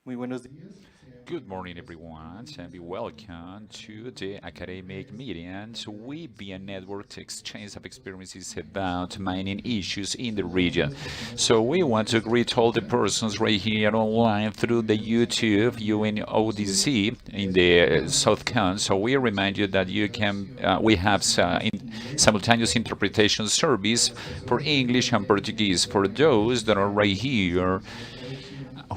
Muy buenos días. Good morning, everyone, and be welcome to the academic meetings. We be a network to exchange of experiences about mining issues in the region. So we want to greet all the persons right here online through the YouTube UNODC in the South Can. So we remind you that we have simultaneous interpretation service for English and Portuguese for those that are right here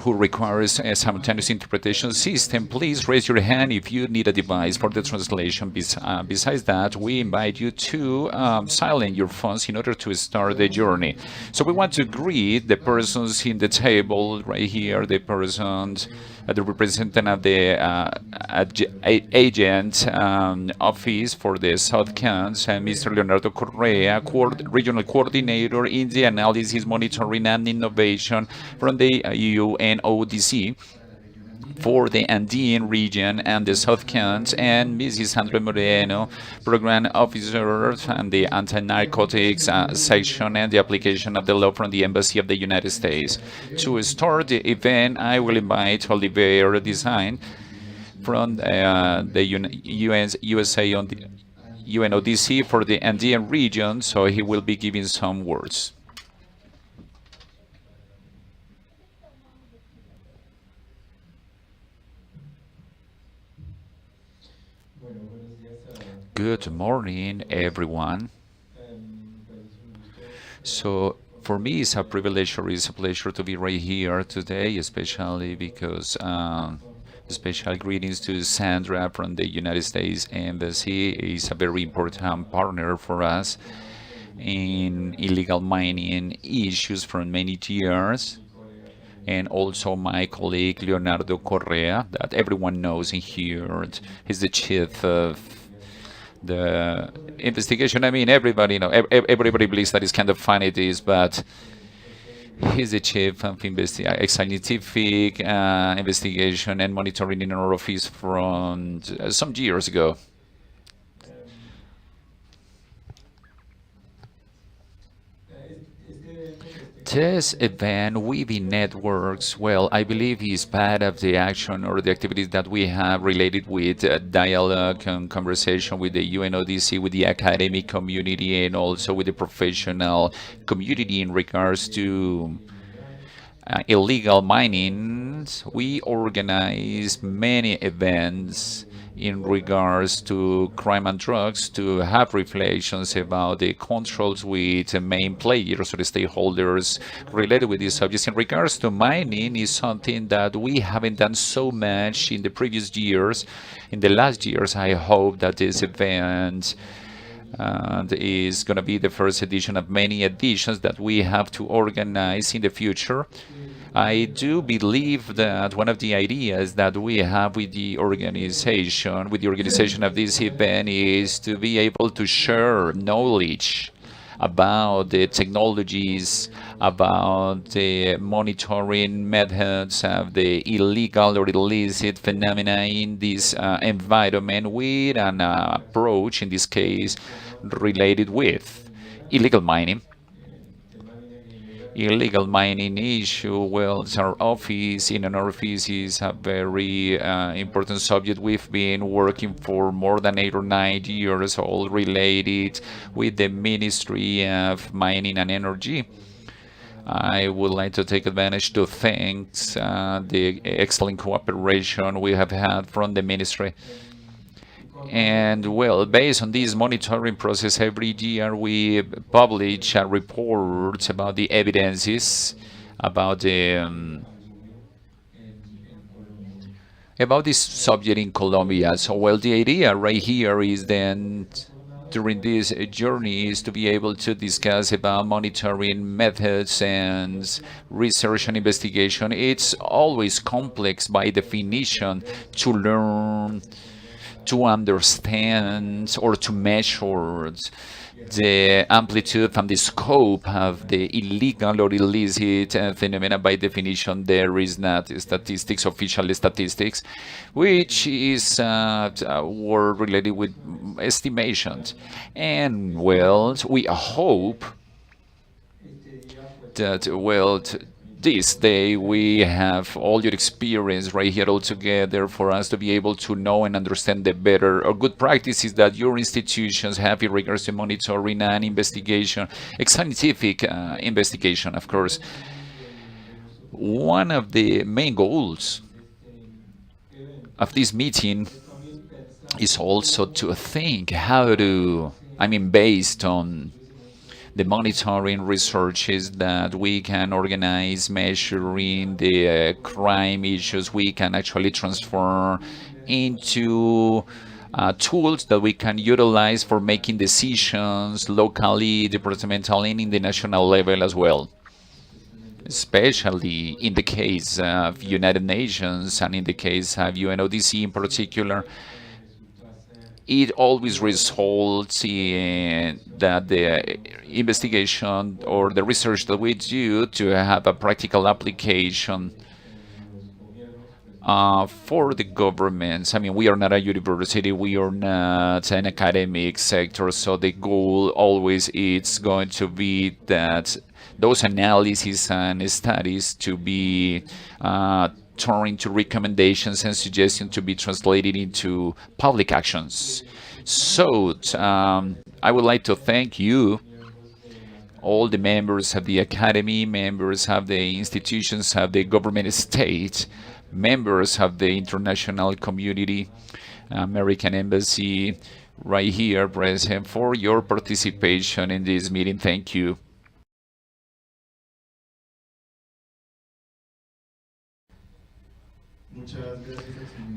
who requires a simultaneous interpretation system, please raise your hand if you need a device for the translation. Besides that, we invite you to silence your phones in order to start the journey. So we want to greet the persons in the table right here, the persons, the representative of the agent office for the South Cans, and Mr. Leonardo Correa, regional coordinator in the analysis, monitoring, and innovation from the UNODC for the Andean region and the South Cans, and Mrs. Sandra Moreno, program officer from the anti-narcotics section and the application of the law from the Embassy of the United States. To start the event, I will invite Oliver Design from the USA on the UNODC for the Andean region, so he will be giving some words. Good morning, everyone. So for me, it's a privilege or it's a pleasure to be right here today, especially because special greetings to Sandra from the United States Embassy. Is a very important partner for us in illegal mining issues for many years. And also my colleague Leonardo Correa, that everyone knows in here. He's the chief of the investigation. I mean, everybody everybody believes that it's kind of funny it is, but he's the chief of scientific investigation and monitoring in our office from some years ago. This event, Weavy Networks, well, I believe is part of the action or the activities that we have related with dialogue and conversation with the UNODC, with the academic community, and also with the professional community in regards to illegal mining. We organize many events in regards to crime and drugs to have reflections about the controls with the main players or the stakeholders related with these subjects. In regards to mining, is something that we haven't done so much in the previous years. In the last years, I hope that this event is going to be the first edition of many editions that we have to organize in the future. I do believe that one of the ideas that we have with the organization of this event, is to be able to share knowledge about the technologies, about the monitoring methods of the illegal or illicit phenomena in this environment, with an approach, in this case, related with illegal mining. Illegal mining issue, well, it's our office, in our office is a very important subject. We've been working for more than 8 or 9 years, all related with the Ministry of Mining and Energy. I would like to take advantage to thank the excellent cooperation we have had from the ministry. And well, based on this monitoring process, every year we publish a report about the evidences about the about this subject in Colombia. So, well, the idea right here is then during this journey is to be able to discuss about monitoring methods and research and investigation. It's always complex by definition to learn, to understand, or to measure the amplitude and the scope of the illegal or illicit phenomena. By definition, there is not statistics, official statistics, which is were related with estimations. And well, we hope that, well, this day we have all your experience right here all together for us to be able to know and understand the better or good practices that your institutions have in regards to monitoring and investigation, scientific investigation, of course. One of the main goals of this meeting is also to think how to, based on the monitoring researches that we can organize, measuring the crime issues, we can actually transform into tools that we can utilize for making decisions locally, departmentally, and in the national level as well. Especially in the case of United Nations and in the case of UNODC in particular, it always results in that the investigation or the research that we do to have a practical application for the governments. We are not a university, we are not an academic sector, so the goal always is going to be that those analyses and studies to be turn into recommendations and suggestions to be translated into public actions. So I would like to thank you, all the members of the academy, members of the institutions of the government state, members of the international community, American Embassy, right here present, for your participation in this meeting. Thank you.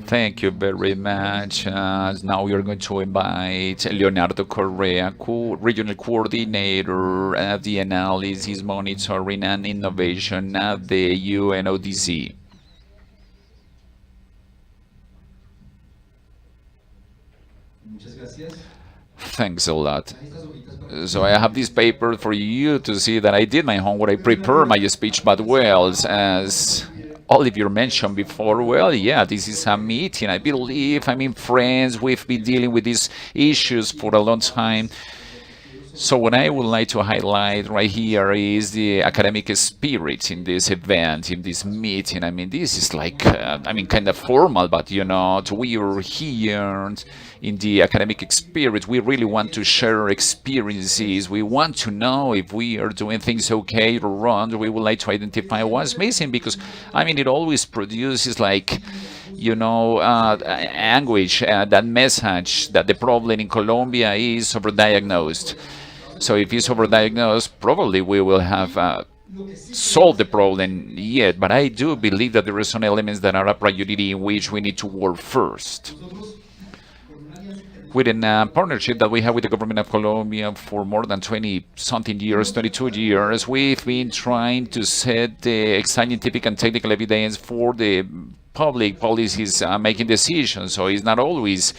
Thank you very much. Now we are going to invite Leonardo Correa, Regional Coordinator of the Analysis, Monitoring and Innovation at the UNODC. Thanks a lot. So I have this paper for you to see that I did my homework, I prepared my speech, but well, as Olivier mentioned before, well, yeah, this is a meeting. I believe, friends, we've been dealing with these issues for a long time. So what I would like to highlight right here is the academic spirit in this event, in this meeting. This is like, kind of formal, but we are here in the academic spirit. We really want to share experiences. We want to know if we are doing things okay or wrong. We would like to identify what's missing because, it always produces like, anguish, that message that the problem in Colombia is overdiagnosed. So if it's overdiagnosed, probably we will have solved the problem yet. But I do believe that there are some elements that are a priority in which we need to work first. Within a partnership that we have with the government of Colombia for more than 20-something years, 22 years, we've been trying to set the scientific and technical evidence for the public policies making decisions. So it's not always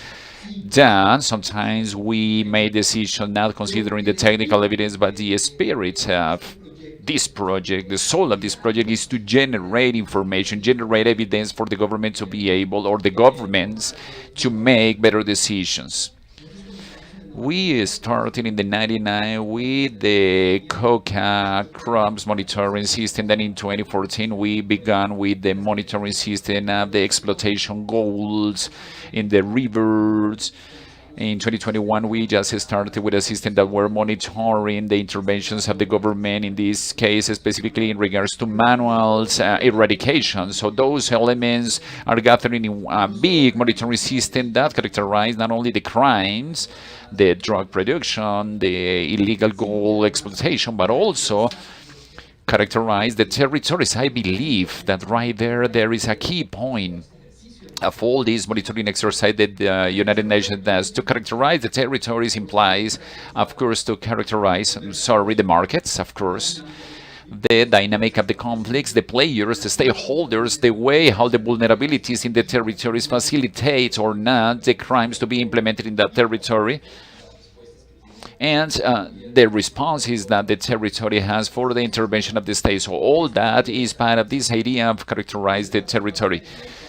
done. Sometimes we make decisions not considering the technical evidence, but the spirit of this project, the soul of this project is to generate information, generate evidence for the government to be able, or the governments, to make better decisions. We started in the 99 with the coca crops monitoring system. Then in 2014, we began with the monitoring system of the exploitation goals in the rivers. In 2021, we just started with a system that were monitoring the interventions of the government, in this case specifically in regards to manuals eradication. So those elements are gathering in a big monitoring system that characterize not only the crimes, the drug production, the illegal gold exploitation, but also characterize the territories. I believe that right there is a key point of all this monitoring exercise that the United Nations does. To characterize the territories implies, of course, to characterize, the markets, of course, the dynamic of the conflicts, the players, the stakeholders, the way how the vulnerabilities in the territories facilitate or not the crimes to be implemented in that territory. And the response is that the territory has for the intervention of the state. So all that is part of this idea of characterize the territory.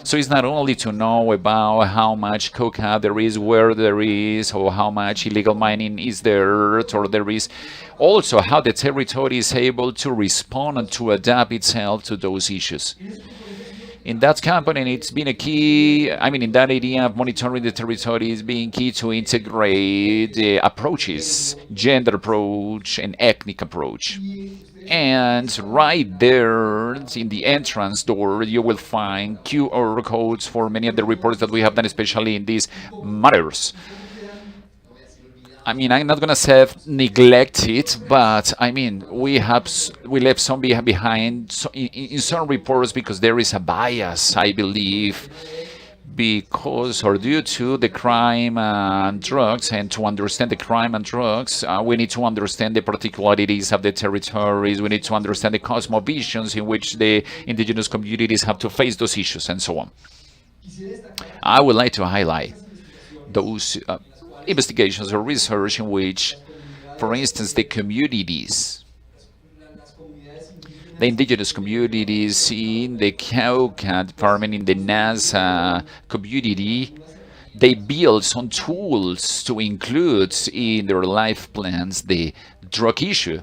So it's not only to know about how much coca there is, where there is, or how much illegal mining is there, or there is also how the territory is able to respond and to adapt itself to those issues. In that component, it's been a key, I mean, in that idea of monitoring the territory is being key to integrate the approaches, gender approach and ethnic approach. And right there in the entrance door, you will find QR codes for many of the reports that we have done, especially in these matters. I mean, I'm not gonna say neglect it, but I mean, we left some behind in some reports because there is a bias, I believe, because or due to the crime and drugs, and to understand the crime and drugs, we need to understand the particularities of the territories. We need to understand the cosmovisions in which the indigenous communities have to face those issues, and so on. I would like to highlight those investigations or research in which, for instance, the indigenous communities in the Cauca department, in the NASA community, they build some tools to include in their life plans the drug issue.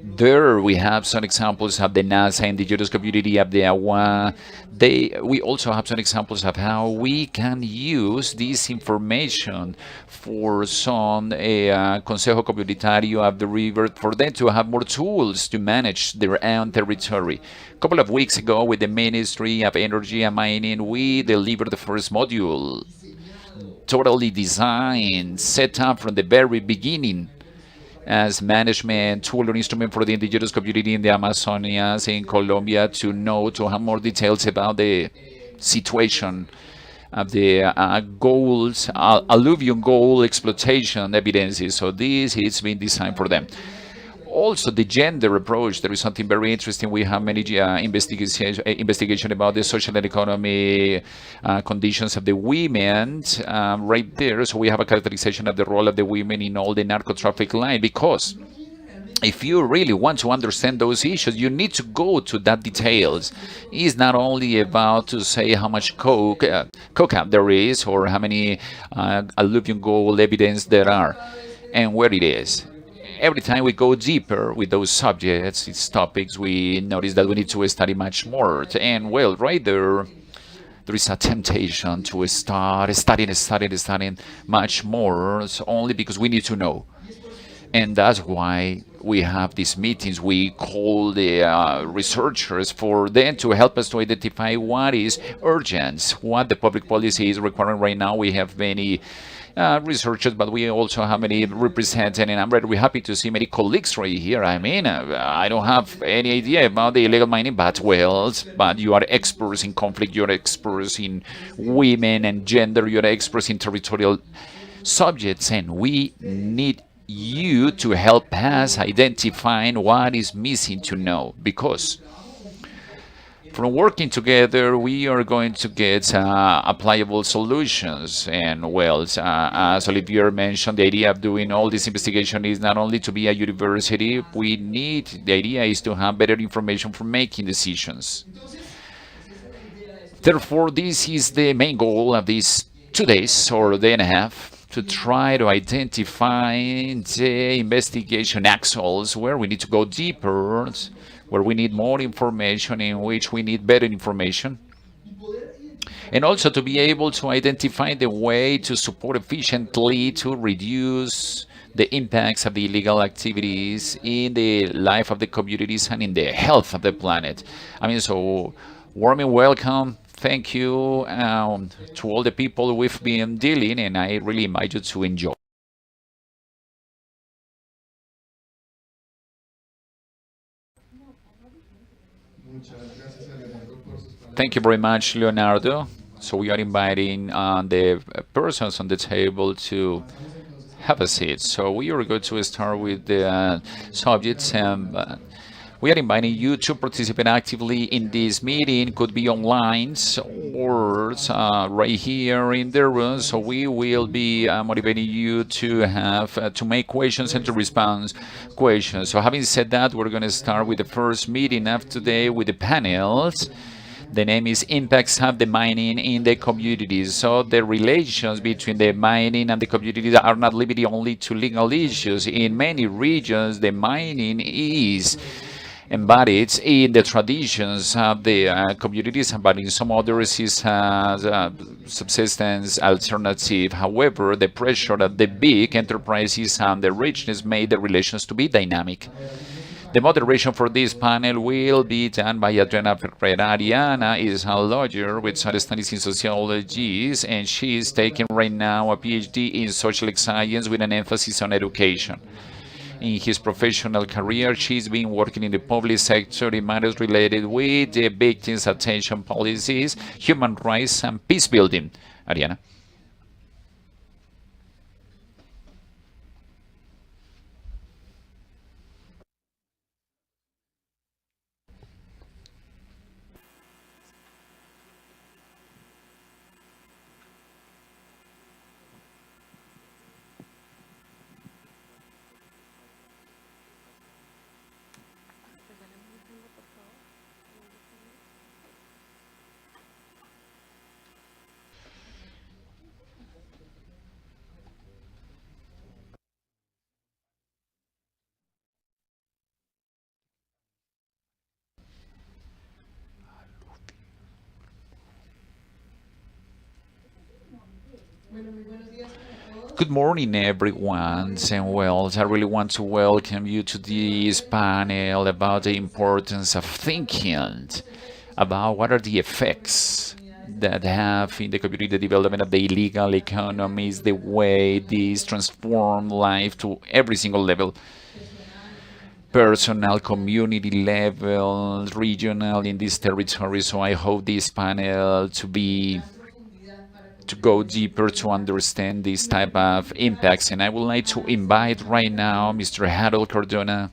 There we have some examples of the NASA indigenous community of the Agua. We also have some examples of how we can use this information for some Consejo Comunitario of the river for them to have more tools to manage their own territory. A couple of weeks ago, with the Ministry of Energy and Mining, we delivered the first module, totally designed, set up from the very beginning as management tool or instrument for the indigenous community in the Amazonias in Colombia to know, to have more details about the situation of the goals, alluvium gold exploitation evidences. So this has been designed for them. Also, the gender approach, there is something very interesting. We have many investigation about the social and economic conditions of the women right there. So we have a characterization of the role of the women in all the narco traffic line, because if you really want to understand those issues, you need to go to that details. It's not only about to say how much coca there is or how many alluvium gold evidence there are and where it is. Every time we go deeper with those subjects, its topics, we notice that we need to study much more. And well, right there, there is a temptation to start studying much more, so only because we need to know. And that's why we have these meetings. We call the researchers for them to help us to identify what is urgent, what the public policy is requiring right now. We have many researchers, but we also have many represented, and I'm very happy to see many colleagues right here. I mean, I don't have any idea about the illegal mining, but well, but you are experts in conflict, you're experts in women and gender, you're experts in territorial subjects, and we need you to help us identifying what is missing to know, because from working together, we are going to get applicable solutions. And well, as Olivier mentioned, the idea of doing all this investigation is not only to be a university. The idea is to have better information for making decisions. Therefore, this is the main goal of these 2 days or a day and a half, to try to identify the investigation axles where we need to go deeper, where we need more information, in which we need better information, and also to be able to identify the way to support efficiently to reduce the impacts of the illegal activities in the life of the communities and in the health of the planet. I mean, so warmly welcome. Thank you to all the people we've been dealing, and I really invite you to enjoy. Thank you very much, Leonardo. So we are inviting the persons on the table to have a seat. So we are going to start with the subjects. We are inviting you to participate actively in this meeting. Could be online or right here in the room. So we will be motivating you to have to make questions and to respond questions. So having said that, we're going to start with the first meeting of today with the panels. The name is Impacts of the Mining in the Communities. So the relations between the mining and the communities are not limited only to legal issues. In many regions, the mining is embodied in the traditions of the communities, but in some others is subsistence alternative. However, the pressure of the big enterprises and the richness made the relations to be dynamic. The moderation for this panel will be done by Adriana Ferreira. Ariana is a lawyer with some studies in sociology, and she is taking right now a PhD in social science with an emphasis on education. In his professional career, she's been working in the public sector in matters related with the victims' attention policies, human rights, and peace building. Ariana. Good morning, everyone, and well, I really want to welcome you to this panel about the importance of thinking about what are the effects that have in the community development of the illegal economies, the way these transform life to every single level, personal, community level, regional in this territory. So I hope this panel to go deeper to understand these type of impacts. And I would like to invite right now Mr. Harold Cardona.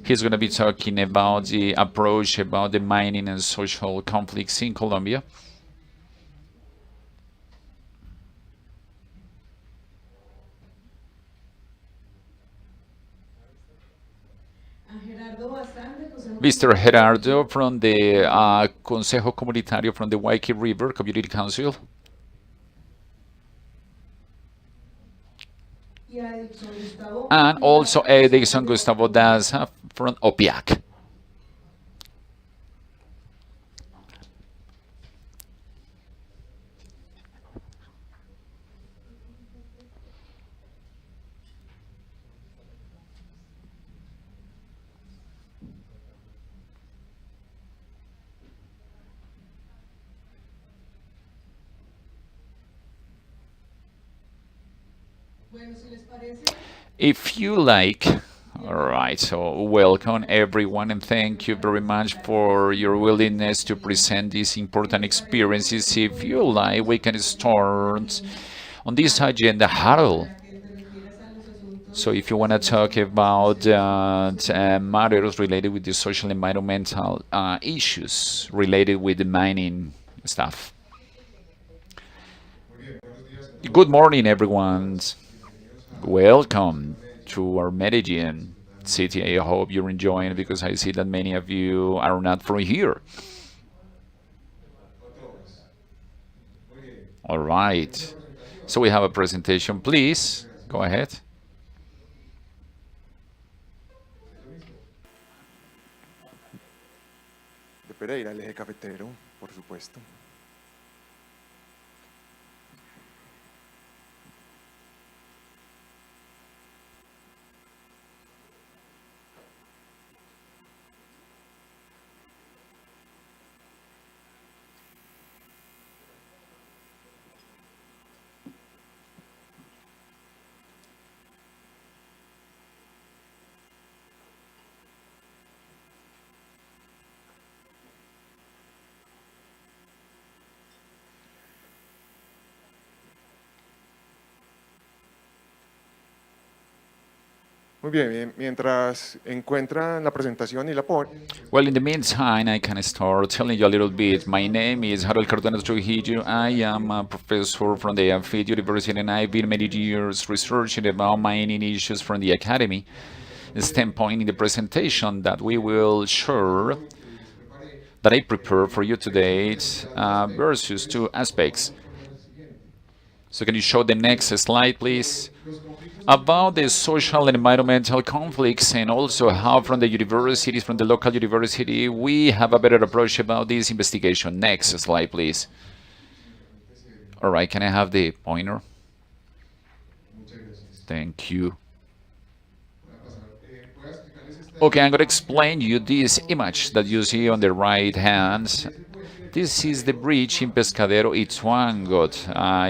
He's going to be talking about the approach about the mining and social conflicts in Colombia. Mr. Gerardo from the Consejo Comunitario from the Waikiki River Community Council. And also Edison Gustavo Daza from OPIAC. If you like, all right, so welcome everyone and thank you very much for your willingness to present these important experiences. If you like, we can start on this agenda, Harold. So if you want to talk about matters related with the social and environmental issues related with the mining stuff. Good morning, everyone. Welcome to our Medellin city. I hope you're enjoying it because I see that many of you are not from here. All right. So we have a presentation. Please go ahead. De Pereira, el eje cafetero, por supuesto. Muy bien, mientras encuentran la presentación y la ponen, Well, in the meantime, I can start telling you a little bit. My name is Harold Cardenas Trujillo. I am a professor from the Amphitheatre University, and I've been many years researching about mining issues from the academy standpoint in the presentation that we will share, that I prepare for you today, versus two aspects. So can you show the next slide, please? About the social and environmental conflicts, and also how from the universities, from the local university, we have a better approach about this investigation. Next slide, please. All right, can I have the pointer? Thank you. Okay, I'm going to explain you this image that you see on the right hand. This is the bridge in Pescadero, Ituango.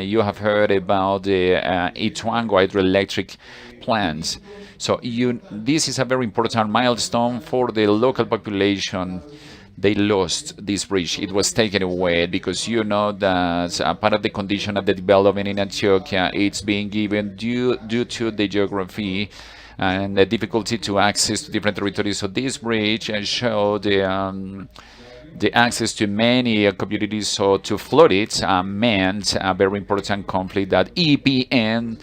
You have heard about the Ituango hydroelectric plants. So this is a very important milestone for the local population. They lost this bridge. It was taken away because you know that part of the condition of the development in Antioquia, it's being given due to the geography and the difficulty to access to different territories. So this bridge showed the access to many communities. So to flood it meant a very important conflict that EPN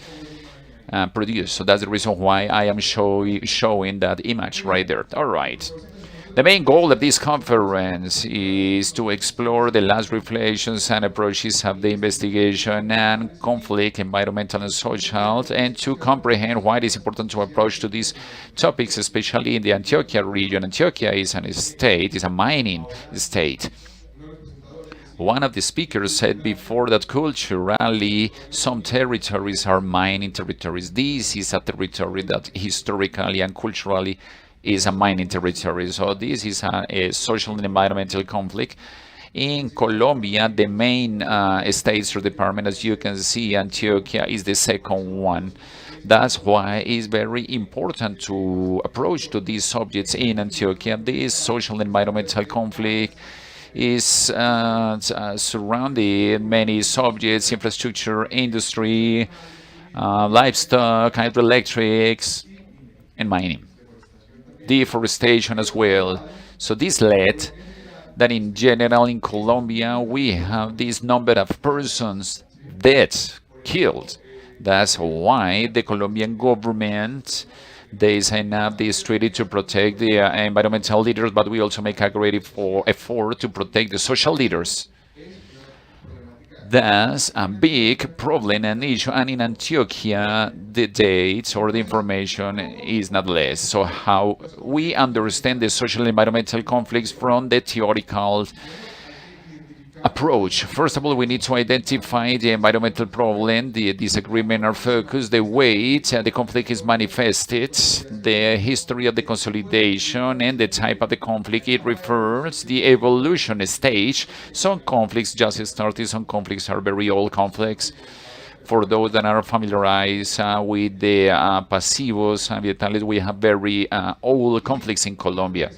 produced. So that's the reason why I am showing that image right there. All right. The main goal of this conference is to explore the last reflections and approaches of the investigation and conflict, environmental and social, and to comprehend why it is important to approach to these topics, especially in the Antioquia region. Antioquia is a mining state. One of the speakers said before that culturally some territories are mining territories. This is a territory that historically and culturally is a mining territory. So this is a social and environmental conflict. In Colombia, the main states or department, as you can see, Antioquia is the second one. That's why it's very important to approach to these subjects in Antioquia. This social and environmental conflict is surrounding many subjects: infrastructure, industry, livestock, hydroelectrics, and mining. Deforestation as well. So this led that in general in Colombia we have this number of persons dead, killed. That's why the Colombian government, they sign up this treaty to protect the environmental leaders, but we also make a great effort to protect the social leaders. That's a big problem and issue, and in Antioquia, the dates or the information is not less. So how we understand the social and environmental conflicts from the theoretical approach. First of all, we need to identify the environmental problem, the disagreement or focus, the way the conflict is manifested, the history of the consolidation, and the type of the conflict it refers, the evolution stage. Some conflicts just started, some conflicts are very old conflicts. For those that are familiarized with the pasivos ambientales, we have very old conflicts in Colombia.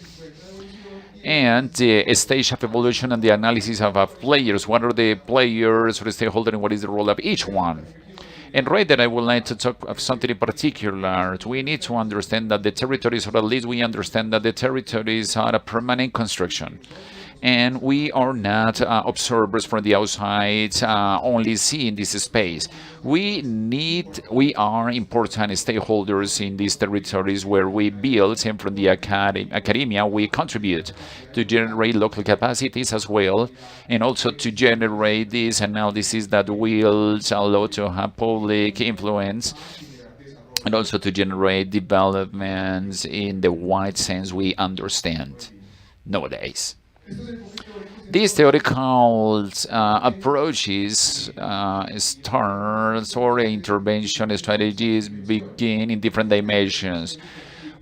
And the stage of evolution and the analysis of players. What are the players or the stakeholders and what is the role of each one? And right there, I would like to talk of something in particular. We need to understand that the territories, or at least we understand that the territories are a permanent construction. And we are not observers from the outside, only seeing this space. We are important stakeholders in these territories where we build, and from the academia, we contribute to generate local capacities as well, and also to generate this analysis that will allow to have public influence, and also to generate developments in the wide sense we understand nowadays. These theoretical approaches starts or intervention strategies begin in different dimensions.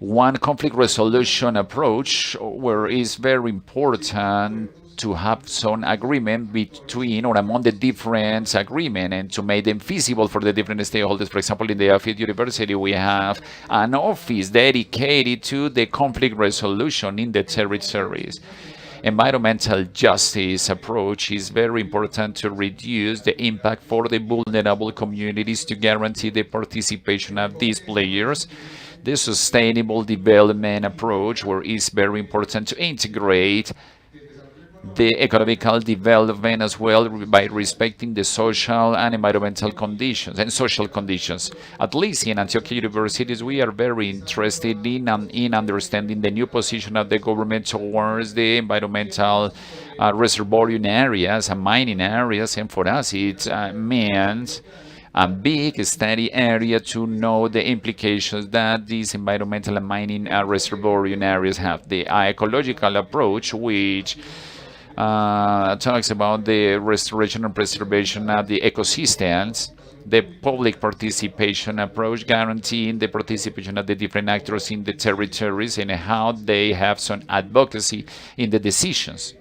One conflict resolution approach where it's very important to have some agreement between or among the different agreement and to make them feasible for the different stakeholders. For example, in the Amphitheatre University, we have an office dedicated to the conflict resolution in the territories. Environmental justice approach is very important to reduce the impact for the vulnerable communities, to guarantee the participation of these players, the sustainable development approach, where it's very important to integrate the economical development as well by respecting the social and environmental conditions and social conditions. At least in Antioquia universities, we are very interested in understanding the new position of the government towards the environmental reservoir areas and mining areas, and for us it means a big study area to know the implications that these environmental and mining reservoir areas have. The ecological approach, which talks about the restoration and preservation of the ecosystems, the public participation approach, guaranteeing the participation of the different actors in the territories and how they have some advocacy in the decisions,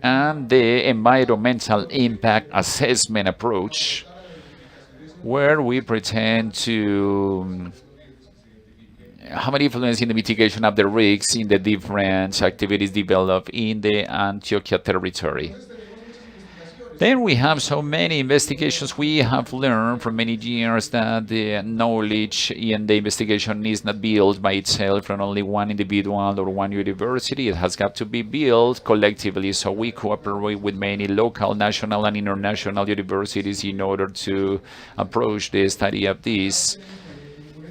and the environmental impact assessment approach, where we pretend to have an influence in the mitigation of the risks in the different activities developed in the Antioquia territory. Then we have so many investigations. We have learned for many years that the knowledge in the investigation is not built by itself from only one individual or one university. It has got to be built collectively. So we cooperate with many local, national, and international universities in order to approach the study of this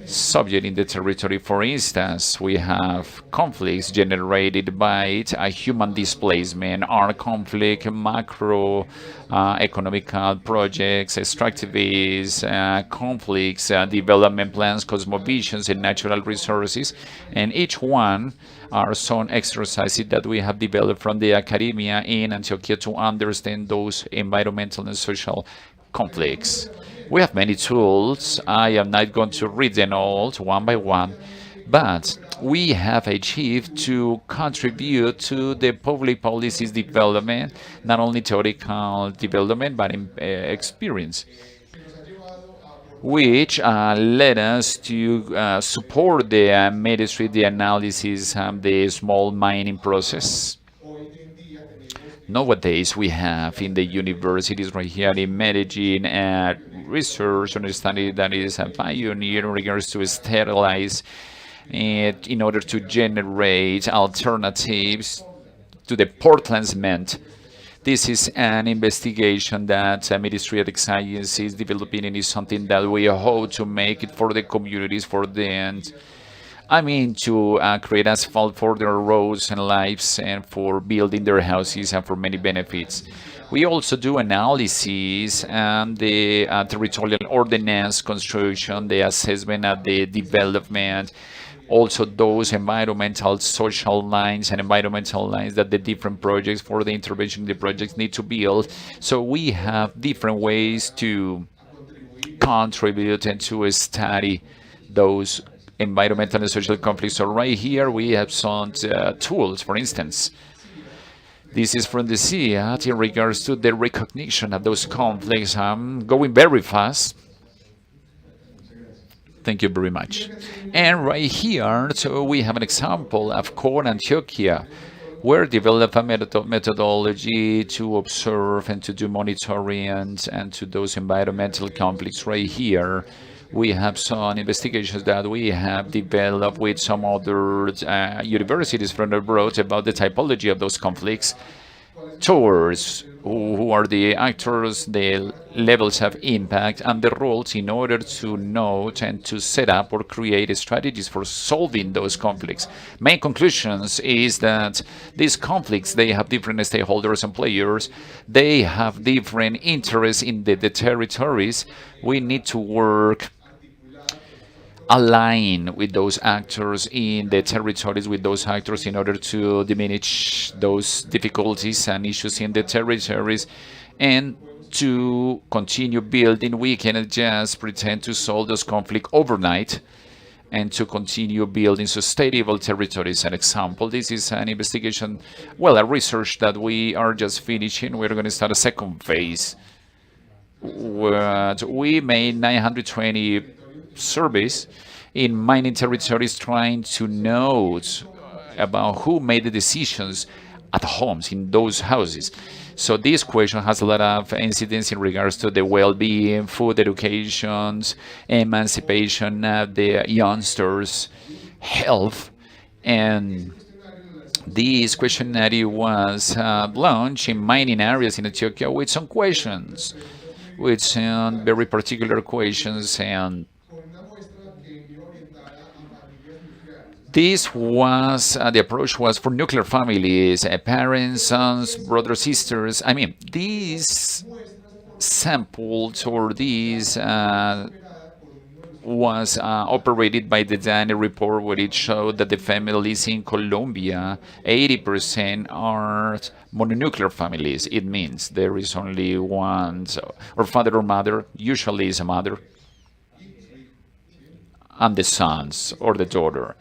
subject in the territory. For instance, we have conflicts generated by human displacement, armed conflict, macro economical projects, extractivists, conflicts, development plans, cosmovisions, and natural resources. And each one are some exercises that we have developed from the academia in Antioquia to understand those environmental and social conflicts. We have many tools. I am not going to read them all one by one, but we have achieved to contribute to the public policies development, not only theoretical development, but in experience, which led us to support the ministry, the analysis, the small mining process. Nowadays, we have in the universities right here in Medellin research understanding that is a pioneer in regards to sterilize it in order to generate alternatives to the Portland cement. This is an investigation that Ministry of Science is developing, and is something that we hope to make it for the communities, for the end. I mean, to create asphalt for their roads and lives, and for building their houses, and for many benefits. We also do analysis and the territorial ordinance construction, the assessment of the development, also those environmental social lines and environmental lines that the different projects for the intervention in the projects need to build. So we have different ways to contribute and to study those environmental and social conflicts. So right here we have some tools, for instance. This is from the CIAT in regards to the recognition of those conflicts. I'm going very fast. Thank you very much. And right here, so we have an example of Core Antioquia, where develop a methodology to observe and to do monitoring and to those environmental conflicts. Right here, we have some investigations that we have developed with some other universities from abroad about the typology of those conflicts, towards who are the actors, the levels of impact, and the roles, in order to note and to set up or create strategies for solving those conflicts. Main conclusions is that these conflicts, they have different stakeholders and players. They have different interests in the territories. We need to work align with those actors in the territories, with those actors, in order to diminish those difficulties and issues in the territories, and to continue building. We cannot just pretend to solve those conflicts overnight, and to continue building sustainable territories. An example, this is an investigation, well, a research that we are just finishing. We're going to start a second phase. We made 920 surveys in mining territories, trying to know about who made the decisions at homes in those houses. So this question has a lot of incidence in regards to the well-being, food educations, emancipation of the youngsters, health, and this questionnaire was launched in mining areas in Ethiopia with some questions, with some very particular questions, and this was the approach was for nuclear families, parents, sons, brothers, sisters. I mean, these samples or these was operated by the Danny report, where it showed that the families in Colombia, 80% are mononuclear families. It means there is only one, or father or mother, usually is a mother, and the sons or the daughter.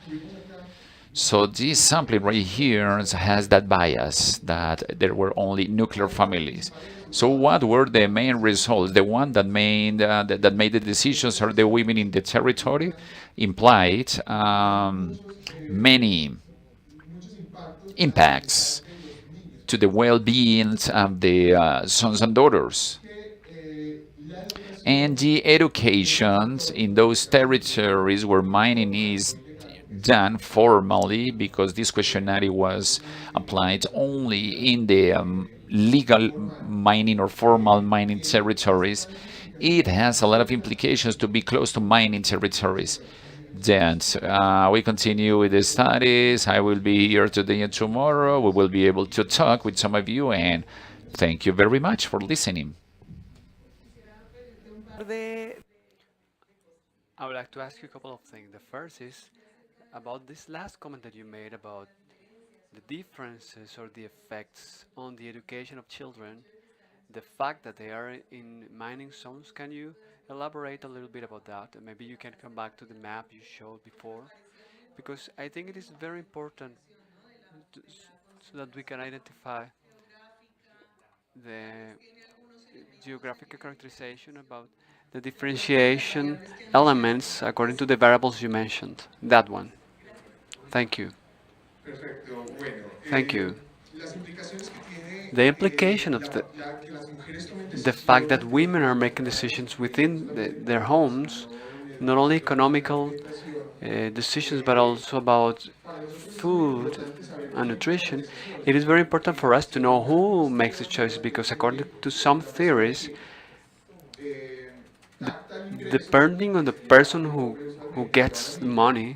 So this sampling right here has that bias that there were only nuclear families. So what were the main results? The one that made the decisions are the women in the territory, implied many impacts to the well-being of the sons and daughters. And the educations in those territories where mining is done formally, because this questionnaire was applied only in the legal mining or formal mining territories, it has a lot of implications to be close to mining territories. Then we continue with the studies. I will be here today and tomorrow. We will be able to talk with some of you, and thank you very much for listening. I would like to ask you a couple of things. The first is about this last comment that you made about the differences or the effects on the education of children, the fact that they are in mining zones. Can you elaborate a little bit about that? And maybe you can come back to the map you showed before, because I think it is very important so that we can identify the geographical characterization about the differentiation elements according to the variables you mentioned. That one. Thank you. Thank you. The implication of the fact that women are making decisions within their homes, not only economical decisions, but also about food and nutrition, it is very important for us to know who makes the choices, because according to some theories, depending on the person who gets the money,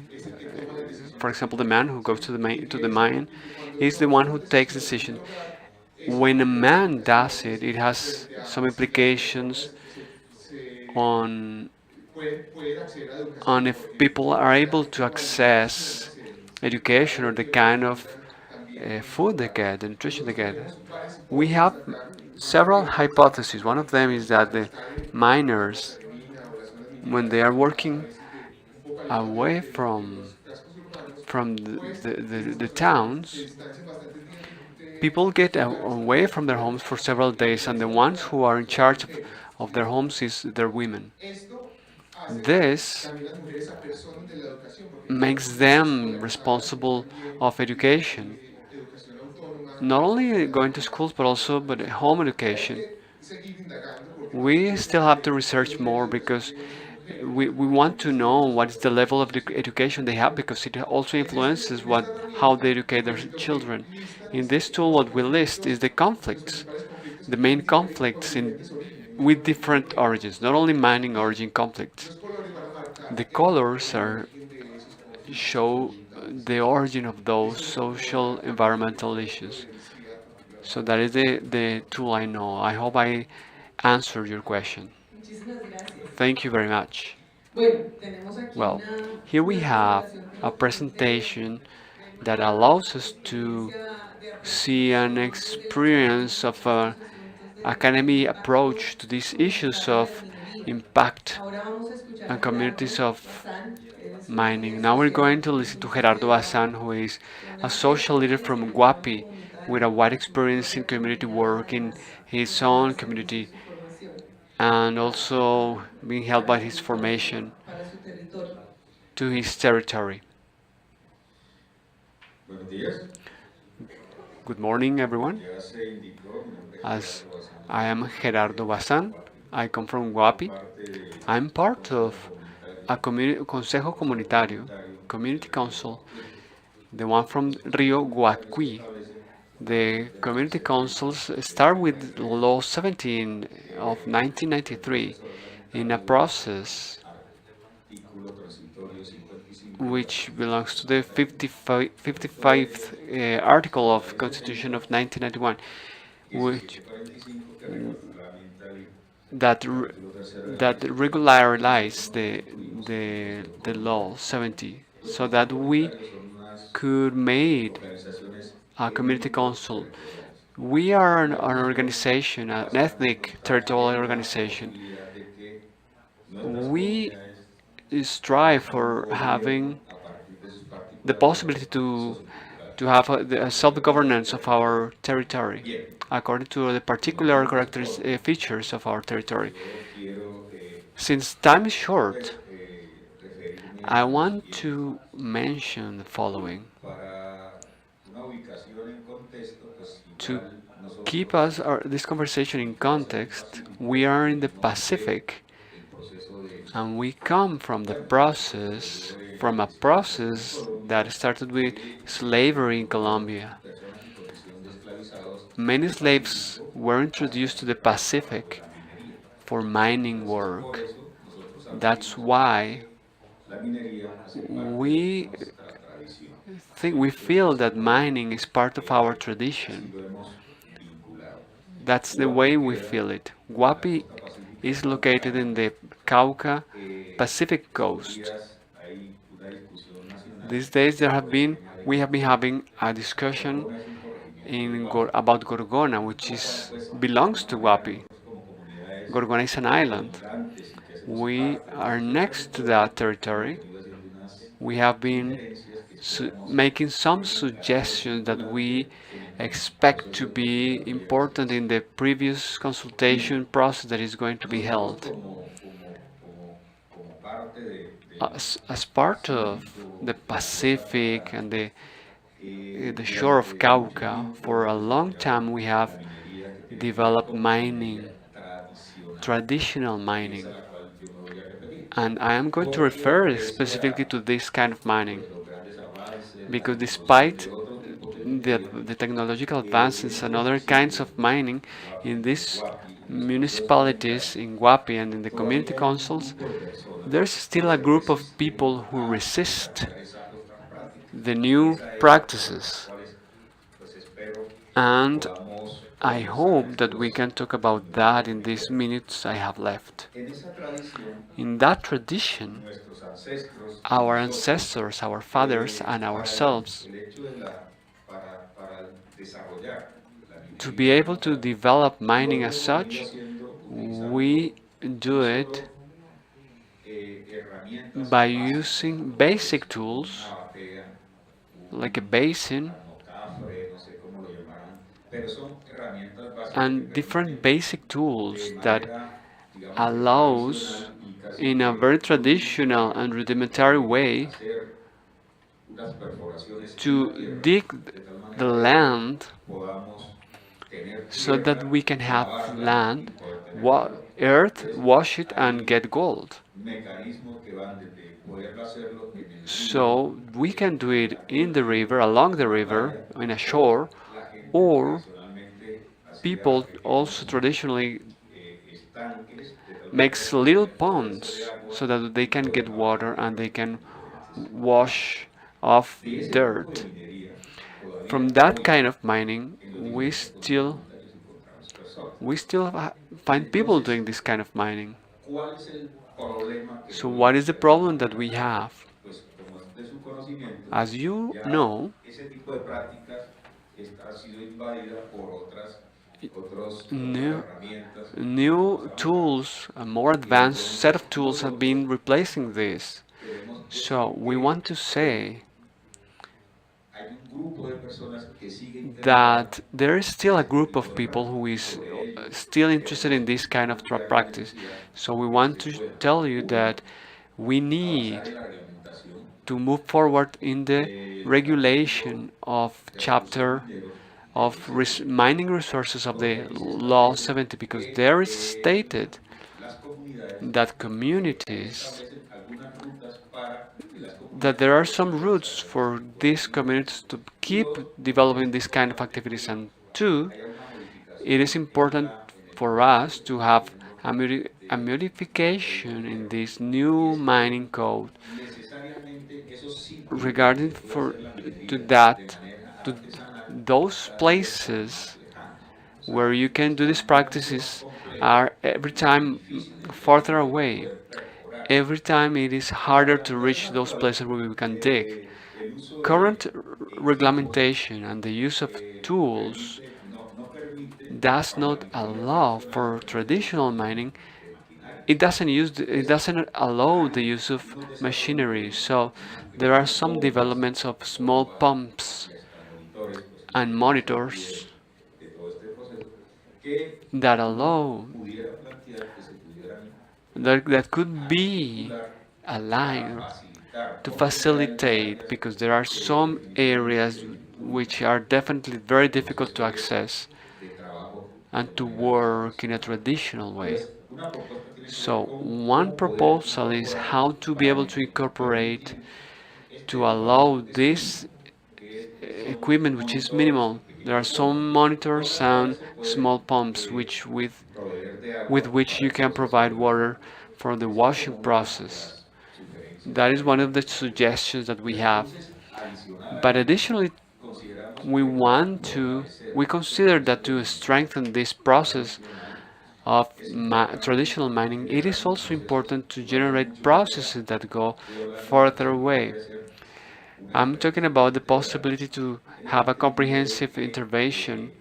for example, the man who goes to the mine, is the one who takes decision. When a man does it, it has some implications on on if people are able to access education or the kind of food they get, the nutrition they get. We have several hypotheses. One of them is that the miners, when they are working away from the towns, people get away from their homes for several days, and the ones who are in charge of their homes is their women. This makes them responsible of education, not only going to schools but also home education. We still have to research more, because we want to know what is the level of education they have, because it also influences how they educate their children. In this tool, what we list is the conflicts, the main conflicts with different origins, not only mining origin conflicts. The colors show the origin of those social environmental issues. So that is the tool I know. I hope I answered your question. Thank you very much. Well, here we have a presentation that allows us to see an experience of an academy approach to these issues of impact and communities of mining. Now we're going to listen to Gerardo Bazan, who is a social leader from Guapi with a wide experience in community work in his own community, and also being helped by his formation to his territory. Good morning, everyone. As I am Gerardo Bazán, I come from Guapi. I'm part of a Consejo Comunitario, community council, the one from Rio Guacuí. The community councils start with Law 17 of 1993 in a process which belongs to the 55th article of Constitution of 1991, which that r- that regularize the law 70 so that we could made a community council. We are an organization, an ethnic territorial organization. We strive for having the possibility to have the self-governance of our territory according to the particular features of our territory. Since time is short, I want to mention the following. To keep this conversation in context, we are in the Pacific and we come from a process that started with slavery in Colombia. Many slaves were introduced to the Pacific for mining work. That's why we we feel that mining is part of our tradition. That's the way we feel it. Guapi is located in the Cauca Pacific coast. These days we have been having a discussion about Gorgona, which belongs to Guapi. Gorgona is an island. We are next to that territory. We have been making some suggestions that we expect to be important in the previous consultation process that is going to be held. As part of the Pacific and the shore of Cauca, for a long time we have developed mining, traditional mining. And I am going to refer specifically to this kind of mining because despite the technological advances and other kinds of mining in these municipalities in Guapi and in the community councils, there's still a group of people who resist the new practices. And I hope that we can talk about that in these minutes I have left. In that tradition, our ancestors, our fathers, and ourselves, to be able to develop mining as such, we do it by using basic tools like a basin and different basic tools that allows in a very traditional and rudimentary way to dig the land so that we can have land, earth, wash it and get gold. So we can do it in the river, along the river, in a shore, or people also traditionally makes little ponds so that they can get water and they can wash off dirt. From that kind of mining, we still find people doing this kind of mining. So what is the problem that we have? As you know, new, new tools, a more advanced set of tools have been replacing this. So we want to say that there is still a group of people who is still interested in this kind of practice. So we want to tell you that we need to move forward in the regulation of chapter of mining resources of the Law 70, because there is stated that communities, that there are some routes for these communities to keep developing this kind of activities. And two, it is important for us to have a modification in this new mining code regarding for to that to those places where you can do these practices are every time farther away. Every time it is harder to reach those places where we can dig. Current regulation and the use of tools does not allow for traditional mining. It doesn't allow the use of machinery. So there are some developments of small pumps and monitors that allow that could be aligned to facilitate, because there are some areas which are definitely very difficult to access and to work in a traditional way. So one proposal is how to be able to incorporate, to allow this equipment which is minimal. There are some monitors and small pumps with which you can provide water for the washing process. That is one of the suggestions that we have. But additionally, we consider that to strengthen this process of traditional mining, it is also important to generate processes that go further away. I'm talking about the possibility to have a comprehensive intervention.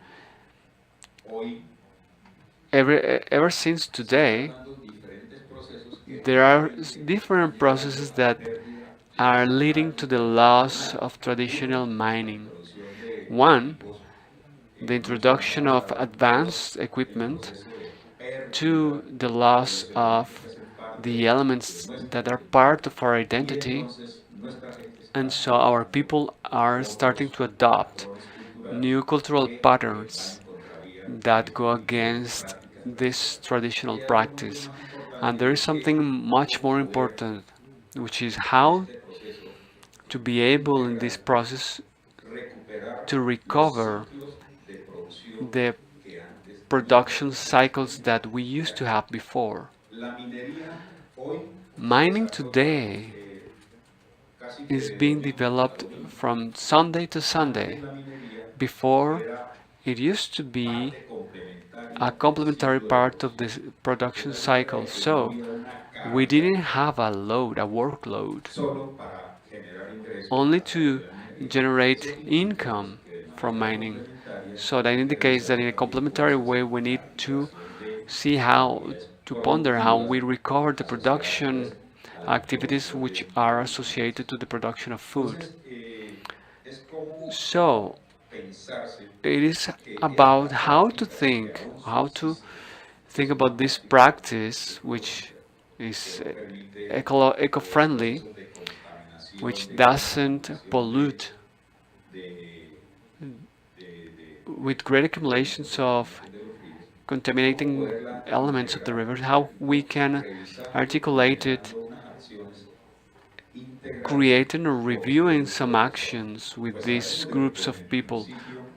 Ever since today, there are different processes that are leading to the loss of traditional mining. One, the introduction of advanced equipment. Two, the loss of the elements that are part of our identity. And so our people are starting to adopt new cultural patterns that go against this traditional practice. And there is something much more important, which is how to be able in this process to recover the production cycles that we used to have before. Mining today is being developed from Sunday to Sunday. Before, it used to be a complementary part of the production cycle, so we didn't have a workload, only to generate income from mining. So that indicates that in a complementary way we need to see how to ponder how we recover the production activities which are associated to the production of food. So it is about how to think about this practice which is eco-friendly, which doesn't pollute with great accumulations of contaminating elements of the river, how we can articulate it, creating or reviewing some actions with these groups of people.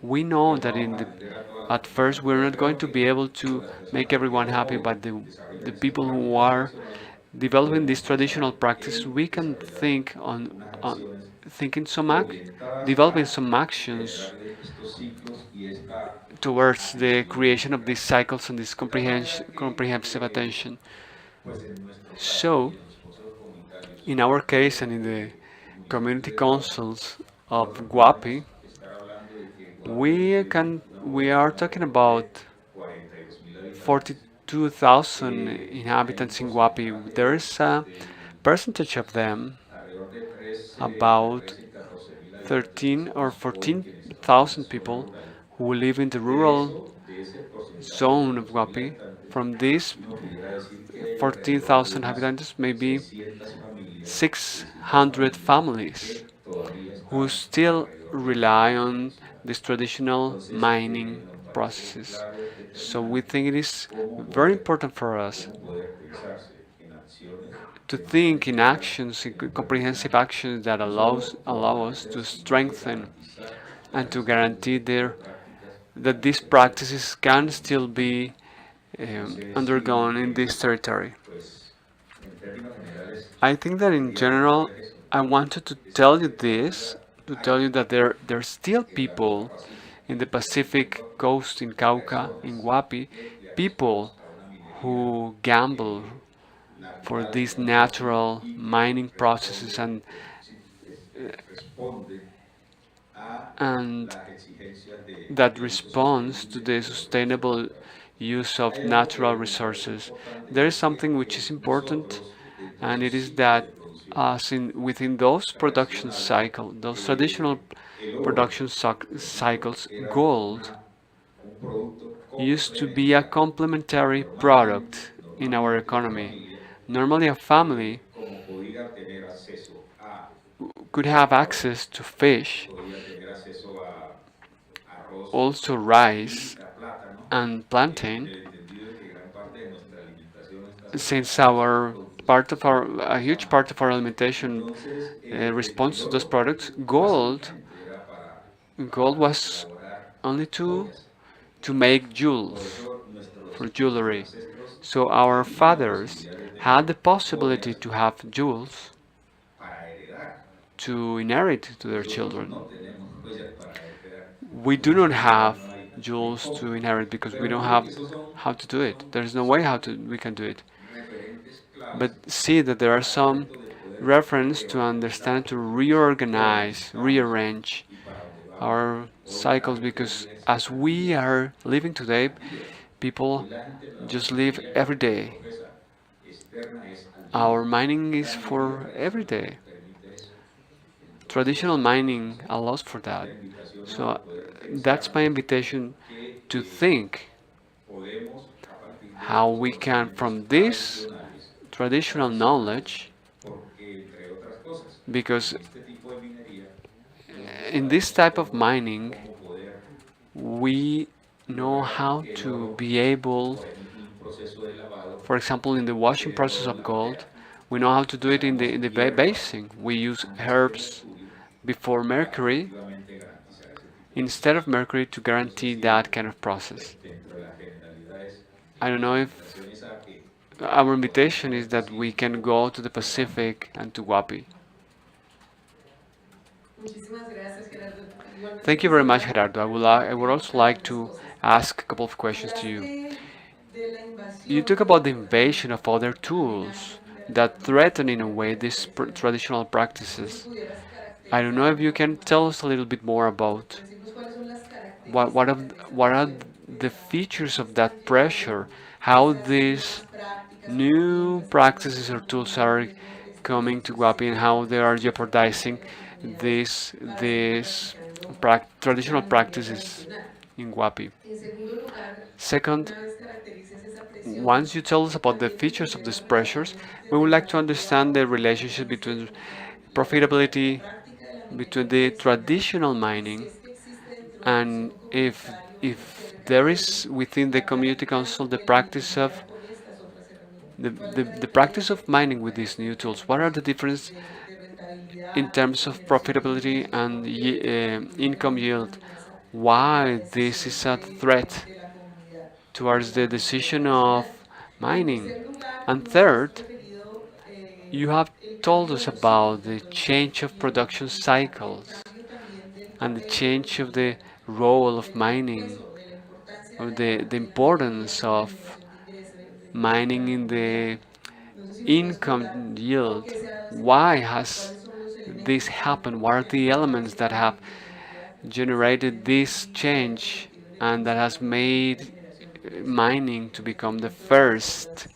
We know that at first we're not going to be able to make everyone happy, but the people who are developing this traditional practice, we can think on thinking developing some actions towards the creation of these cycles and this comprehensive attention. So, in our case and in the community councils of Guapi, we are talking about 42,000 inhabitants in Guapi. There is a percentage of them, about 13 or 14,000 people, who live in the rural zone of Guapi. From these 14,000 inhabitants, maybe 600 families who still rely on these traditional mining processes. So we think it is very important for us to think in actions, in comprehensive actions that allow us to strengthen and to guarantee that these practices can still be undergone in this territory. I think that in general, I wanted to tell you this, to tell you that there's still people in the Pacific coast, in Cauca, in Huapi, people who gamble for these natural mining processes and that responds to the sustainable use of natural resources. There is something which is important, and it is that within those production cycle, those traditional production cycles, gold used to be a complementary product in our economy. Normally, a family could have access to fish, also rice and plantain, since a huge part of our alimentation responds to those products. Gold was only to make jewels for jewelry. So our fathers had the possibility to have jewels to inherit to their children. We do not have jewels to inherit because we don't have how to do it. There's no way we can do it. But see that there are some reference to understand, to reorganize, rearrange our cycles, because as we are living today, people just live every day. Our mining is for every day. Traditional mining allows for that. So that's my invitation to think how we can, from this traditional knowledge, because in this type of mining, we know how to be able, for example, in the washing process of gold, we know how to do it in the basing. We use herbs before mercury, instead of mercury, to guarantee that kind of process. I don't know if our invitation is that we can go to the Pacific and to Guapi. Thank you very much, Gerardo. I would also like to ask a couple of questions to you. You talk about the invasion of other tools that threaten, in a way, these traditional practices. I don't know if you can tell us a little bit more about what are the features of that pressure, how these new practices or tools are coming to Guapi, and how they are jeopardizing these traditional practices in Guapi. Second, once you tell us about the features of these pressures, we would like to understand the relationship between profitability, between the traditional mining, and if there is within the community council the practice of the practice of mining with these new tools. What are the differences in terms of profitability and income yield? Why this is a threat towards the decision of mining? And third, you have told us about the change of production cycles and the change of the role of mining, or the importance of mining in the income yield. Why has this happened? What are the elements that have generated this change and that has made mining to become the first,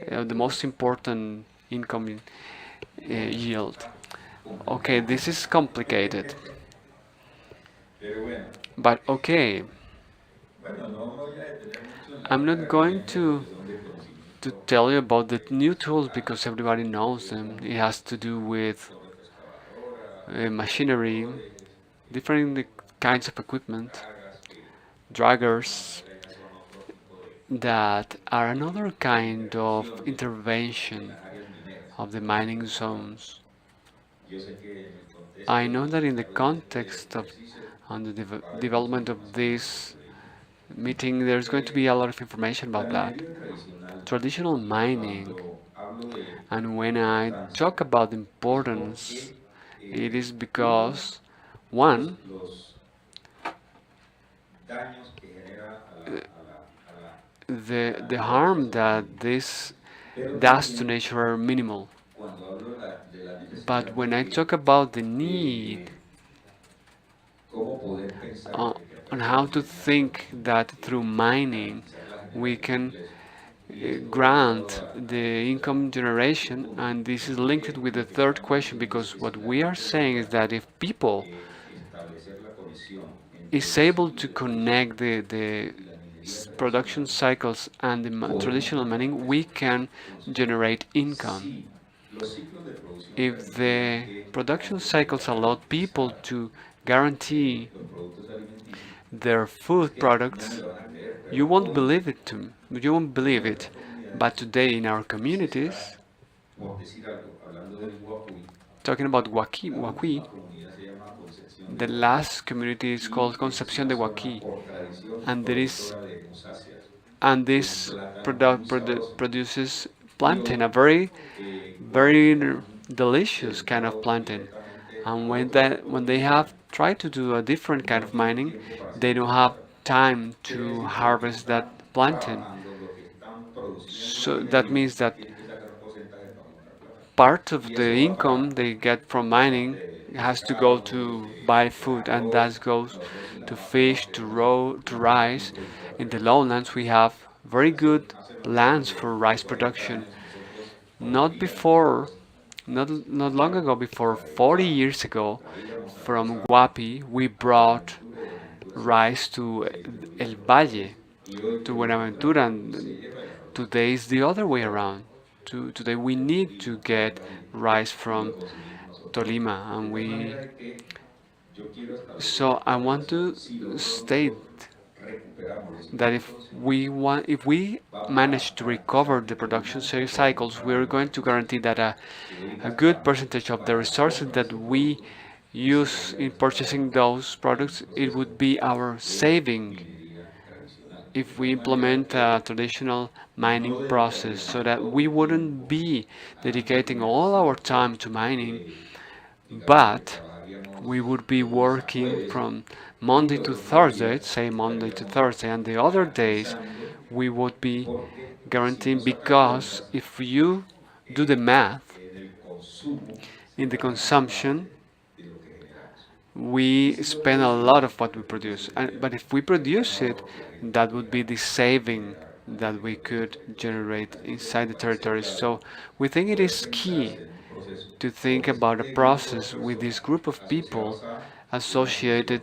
the most important income yield? Okay, this is complicated. But okay, I'm not going to tell you about the new tools because everybody knows them. It has to do with machinery, different kinds of equipment, draggers, that are another kind of intervention of the mining zones. I know that in the context of on the development of this meeting, there's going to be a lot of information about that. Traditional mining, and when I talk about the importance, it is because one, the harm that this does to nature are minimal. But when I talk about the need uh, on how to think that through mining we can grant the income generation, and this is linked with the third question, because what we are saying is that if people is able to connect the production cycles and the traditional mining, we can generate income. If the production cycles allow people to guarantee their food products, you won't believe it you won't believe it. But today in our communities, talking about Huaqui, the last community is called Concepción de Huaqui, and there is and this produces plantain, a very delicious kind of plantain. And when they have tried to do a different kind of mining, they don't have time to harvest that plantain. So that means that part of the income they get from mining has to go to buy food, and that goes to fish, to rice. In the lowlands, we have very good lands for rice production. Not before, not long ago, before 40 years ago, from Guapi, we brought rice to El Valle, to Buenaventura, and today is the other way around. Today we need to get rice from Tolima, and we. So I want to state that if we manage to recover the production cycles, we are going to guarantee that a good percentage of the resources that we use in purchasing those products, it would be our saving if we implement a traditional mining process, so that we wouldn't be dedicating all our time to mining, but we would be working from Monday to Thursday, say Monday to Thursday, and the other days we would be guaranteeing, because if you do the math in the consumption, we spend a lot of what we produce. But if we produce it, that would be the saving that we could generate inside the territory. So we think it is key to think about a process with this group of people associated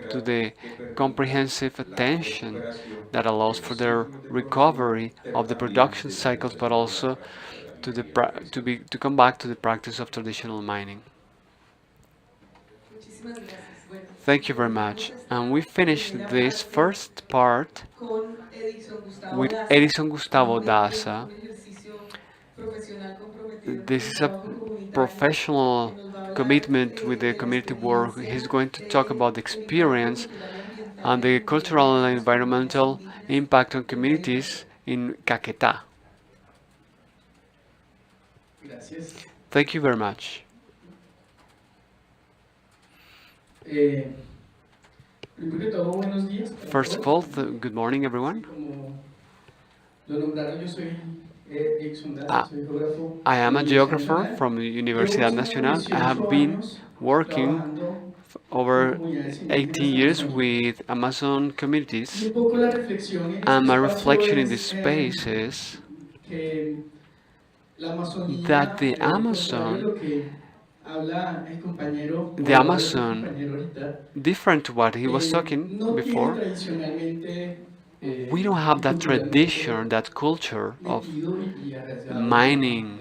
to the comprehensive attention that allows for their recovery of the production cycles, but also to come back to the practice of traditional mining. Thank you very much. And we finished this first part with Edison Gustavo Daza. This is a professional commitment with the community work. He's going to talk about the experience and the cultural and environmental impact on communities in Caquetá. Thank you very much. First of all, good morning, everyone. I am a geographer from Universidad Nacional. I have been working over 18 years with Amazon communities, and my reflection in this space is that the Amazon, different to what he was talking before, we don't have that tradition, that culture of mining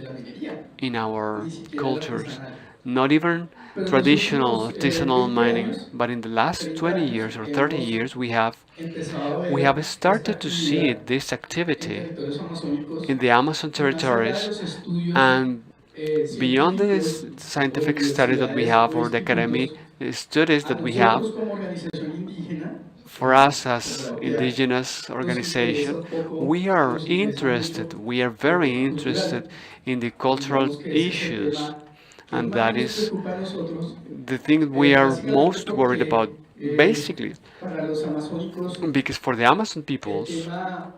in our cultures. not even Pero en los traditional últimos artisanal 20 mining, años, but in the last 30 20 años, years or 30 hemos years empezado a we ver have esta started to see actividad this en activity territorios amazónicos in the Amazon y más allá de territories, los estudios and beyond the científicos o scientific studies that we universidades have o or the academic institutos, studies a that we have, nosotros como organización indígena, for como us as la OPIAC, indigenous nos interesa organization, un poco, we are nos interesa interested, mucho we are el very tema interested cultural. in the cultural Digamos que ese es el issues, tema que and más that nos is preocupa a nosotros, the thing we are básicamente most worried porque about, basically, para los amazónicos because for the Amazon el peoples, tema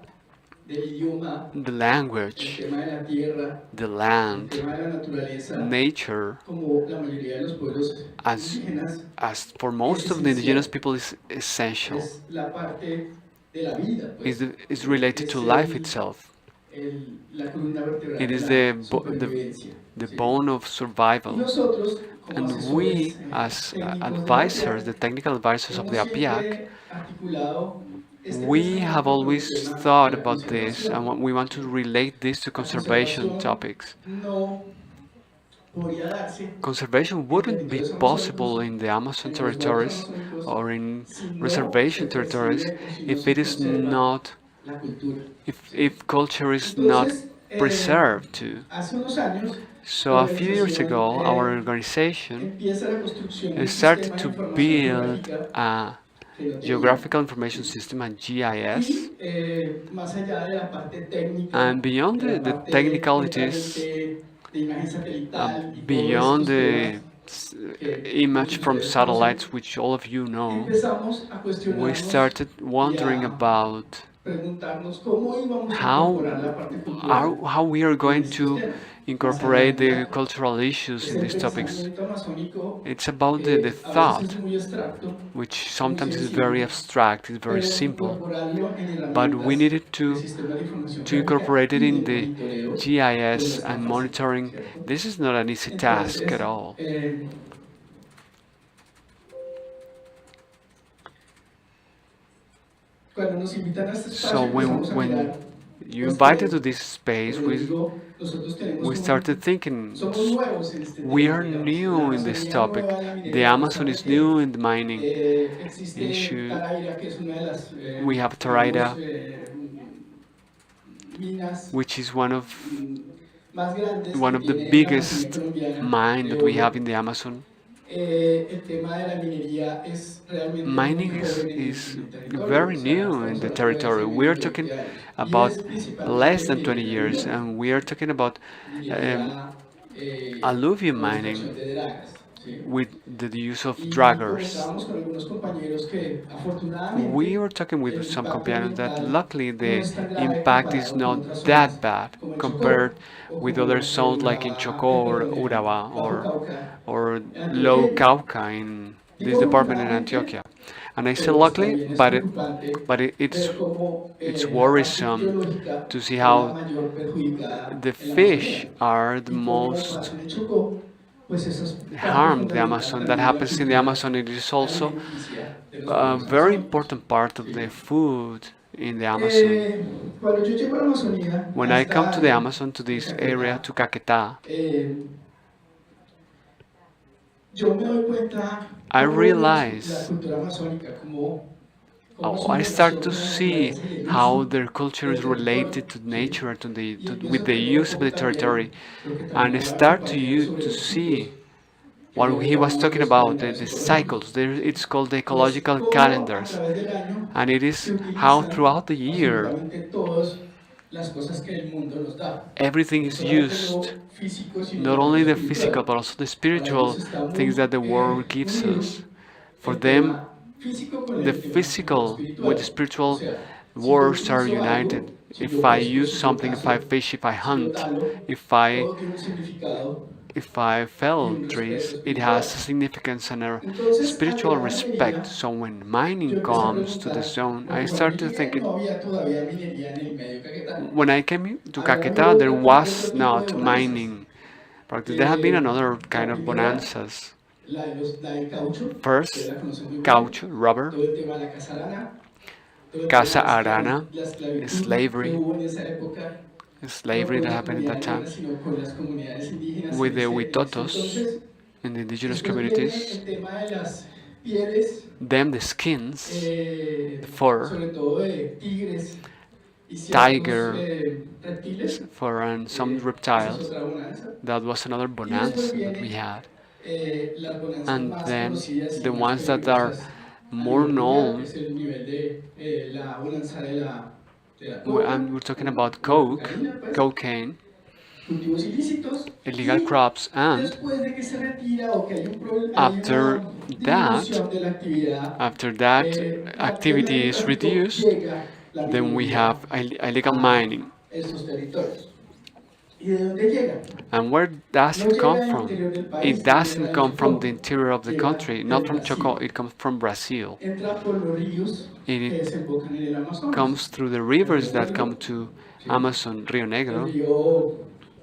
del idioma, the el language, tema de la tierra, the el land, tema de la naturaleza, nature, como la mayoría de los pueblos as indígenas, as for es most of the indigenous esencial, people is essential, es la parte de la vida, pues, is related to es life itself. la columna vertebral It de is la the supervivencia. the ¿Sí? bone of Y survival. nosotros, como And we, asesores as técnicos de la advisors, OPIAC, the technical advisors of hemos the APIAC, siempre articulado este we have pensamiento con el always tema de thought la about this and conservación. we want to relate this to La conservation conservación topics. no podría darse Conservation en wouldn't be territorios possible amazónicos, in the Amazon en los bosques territories amazónicos, or in si no reservation se territories percibe o si no if it se is conserva not, la cultura. if culture is not Entonces, preserved too. hace unos años, So la a few years organización ago, our organization empieza la construcción de un started sistema de to información build geográfica a genotécnica. geographical information system and GIS. Y más allá de la parte técnica, And beyond de la the parte technicalities, netamente de imagen satelital y todos beyond estos the temas que image muchos from de ustedes satellites, conocen, which all of you know, empezamos a we cuestionarnos started y wondering a about preguntarnos cómo íbamos a how incorporar la parte cultural how we are en going estos to temas. Más incorporate the adelante, cultural issues es in el these topics. pensamiento amazónico It's about the que a veces thought, es muy abstracto, which muy sometimes is very sencillo, abstract, is very pero simple, incorporarlo en but we herramientas needed de sistemas de información to gráfica incorporate it y in de the monitoreo, pues no GIS es tan and fácil, monitoring. ¿cierto? This is not an easy task at Entonces, all. cuando nos invitan a este So espacio empezamos a when mirar, you pues invited to que, this space, como les digo, nosotros tenemos we started thinking somos nuevos en este we tema, are digamos, la new in this Amazonía es topic. nueva en la The minería, a Amazon pesar is de que new in the mining existe issue. Taraira, que es una de las We have digamos, Taraira, minas which is one of más grandes one que of the tiene la Amazonía biggest colombiana mine de that we oro. have in the Amazon. El tema de la minería es realmente muy Mining joven is en el territorio, very o sea, new estamos in the hablando de territory. hace We are 20 talking años. Y about es less principalmente than 20 minería years, aluvial, and we are talking about minería alluvium con mining extracción de dragas, ¿sí? with the use of Y draggers. comentábamos con algunos compañeros que afortunadamente We were talking el with some impacto companions that ambiental luckily no the es tan grave impact is comparado con not otras that zonas bad como el compared Chocó o with como other el zones like in Urabá, Chocó or perdón, el Urabá Bajo Cauca or en Low Antioquia. Cauca in this Digo department in afortunadamente, Antioquia. And I say pero pues luckily, también es but preocupante it's ver cómo it's la parte worrisome ictiológica to see es la how mayor perjudicada the en la fish Amazonía. are the Y como most pasa en el Chocó, pues eso es parte harmed the fundamental Amazon. That también de la happens in the cultura Amazon. It is also alimenticia de los a pueblos very amazónicos. important part of ¿Sí? the food in the Amazon. Cuando yo llego a la Amazonía, When a I come esta to the área, Amazon, to de this area, Caquetá, to Caquetá, yo me doy cuenta I cómo la realize, cultura amazónica, cómo su I start to relación con la see naturaleza y el how uso their culture del is territorio. related to ¿Sí? nature, Y empiezo with a the entender use of cómo the territory, también, lo que también and hablaba el start compañero to sobre los see ciclos, que what luego he was llamamos talking los about, calendarios the ecológicos. cycles. It's called the Y es ecological cómo a calendars, través del año and it se is how utilizan throughout the year absolutamente todas las cosas que el mundo nos da. everything No is solamente used, lo físico, sino not también only lo the physical espiritual. but also the Para ellos spiritual está things muy that the world gives unido us. For el them, tema físico con the el tema physical with the espiritual. O spiritual sea, si yo worlds are utilizo united. algo, si If yo I pesco, use si yo something, if I cazo, fish, if I si yo hunt, talo, todo tiene un significado if I y fell un trees, respeto it has a espiritual. significance and a Entonces, al spiritual llegar a la respect. minería, So when yo mining empecé a comes to the preguntar, zone, I porque cuando start yo to llegué think no había todavía minería en el medio de Caquetá. when I came to Había Caquetá, there habido was otro tipo de not bonanzas. mining practice. There had been another La kind of primera, bonanzas. la del caucho, ustedes First, la conocen muy bien, caucho, rubber, todo el tema de la casa arana, todo el casa tema de arana, la esclavitud que slavery, hubo en esa época, no slavery con that la happened at comunidad that time, negra, sino con las comunidades indígenas with en the ese Huitotos. entonces. in the indigenous Después viene communities, el tema de las pieles, them the skins, the fur, sobre todo de tigres y ciertos tiger reptiles. fur, and some Esa es reptiles. otra bonanza. That was another Y después bonanza that we viene had. las bonanzas And más then conocidas y the más ones that are peligrosas a more nivel mundial, known, es el nivel de la bonanza de la and we're talking about coke, cocaine, cultivos ilícitos. illegal Y crops, and después de que se retira o que hay after una that, disminución de la actividad, after that la activity is narcotráfico reduced, llega la then we minería have illegal mining. a estos territorios. ¿Y de dónde llega? And where does No it come llega del from? interior del país, It no doesn't llega del come from Chocó, the interior of the llega country, not del from Brasil. Chocó, it comes from Brazil. Entra por los ríos que It desembocan en el Amazonas. comes through the rivers that come to Amazon, Rio El Negro, río,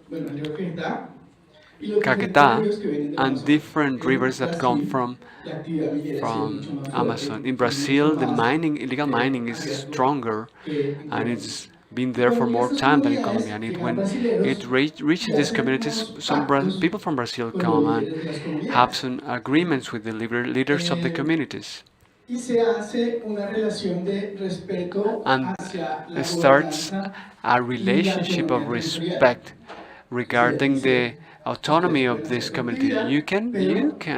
bueno, el río Caquetá, y los diferentes Caquetá, ríos que vienen del and Amazonas. different En rivers that come Brasil, from la actividad minera ha sido mucho from más fuerte Amazon. y In mucho Brazil, the más mining, illegal que mining is hacia stronger, que en and Colombia. it's been there for Cuando more estas time than in comunidades Colombia. And llegan when brasileros it reaches y these hacen communities, unos some pactos people from Brazil con los come and líderes de las comunidades. have some agreements with the leaders of the communities, Y se hace una relación de respeto and hacia la it starts gobernanza a y la relationship of autonomía territorial. respect regarding Dice, the autonomy ustedes of pueden this hacer community. actividad, You can pero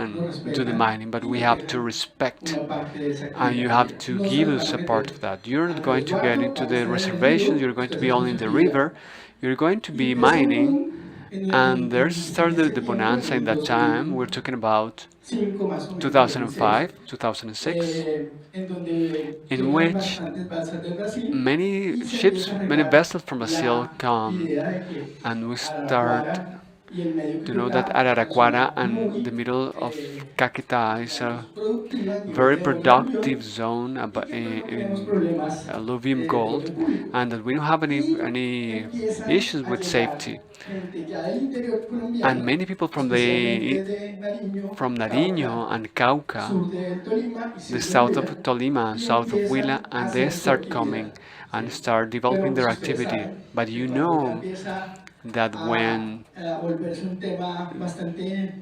no do the respetan mining, but y we no have to dejan respect, una parte de esa and you actividad have minera. to No se give la us van a a part meter of that. You're not al going to get resguardo, into van a the estar en el reservations, río, you're going to ustedes be hacen only in su the actividad. river, you're going to Y be ese mining, boom and there started ese the tiempo, bonanza in en el that time. We're talking about 2005 más o menos, 2005, 2006, en donde in llegan which bastantes balsas del Brasil many y se ships, empieza a many regar vessels from Brazil la come, idea de que and we start Araraquara y el medio to know that Caquetá es una Araraquara zona and muy the middle of Caquetá is a productiva en nivel very de productive aluvión zone y que pues no tenemos in problemas alluvium de gold, orden público. and that we don't have any Y empiezan issues a with llegar safety. gente ya del interior colombiano, And many people especialmente de Nariño, from Cauca, Nariño and Cauca, sur de Tolima y the sur de south of Huila, Tolima, y south of Huila, empiezan a and they hacer su start coming actividad. and ¿Sí? start Pero developing their pues ustedes activity. saben But que you cuando ya know empieza that when a volverse un tema bastante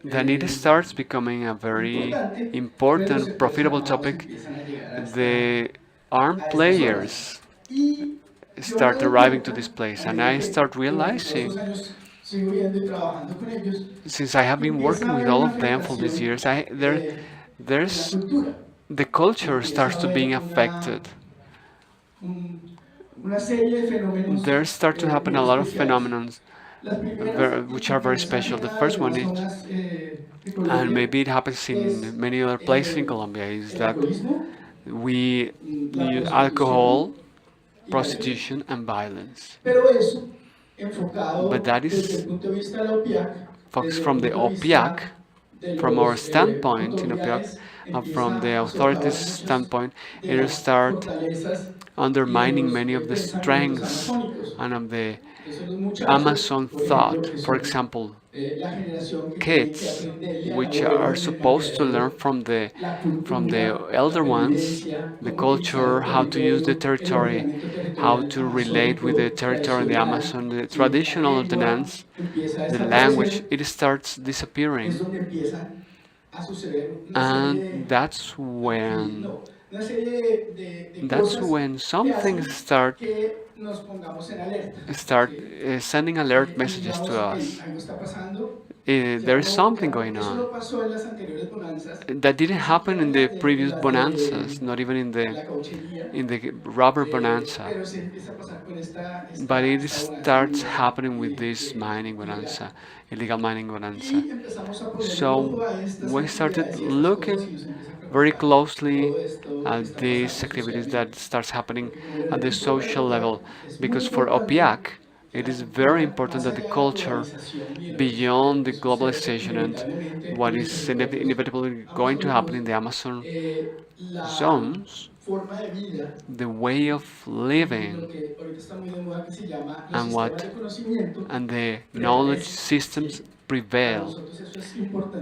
then it starts becoming a very importante, pues los important, sectores profitable armados topic, empiezan a llegar hasta the armed a estas zonas. players Y yo me start doy arriving to cuenta, this place, a and medida I que start durante todos los realizing, años sigo yendo y trabajando con ellos, since I have que been empieza working a with haber all una of them for these afectación years, de la there's cultura. the culture Empieza starts a to being haber affected. una serie de fenómenos There start to happen muy a lot of especiales. phenomena Las primeras, which are very y special. The más first en one las is, zonas, de and Colombia, maybe it happens es in many other places in el Colombia, is that alcoholismo, we la use prostitución alcohol, y la violencia. prostitution, and violence. Pero eso, enfocado But that desde is el punto de vista de la OPIAC, focused desde from el the punto de vista OPIAC, de from los, our standpoint in OPIAC, autoridades, from the empieza a authorities' socavar muchas standpoint, de it will las start fortalezas undermining los, many of the pensamientos strengths amazónicos. and of the Entonces, los muchachos, Amazon por ejemplo, thought. que For son, example, la generación que tiene que kids, aprenderle al which abuelo are en el supposed to learn campeadero from la the cultura, elder la ones, convivencia, the cómo utilizar culture, el how to use the territorio, el territory, ordenamiento how territorial to relate with the amazónico territory in the tradicional, Amazon, the ¿sí? La traditional lengua ordinance, empieza a the language, desaparecer, it starts es disappearing. donde empiezan a suceder una serie And that's de, when no, una serie de that's cosas when some que hacen things start que nos pongamos en alerta. start ¿Sí? sending alert Y messages digamos, to "Hey, us. algo está pasando, There is ya something no, going eso no on. pasó en las anteriores bonanzas, That didn't happen in the de previous las bonanzas, de not even in la cauchería, the rubber bonanza. pero se empieza a pasar con esta But it esta bonanza starts minera, happening with eh, this mining ilegal. bonanza, illegal mining bonanza. Y empezamos a poner So ojo a estas we actividades started y estas cosas looking y nos empieza a very preocupar closely todo esto que at está these pasando activities socialmente. that starts happening Porque como les at the repito, para social OPIAC level, es muy because for importante OPIAC, it la is very cultura important más that the allá de la culture, globalización y de lo beyond the que sucede globalization and inevitablemente what en los is territorios inevitably going to happen in the Amazon la zones, forma de vida the way of y lo living que ahorita está muy de moda que se llama los and sistemas what de conocimiento. and the knowledge systems Para prevail. nosotros eso es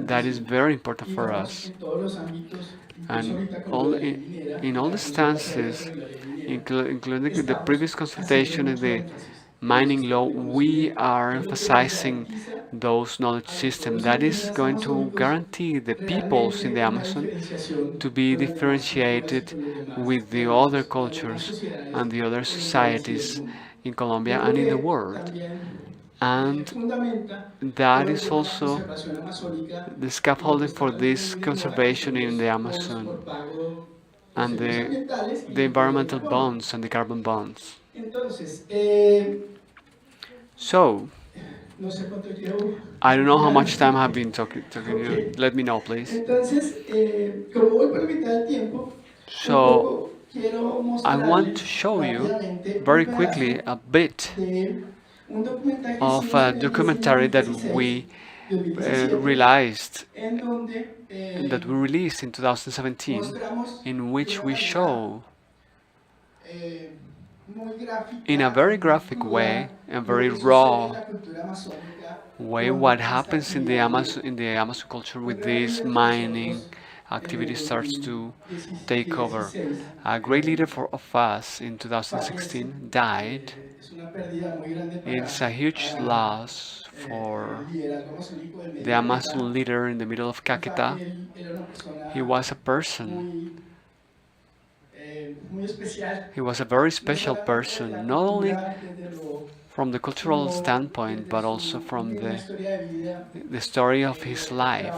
That is importantísimo. very important Y for vamos us. en todos los ámbitos, incluso And ahorita con all lo de la ley in, minera, in all la the consulta previa stances, sobre la ley minera, including the estamos previous haciendo consultation and mucho the énfasis en los mining law, sistemas de we conocimiento, are que es lo que emphasizing garantiza those knowledge system that is going to guarantee the peoples in the Amazon to be differentiated with the other cultures and the other societies in Colombia and in the world. And that is also the scaffolding for this conservation in the Amazon and the environmental bonds and the carbon bonds. So, I don't know how much time I've been talking to you. Let me know, please. So, I want to show you very quickly a bit of a documentary that we realized that we released in 2017, in which we show in a very graphic way and very raw way what happens in the Amazon culture with this mining activity starts to take over. A great leader of us in 2016 died. It's a huge loss for the Amazon leader in the middle of Caquetá. He was a person. He was a very special person, not only from the cultural standpoint, but also from the story of his life.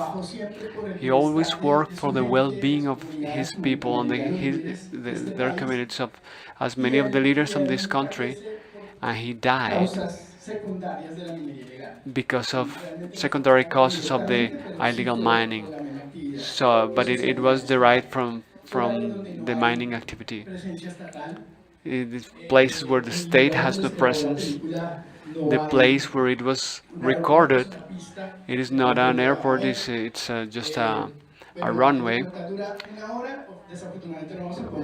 He always worked for the well-being of his people and their communities, of as many of the leaders of this country, and he died because of secondary causes of the illegal mining. So, but it was derived from the mining activity. The places where the state has no presence, the place where it was recorded, it is not an airport, it's just a runway.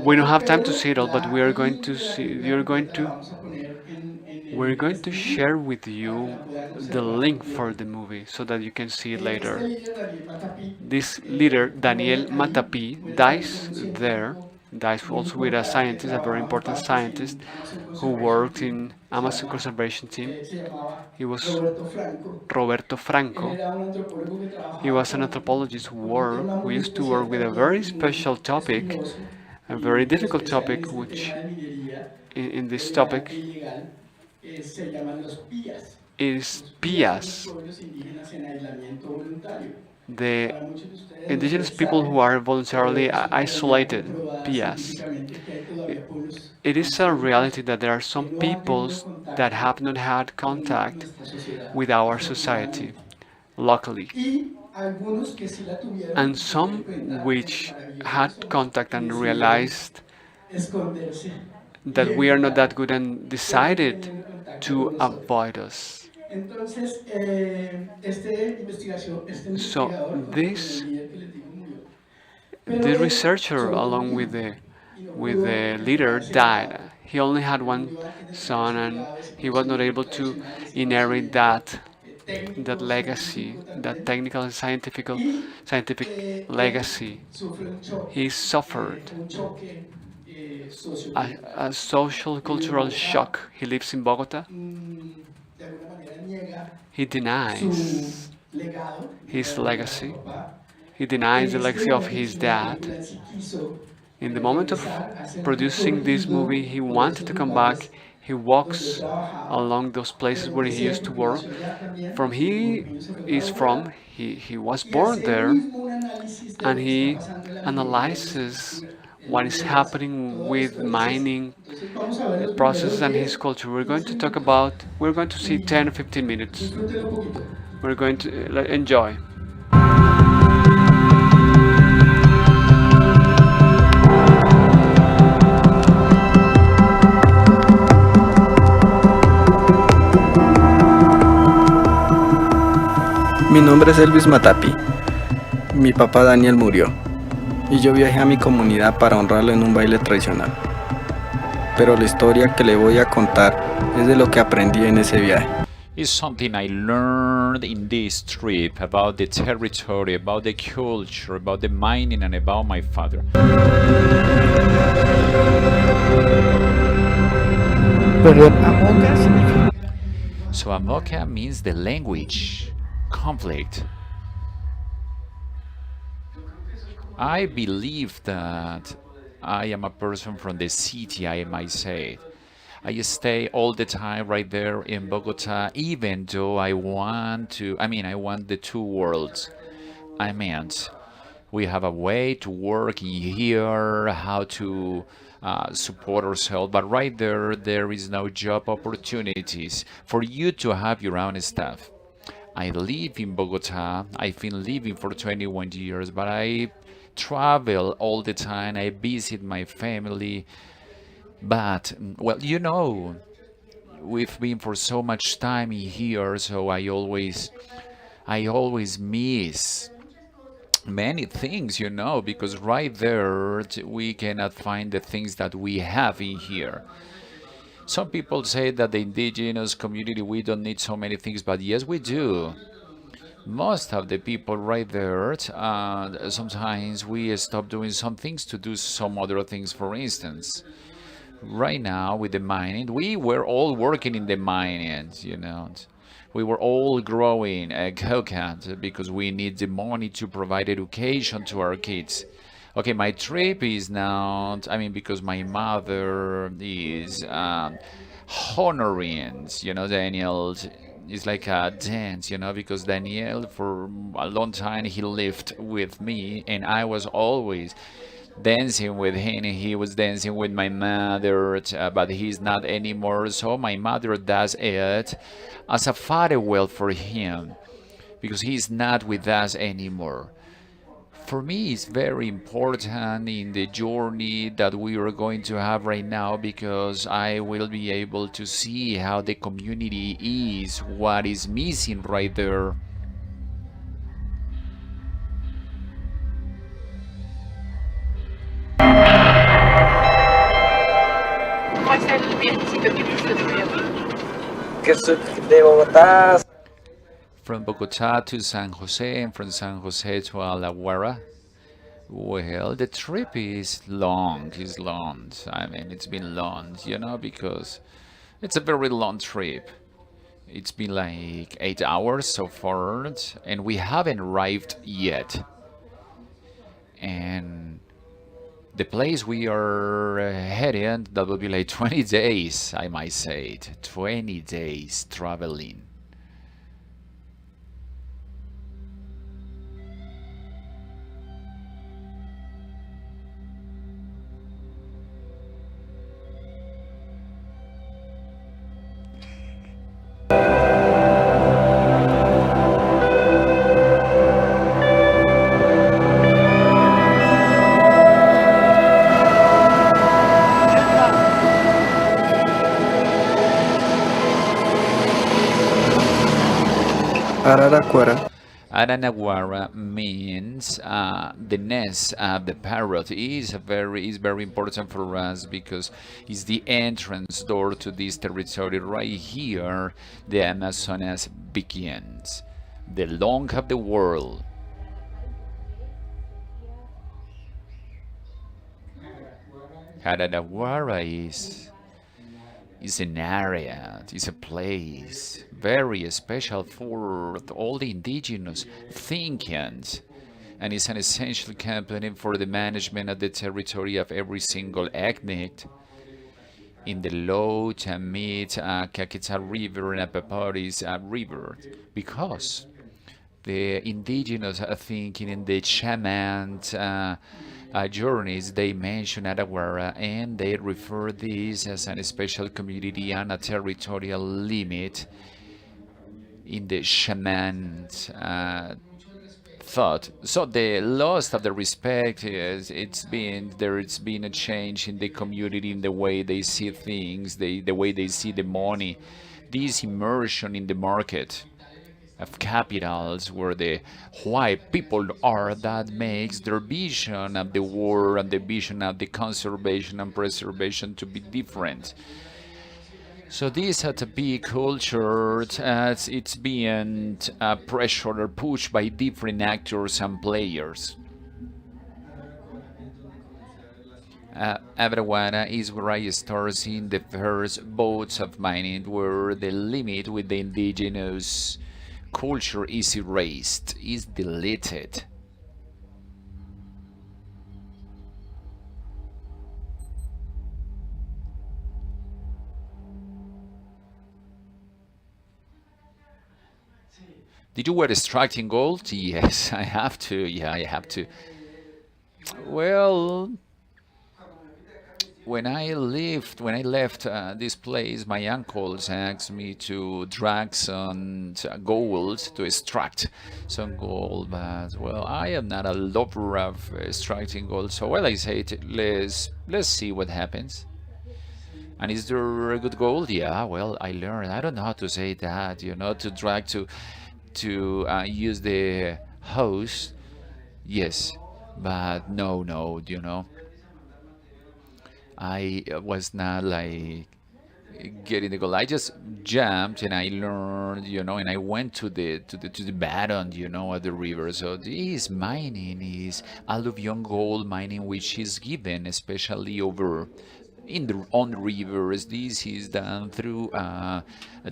We don't have time to see it all, but we are going to see. We're going to share with you the link for the movie so that you can see it later. This leader, Daniel Matapi, dies there. Dies also with a scientist, a very important scientist, who worked in Amazon conservation team. He was Roberto Franco. He was an anthropologist who used to work with a very special topic, a very difficult topic, which in this topic is PIAs, the indigenous people who are voluntarily isolated, PIAs. It is a reality that there are some peoples that have not had contact with our society locally, and some which had contact and realized that we are not that good and decided to avoid us. So the researcher, along with the leader, died. He only had one son, and he was not able to inherit that legacy, that technical and scientific legacy. He suffered a social cultural shock. He lives in Bogota. He denies his legacy. He denies the legacy of his dad. In the moment of producing this movie, he wanted to come back. He walks along those places where he used to work. He was born there, and he analyzes what is happening with mining processes and his culture. We're going to see 10 or 15 minutes. We're going to enjoy. Mi nombre es Elvis Matapi. Mi papá Daniel murió y yo viajé a mi comunidad para honrarlo en un baile tradicional. Pero la historia que le voy a contar es de lo que aprendí en ese viaje. It's something I learned in this trip about the territory, about the culture, about the mining, and about my father. Perdón, Amoca significa. So Amoca means the language. conflict. I believe that I am a person from the city, I might say. I stay all the time right there in Bogota, even though I want the two worlds. I meant we have a way to work in here, how to support ourselves, but right there, there is no job opportunities for you to have your own stuff. I live in Bogota. I've been living for 21 years, but I travel all the time. I visit my family. But, well, we've been for so much time in here, so I always miss many things, because right there we cannot find the things that we have in here. Some people say that the indigenous community, we don't need so many things, but yes, we do. Most of the people right there, sometimes we stop doing some things to do some other things. For instance, right now with the mining, we were all working in the mining. We were all growing coconut because we need the money to provide education to our kids. Okay, my trip is not, because my mother is honoring, Daniel. It's like a dance, because Daniel, for a long time, he lived with me, and I was always dancing with him. He was dancing with my mother, but he's not anymore. So my mother does it as a farewell for him because he's not with us anymore. For me, it's very important in the journey that we are going to have right now because I will be able to see how the community is, what is missing right there. ¿Cuál es el viajecito que hiciste estudiando? De Bogotá. From Bogota to San Jose and from San Jose to Alajuela. Well, the trip is long. It's long. It's been long, because it's a very long trip. It's been like 8 hours so far, and we haven't arrived yet. And the place we are heading, that will be like 20 days, I might say it. 20 days traveling. Araraquara. Aranaguara means the nest of the parrot is very important for us because it's the entrance door to this territory. Right here, the Amazonas begins, the lung of the world. Aranaguara is an area, is a place very special for all the indigenous thinkings, and it's an essential component for the management of the territory of every single ethnic in the low to mid Caquetá River and Apaporis River, because the indigenous thinking in the shaman journeys, they mention Araguara and they refer this as a special community and a territorial limit in the shaman thought. So the loss of the respect is it's been a change in the community, in the way they see things, the way they see the money, this immersion in the market of capitals where the white people are, that makes their vision of the war and the vision of the conservation and preservation to be different. So this had to be cultured as it's being pressured or pushed by different actors and players. Abrawana is where I start seeing the first boats of mining where the limit with the indigenous culture is erased, is deleted. Did you were extracting gold? Yes, I have to. Yeah, I have to. Well, when I left this place, my uncles asked me to drag some gold to extract some gold. But well, I am not a lover of extracting gold. So well, I said, let's see what happens. And is there a good gold? Yeah. Well, I learned. I don't know how to say that. To drag to use the hose. Yes, but no. I was not like getting the goal. I just jumped and I learned, and I went to the bottom, at the river. So this mining is alluvial gold mining, which is given especially over on rivers. This is done through a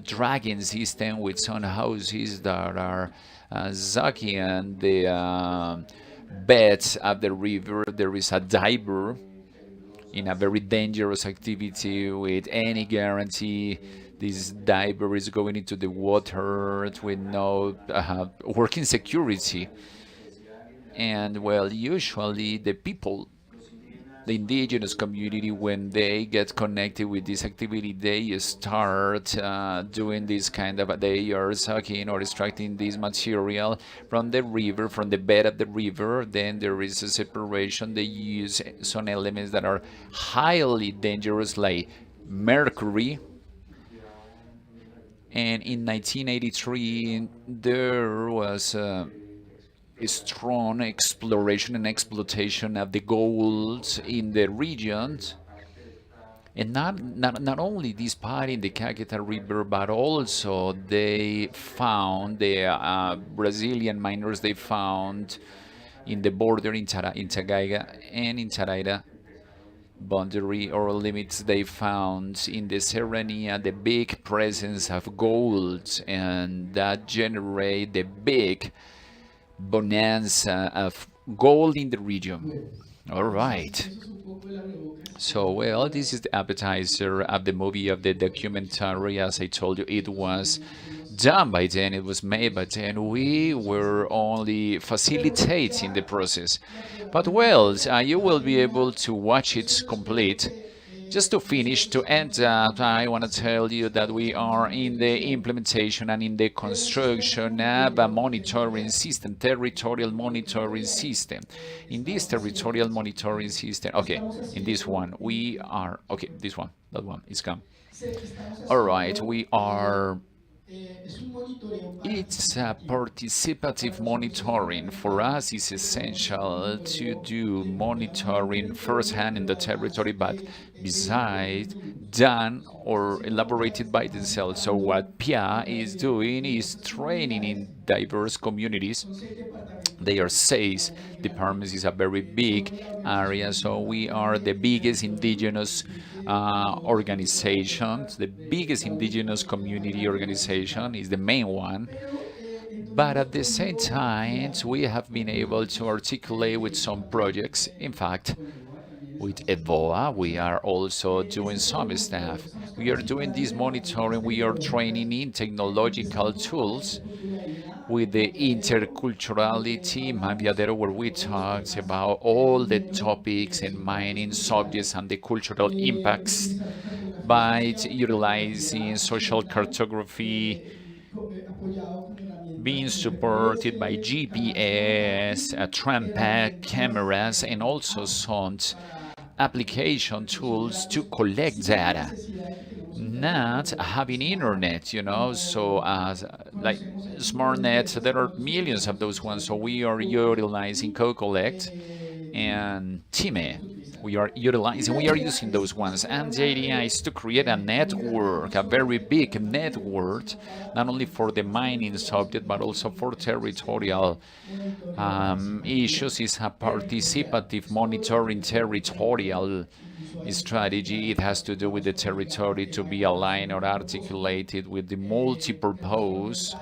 dragging system with some houses that are sucking the beds of the river. There is a diver in a very dangerous activity with any guarantee. This diver is going into the water with no working security. And well, usually the indigenous community, when they get connected with this activity, they start doing this kind of, they are sucking or extracting this material from the river, from the bed of the river. Then there is a separation. They use some elements that are highly dangerous, like mercury. And in 1983, there was a strong exploration and exploitation of the gold in the regions, and not only this part in the Caquetá River, but also they found the Brazilian miners. They found in the border in Tagaiga and in Taraira boundary or limits. They found in the Serrania the big presence of gold, and that generate the big bonanza of gold in the region. All right. So, well, this is the appetizer of the movie, of the documentary. As I told you, it was done by then, it was made by then. We were only facilitating the process. But, well, you will be able to watch it complete. Just to finish, to end up, I want to tell you that we are in the implementation and in the construction of a monitoring system, territorial monitoring system. In this territorial monitoring system, okay, in this one, we are, okay, this one, that one is gone. All right, we are, it's a participative monitoring. For us, it's essential to do monitoring firsthand in the territory, but besides, done or elaborated by themselves. So what PIA is doing is training in diverse communities. They are 6 departments. Is a very big area, so we are the biggest indigenous organization. The biggest indigenous community organization is the main one. But at the same time, we have been able to articulate with some projects. In fact, with EVOA, we are also doing some stuff. We are doing this monitoring, we are training in technological tools with the interculturality Maviadero, where we talked about all the topics and mining subjects and the cultural impacts by utilizing social cartography, being supported by GPS, Trampag cameras, and also some application tools to collect data. Not having internet, so like SmartNet, there are millions of those ones, so we are utilizing CoCollect and Time. We are using those ones, and the idea is to create a network, a very big network, not only for the mining subject, but also for territorial issues. Is a participative monitoring territorial strategy. It has to do with the territory to be aligned or articulated with the multi-purpose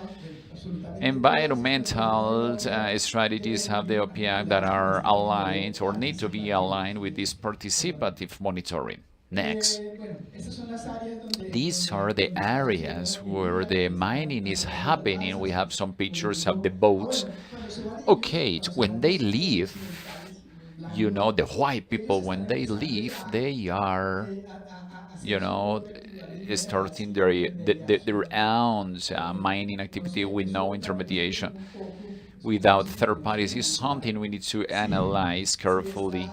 Environmental strategies have the OPM that are aligned or need to be aligned with this participative monitoring. Next. Bueno, estas son las áreas donde These are the areas where the mining is happening. We have some pictures of the boats. Okay, when they leave, you know, the white people, when they leave, they are, you know, starting their own mining activity with no intermediation, without third parties. Is something we need to analyze carefully.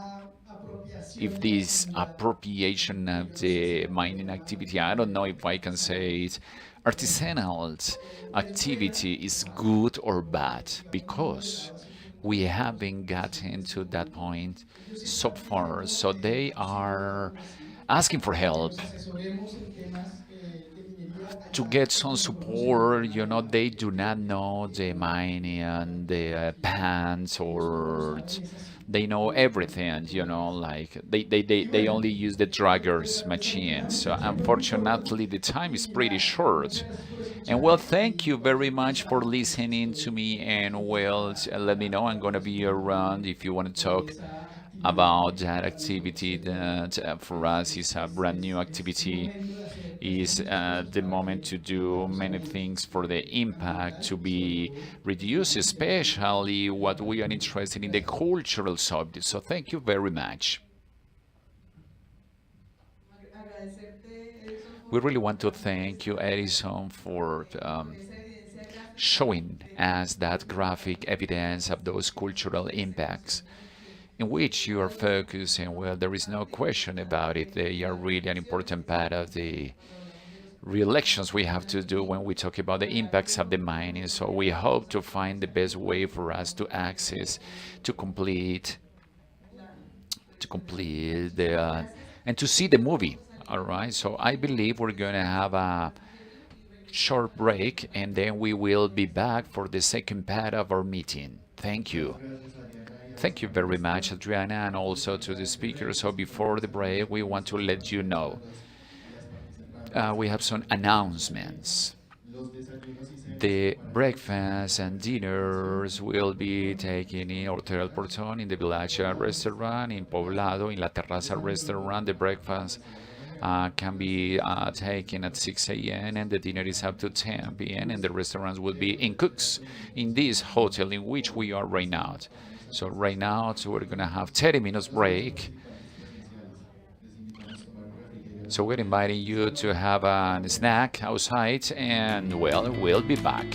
If this appropriation of the mining activity, I don't know if I can say it, artisanal activity is good or bad, because we haven't gotten to that point so far. So they are asking for help asesoremos en temas de minería. to get some support. You know, they do not know the mining and the pans, or they know everything, you know, like they only use the draggers machine. So unfortunately, the time is pretty short. And well, thank you very much for listening to me. And well, let me know. I'm going to be around if you want to talk about that activity that for us is a brand new activity. Is the moment to do many things for the impact to be reduced, especially what we are interested in the cultural subject. So thank you very much. We really want to thank you, Edison, for showing us that graphic evidence of those cultural impacts in which you are focused. And well, there is no question about it. They are really an important part of the re-elections we have to do when we talk about the impacts of the mining. So we hope to find the best way for us to access, to complete the and to see the movie. All right. So I believe we're going to have a short break, and then we will be back for the second part of our meeting. Thank you. Thank you very much, Adriana, and also to the speakers. So before the break, we want to let you know we have some announcements. The breakfast and dinners will be taken in Hotel Porton, in the Villacha restaurant, in Poblado, in La Terraza restaurant. The breakfast can be taken at 6 a.m. and the dinner is up to 10 p.m. and the restaurants will be in Cooks, in this hotel in which we are right now. So right now, we're going to have 30 minutes break. So we're inviting you to have a snack outside, and well, we'll be back.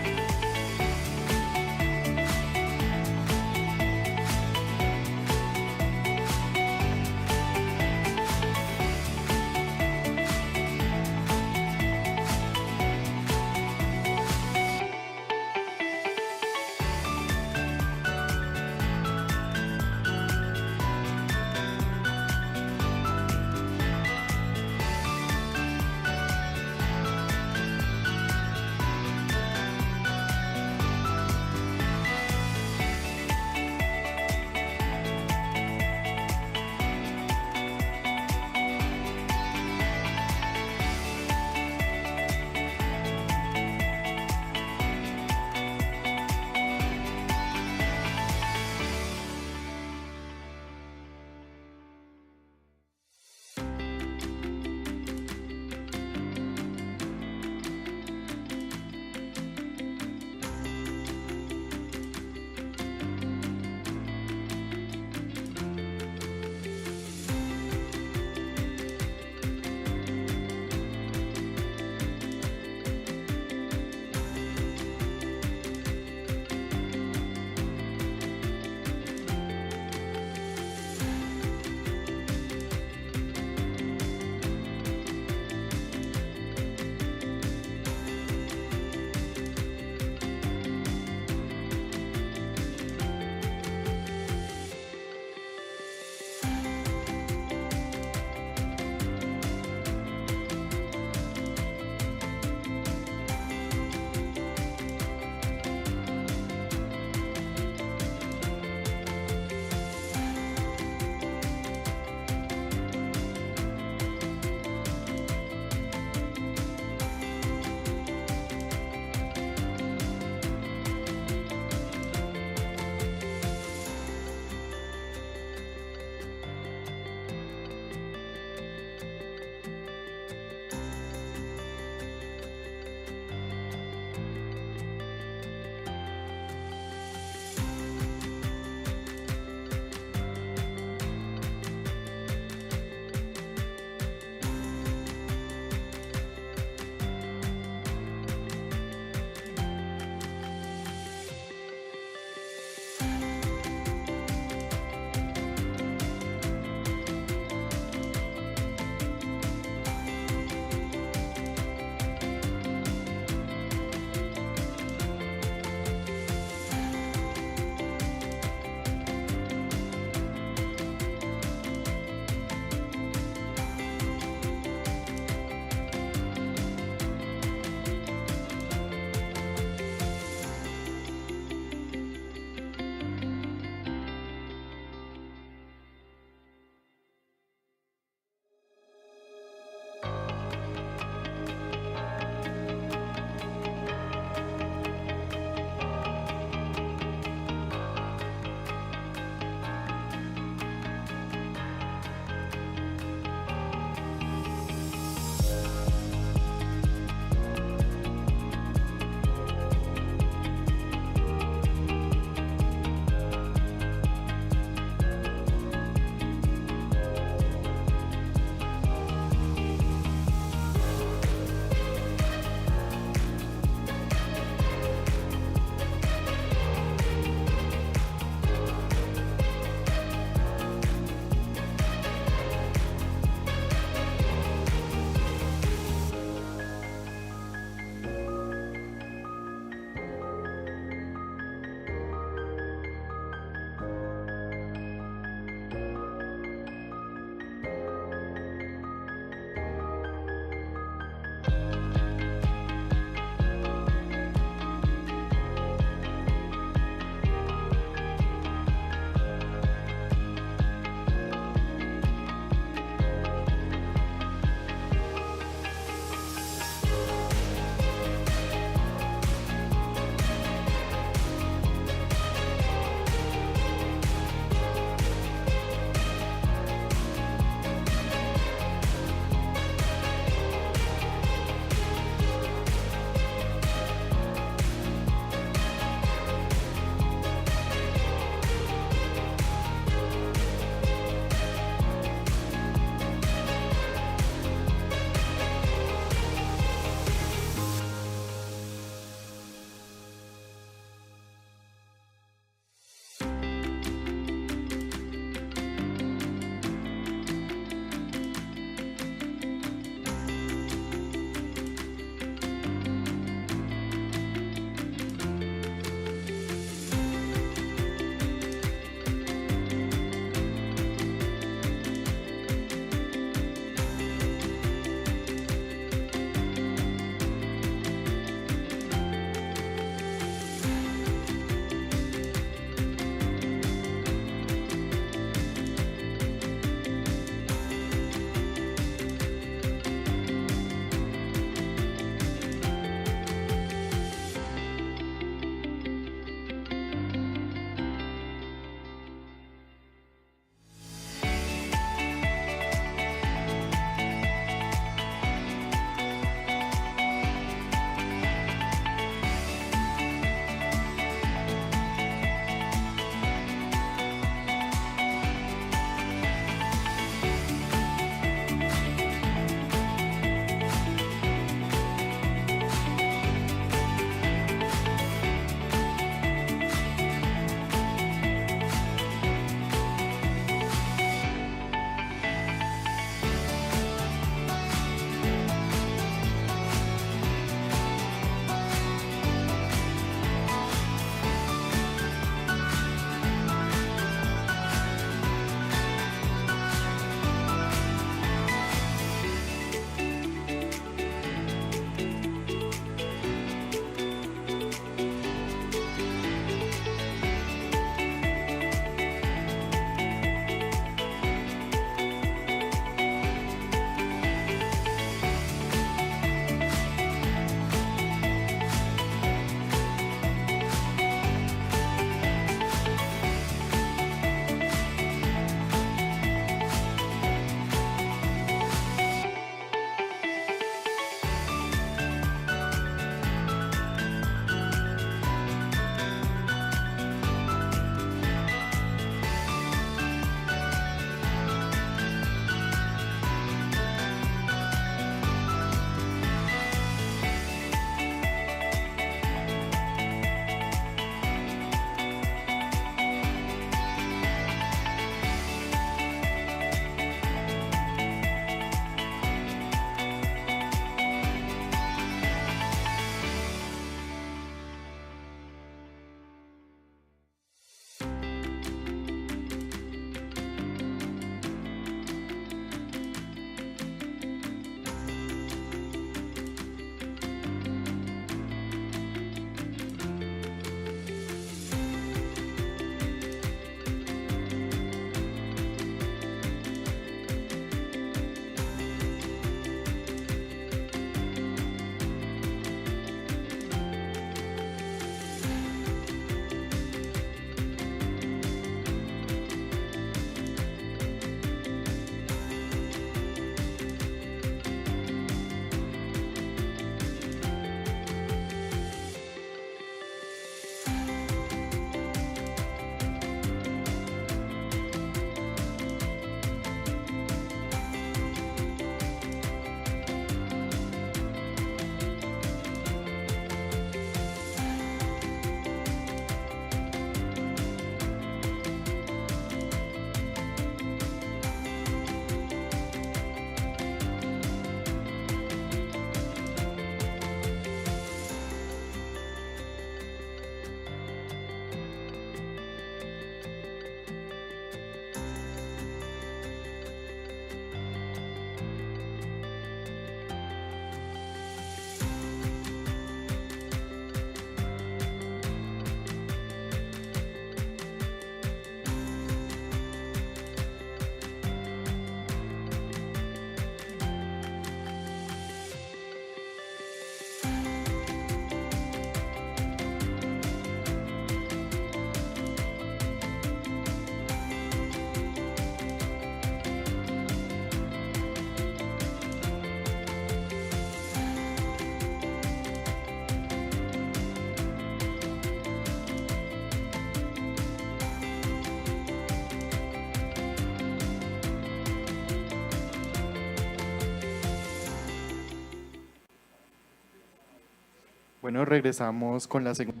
Bueno, regresamos con la segunda.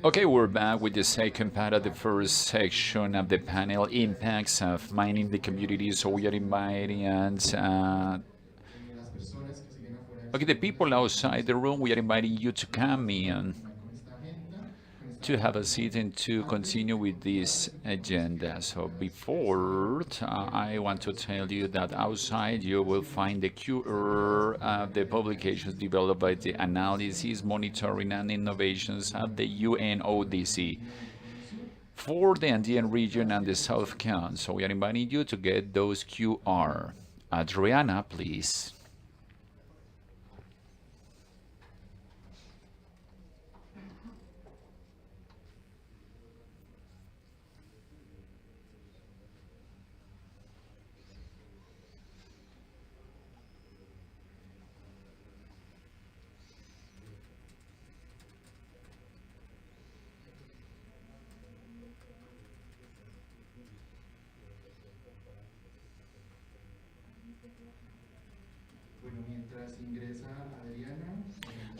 Okay, we're back with the second part of the first section of the panel, impacts of mining the community. So we are inviting okay, the people outside the room, we are inviting you to come in, to have a seat and to continue with this agenda. So before, I want to tell you that outside you will find the QR of the publications developed by the Analysis, Monitoring and Innovations of the UNODC for the Andean region and the South Cone. So we are inviting you to get those QR. Adriana, please.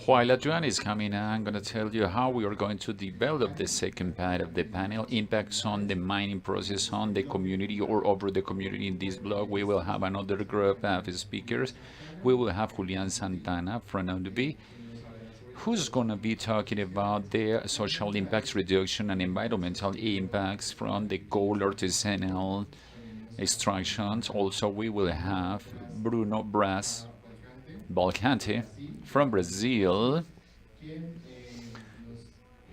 While Adriana is coming, I'm going to tell you how we are going to develop the second part of the panel, impacts on the mining process on the community or over the community. In this blog, we will have another group of speakers. We will have Julian Santana from UNDB, who's going to be talking about the social impacts reduction and environmental impacts from the gold artisanal extractions. Also, we will have Bruno Braz Balcante from Brazil.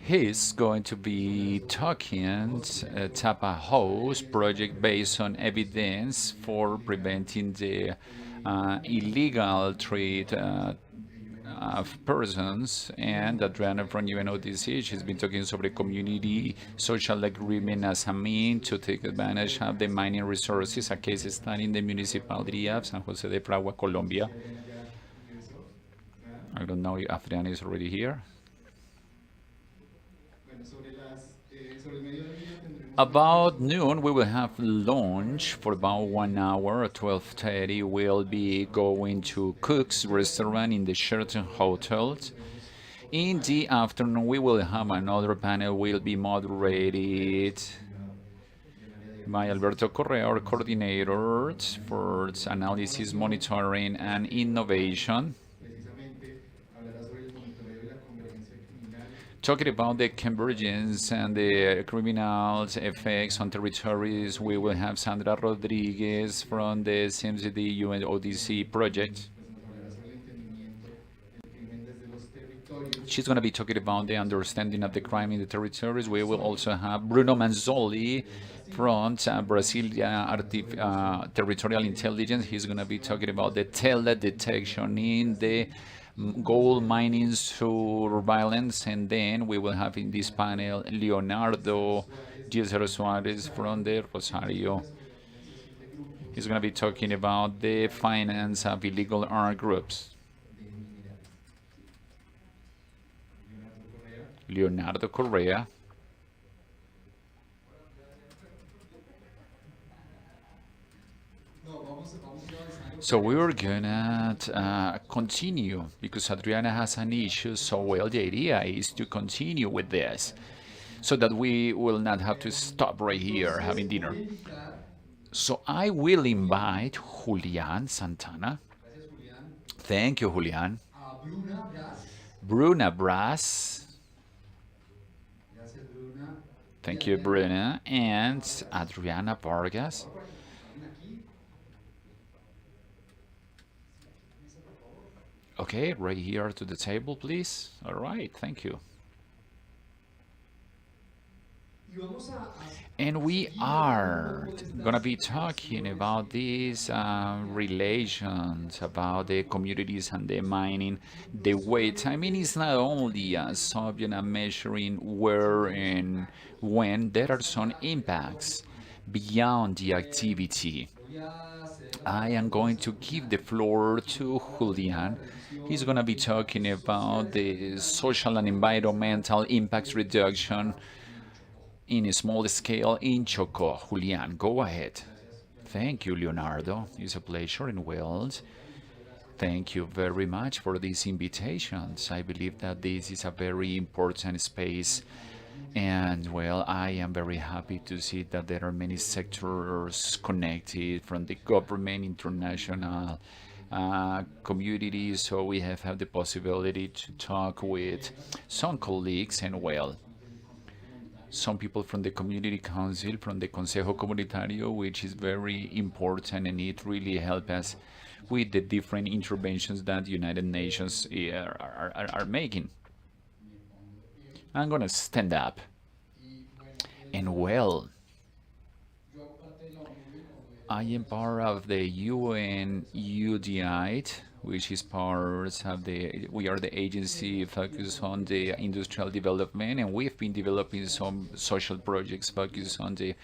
He's going to be talking Tapa House project based on evidence for preventing the illegal trade of persons, and Adriana from UNODC, she's been talking sobre community social agreement as a mean to take advantage of the mining resources, a case study in the municipality of San Jose de Fragua, Colombia. I don't know if Adriana is already here. About noon, we will have lunch for about 1 hour. At 12:30, we'll be going to Cook's restaurant in the Sheraton Hotel. In the afternoon, we will have another panel. Will be moderated by Alberto Correa, our coordinator for analysis, monitoring, and innovation, talking about the convergence and the criminal effects on territories. We will have Sandra Rodriguez from the CMCD UNODC project. She's going to be talking about the understanding of the crime in the territories. We will also have Bruno Manzoli from Brasilia Territorial Intelligence. He's going to be talking about the tele-detection in the gold mining surveillance. And then we will have in this panel Leonardo Giesero Suarez from the Rosario. He's going to be talking about the finance of illegal armed groups. Leonardo Correa. So we are gonna continue because Adriana has an issue. So well, the idea is to continue with this so that we will not have to stop right here having dinner. So I will invite Julian Santana. Thank you, Julian. Bruna Braz. Thank you, Bruna. And Adriana Vargas. Okay, right here to the table, please. All right, thank you. And we are gonna be talking about these relations, about the communities and the mining, the weight. I mean, it's not only a subject of measuring where and when. There are some impacts beyond the activity. I am going to give the floor to Julian. He's going to be talking about the social and environmental impacts reduction in a small scale in Chocó. Julian, go ahead. Thank you, Leonardo. It's a pleasure and well. Thank you very much for these invitations. I believe that this is a very important space. And well, I am very happy to see that there are many sectors connected from the government, international communities. So we have had the possibility to talk with some colleagues and well, some people from the community council, from the Consejo Comunitario, which is very important and it really helps us with the different interventions that the United Nations are making. I'm gonna stand up. And well, I am part of the UN UDI, which is part of we are the agency focused on the industrial development, and we've been developing some social projects focused on the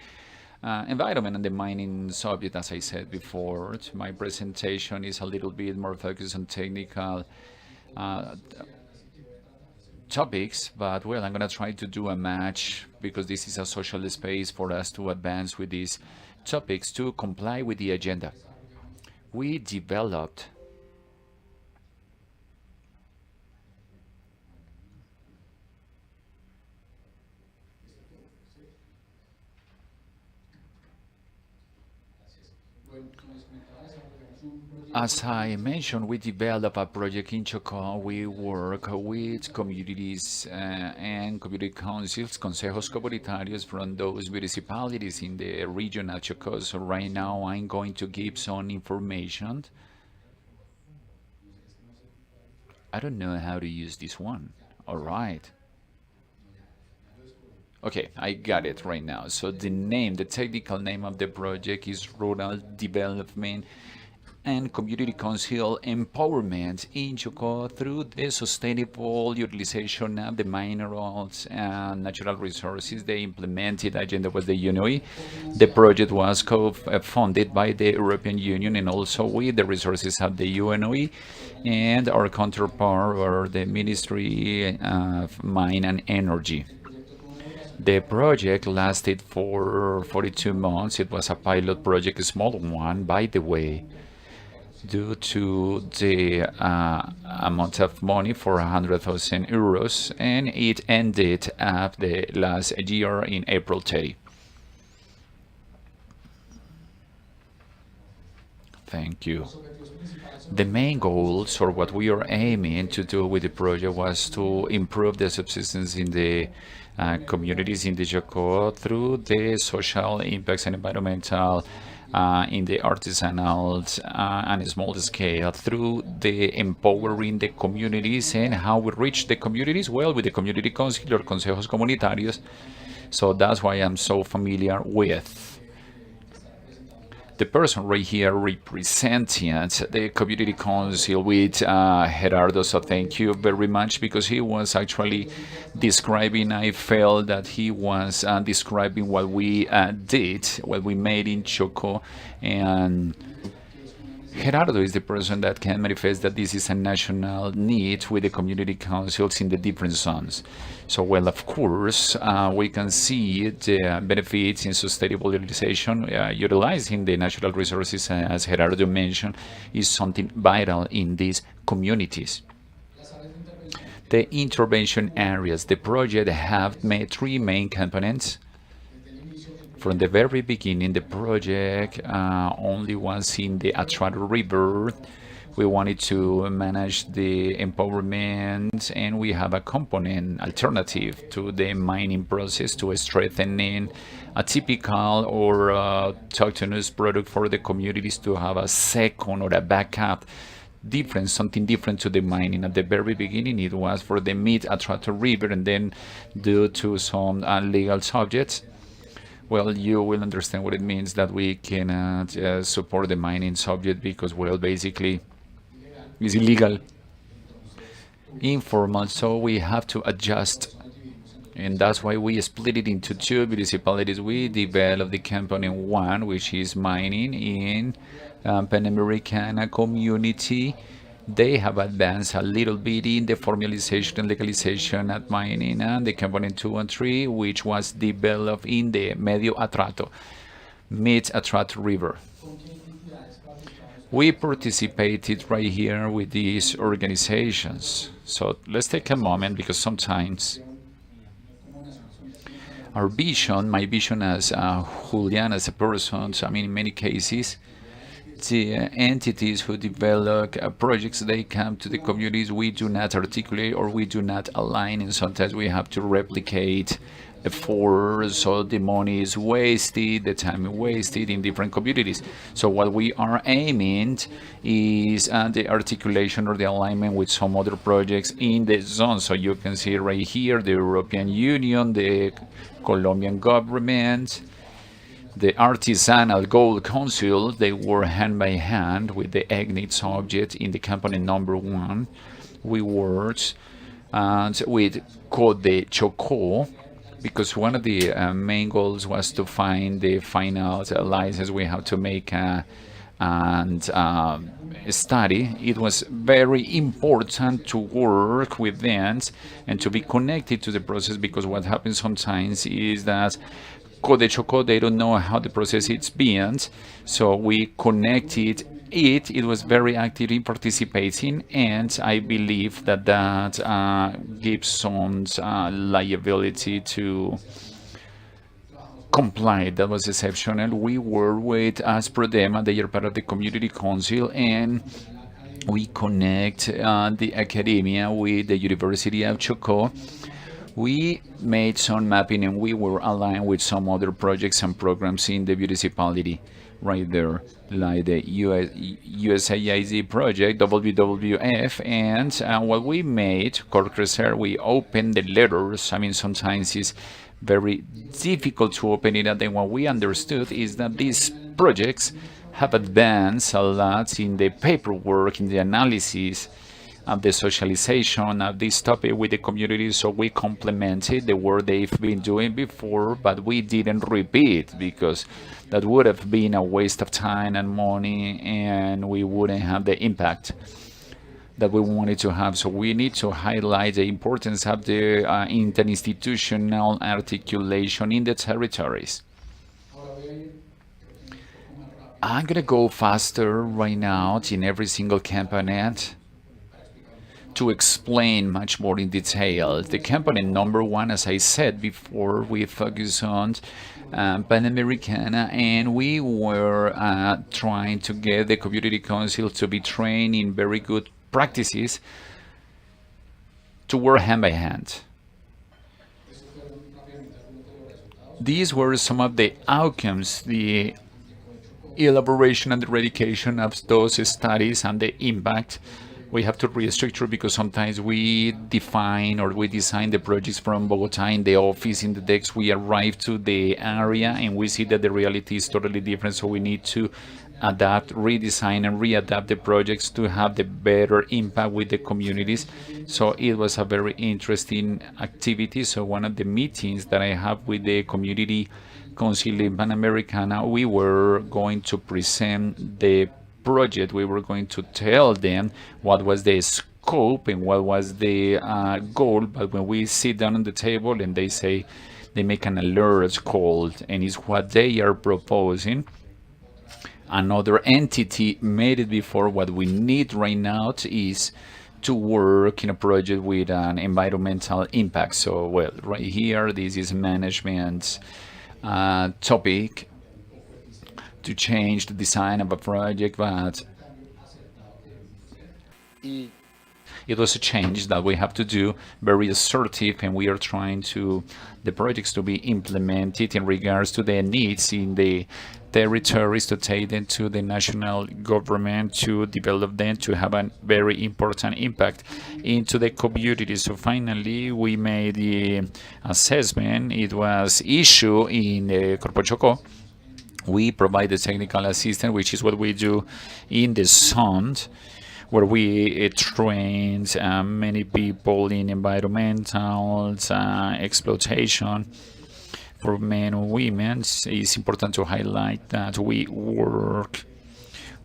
environment and the mining subject, as I said before. My presentation is a little bit more focused on technical topics, but well, I'm gonna try to do a match because this is a social space for us to advance with these topics to comply with the agenda. We developed as I mentioned, we develop a project in Chocó. We work with communities and community councils, consejos comunitarios from those municipalities in the region of Chocó. So right now I'm going to give some information. I don't know how to use this one. All right. Okay, I got it right now. So the technical name of the project is Rural Development and Community Council Empowerment in Chocó through the sustainable utilization of the minerals and natural resources. The implemented agenda was the UNOI. The project was co-funded by the European Union and also with the resources of the UNOI and our counterpart or the Ministry of Mine and Energy. The project lasted for 42 months. It was a pilot project, a small one, by the way, due to the amount of money for 100,000 euros, and it ended up the last year in April 30. Thank you. The main goals, or what we are aiming to do with the project, was to improve the subsistence in the communities in the Chocó through the social impacts and environmental in the artisanal and small scale, through the empowering the communities. And how we reach the communities? Well, with the community council or consejos comunitarios. So that's why I'm so familiar with the person right here representing the community council with Gerardo. So thank you very much, because he was actually describing, I felt that he was describing what we did, what we made in Chocó. And Gerardo is the person that can manifest that this is a national need with the community councils in the different zones. So, well, of course, we can see the benefits in sustainable utilization. Utilizing the natural resources, as Gerardo mentioned, is something vital in these communities. The intervention areas. The project have made three main components. From the very beginning, the project only was in the Atrato River. We wanted to manage the empowerment, and we have a component alternative to the mining process to strengthening a typical or autochthonous product for the communities, to have a second or a backup different, something different to the mining. At the very beginning, it was for the mid-Atrato River, and then due to some legal subjects, well, you will understand what it means that we cannot support the mining subject because, well, basically it's illegal, informal, so we have to adjust. And that's why we split it into two municipalities. We developed the component one, which is mining in Panamericana community. They have advanced a little bit in the formalization and legalization at mining, and the component 2 and 3, which was developed in the Medio Atrato, mid-Atrato River. We participated right here with these organizations. So let's take a moment, because sometimes our vision, my vision as Julian, as a person, so I mean, in many cases, the entities who develop projects, they come to the communities, we do not articulate or we do not align, and sometimes we have to replicate efforts, so the money is wasted, the time is wasted in different communities. So what we are aiming is the articulation or the alignment with some other projects in the zone. So you can see right here the European Union, the Colombian government, the Artisanal Gold Council. They were hand by hand with the EGNIT subject in the component number 1. We worked with Code Chocó, because one of the main goals was to find the final license. We have to make a study. It was very important to work with them and to be connected to the process, because what happens sometimes is that Code Chocó, they don't know how the process is being, so we connected it. It was very actively participating, and I believe that gives some liability to comply. That was exceptional. We were with Asprodema, they are part of the community council, and we connect the academia with the University of Chocó. We made some mapping, and we were aligned with some other projects and programs in the municipality right there, like the USAID project, WWF, and what we made, Corcrecer, we opened the letters. I mean, sometimes it's very difficult to open it, and then what we understood is that these projects have advanced a lot in the paperwork, in the analysis, the socialization of this topic with the community. So we complemented the work they've been doing before, but we didn't repeat, because that would have been a waste of time and money, and we wouldn't have the impact that we wanted to have. So we need to highlight the importance of the interinstitutional articulation in the territories. I'm gonna go faster right now in every single component to explain much more in detail. The component number 1, as I said before, we focus on Panamericana, and we were trying to get the community council to be trained in very good practices to work hand by hand. These were some of the outcomes, the elaboration and the eradication of those studies and the impact. We have to restructure, because sometimes we define or we design the projects from Bogota in the office, in the decks. We arrive to the area and we see that the reality is totally different. So we need to adapt, redesign, and readapt the projects to have the better impact with the communities. So it was a very interesting activity. So one of the meetings that I have with the community council in Panamericana, we were going to present the project. We were going to tell them what was the scope and what was the goal, but when we sit down on the table and they say, they make an alert called, and it's what they are proposing. Another entity made it before. What we need right now is to work in a project with an environmental impact. So, well, right here, this is management topic, to change the design of a project, but it was a change that we have to do, very assertive, and we are trying to the projects to be implemented in regards to the needs in the territories, to take them to the national government, to develop them, to have a very important impact into the community. So finally, we made the assessment. It was issued in Corpo Chocó. We provide the technical assistance, which is what we do in the Zone, where we train many people in environmental exploitation for men and women. It's important to highlight that we work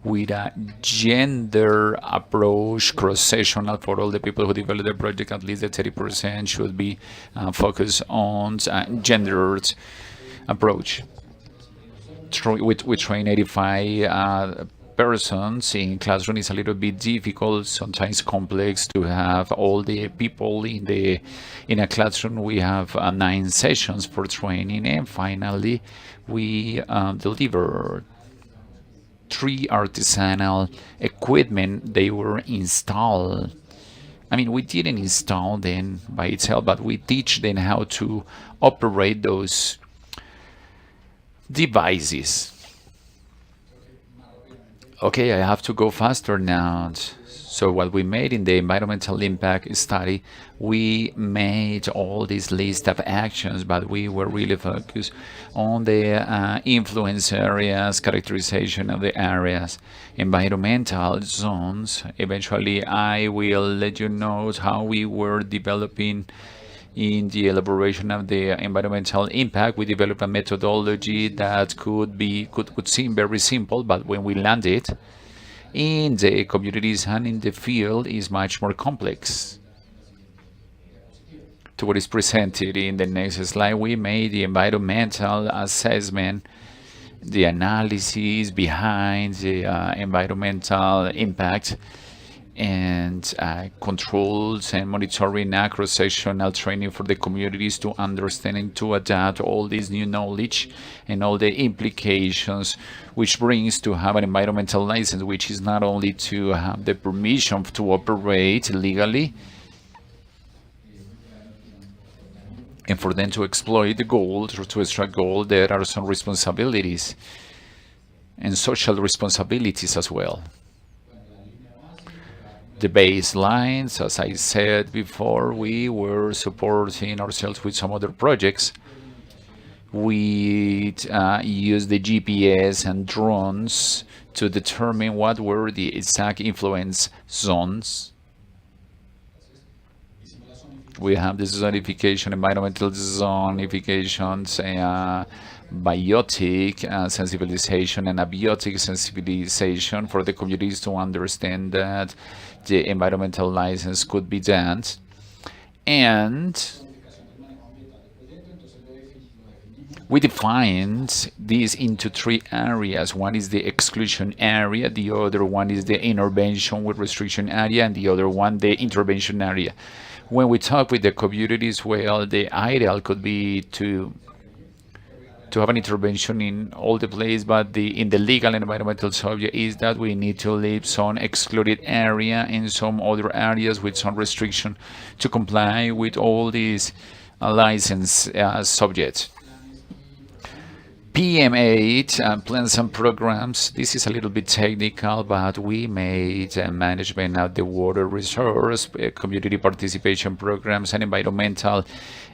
with a gender approach, cross-sectional, for all the people who develop the project. At least the 30% should be focused on gendered approach. We train 85 persons in classroom is a little bit difficult, sometimes complex to have all the people in a classroom. We have 9 sessions for training, and finally we deliver 3 artisanal equipment. They were installed. I mean, we didn't install them by itself, but we teach them how to operate those devices. Okay, I have to go faster now. So what we made in the environmental impact study, we made all this list of actions, but we were really focused on the influence areas, characterization of the areas, environmental zones. Eventually, I will let you know how we were developing in the elaboration of the environmental impact. We developed a methodology that could seem very simple, but when we landed in the communities and in the field is much more complex. To what is presented in the next slide, we made the environmental assessment, the analysis behind the environmental impact, and controls and monitoring cross-sectional training for the communities to understand and to adapt all this new knowledge and all the implications which brings to have an environmental license, which is not only to have the permission to operate legally and for them to exploit the gold or to extract gold. There are some responsibilities and social responsibilities as well. The baselines, as I said before, we were supporting ourselves with some other projects. We used the GPS and drones to determine what were the exact influence zones. We have the zonification, environmental zonifications, biotic sensibilization and abiotic sensibilization for the communities to understand that the environmental license could be done. And we defined this into 3 areas. One is the exclusion area, the other one is the intervention with restriction area, and the other one the intervention area. When we talk with the communities, well, the ideal could be to have an intervention in all the place, but in the legal and environmental subject is that we need to leave some excluded area in some other areas with some restriction to comply with all these license subjects. PM8 plans and programs. This is a little bit technical, but we made management of the water resource, community participation programs, and environmental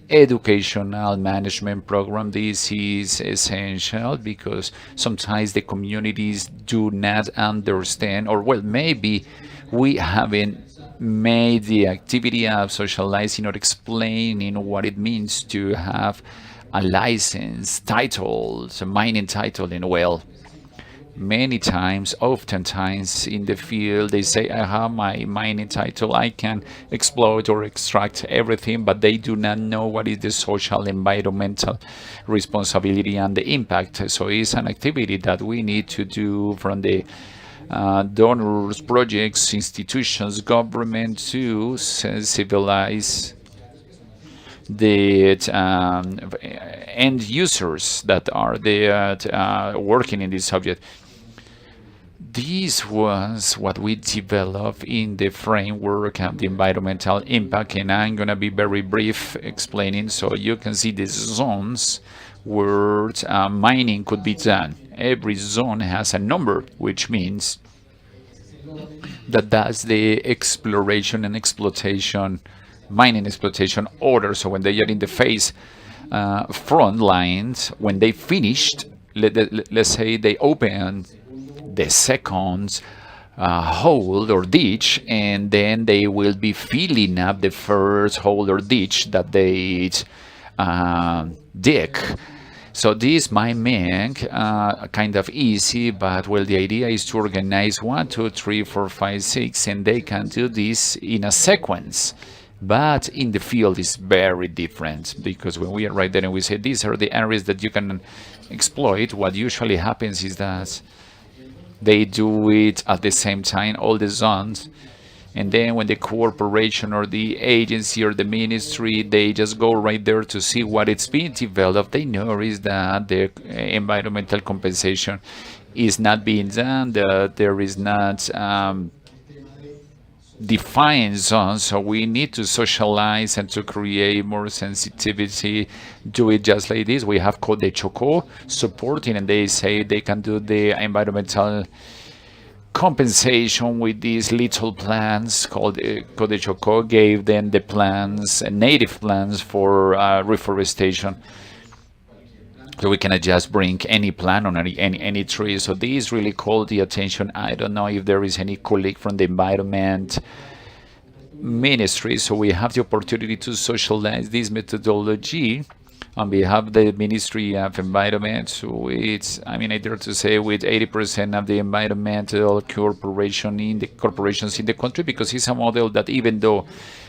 educational management program. This is essential because sometimes the communities do not understand, or well, maybe we haven't made the activity of socializing or explaining what it means to have a license, titles, a mining title, and well, many times, oftentimes in the field, they say, I have my mining title, I can exploit or extract everything, but they do not know what is the social, environmental responsibility and the impact. So it's an activity that we need to do from the donors, projects, institutions, government to sensibilize the end users that are there working in this subject. This was what we developed in the framework of the environmental impact, and I'm going to be very brief explaining so you can see the zones where mining could be done. Every zone has a number, which means that that's the exploration and exploitation, mining exploitation order. So when they are in the phase front lines, when they finished, let's say they open the second hole or ditch, and then they will be filling up the first hole or ditch that they dig. So this might make kind of easy, but well, the idea is to organize 1, 2, 3, 4, 5, 6, and they can do this in a sequence. But in the field is very different, because when we arrive there and we say these are the areas that you can exploit, what usually happens is that They do it at the same time, all the zones. And then when the corporation or the agency or the ministry, they just go right there to see what it's being developed, they notice that the environmental compensation is not being done, that there is not defined zones. So we need to socialize and to create more sensitivity, do it just like this. We have Code Choco supporting, and they say they can do the environmental compensation with these little plants called Code Choco, gave them the plants, native plants for reforestation. So we cannot just bring any plant on any tree. So this really called the attention. I don't know if there is any colleague from the environment ministry. So we have the opportunity to socialize this methodology on behalf of the Ministry of Environment. So it's, I mean, I dare to say with 80% of the environmental corporations in the country, because it's a model that, even though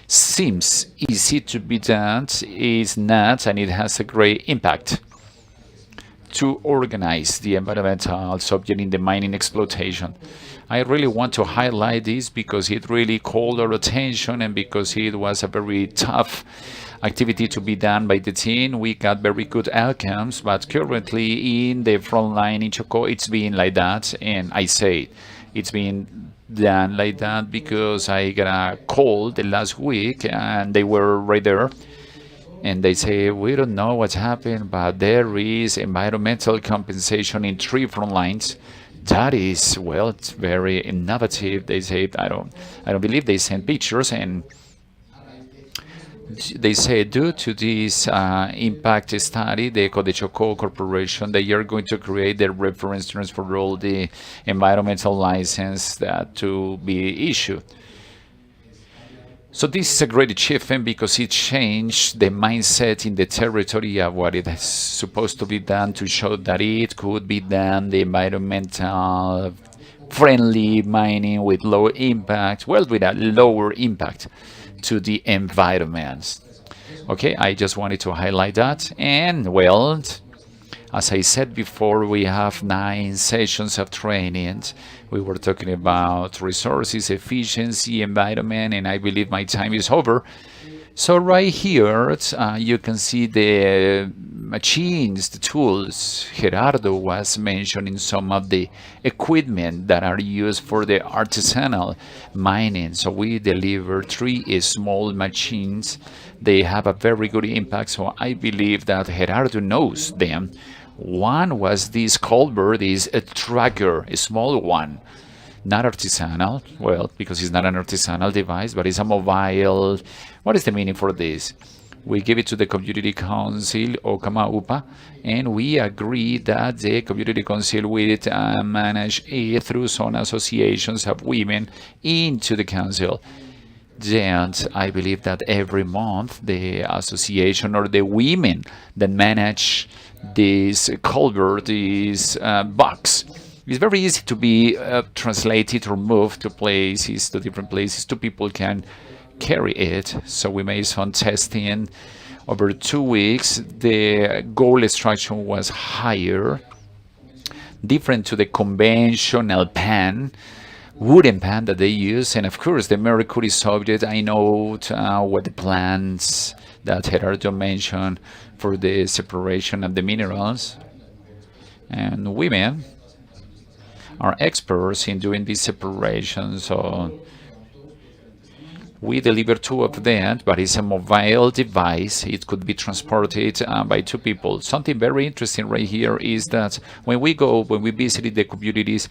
seems easy to be done, is not, and it has a great impact to organize the environmental subject in the mining exploitation. I really want to highlight this because it really called our attention, and because it was a very tough activity to be done by the team. We got very good outcomes, but currently in the front line in Choco, it's been like that. And I say it's been done like that because I got a call the last week and they were right there. And they say, we don't know what's happened, but there is environmental compensation in 3 front lines. That is, well, it's very innovative. They say, I don't believe they sent pictures, and they say due to this impact study, the Codechoco Corporation, they are going to create the reference terms for all the environmental license that to be issued. So this is a great achievement because it changed the mindset in the territory of what it is supposed to be done, to show that it could be done, the environmental friendly mining with low impact, well, with a lower impact to the environment. Okay, I just wanted to highlight that. And well, as I said before, we have 9 sessions of training. We were talking about resources, efficiency, environment, and I believe my time is over. So right here, you can see the machines, the tools. Gerardo was mentioning some of the equipment that are used for the artisanal mining. So we deliver 3 small machines. They have a very good impact, so I believe that Gerardo knows them. One was this Colbert, this tracker, a small one, not artisanal, well, because it's not an artisanal device, but it's a mobile. What is the meaning for this? We give it to the Community Council, Okama UPA, and we agree that the Community Council will manage it through some associations of women into the council. And I believe that every month the association or the women that manage this Colbert, this box, it's very easy to be translated or moved to places, to different places. 2 people can carry it. So we made some testing over 2 weeks. The goal extraction was higher, different to the conventional pan, wooden pan that they use. And of course, the mercury subject, I know what the plants that Gerardo mentioned for the separation of the minerals. And women are experts in doing this separation. So we deliver 2 of them, but it's a mobile device. It could be transported by 2 people. Something very interesting right here is that when we visit the communities,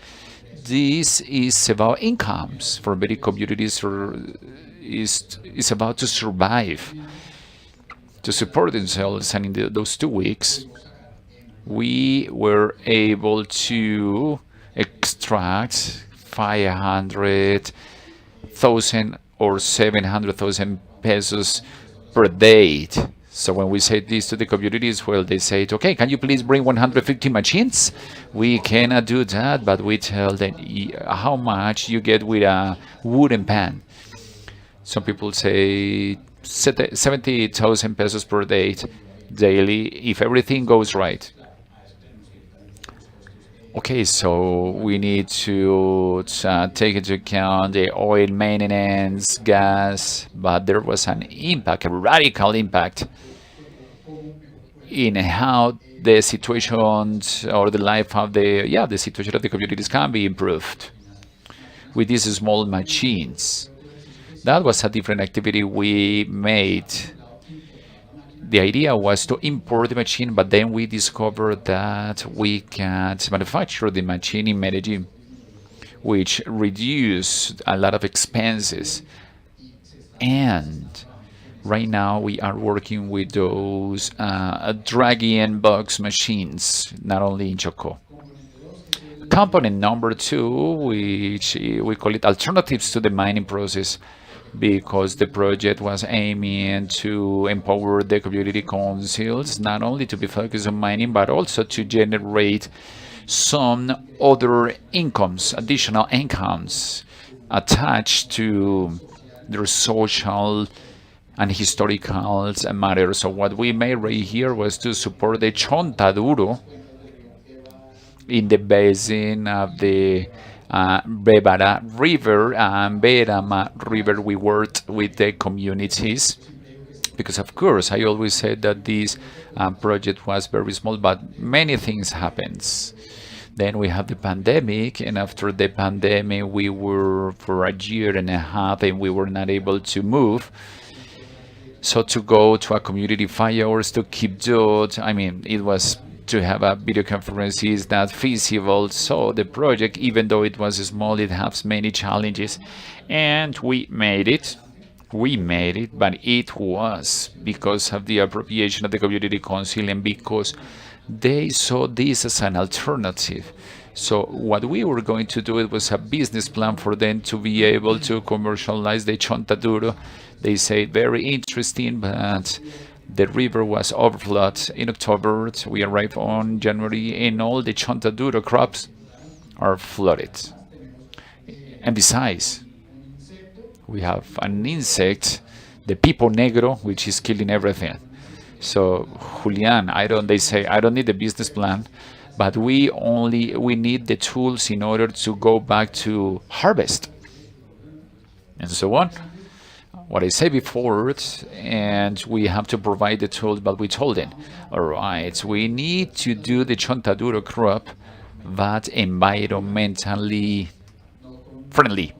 this is about incomes for many communities, or is about to survive, to support themselves. And in those 2 weeks, we were able to extract 500,000 or 700,000 pesos per day. So when we say this to the communities, well, they say, okay, can you please bring 150 machines? We cannot do that, but we tell them how much you get with a wooden pan. Some people say 70,000 pesos per day daily if everything goes right. Okay, so we need to take into account the oil maintenance, gas, but there was an impact, a radical impact in how the situations or the life of the situation of the communities can be improved with these small machines. That was a different activity we made. The idea was to import the machine, but then we discovered that we can't manufacture the machine in Medellin, which reduced a lot of expenses. And right now we are working with those drag-in box machines, not only in Chocó. Component number two, which we call it alternatives to the mining process, because the project was aiming to empower the community councils not only to be focused on mining but also to generate some other incomes, additional incomes attached to their social and historical matters. So what we made right here was to support the Chontaduro in the basin of the Bébara River and Berama River. We worked with the communities because, of course, I always said that this project was very small, but many things happens. Then we have the pandemic, and after the pandemic, we were for a year and a half, and we were not able to move. So to go to a community 5 hours to keep Dot, I mean, it was to have a video conference is not feasible. So the project, even though it was small, it has many challenges, and we made it. We made it, but it was because of the appropriation of the community council and because they saw this as an alternative. So what we were going to do, it was a business plan for them to be able to commercialize the Chontaduro. They say very interesting, but the river was overflowed in October. We arrived on January, and all the Chontaduro crops are flooded. And besides, we have an insect, the Pipo Negro, which is killing everything. So Julian, they say I don't need the business plan, but we need the tools in order to go back to harvest and so on. What I said before, and we have to provide the tools, but we told them, all right, we need to do the Chontaduro crop, but environmentally friendly,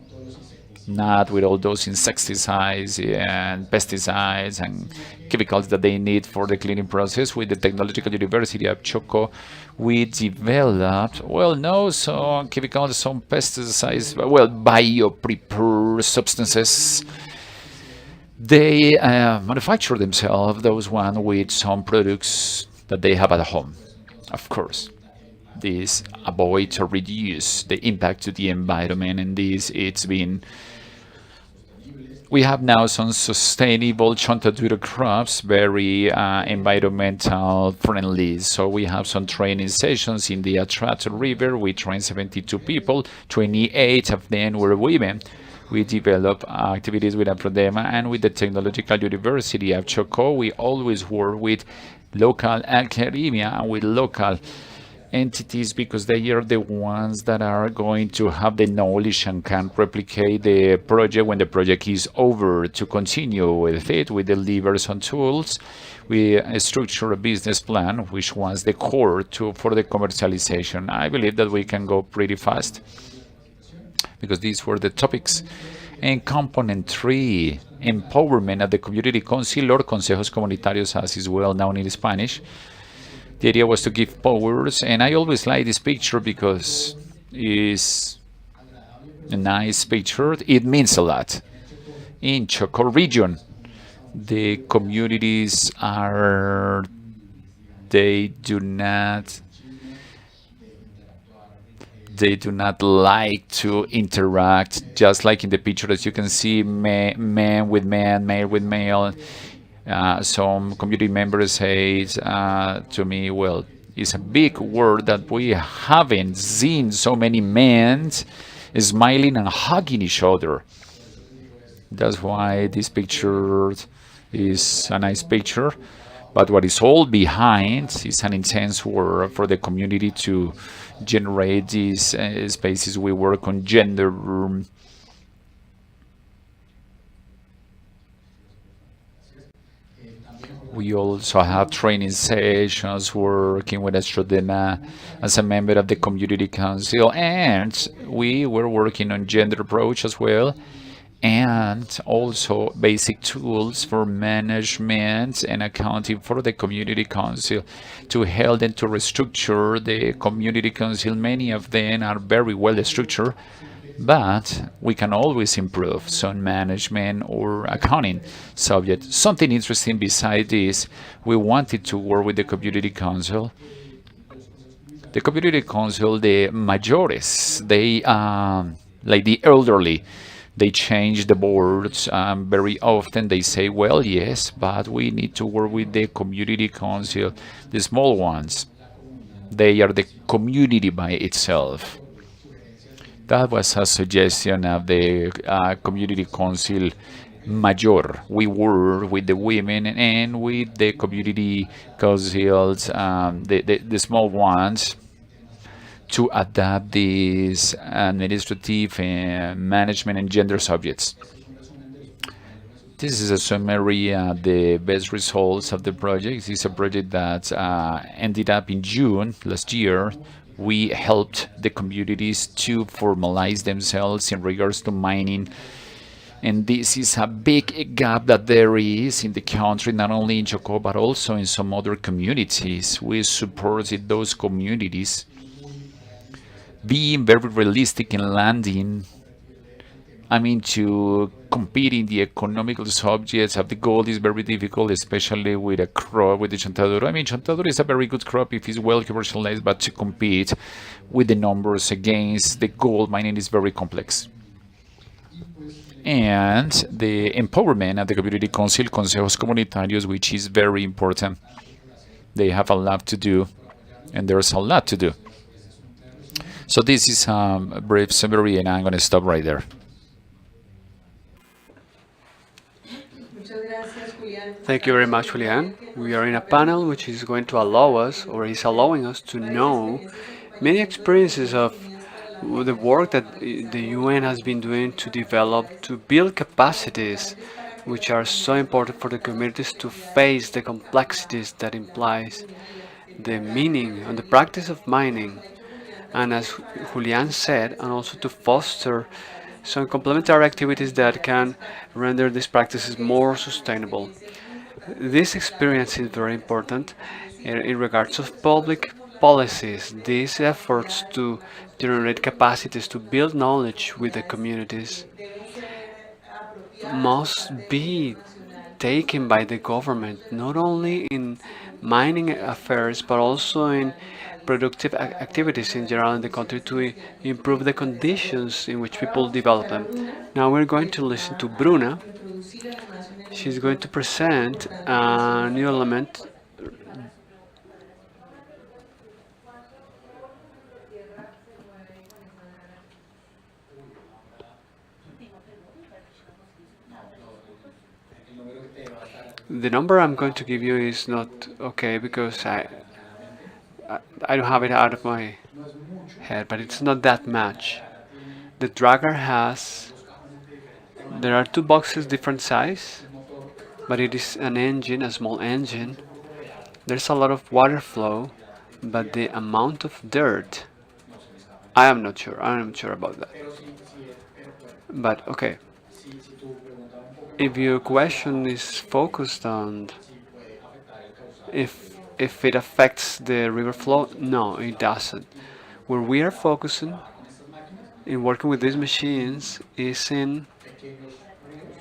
not with all those insecticides and pesticides and chemicals that they need for the cleaning process. With the Technological University of Chocó, we developed, some chemicals, some pesticides, bioprepared substances. They manufacture themselves those ones with some products that they have at home. Of course, this avoid to reduce the impact to the environment, and we have now some sustainable Chontaduro crops, very environmental friendly. So we have some training sessions in the Atrato River. We trained 72 people, 28 of them were women. We develop activities with Aprodema and with the Technological University of Chocó. We always work with local academia and with local entities because they are the ones that are going to have the knowledge and can replicate the project when the project is over. To continue with it, we deliver some tools. We structure a business plan, which was the core for the commercialization. I believe that we can go pretty fast, because these were the topics. And component 3, empowerment of the community council or consejos comunitarios, as is well known in Spanish. The idea was to give powers, and I always like this picture because it's a nice picture. It means a lot. In Chocó region, the communities they do not like to interact, just like in the picture, as you can see, man with man, male with male. Some community members say to me, well, it's a big word that we haven't seen so many men smiling and hugging each other. That's why this picture is a nice picture. But what is all behind is an intense work for the community to generate these spaces. We work on gender. We also have training sessions working with Astrodena as a member of the community council, and we were working on gender approach as well, and also basic tools for management and accounting for the community council to help them to restructure the community council. Many of them are very well structured, but we can always improve some management or accounting subject. Something interesting beside this, we wanted to work with the community council. The community council, the mayores, they like the elderly, they change the boards very often. They say, well, yes, but we need to work with the community council, the small ones. They are the community by itself. That was a suggestion of the community council major. We work with the women and with the community councils, the small ones, to adapt these administrative and management and gender subjects. This is a summary of the best results of the project. It's a project that ended up in June last year. We helped the communities to formalize themselves in regards to mining. And this is a big gap that there is in the country, not only in Chocó, but also in some other communities. We supported those communities being very realistic in landing. I mean, to compete in the economical subjects of the gold is very difficult, especially with a crop, with the Chontaduro. I mean, Chontaduro is a very good crop if it's well commercialized, but to compete with the numbers against the gold mining is very complex. And the empowerment of the community council, consejos comunitarios, which is very important. They have a lot to do, and there's a lot to do. So this is a brief summary, and I'm going to stop right there. Thank you very much, Julian. We are in a panel which is going to allow us, or is allowing us, to know many experiences of the work that the UN has been doing to develop, to build capacities which are so important for the communities to face the complexities that implies the meaning and the practice of mining. And as Julian said, and also to foster some complementary activities that can render these practices more sustainable. This experience is very important in regards of public policies. These efforts to generate capacities to build knowledge with the communities must be taken by the government, not only in mining affairs, but also in productive activities in general in the country to improve the conditions in which people develop them. Now we're going to listen to Bruna. She's going to present a new element. The number I'm going to give you is not okay because I don't have it out of my head, but it's not that much. The dragger there are two boxes different size, but it is an engine, a small engine. There's a lot of water flow, but the amount of dirt, I'm not sure about that. But okay, if your question is focused on if it affects the river flow, no, it doesn't. Where we are focusing in working with these machines is in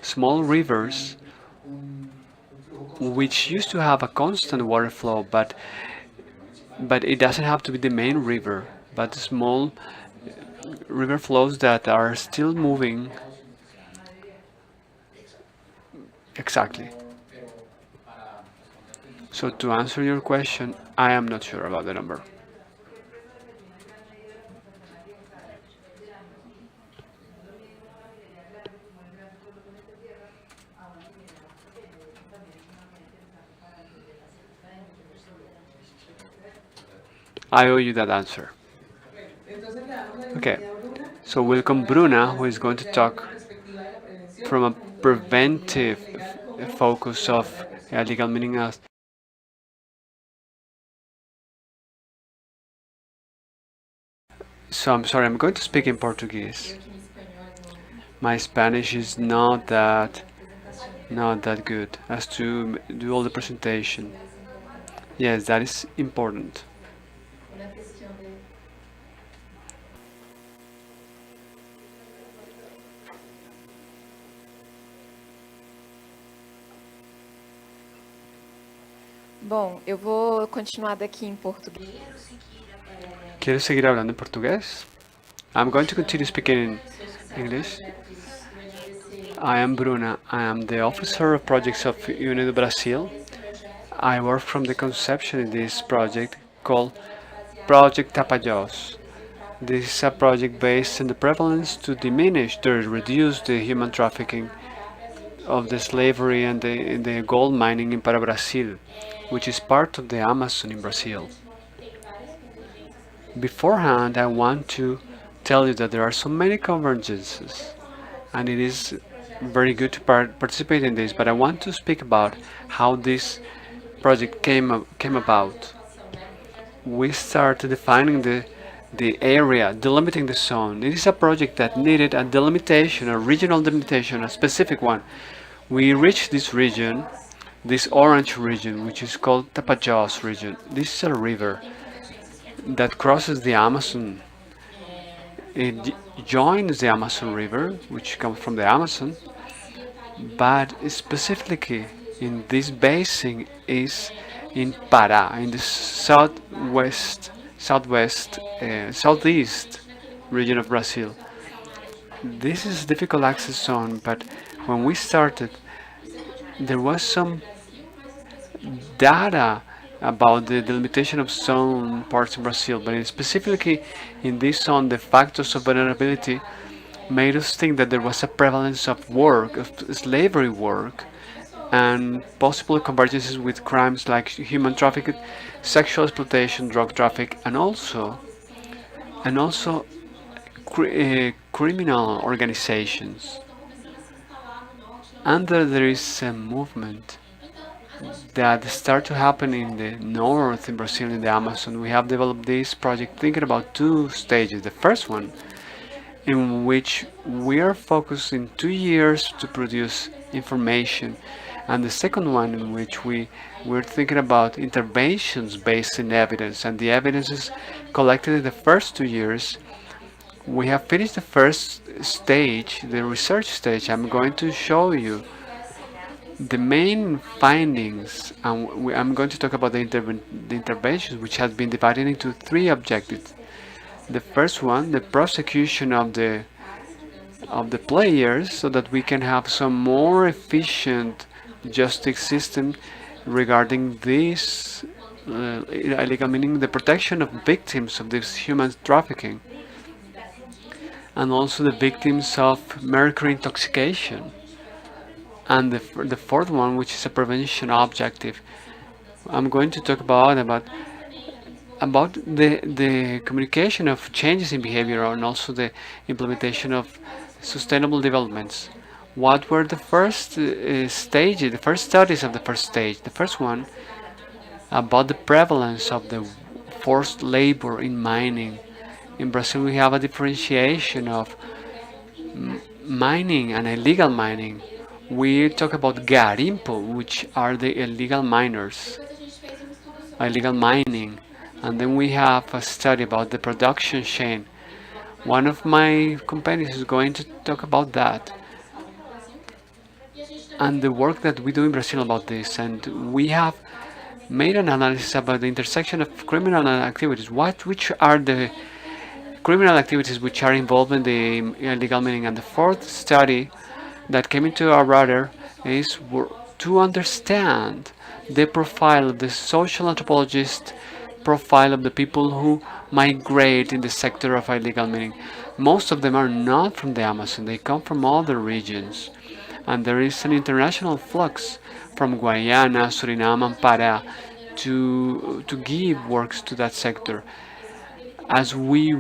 small rivers which used to have a constant water flow, but it doesn't have to be the main river, but small river flows that are still moving. Exactly. So to answer your question, I am not sure about the number. I owe you that answer. Okay, so welcome Bruna, who is going to talk from a preventive focus of illegal mining. So I'm sorry, I'm going to speak in Portuguese. My Spanish is not that good as to do all the presentation. Yes, that is important. Bom, eu vou continuar daqui em português. ¿Quieres seguir hablando en portugués? I'm going to continue speaking in English. I am Bruna. I am the officer of projects of Unido Brasil. I work from the conception in this project called Project Tapajós. This is a project based on the prevalence to diminish or reduce the human trafficking of the slavery and the gold mining in Para Brasil, which is part of the Amazon in Brazil. Beforehand, I want to tell you that there are so many convergences, and it is very good to participate in this, but I want to speak about how this project came about. We started defining the area, delimiting the zone. It is a project that needed a delimitation, a regional delimitation, a specific one. We reached this region, this orange region, which is called Tapajós region. This is a river that crosses the Amazon. It joins the Amazon River, which comes from the Amazon, but specifically in this basin is in Pará, in the southeast region of Brazil. This is a difficult access zone, but when we started, there was some data about the delimitation of some parts in Brazil, but specifically in this zone, the factors of vulnerability made us think that there was a prevalence of work, of slavery work, and possible convergences with crimes like human trafficking, sexual exploitation, drug traffic, and also criminal organizations. And there is a movement that start to happen in the north in Brazil, in the Amazon. We have developed this project thinking about two stages. The first one, in which we are focused in 2 years to produce information, and the second one in which we're thinking about interventions based in evidence, and the evidence is collected in the first 2 years. We have finished the first stage, the research stage. I'm going to show you the main findings, and I'm going to talk about the interventions, which has been divided into 3 objectives. The first one, the prosecution of the players, so that we can have some more efficient justice system regarding this illegal mining, the protection of victims of this human trafficking, and also the victims of mercury intoxication. And the fourth one, which is a prevention objective, I'm going to talk about the communication of changes in behavior, and also the implementation of sustainable developments. What were the first stages, the first studies of the first stage? The first one about the prevalence of the forced labor in mining. In Brazil, we have a differentiation of mining and illegal mining. We talk about garimpo, which are the illegal miners, illegal mining. And then we have a study about the production chain. One of my companions is going to talk about that, and the work that we do in Brazil about this. And we have made an analysis about the intersection of criminal activities. Which are the criminal activities which are involved in the illegal mining? And the fourth study that came into our radar is to understand the profile of the social anthropologist profile of the people who migrate in the sector of illegal mining. Most of them are not from the Amazon, they come from other regions. And there is an international flux from Guyana, Suriname, and Pará to give works to that sector. As we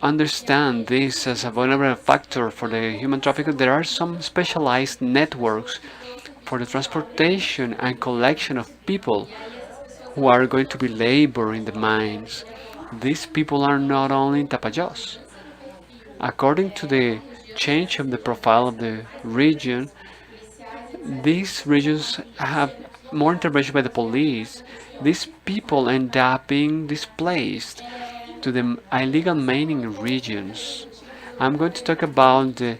understand this as a vulnerable factor for the human trafficker, there are some specialized networks for the transportation and collection of people who are going to be labor in the mines. These people are not only in Tapajós. According to the change of the profile of the region, these regions have more intervention by the police. These people end up being displaced to the illegal mining regions. I'm going to talk about the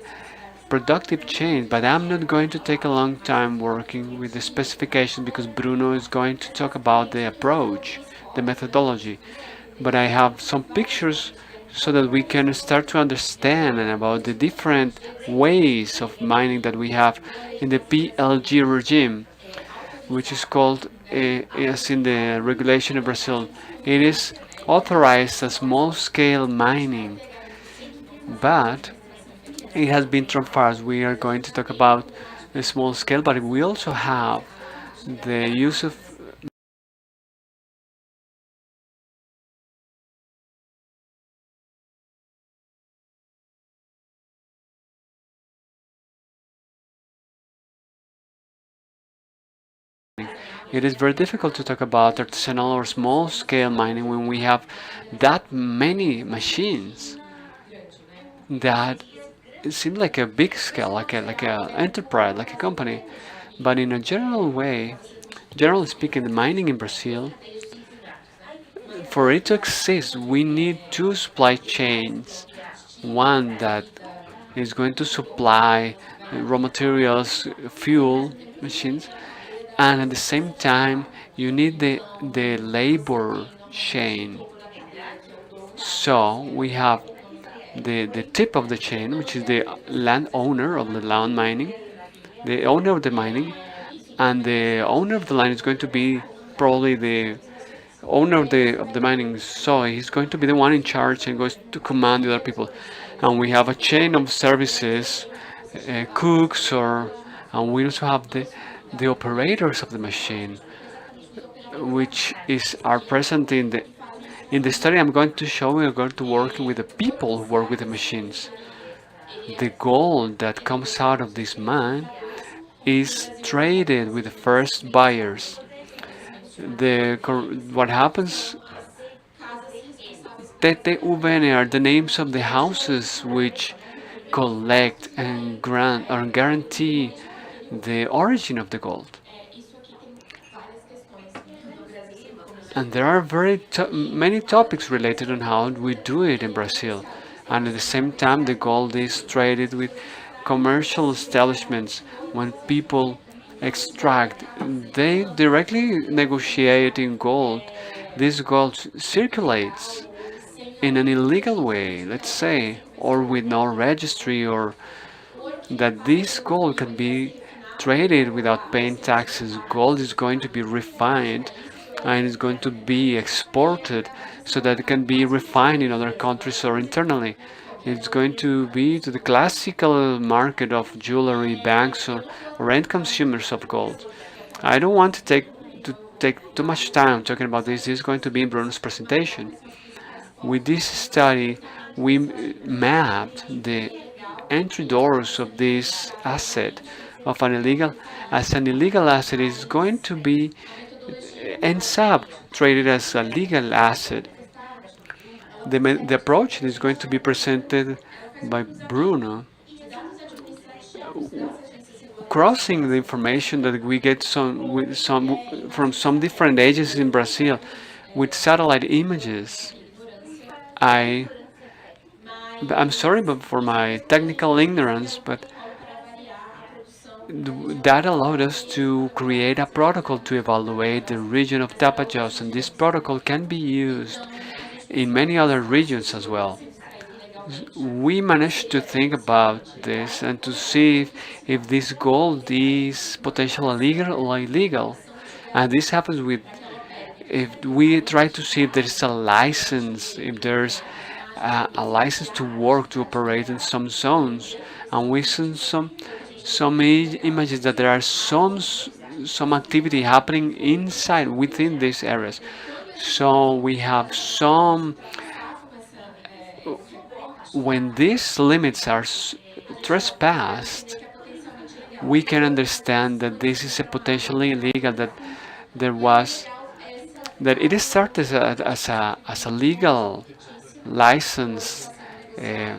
productive change, but I'm not going to take a long time working with the specifications because Bruno is going to talk about the approach, the methodology. But I have some pictures so that we can start to understand and about the different ways of mining that we have in the PLG regime, which is called, as in the regulation of Brazil, it is authorized as small-scale mining, but it has been transferred. We are going to talk about the small scale, but we also have the use of it is very difficult to talk about artisanal or small scale mining when we have that many machines that seem like a big scale, like a enterprise, like a company. But in a general way, generally speaking, the mining in Brazil, for it to exist, we need two supply chains. One that is going to supply raw materials, fuel, machines, and at the same time, you need the labor chain. So we have the tip of the chain, which is the landowner of the land mining, the owner of the mining, and the owner of the land is going to be probably the owner of the mining. So he's going to be the one in charge and goes to command the other people. And we have a chain of services, cooks, and we also have the operators of the machine, which are present in the study I'm going to show. We're going to work with the people who work with the machines. The gold that comes out of this mine is traded with the first buyers. What happens? TTUVN are the names of the houses which collect and grant or guarantee the origin of the gold. And there are many topics related on how we do it in Brazil. And at the same time, the gold is traded with commercial establishments. When people extract, they directly negotiate in gold. This gold circulates in an illegal way, let's say, or with no registry, or that this gold can be traded without paying taxes. Gold is going to be refined and is going to be exported so that it can be refined in other countries or internally. It's going to be to the classical market of jewelry, banks, or end consumers of gold. I don't want to take too much time talking about this. This is going to be in Bruno's presentation. With this study, we mapped the entry doors of this asset of an illegal asset is going to be ends up traded as a legal asset. The approach is going to be presented by Bruno, crossing the information that we get from some different agencies in Brazil with satellite images. I'm sorry for my technical ignorance, but that allowed us to create a protocol to evaluate the region of Tapajós, and this protocol can be used in many other regions as well. We managed to think about this and to see if this gold is potentially legal or illegal. And this happens if we try to see if there's a license, if there's a license to work, to operate in some zones. And we see some images that there are some some activity happening inside within these areas. So we have some when these limits are trespassed, we can understand that this is a potentially illegal, that there was that it started as a legal license, uh,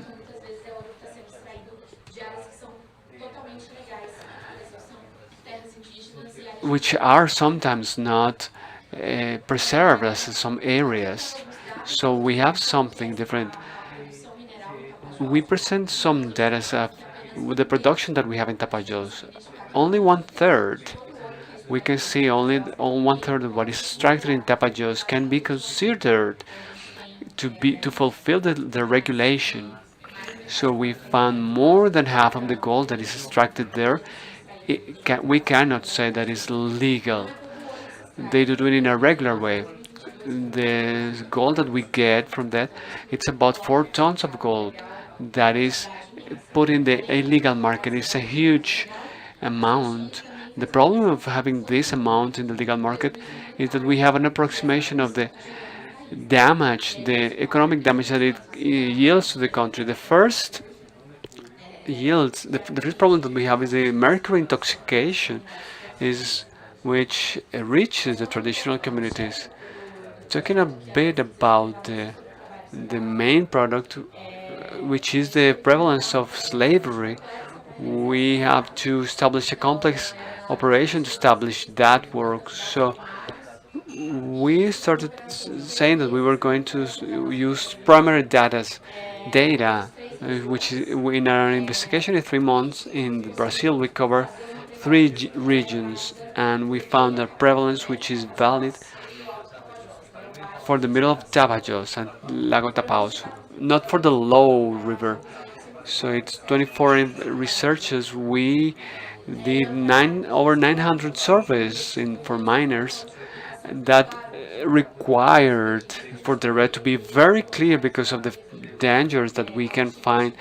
which are sometimes not preserved as in some areas. So we have something different. We present some data with the production that we have in Tapajos. Only one third. We can see only on one third of what is extracted in Tapajos can be considered to fulfill the regulation. So we found more than half of the gold that is extracted there. We cannot say that it's legal. They do it in a regular way. The gold that we get from that, it's about 4 tons of gold that is put in the illegal market. It's a huge amount. The problem of having this amount in the legal market is that we have an approximation of the damage, the economic damage that it yields to the country. The first the first problem that we have is the mercury intoxication, is which reaches the traditional communities. Talking a bit about the main product, which is the prevalence of slavery, we have to establish a complex operation to establish that work. So we started saying that we were going to use primary data, which is, in our investigation in 3 months in Brazil, we cover 3 regions, and we found a prevalence which is valid for the middle of Tapajos and Lago Tapaos, not for the low river. So it's 24 researchers. We did over 900 surveys for miners that required for the red to be very clear because of the dangers that we can find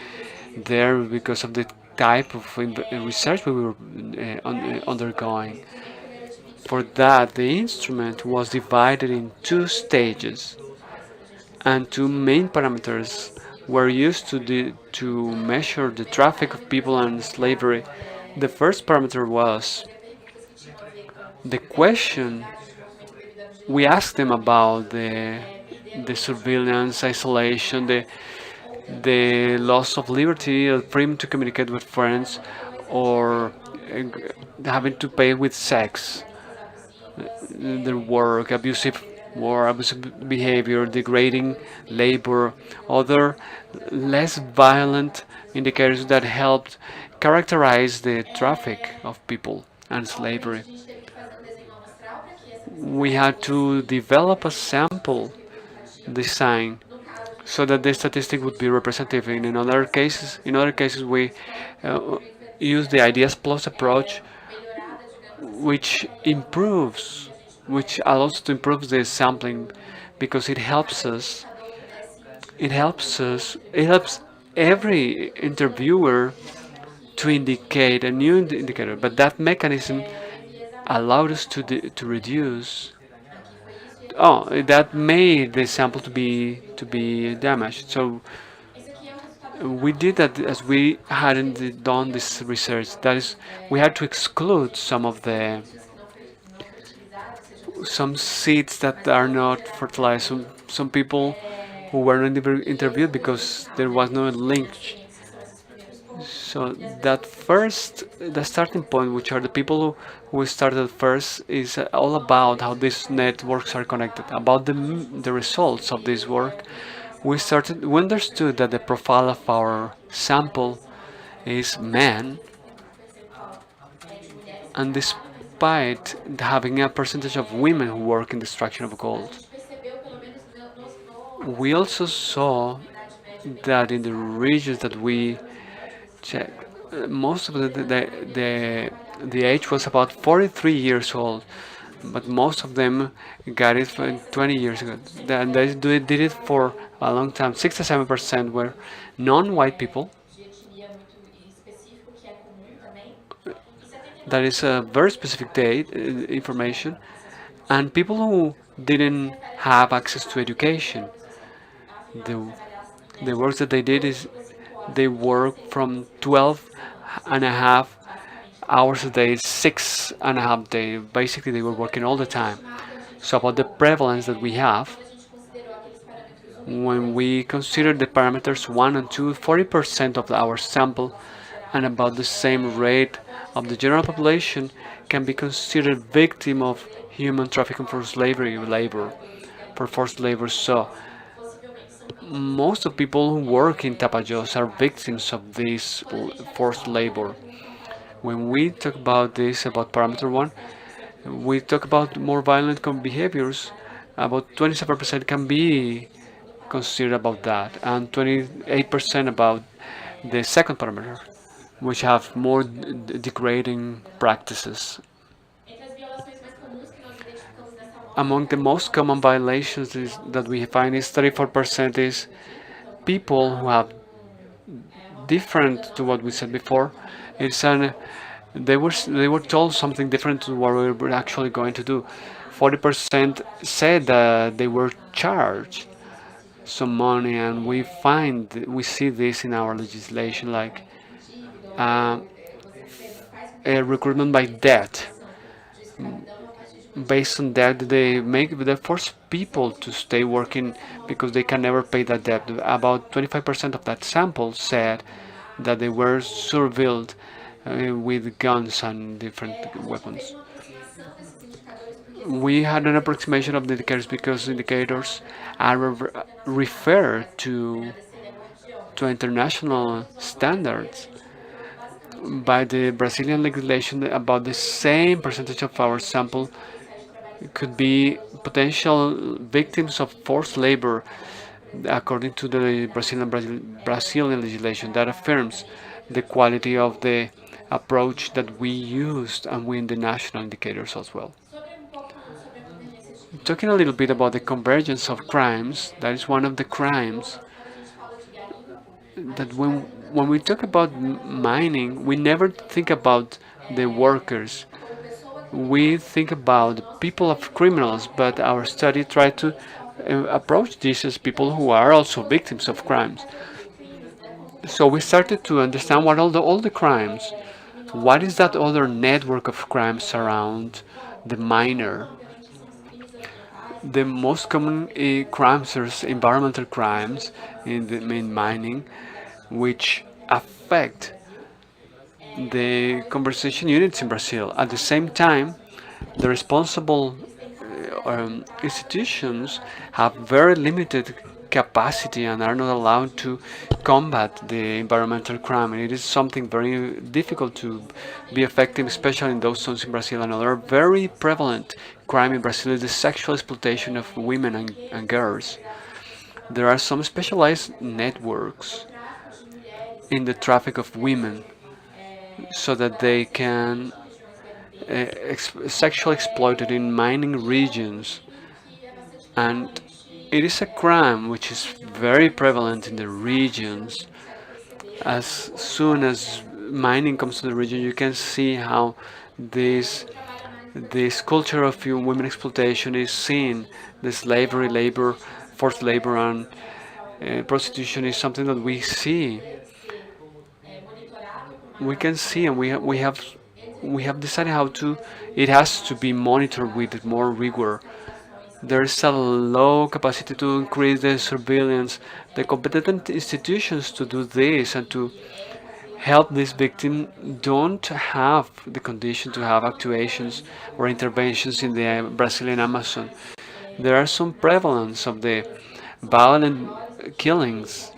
there because of the type of research we were undergoing. For that, the instrument was divided in 2 stages, and 2 main parameters were used to measure the traffic of people and slavery. The first parameter was the question. We asked them about the surveillance, isolation, the loss of liberty, freedom to communicate with friends, or having to pay with sex, their work, abusive behavior, degrading labor, other less violent indicators that helped characterize the traffic of people and slavery. We had to develop a sample design so that the statistic would be representative. In other cases, we use the Ideas Plus approach, which allows to improve the sampling because it helps every interviewer to indicate a new indicator, but that mechanism allowed us to reduce. That made the sample to be damaged. So we did that as we hadn't done this research. That is, we had to exclude some seeds that are not fertilized. Some people who were not interviewed because there was no link. So the starting point, which are the people who started first, is all about how these networks are connected, about the results of this work. We understood that the profile of our sample is man, and despite having a percentage of women who work in the extraction of gold, we also saw that in the regions that we checked, most of the age was about 43 years old, but most of them got it 20 years ago. And they did it for a long time. 67% were non-white people. That is a very specific date information, and people who didn't have access to education. The the work that they did is they work from 12 and a half hours a day, 6.5 days. Basically, they were working all the time. So about the prevalence that we have, when we consider the parameters 1 and 2, 40% of our sample and about the same rate of the general population can be considered victim of human trafficking for slavery labor, for forced labor. So most of people who work in Tapajos are victims of this forced labor. When we talk about this, about parameter 1, we talk about more violent behaviors. About 27% can be considered about that, and 28% about the second parameter, which have more degrading practices. Among the most common violations that we find is 34% is people who have different to what we said before. It's an they were told something different to what we were actually going to do. 40% said that they were charged some money, and we see this in our legislation, like uh, a recruitment by debt. Based on that, they force people to stay working because they can never pay that debt. About 25% of that sample said that they were surveilled with guns and different weapons. We had an approximation of the indicators because indicators are referred to international standards by the Brazilian legislation. About the same percentage of our sample could be potential victims of forced labor, according to the Brazilian legislation that affirms the quality of the approach that we used and we in the national indicators as well. Talking a little bit about the convergence of crimes, that is one of the crimes that when we talk about mining, we never think about the workers. We think about people of criminals, but our study tried to approach this as people who are also victims of crimes. So we started to understand what all the crimes, what is that other network of crimes around the miner. The most common crimes are environmental crimes in mining, which affect the conversation units in Brazil. At the same time, the responsible institutions have very limited capacity and are not allowed to combat the environmental crime. And it is something very difficult to be effective, especially in those zones in Brazil. Another very prevalent crime in Brazil is the sexual exploitation of women and girls. There are some specialized networks in the traffic of women so that they can sexually exploited in mining regions, and it is a crime which is very prevalent in the regions. As soon as mining comes to the region, you can see how this culture of women exploitation is seen. The slavery, labor, forced labor, and prostitution is something that we can see, and we have decided how to. It has to be monitored with more rigor. There is a low capacity to increase the surveillance. The competent institutions to do this and to help this victim don't have the condition to have actuations or interventions in the Brazilian Amazon. There are some prevalence of the violent killings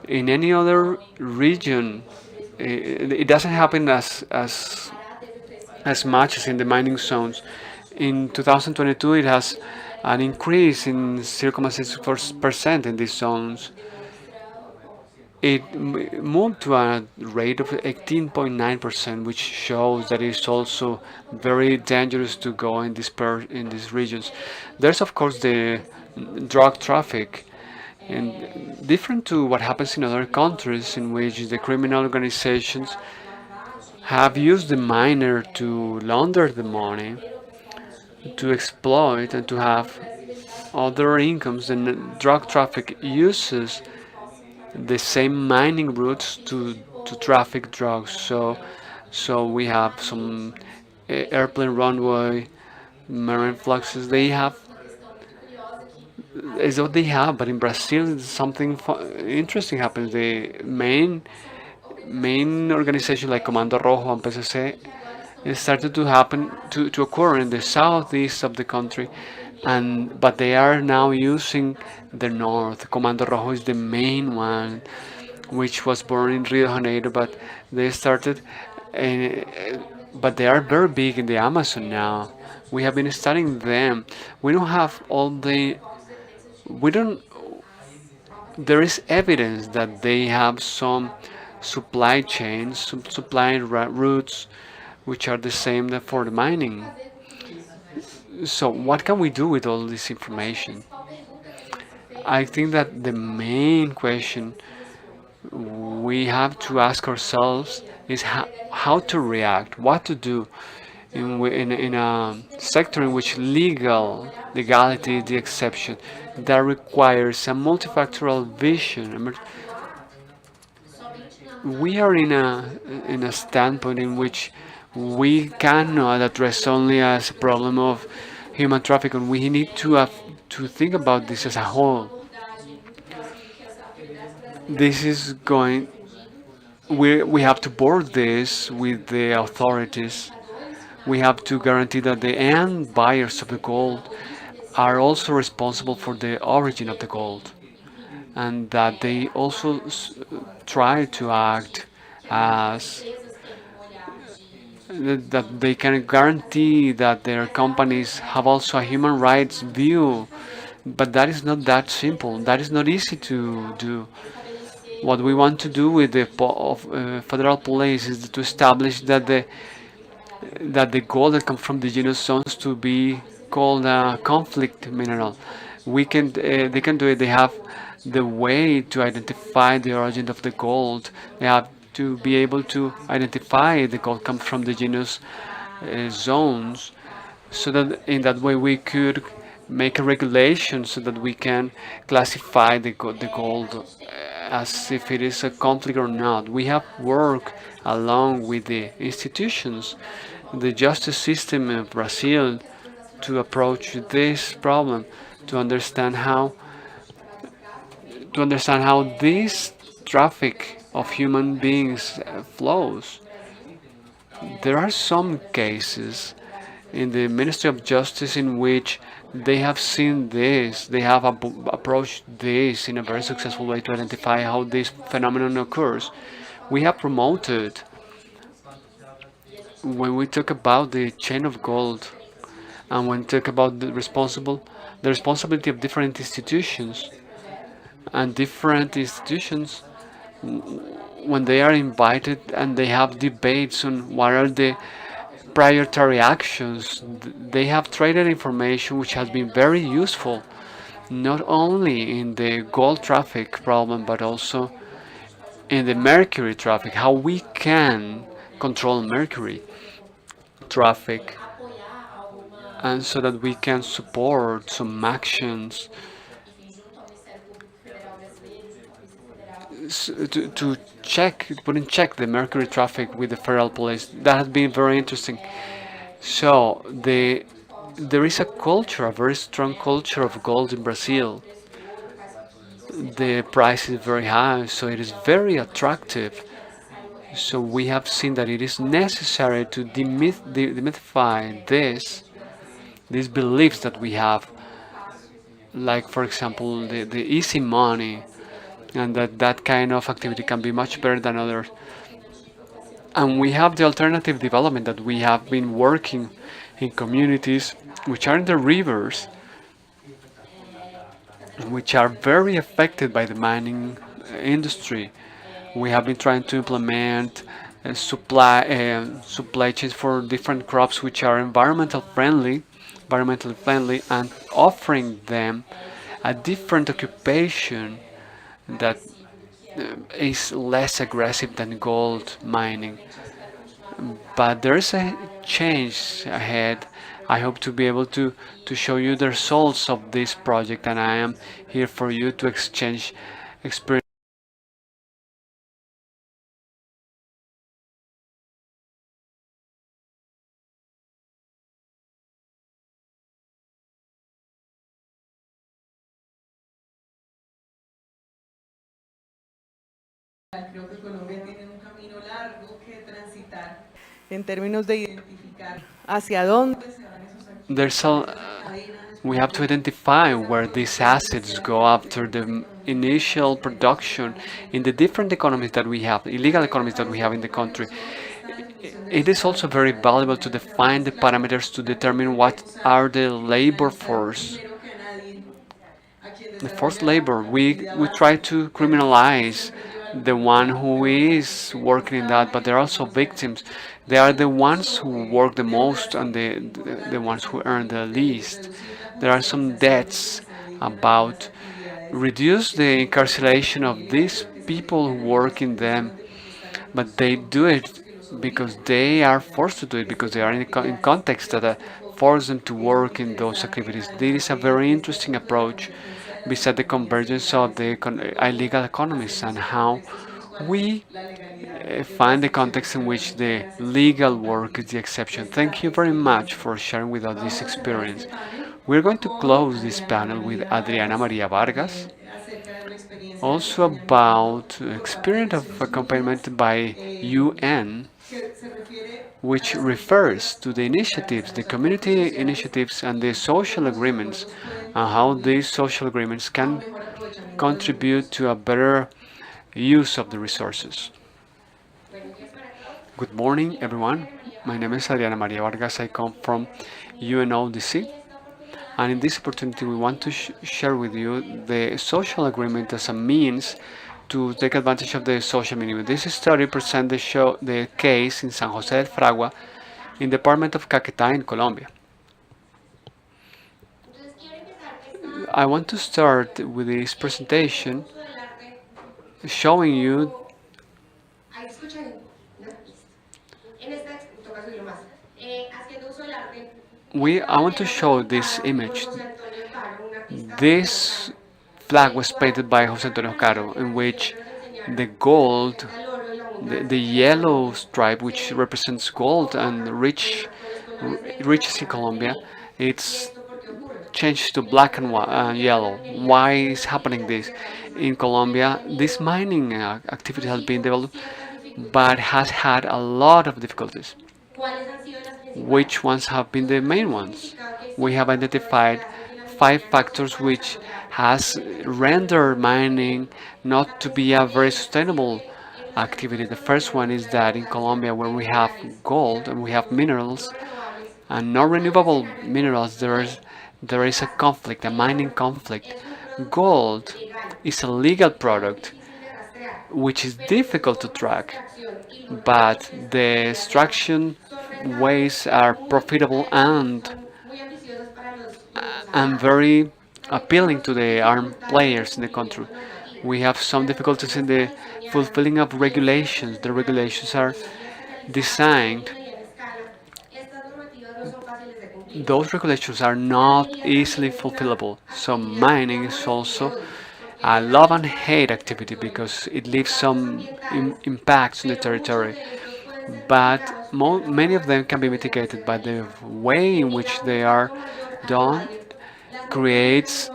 in any other region. It doesn't happen as much as in the mining zones. In 2022, it has an increase in 0.6% in these zones. It moved to a rate of 18.9%, which shows that it's also very dangerous to go in these regions. There's of course the drug traffic, and different to what happens in other countries in which the criminal organizations have used the miner to launder the money, to exploit, and to have other incomes. And drug traffic uses the same mining routes to traffic drugs. So we have some airplane runway, marine fluxes. They have is what they have, but in Brazil something interesting happens. The main organization like Comando Rojo and PCC, it started to happen to occur in the southeast of the country, and but they are now using the north. Comando Rojo is the main one, which was born in Rio de Janeiro, but they started, but they are very big in the Amazon now. We have been studying them. We don't have all the, we don't, there is evidence that they have some supply chains, some supply routes, which are the same that for the mining. So what can we do with all this information? I think that the main question we have to ask ourselves is how to react, what to do in a sector in which legality is the exception. That requires a multifactorial vision. We are in a standpoint in which we cannot address only as a problem of human trafficking. We need to think about this as a whole. This is going. We have to board this with the authorities. We have to guarantee that the end buyers of the gold are also responsible for the origin of the gold, and that they also try to act as that they can guarantee that their companies have also a human rights view. But that is not that simple. That is not easy to do. What we want to do with the federal police is to establish that the gold that comes from the indigenous zones to be called a conflict mineral. They can do it. They have the way to identify the origin of the gold. They have to be able to identify the gold comes from the indigenous zones, so that in that way we could make a regulation so that we can classify the gold as if it is a conflict or not. We have worked along with the institutions, the justice system of Brazil, to approach this problem, to understand how this traffic of human beings flows. There are some cases in the Ministry of Justice in which they have seen this, they have approached this in a very successful way to identify how this phenomenon occurs. We have promoted, when we talk about the chain of gold, and when we talk about the responsibility of different institutions, and different institutions, when they are invited and they have debates on what are the priority actions, they have traded information which has been very useful, not only in the gold traffic problem, but also in the mercury traffic, how we can control mercury traffic, and so that we can support some actions to put in check the mercury traffic with the federal police. That has been very interesting. So there is a culture, a very strong culture of gold in Brazil. The price is very high, so it is very attractive. So we have seen that it is necessary to demystify these beliefs that we have, like for example the easy money, and that kind of activity can be much better than others. And we have the alternative development that we have been working in communities which are in the rivers, which are very affected by the mining industry. We have been trying to implement supply chains for different crops which are environmentally friendly, and offering them a different occupation that is less aggressive than gold mining. But there's a change ahead. I hope to be able to show you the results of this project, and I am here for you to exchange experience. Creo que Colombia tiene un camino largo que transitar en términos de identificar hacia dónde se van esos activos. There's a, we have to identify where these assets go after the initial production in the different economies that we have, illegal economies that we have in the country. It is also very valuable to define the parameters to determine what are the labor force. The forced labor, we try to criminalize the one who is working in that, but they're also victims. They are the ones who work the most and the ones who earn the least. There are some debts about reduce the incarceration of these people who work in them, but they do it because they are forced to do it, because they are in context that force them to work in those activities. This is a very interesting approach beside the convergence of the illegal economies and how we find the context in which the legal work is the exception. Thank you very much for sharing with us this experience. We're going to close this panel with Adriana Maria Vargas, also about experience of accompaniment by UN, which refers to the initiatives, the community initiatives and the social agreements, and how these social agreements can contribute to a better use of the resources. Good morning, everyone. My name is Adriana Maria Vargas. I come from UNODC. And in this opportunity, we want to share with you the social agreement as a means to take advantage of the social minimum. This study presents the case in San Jose del Fragua, in the department of Caquetá in Colombia. I want to start with this presentation showing you I want to show this image. This flag was painted by José Antonio Caro, in which the gold, the yellow stripe, which represents gold and riches in Colombia, it's changed to black and yellow. Why is happening this? In Colombia, this mining activity has been developed, but has had a lot of difficulties. Which ones have been the main ones? We have identified 5 factors which has rendered mining not to be a very sustainable activity. The first one is that in Colombia, where we have gold and we have minerals and non-renewable minerals, there is a conflict, a mining conflict. Gold is a legal product which is difficult to track, but the extraction ways are profitable and very appealing to the armed players in the country. We have some difficulties in the fulfilling of regulations. The regulations are designed. Those regulations are not easily fulfillable. So mining is also a love and hate activity because it leaves some impacts on the territory. But many of them can be mitigated, but the way in which they are done creates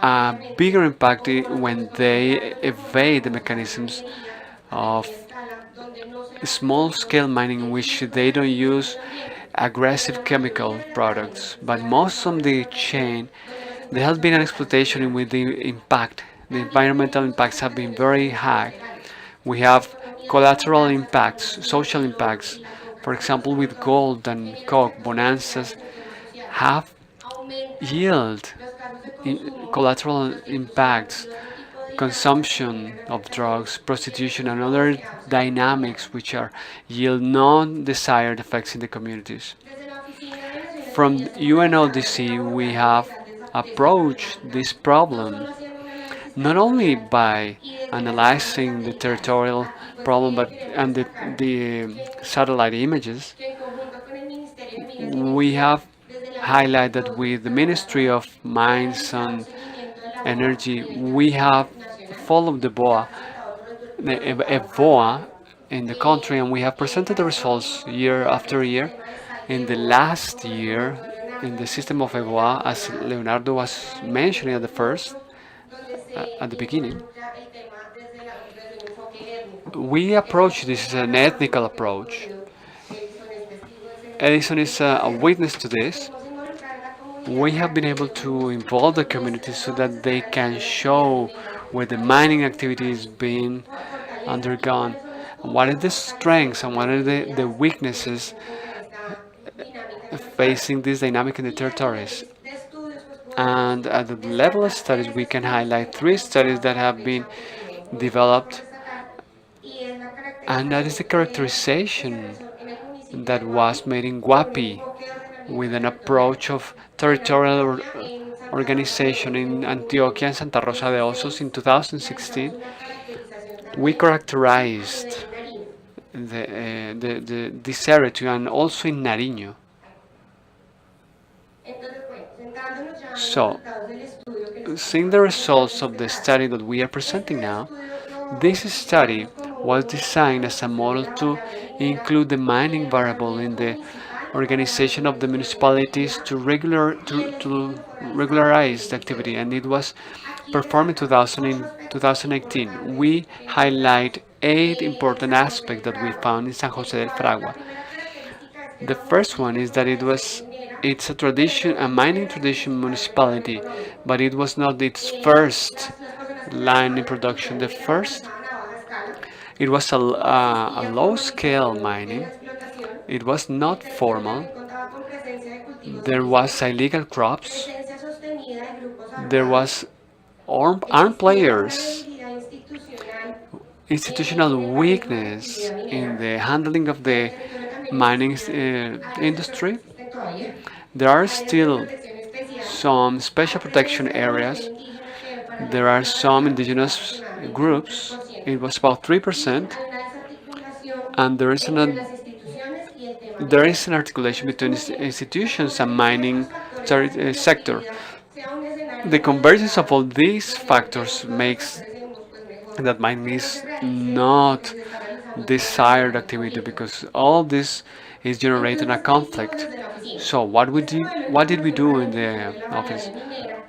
a bigger impact when they evade the mechanisms of small-scale mining, in which they don't use aggressive chemical products. But most of the chain, there has been an exploitation in which the environmental impacts have been very high. We have collateral impacts, social impacts. For example, with gold and coke, bonanzas have yield collateral impacts, consumption of drugs, prostitution, and other dynamics which are yield non-desired effects in the communities. From UNODC, we have approached this problem not only by analyzing the territorial problem, but and the satellite images, we have highlighted with the Ministry of Mines and Energy, we have followed the BOA, EVOA in the country, and we have presented the results year after year. In the last year, in the system of EVOA, as Leonardo was mentioning at the beginning, we approach this as an ethnical approach. Edison is a witness to this. We have been able to involve the community so that they can show where the mining activity is being undergone, what are the strengths and what are the weaknesses facing this dynamic in the territories. And at the level of studies, we can highlight 3 studies that have been developed, and that is the characterization that was made in Guapi with an approach of territorial organization in Antioquia and Santa Rosa de Osos in 2016. We characterized this area too, and also in Nariño. So, seeing the results of the study that we are presenting now, this study was designed as a model to include the mining variable in the organization of the municipalities to regularize the activity, and it was performed in 2018. We highlight 8 important aspects that we found in San Jose del Fragua. The first one is that it's a mining tradition municipality, but it was not its first line in production. It was a low-scale mining. It was not formal. There was illegal crops. There was armed players, institutional weakness in the handling of the mining industry. There are still some special protection areas. There are some indigenous groups. It was about 3%, and there is an articulation between institutions and mining sector. The convergence of all these factors makes that mining is not desired activity, because all this is generating a conflict. So what did we do in the office?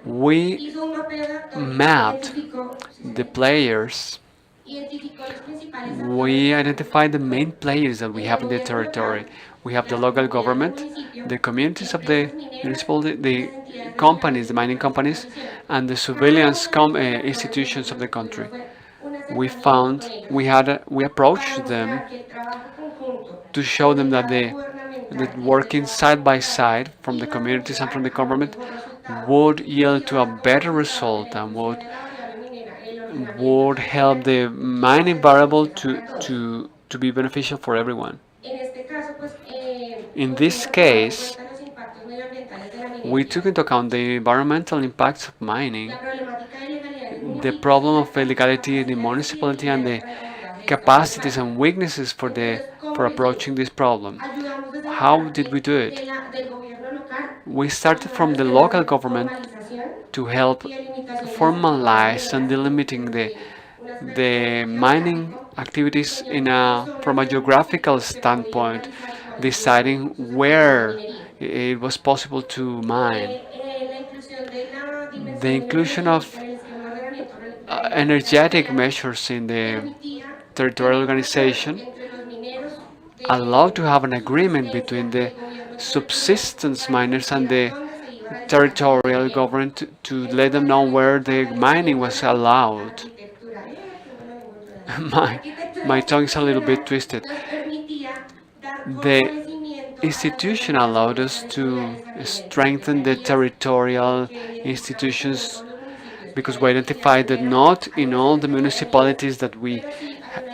We mapped the players. We identified the main players that we have in the territory. We have the local government, the communities of the municipality, the companies, the mining companies, and the surveillance institutions of the country. We approached them to show them that working side by side from the communities and from the government would yield to a better result and would help the mining variable to be beneficial for everyone. In this case, we took into account the environmental impacts of mining, the problem of illegality in the municipality, and the capacities and weaknesses for approaching this problem. How did we do it? We started from the local government to help formalize and delimiting the mining activities from a geographical standpoint, deciding where it was possible to mine. The inclusion of energetic measures in the territorial organization allowed to have an agreement between the subsistence miners and the territorial government to let them know where the mining was allowed. My tongue is a little bit twisted. The institution allowed us to strengthen the territorial institutions, because we identified that not in all the municipalities that we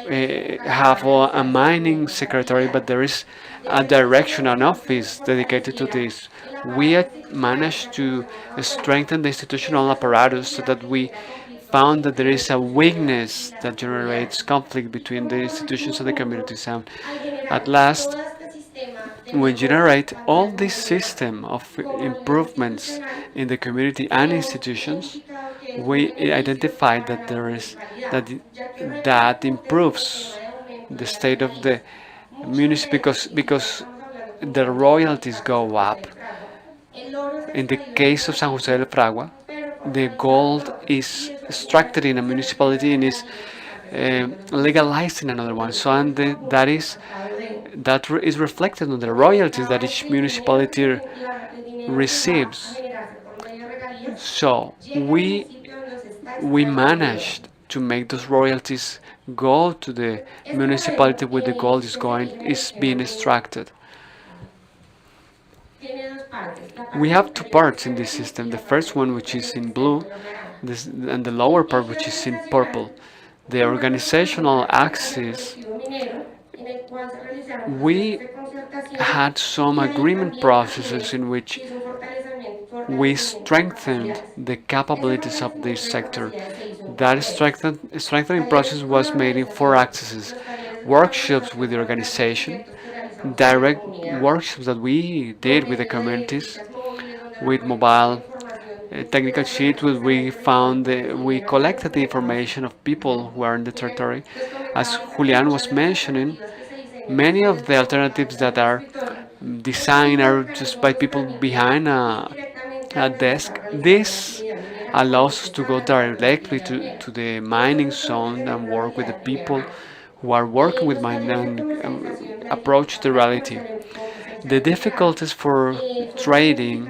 have a mining secretary, but there is a direction, an office dedicated to this. We managed to strengthen the institutional apparatus so that we found that there is a weakness that generates conflict between the institutions of the communities. And at last, we generate all this system of improvements in the community and institutions. We identified that that improves the state of the municipality because the royalties go up. In the case of San Jose del Fragua, the gold is extracted in a municipality and is legalized in another one. So that is reflected on the royalties that each municipality receives. So we managed to make those royalties go to the municipality where the gold is being extracted. We have two parts in this system. The first one, which is in blue, and the lower part, which is in purple. The organizational axis, we had some agreement processes in which we strengthened the capabilities of this sector. That strengthening process was made in four axes: workshops with the organization, direct workshops that we did with the communities, with mobile technical sheets where we collected the information of people who are in the territory. As Julian was mentioning, many of the alternatives that are designed are just by people behind a desk. This allows us to go directly to the mining zone and work with the people who are working with mining and approach the reality. The difficulties for trading,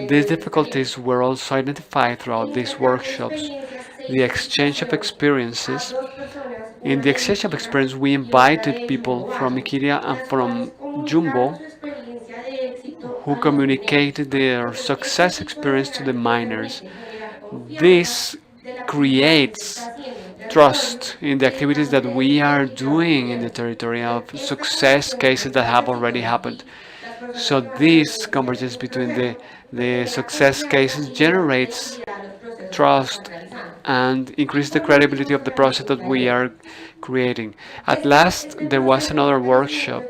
these difficulties were also identified throughout these workshops. The exchange of experiences. In the exchange of experience, we invited people from Iquiria and from Jumbo who communicated their success experience to the miners. This creates trust in the activities that we are doing in the territory of success cases that have already happened. So this convergence between the success cases generates trust and increases the credibility of the process that we are creating. At last, there was another workshop.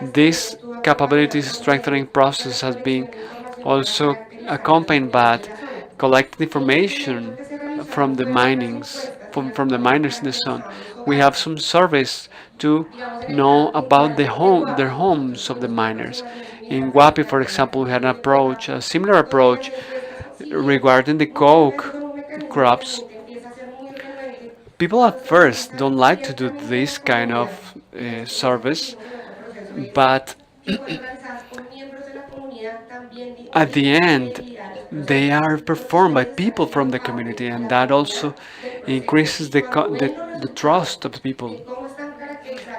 This capabilities strengthening process has been also accompanied by collecting information from the from the miners in the zone. We have some surveys to know about their homes of the miners. In Guapi, for example, we had a similar approach regarding the coke crops. People at first don't like to do this kind of service, but at the end, they are performed by people from the community, and that also increases the trust of the people.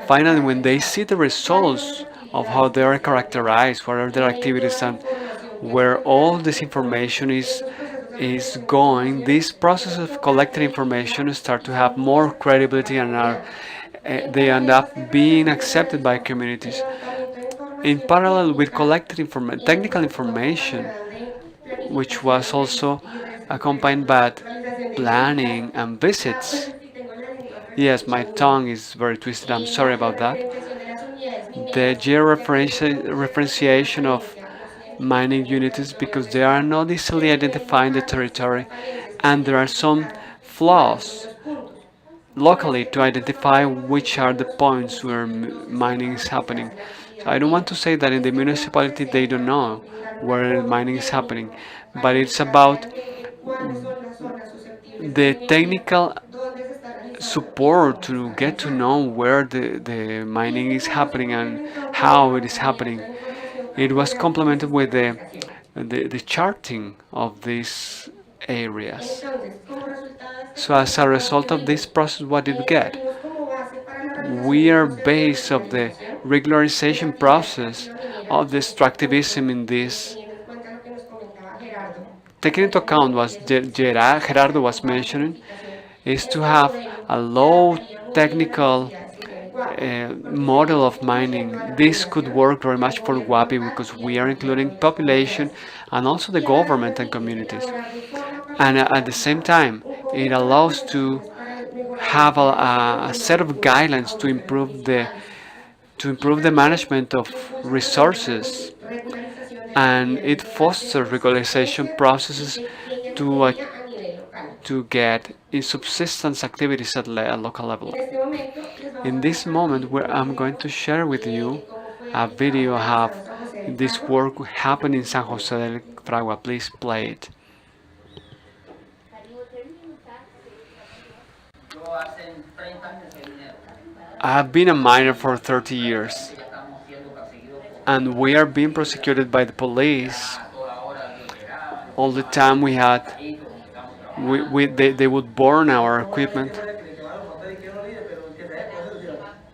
Finally, when they see the results of how they are characterized, what are their activities, and where all this information is going, this process of collecting information start to have more credibility and they end up being accepted by communities. In parallel with collected technical information, which was also accompanied by planning and visits. Yes, my tongue is very twisted, I'm sorry about that. The georeferentiation of mining units, because they are not easily identified in the territory, and there are some flaws locally to identify which are the points where mining is happening. So I don't want to say that in the municipality they don't know where mining is happening, but it's about the technical support to get to know where the mining is happening and how it is happening. It was complemented with the charting of these areas. So as a result of this process, what did we get? We are based of the regularization process of the extractivism in this. Taking into account what Gerardo was mentioning, is to have a low technical model of mining. This could work very much for Guapi because we are including population and also the government and communities. And at the same time, It allows to have a set of guidelines to improve the management of resources, and it fosters regularization processes to to get in subsistence activities at a local level. In this moment, where I'm going to share with you a video of this work happening in San Jose del Fragua. Please play it. I've been a miner for 30 years, and we are being prosecuted by the police. All the time they would burn our equipment.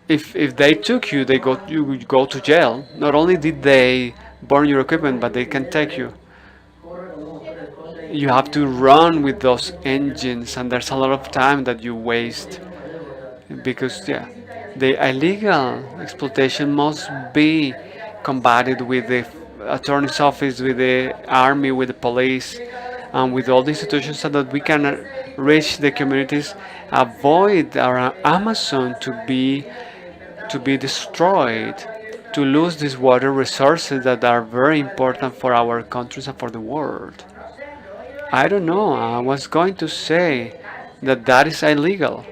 If they took you, you would go to jail. Not only did they burn your equipment, but they can take you. You have to run with those engines, and there's a lot of time that you waste because the illegal exploitation must be combated with the attorney's office, with the army, with the police, and with all the institutions so that we can reach the communities, avoid our Amazon to be destroyed, to lose these water resources that are very important for our countries and for the world. I don't know, I was going to say that that is illegal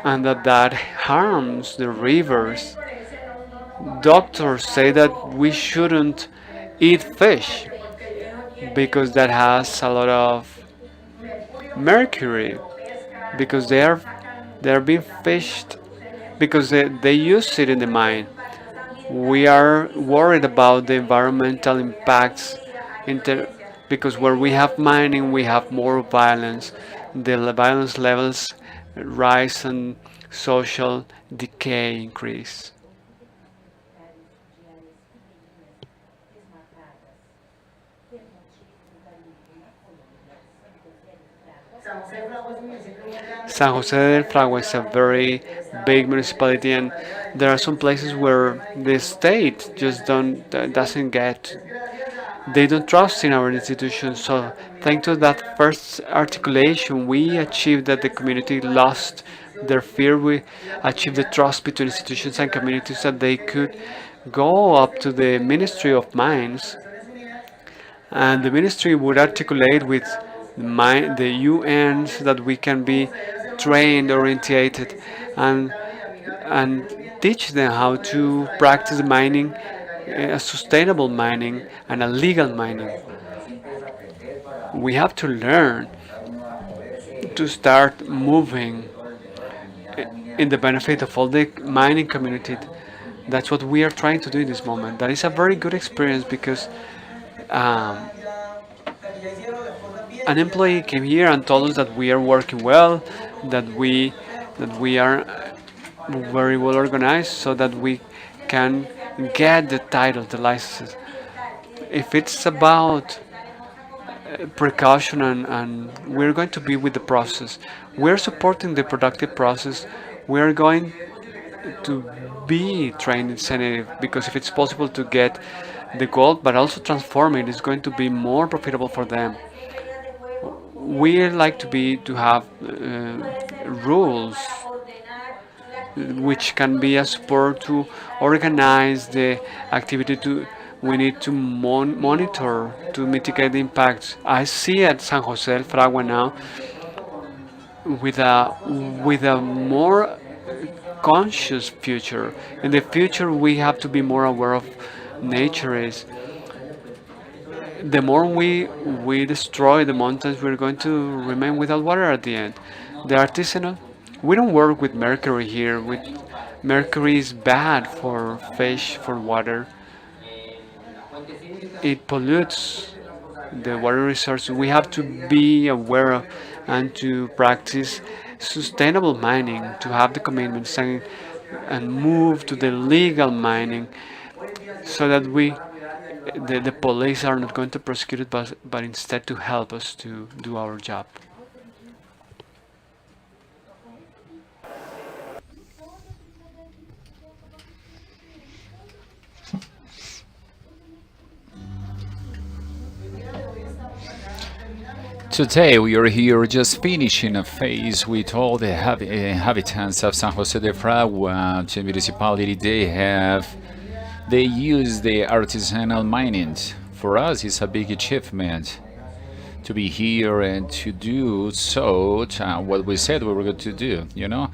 and that harms the rivers. Doctors say that we shouldn't eat fish because that has a lot of mercury, because they're being fished because they use it in the mine. We are worried about the environmental impacts because where we have mining, we have more violence. The violence levels rise and social decay increase. San Jose del Fragua is a very big municipality, and there are some places where the state just doesn't get. They don't trust in our institutions. So, thanks to that first articulation, we achieved that the community lost their fear. We achieved the trust between institutions and communities that they could go up to the Ministry of Mines, and the ministry would articulate with the UN so that we can be trained, orientated, and teach them how to practice mining, a sustainable mining and a legal mining. We have to learn to start moving in the benefit of all the mining community. That's what we are trying to do in this moment. That is a very good experience because an employee came here and told us that we are working well, that we are very well organized, so that we can get the title, the licenses. If it's about precaution and we're going to be with the process, we're supporting the productive process. We're going to be trained incentive because if it's possible to get the gold but also transform it, it's going to be more profitable for them. We like to have rules which can be a support to organize the activity. We need to monitor to mitigate the impacts. I see at San Jose del Fragua now with a more conscious future. In the future, we have to be more aware of nature. The more we destroy the mountains, we're going to remain without water at the end. The artisanal, we don't work with mercury here. Mercury is bad for fish, for water. It pollutes the water resources. We have to be aware of and to practice sustainable mining, to have the commitments and move to the legal mining so that the police are not going to prosecute it, but instead to help us to do our job. Today we are here just finishing a phase with all the inhabitants of San Jose de Fragua, the municipality. They use the artisanal mining. For us, it's a big achievement to be here and to do so what we said we were going to do, you know.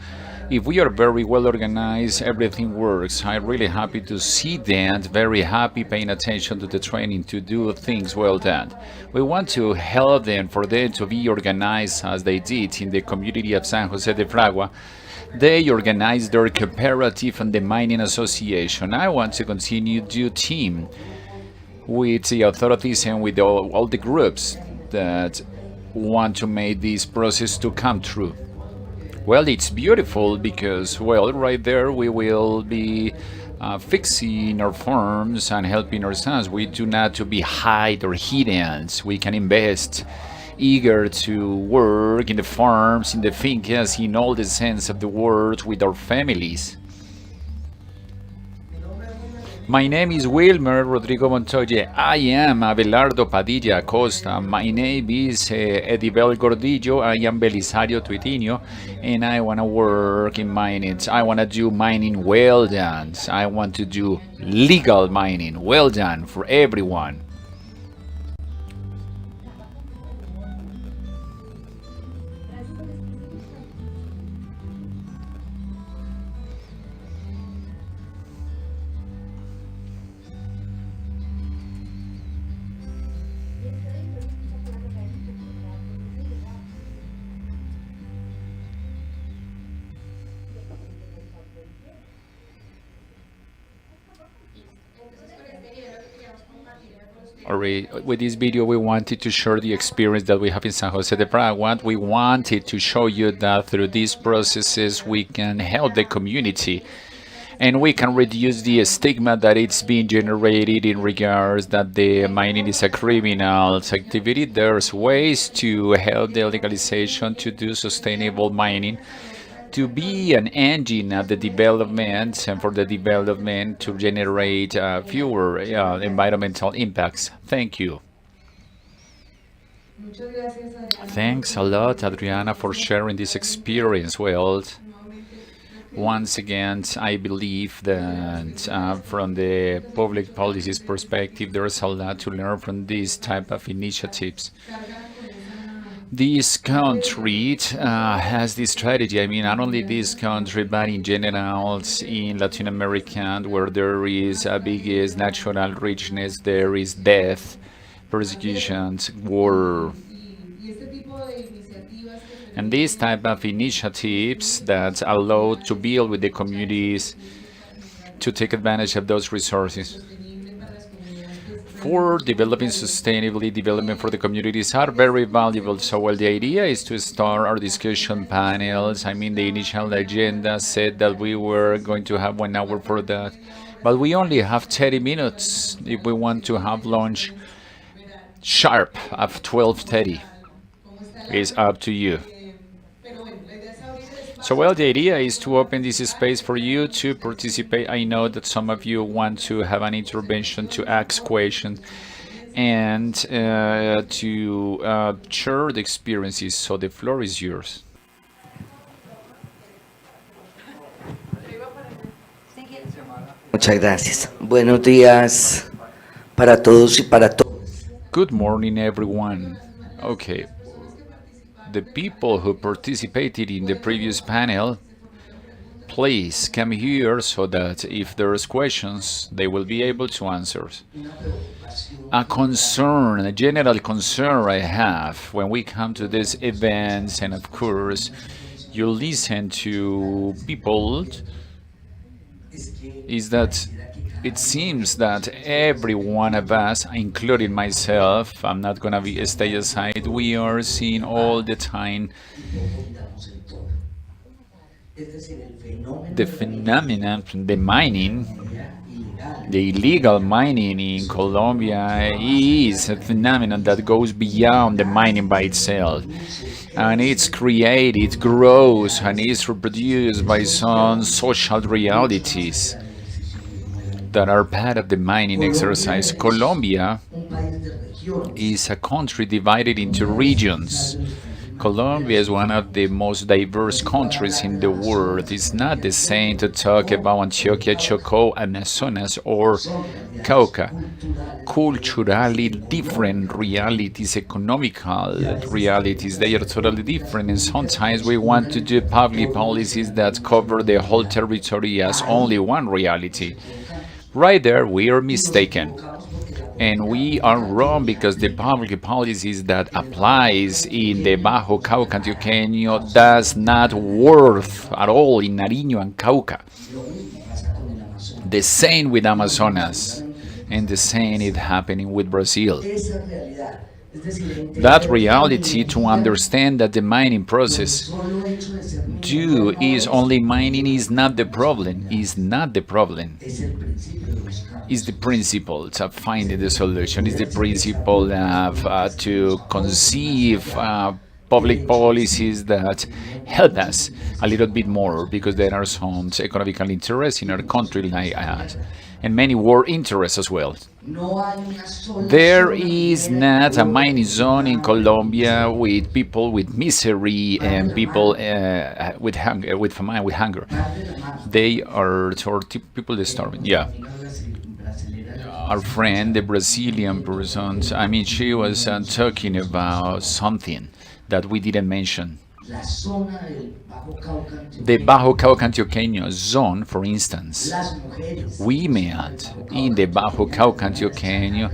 If we are very well organized, everything works. I'm really happy to see that, very happy paying attention to the training to do things well done. We want to help them for them to be organized as they did in the community of San Jose de Fragua. They organized their cooperative and the mining association. I want to continue to team with the authorities and with all the groups that want to make this process to come true. Well, it's beautiful because, well, right there we will be fixing our farms and helping our sons. We do not to be hide or hidden. We can invest, eager to work in the farms, in the fincas, in all the sense of the word with our families. My name is Wilmer Rodrigo Montoya. I am Abelardo Padilla Acosta. My name is Edibel Gordillo. I am Belisario Tuitinho, and I want to work in mining. I want to do mining well done. I want to do legal mining well done for everyone. With this video, we wanted to share the experience that we have in San Jose de Fragua. We wanted to show you that through these processes, we can help the community and we can reduce the stigma that it's being generated in regards that the mining is a criminal activity. There's ways to help the legalization to do sustainable mining, to be an engine of the development and for the development to generate fewer environmental impacts. Thank you. Thanks a lot, Adriana, for sharing this experience. Well, once again, I believe that from the public policies perspective, there's a lot to learn from these type of initiatives. This country has this strategy. I mean, not only this country, but in general, in Latin America, where there is a biggest natural richness, there is death, persecution, war. And these type of initiatives that allow to build with the communities to take advantage of those resources for developing sustainably development for the communities are very valuable. So well, the idea is to start our discussion panels. I mean, the initial agenda said that we were going to have 1 hour for that, but we only have 30 minutes if we want to have lunch sharp at 12:30. It's up to you. So well, the idea is to open this space for you to participate. I know that some of you want to have an intervention, to ask questions, and to share the experiences. So the floor is yours. Muchas gracias. Buenos días para todos y para todos. Good morning, everyone. Okay. The people who participated in the previous panel, please come here so that if there's questions, they will be able to answer. A concern, a general concern I have when we come to these events, and of course, you listen to people, is that it seems that every one of us, including myself, I'm not going to stay aside, we are seeing all the time the phenomenon, the mining, the illegal mining in Colombia is a phenomenon that goes beyond the mining by itself. And it's created, grows, and is reproduced by some social realities that are part of the mining exercise. Colombia is a country divided into regions. Colombia is one of the most diverse countries in the world. It's not the same to talk about Antioquia, Chocó, Amazonas, or Cauca. Culturally different realities, economical realities, they are totally different, and sometimes we want to do public policies that cover the whole territory as only one reality. Right there, we are mistaken. And we are wrong because the public policies that applies in the Bajo Cauca Antioqueño does not work at all in Nariño and Cauca. The same with Amazonas, and the same is happening with Brazil. That reality, to understand that the mining process is only mining, is not the problem, is not the problem. Is the principle of finding the solution, is the principle of to conceive public policies that help us a little bit more, because there are some economical interests in our country like us, and many war interests as well. There is not a mining zone in Colombia with people with misery and people with hunger, with famine, with hunger. They are people that starving. Yeah. Our friend, the Brazilian person, I mean, she was talking about something that we didn't mention. The Bajo Cauca Antioqueño zone, for instance, women in the Bajo Cauca Antioqueño,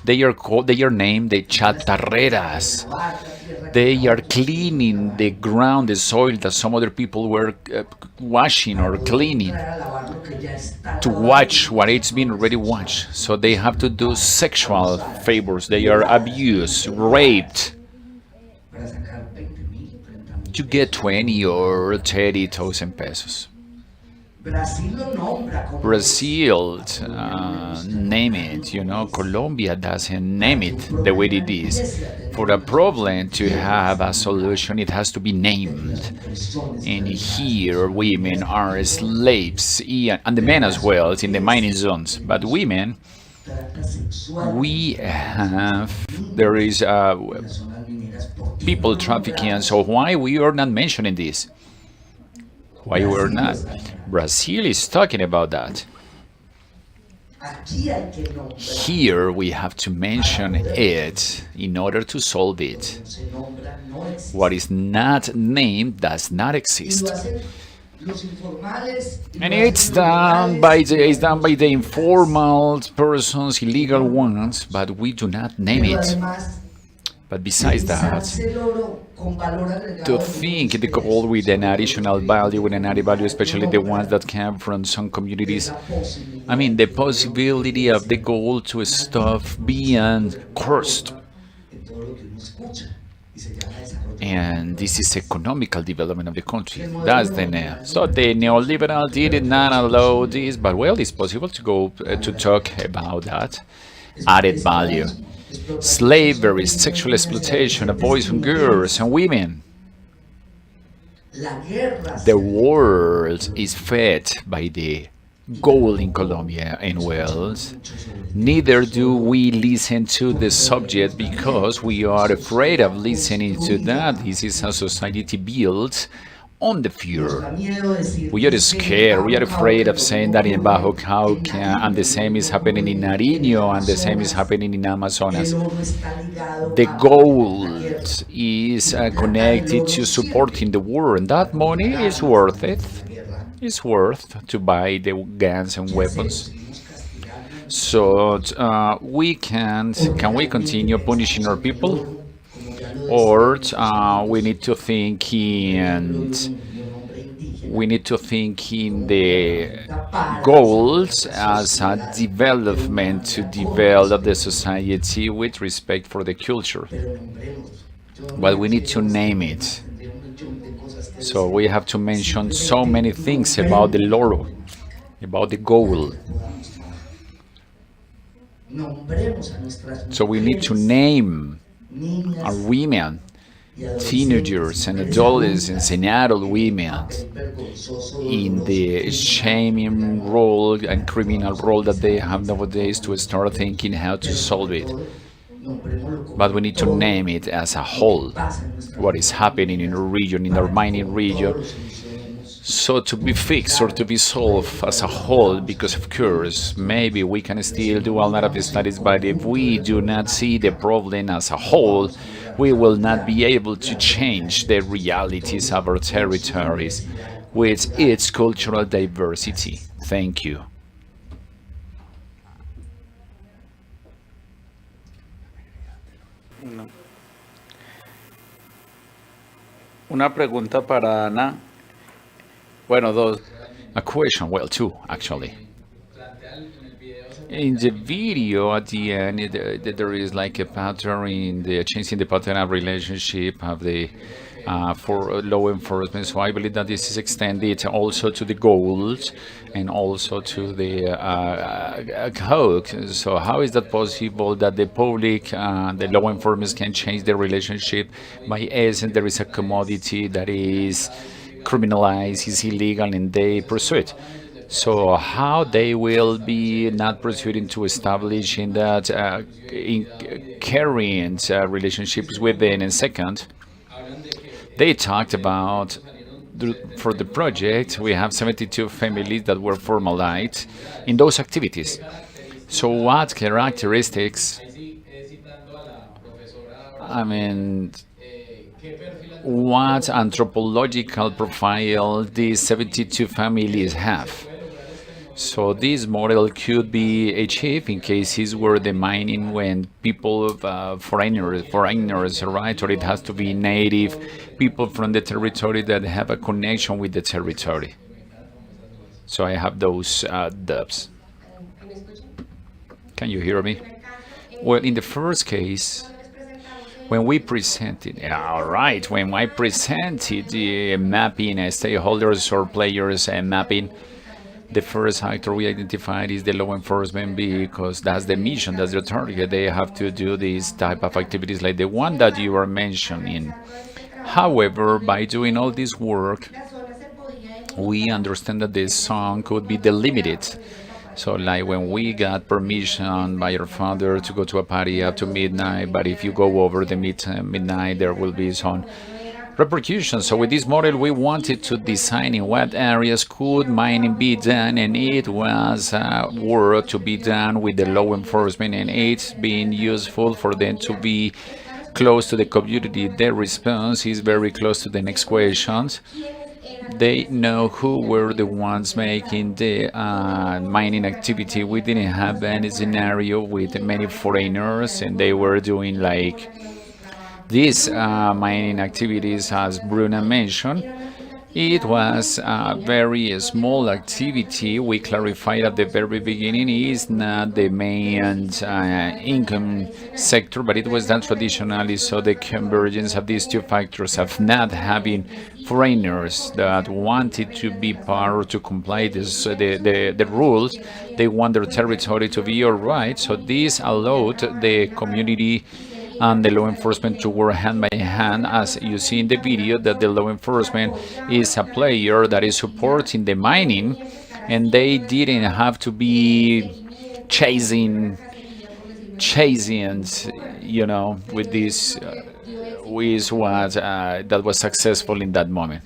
they are named the chatarreras. They are cleaning the ground, the soil that some other people were washing or cleaning to watch what it's been already watched. So they have to do sexual favors. They are abused, raped, to get 20 or 30,000 pesos. Brazil name it, Colombia doesn't name it the way it is. For a problem to have a solution, it has to be named. And here, women are slaves, and the men as well, in the mining zones. But women, there is people trafficking, and so why we are not mentioning this? Why we're not? Brazil is talking about that. Here we have to mention it in order to solve it. What is not named does not exist. And it's done by the informal persons, illegal ones, but we do not name it. But besides that, to think the gold with an additional value, with an added value, especially the ones that come from some communities, I mean, the possibility of the gold to stop being cursed. And this is economical development of the country. That's the name. So the neoliberal did not allow this, but well, it's possible to go to talk about that added value. Slavery, sexual exploitation of boys and girls and women. The world is fed by the gold in Colombia and Wells. Neither do we listen to the subject because we are afraid of listening to that. This is a society built on the fear. We are scared, we are afraid of saying that in Bajo Cauca, and the same is happening in Nariño, and the same is happening in Amazonas. The gold is connected to supporting the war, and that money is worth it. It's worth to buy the guns and weapons. So can we continue punishing our people? Or we need to think in the goals as a development to develop the society with respect for the culture. But we need to name it. So we have to mention so many things about the loro, about the goal. So we need to name our women, teenagers and adolescents and adult women in the shaming role and criminal role that they have nowadays, to start thinking how to solve it. but we need to name it as a whole, what is happening in a region, in our mining region, so to be fixed or to be solved as a whole, because of course, maybe we can still do a lot of studies, but if we do not see the problem as a whole, we will not be able to change the realities of our territories with its cultural diversity. Thank you. No. Una pregunta para Ana. Bueno, dos. A question, well, two, actually. In the video at the end, there is like a pattern in the changing the pattern of relationship of the for law enforcement. So I believe that this is extended also to the goals and also to the code. So how is that possible that the public, the law enforcement can change the relationship? By essence, there is a commodity that is criminalized, is illegal, and they pursue it. So how they will be not pursuing to establishing that in carrying relationships within. And second, they talked about for the project we have 72 families that were formalized in those activities. So what characteristics, I mean, what anthropological profile these 72 families have? So this model could be achieved in cases where the mining, when people, foreigners, right, or it has to be native people from the territory that have a connection with the territory. So I have those dubs. Can you hear me? Well, in the first case, when we presented, all right, when I presented the mapping, stakeholders or players mapping, the first actor we identified is the law enforcement, because that's the mission, that's the target. They have to do these type of activities like the one that you are mentioning. However, by doing all this work, we understand that the zone could be delimited. So like when we got permission by your father to go to a party up to midnight, but if you go over the midnight, there will be some repercussions. So with this model, we wanted to design in what areas could mining be done, and it was work to be done with the law enforcement, and it's been useful for them to be close to the community. Their response is very close to the next questions. They know who were the ones making the mining activity. We didn't have any scenario with many foreigners, and they were doing like these mining activities, as Bruna mentioned. It was a very small activity. We clarified at the very beginning it's not the main income sector, but it was done traditionally. So the convergence of these two factors of not having foreigners that wanted to be part or to comply the rules, they want their territory to be all right. So this allowed the community and the law enforcement to work hand by hand, as you see in the video, that the law enforcement is a player that is supporting the mining, and they didn't have to be chasing, you know, with this, with what that was successful in that moment.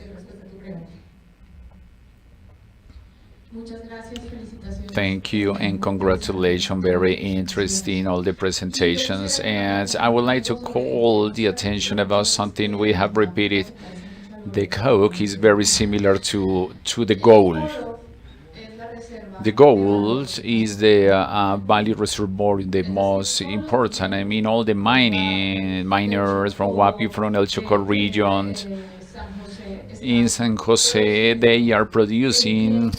Thank you and congratulations. Very interesting, all the presentations. And I would like to call the attention about something we have repeated. The COC is very similar to the goal. The goal is the value reservoir, the most important. I mean, all the miners from Huapi, from El Chocó region, in San Jose, they are producing,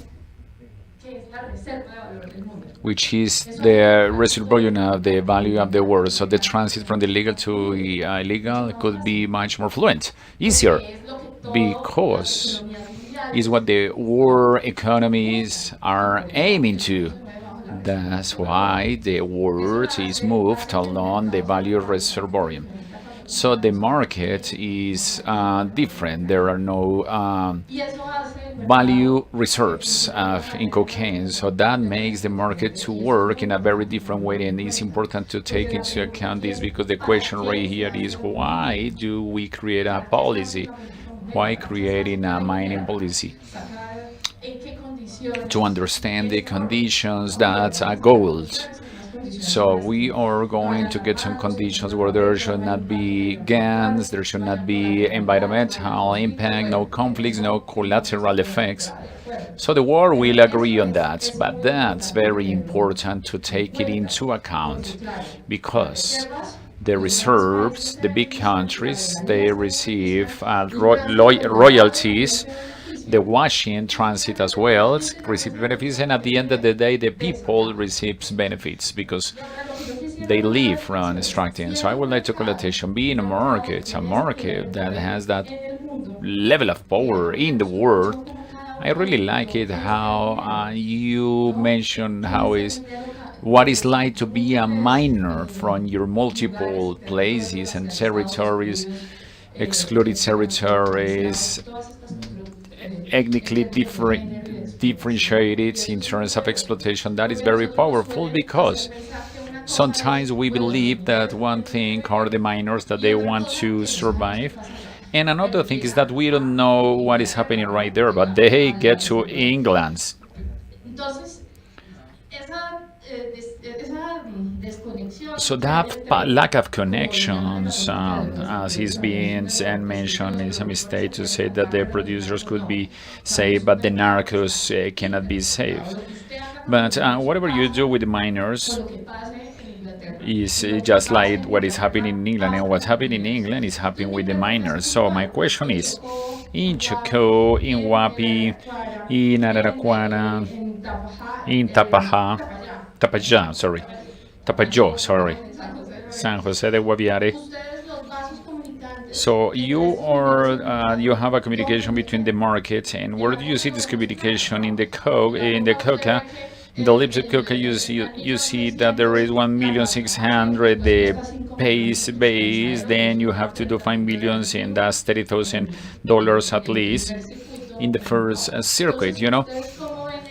which is the reservoir, you know, the value of the world. So the transit from the legal to illegal could be much more fluent, easier, because it's what the world economies are aiming to. That's why the world is moved along the value reservoir. So the market is different. There are no value reserves in cocaine, so that makes the market to work in a very different way, and it's important to take into account this, because the question right here is, why do we create a policy? Why creating a mining policy? To understand the conditions that are gold. So we are going to get some conditions where there should not be gangs, there should not be environmental impact, no conflicts, no collateral effects. So the world will agree on that, but that's very important to take it into account, because the reserves, the big countries, they receive royalties. The washing transit as well receive benefits, and at the end of the day, the people receives benefits because they live from extracting. So I would like to call attention, being a market that has that level of power in the world. I really like it how you mentioned what it's like to be a miner from your multiple places and territories, excluded territories, ethnically differentiated in terms of exploitation. That is very powerful, because sometimes we believe that one thing are the miners, that they want to survive, and another thing is that we don't know what is happening right there, but they get to England. So that lack of connections, as is being mentioned, is a mistake to say that the producers could be saved, but the narcos cannot be saved. But whatever you do with the miners is just like what is happening in England, and what's happening in England is happening with the miners. So my question is, in Chocó, in Huapi, in Araraquara, in Tapajós, San Jose de Guaviare. So you have a communication between the market, and where do you see this communication in the coca? In the lips of coca, you see that there is 1,600,000 the base. Then you have to do 5 million, and that's $30,000 at least in the first circuit.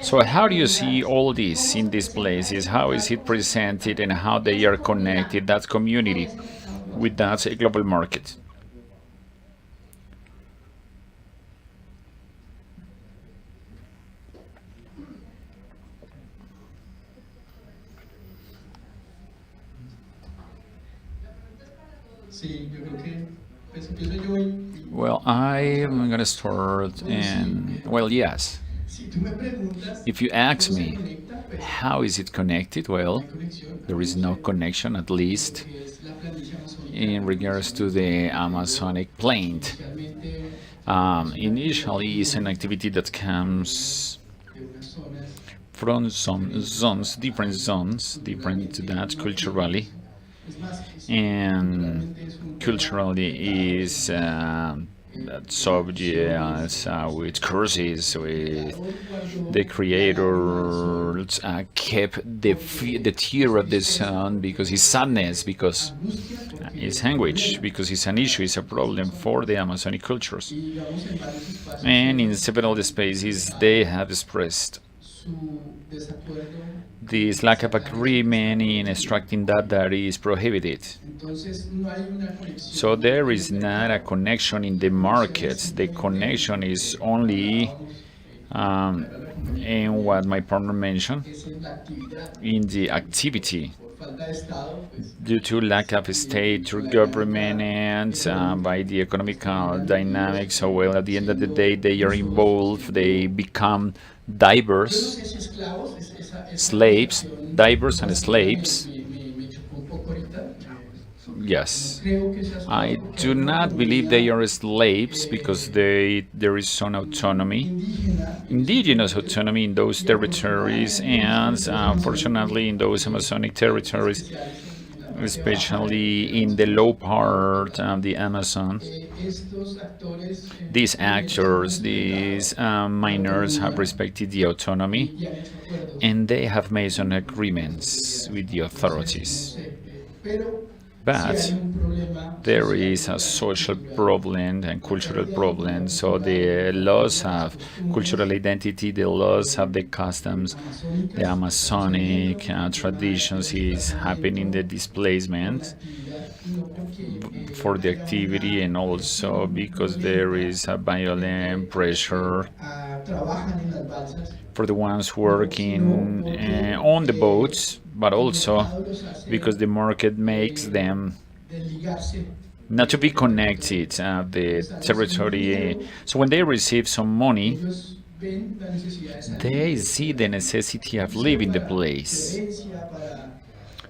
So how do you see all this in these places? How is it presented, and how they are connected, that community, with that global market? Well, I'm going to start, and, well, yes. If you ask me, how is it connected? Well, there is no connection, at least in regards to the Amazonic plain. Initially, it's an activity that comes from some zones, different to that culturally, and culturally is subjects with curses, with the creators kept the tear of the sun because his sadness, because his anguish, because it's an issue, it's a problem for the Amazonic cultures. And in several spaces they have expressed this lack of agreement in extracting that is prohibited. So there is not a connection in the markets. The connection is only in what my partner mentioned, in the activity, due to lack of state or government, and by the economical dynamics. So, well, at the end of the day, they are involved, they become diverse slaves, diverse and slaves. Yes, I do not believe they are slaves, because there is some autonomy, indigenous autonomy in those territories, and unfortunately in those Amazonic territories, especially in the low part of the Amazon. These actors, these miners have respected the autonomy, and they have made some agreements with the authorities. But there is a social problem and cultural problem. So the loss of cultural identity, the loss of the customs, the Amazonic traditions is happening, the displacement for the activity, and also because there is a violent pressure for the ones working on the boats, but also because the market makes them not to be connected the territory. So when they receive some money, they see the necessity of leaving the place.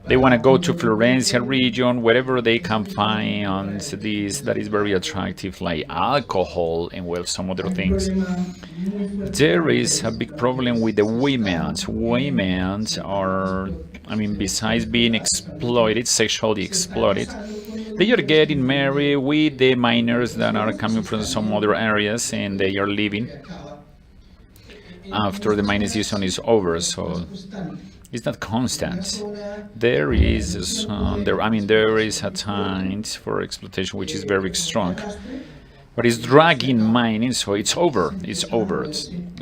They want to go to Florencia region, wherever they can find this that is very attractive, like alcohol and, well, some other things. There is a big problem with the women. Women are, I mean, besides being exploited, sexually exploited, they are getting married with the minors that are coming from some other areas, and they are leaving after the mining season is over. So it's not constant. There is there is a time for exploitation which is very strong, but it's dragging mining, so it's over. It's over.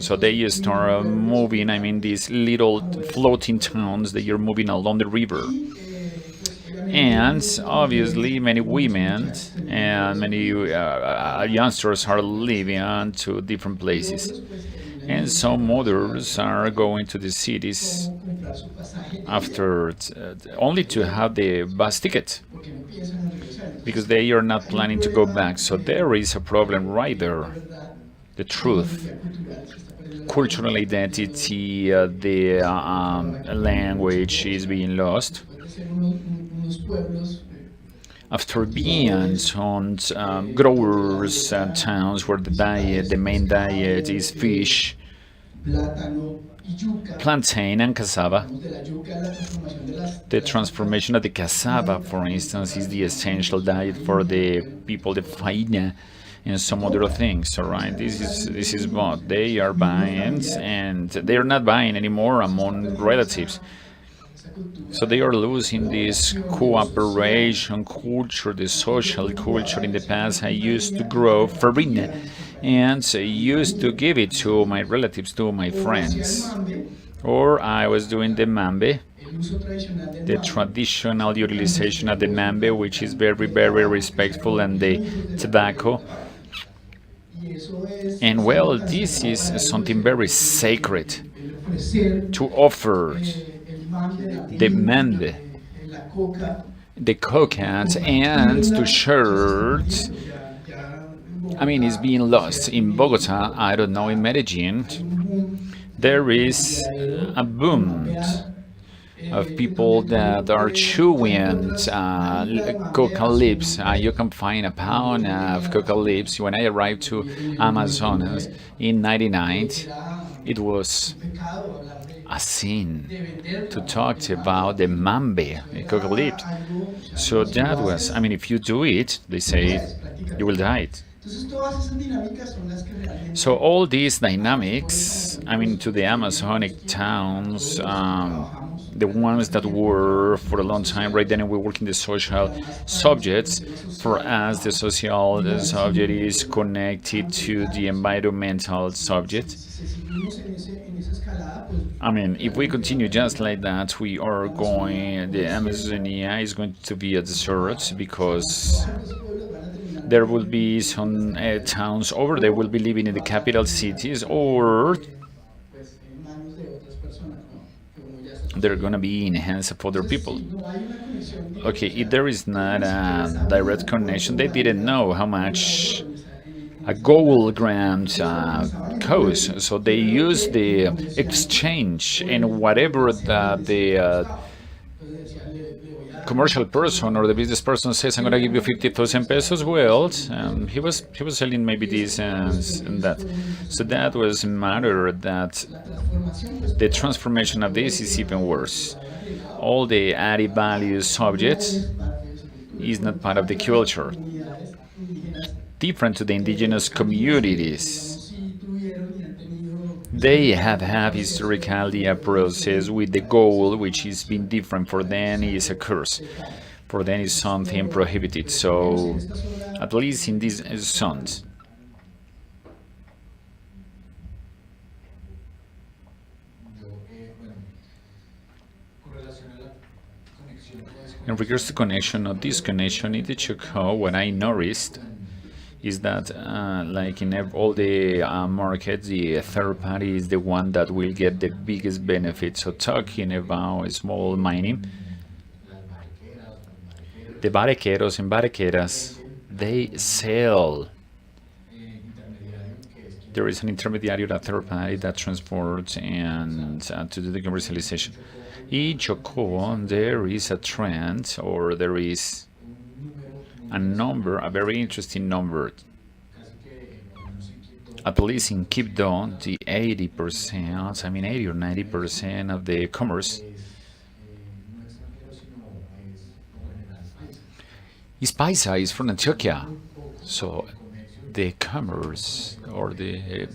So they start moving. I mean, these little floating towns, they are moving along the river, and obviously many women and many youngsters are leaving to different places. And some others are going to the cities after only to have the bus ticket, because they are not planning to go back. So there is a problem right there. The truth, cultural identity, the language is being lost. After being on growers towns where the main diet is fish, plantain and cassava. The transformation of the cassava, for instance, is the essential diet for the people, the faina, and some other things. All right, this is what they are buying, and they are not buying anymore among relatives. So they are losing this cooperation culture, the social culture. In the past, I used to grow farina, and I used to give it to my relatives, to my friends. Or I was doing the mambe, the traditional utilization of the mambe, which is very, very respectful, and the tobacco. And well, this is something very sacred to offer the mambe, the coconut, and to shirt. I mean, it's being lost. In Bogota, I don't know, in Medellin, there is a boom of people that are chewing coca lips. You can find a pound of coca lips. When I arrived to Amazonas in '99, it was a sin to talk about the mambe, the coca lips. So that was, I mean, if you do it, they say you will die. So all these dynamics, I mean, to the Amazonic towns, the ones that were for a long time, right then we work in the social subjects. For us, the social subject is connected to the environmental subject. I mean, if we continue just like that, we are going, the Amazonia is going to be a desert, because there will be some towns over there will be living in the capital cities, or they're going to be in the hands of other people. Okay, if there is not a direct connection, they didn't know how much a gold gram costs, so they use the exchange, and whatever the commercial person or the business person says, I'm going to give you 50,000 pesos. Well, he was selling maybe this and that. So that was a matter that the transformation of this is even worse. All the added value subjects is not part of the culture. Different to the indigenous communities. They have historically a process with the gold, which has been different for them, is a curse. for them is something prohibited. So at least in these zones. In regards to connection or disconnection in the Chocó, what I noticed is that, like in all the markets, the third party is the one that will get the biggest benefit. So talking about small mining, the barqueros and barqueras, they sell. There is an intermediary, a third party that transports and to do the commercialization. In Chocó, there is a trend, or there is a number, a very interesting number. At least in Quibdó, the 80%, I mean 80 or 90% of the commerce is paisa, is from Antioquia. So the commerce or the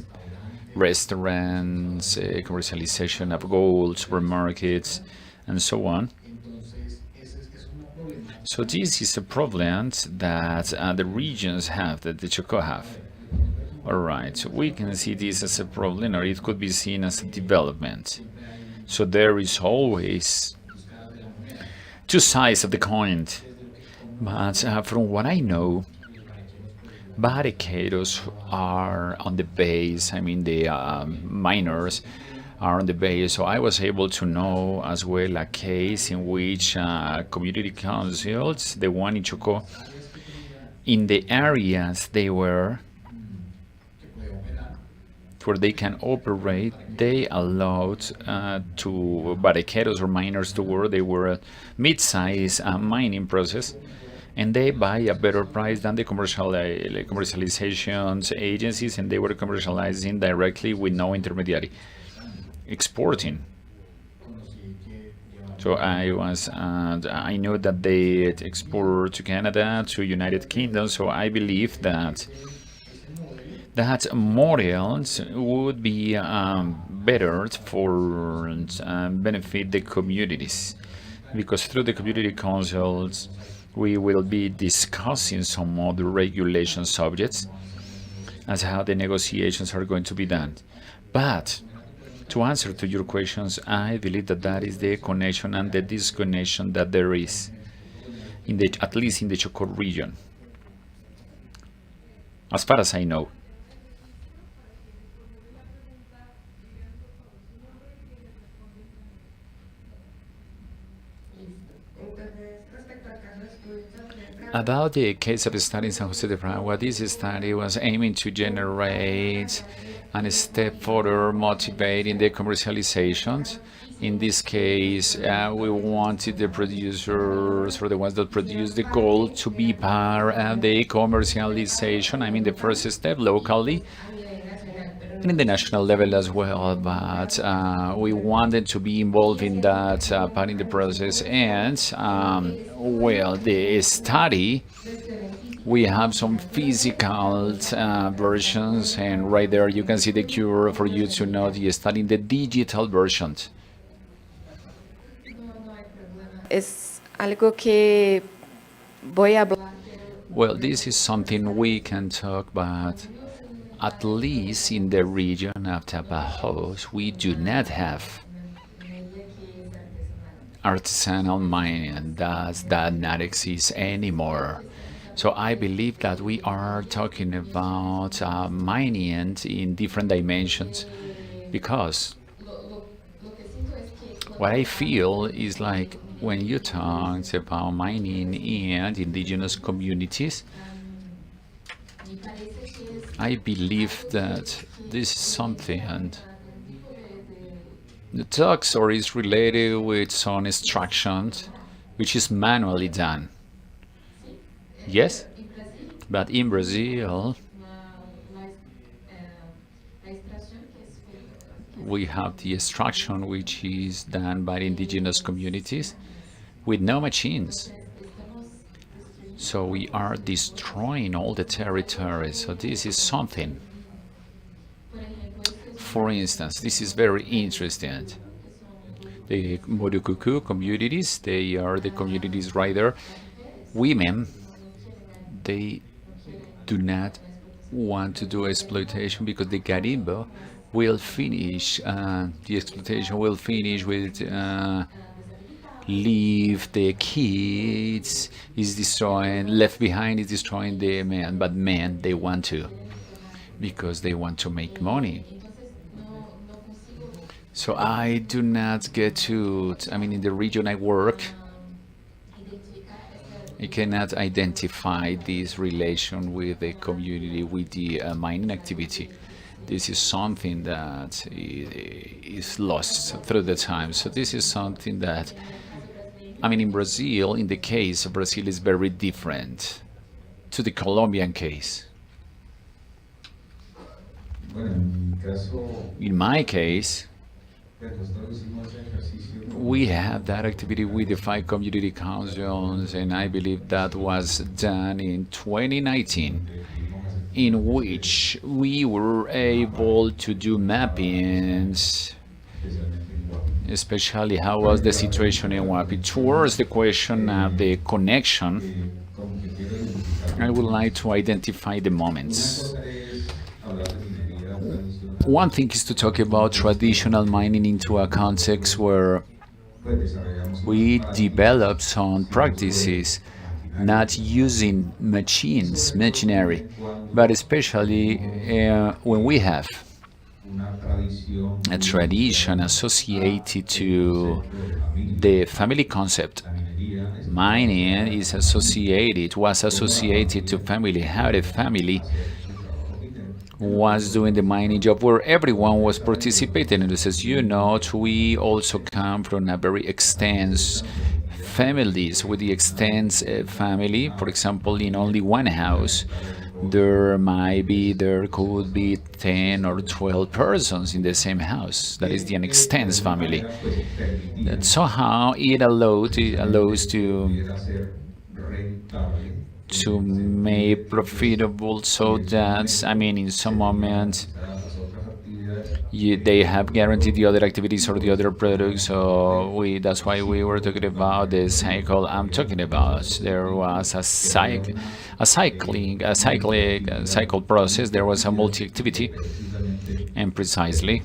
restaurants, commercialization of gold, supermarkets, and so on. So this is a problem that the regions have, that the Chocó have. All right, so we can see this as a problem, or it could be seen as a development. So there is always two sides of the coin. But from what I know, barricados are on the base. I mean, the miners are on the base. So I was able to know as well a case in which community councils, the one in Chocó, in the areas they were where they can operate, they allowed to barricados or miners to work. They were a mid-size mining process, and they buy a better price than the commercialization agencies, and they were commercializing directly with no intermediary, exporting. So I know that they export to Canada, to United Kingdom. So I believe that models would be better for benefit the communities, because through the community councils we will be discussing some other regulation subjects as how the negotiations are going to be done. But to answer to your questions, I believe that that is the connection and the disconnection that there is, at least in the Chocó region, as far as I know. About the case of the study in San Jose de Fragua, this study was aiming to generate and a step further motivating the commercializations. In this case, we wanted the producers, or the ones that produce the gold, to be part of the commercialization. I mean, the first step locally and in the national level as well, but we wanted to be involved in that part in the process. And well, the study, we have some physical versions, and right there you can see the QR for you to know the study in the digital versions. Es algo que voy a hablar. Well, this is something we can talk about. At least in the region of Tapajos, we do not have artisanal mining. Does that not exist anymore? So I believe that we are talking about mining in different dimensions, because what I feel is like when you talk about mining and indigenous communities, I believe that this is something the talks or is related with some extractions which is manually done. Yes, but in Brazil we have the extraction which is done by the indigenous communities with no machines. So we are destroying all the territory. So this is something. For instance, this is very interesting. the Morucucu communities. They are the communities right there. Women, they do not want to do exploitation because the garimbo will finish, the exploitation will finish with leave the kids, is destroying, left behind is destroying the men, but men, they want to, because they want to make money. So I do not get to, I mean, in the region I work, I cannot identify this relation with the community, with the mining activity. This is something that is lost through the time. So this is something that, I mean, in Brazil, in the case of Brazil, is very different to the Colombian case. In my case, we have that activity with the 5 community councils, and I believe that was done in 2019, in which we were able to do mappings, especially how was the situation in Huapi. Towards the question of the connection, I would like to identify the moments. One thing is to talk about traditional mining into a context where we develop some practices, not using machines, machinery, but especially when we have a tradition associated to the family concept. Mining is associated, was associated to family, how the family was doing the mining job, where everyone was participating. And as you know, we also come from a very extensive families. With the extensive family, for example, in only one house, there could be 10 or 12 persons in the same house. That is the extensive family. That somehow it allows to make profitable, so that, I mean, in some moment they have guaranteed the other activities or the other products. So that's why we were talking about the cycle I'm talking about. There was a cycle process. There was a multi-activity, and precisely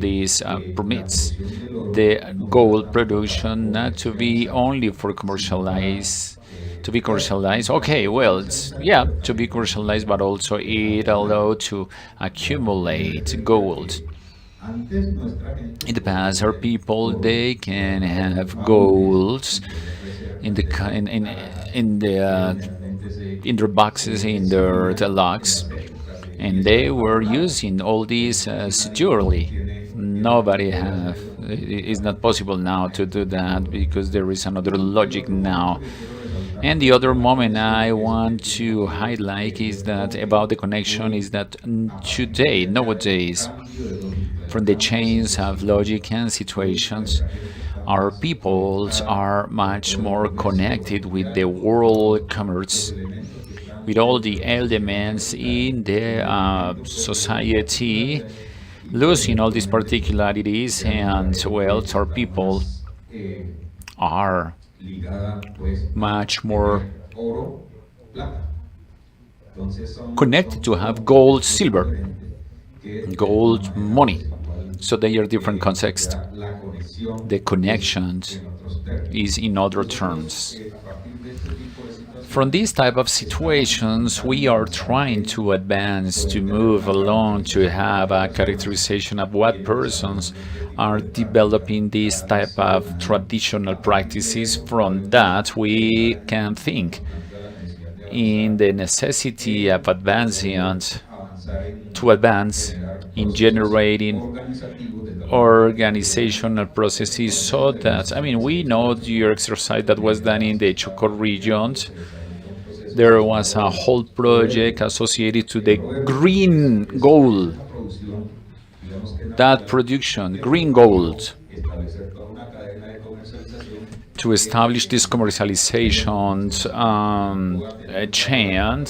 this permits the gold production not to be only for commercialized. To be commercialized, okay, well, to be commercialized, but also it allowed to accumulate gold. In the past, our people, they can have golds in their boxes, in their locks, and they were using all these securely. Nobody have. It's not possible now to do that because there is another logic now. And the other moment I want to highlight is that about the connection is that nowadays, from the chains of logic and situations, our peoples are much more connected with the world commerce, with all the elements in the society, losing all these particularities, and well, our people are much more connected to have gold, silver, gold, money. So they are different contexts. The connection is in other terms. From these type of situations, we are trying to advance, to move along, to have a characterization of what persons are developing this type of traditional practices. From that, we can think in the necessity of to advance in generating organizational processes, so that, I mean, we know your exercise that was done in the Chocó regions. There was a whole project associated to the green gold, that production, green gold, to establish this commercialization chain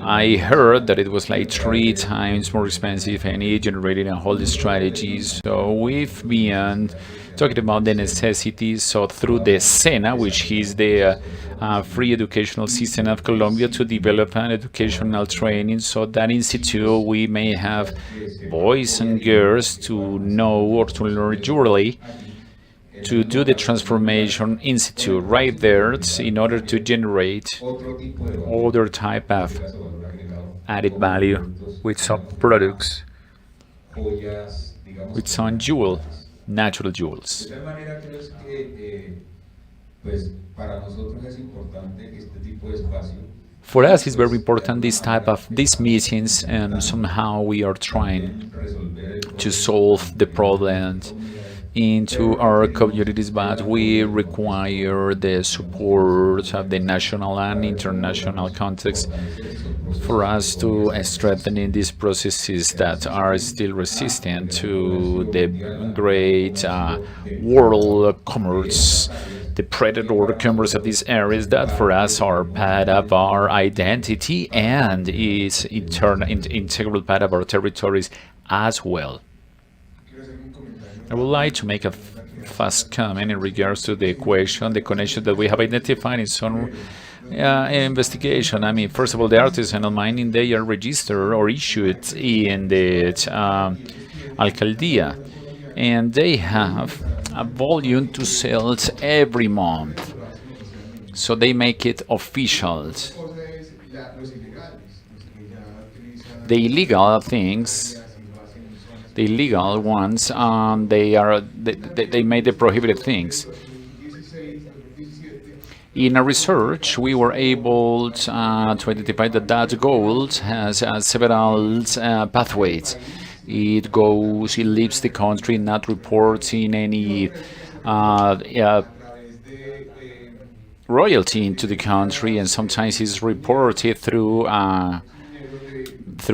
I heard that it was like 3 times more expensive and it generated a whole strategy. So we've been talking about the necessities. So through the SENA, which is the free educational system of Colombia, to develop an educational training. So that institute we may have boys and girls to know or to learn dually to do the transformation institute right there in order to generate other type of added value with some products, with some natural jewels. For us, it's very important these meetings, and somehow we are trying to solve the problems into our communities, but we require the support of the national and international context for us to strengthen in these processes that are still resistant to the great world commerce, the predator commerce of these areas that for us are part of our identity and is integral part of our territories as well. I would like to make a fast comment in regards to the question, the connection that we have identified in some investigation. I mean, first of all, the artisanal mining, they are registered or issued in the alcaldía, and they have a volume to sell every month. So they make it official. The illegal things, the illegal ones, they made the prohibited things. In our research, we were able to identify that gold has several pathways. It leaves the country not reporting any royalty into the country, and sometimes it's reported through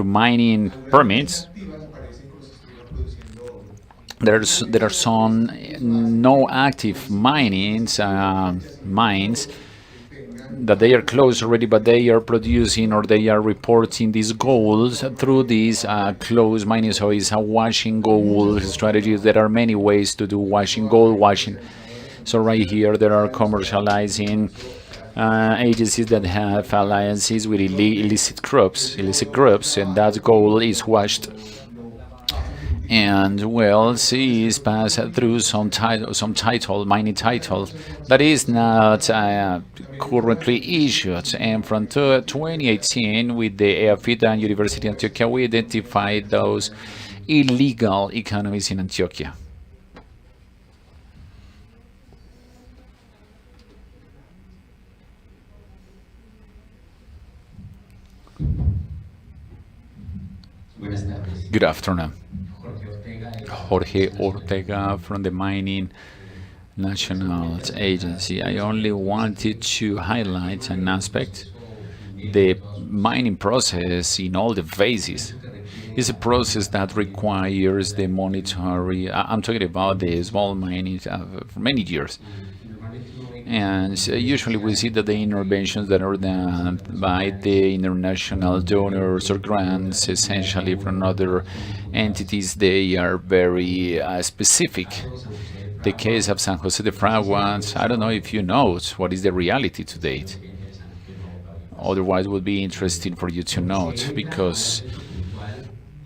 mining permits. There are some no active mines that they are closed already, but they are producing or they are reporting these goals through these closed mining. So it's a washing gold strategy. There are many ways to do gold washing. So right here there are commercializing agencies that have alliances with illicit groups, and that gold is washed. And well, she is passed through some mining title that is not currently issued. And from 2018, with the EAFIT and University of Antioquia, we identified those illegal economies in Antioquia. Good afternoon. Jorge Ortega from the Mining National Agency. I only wanted to highlight an aspect. The mining process in all the phases is a process that requires the monetary, I'm talking about the small mining for many years. And usually we see that the interventions that are done by the international donors or grants, essentially from other entities, they are very specific. The case of San Jose de Fraguas, I don't know if you know what is the reality to date. Otherwise, it would be interesting for you to note, because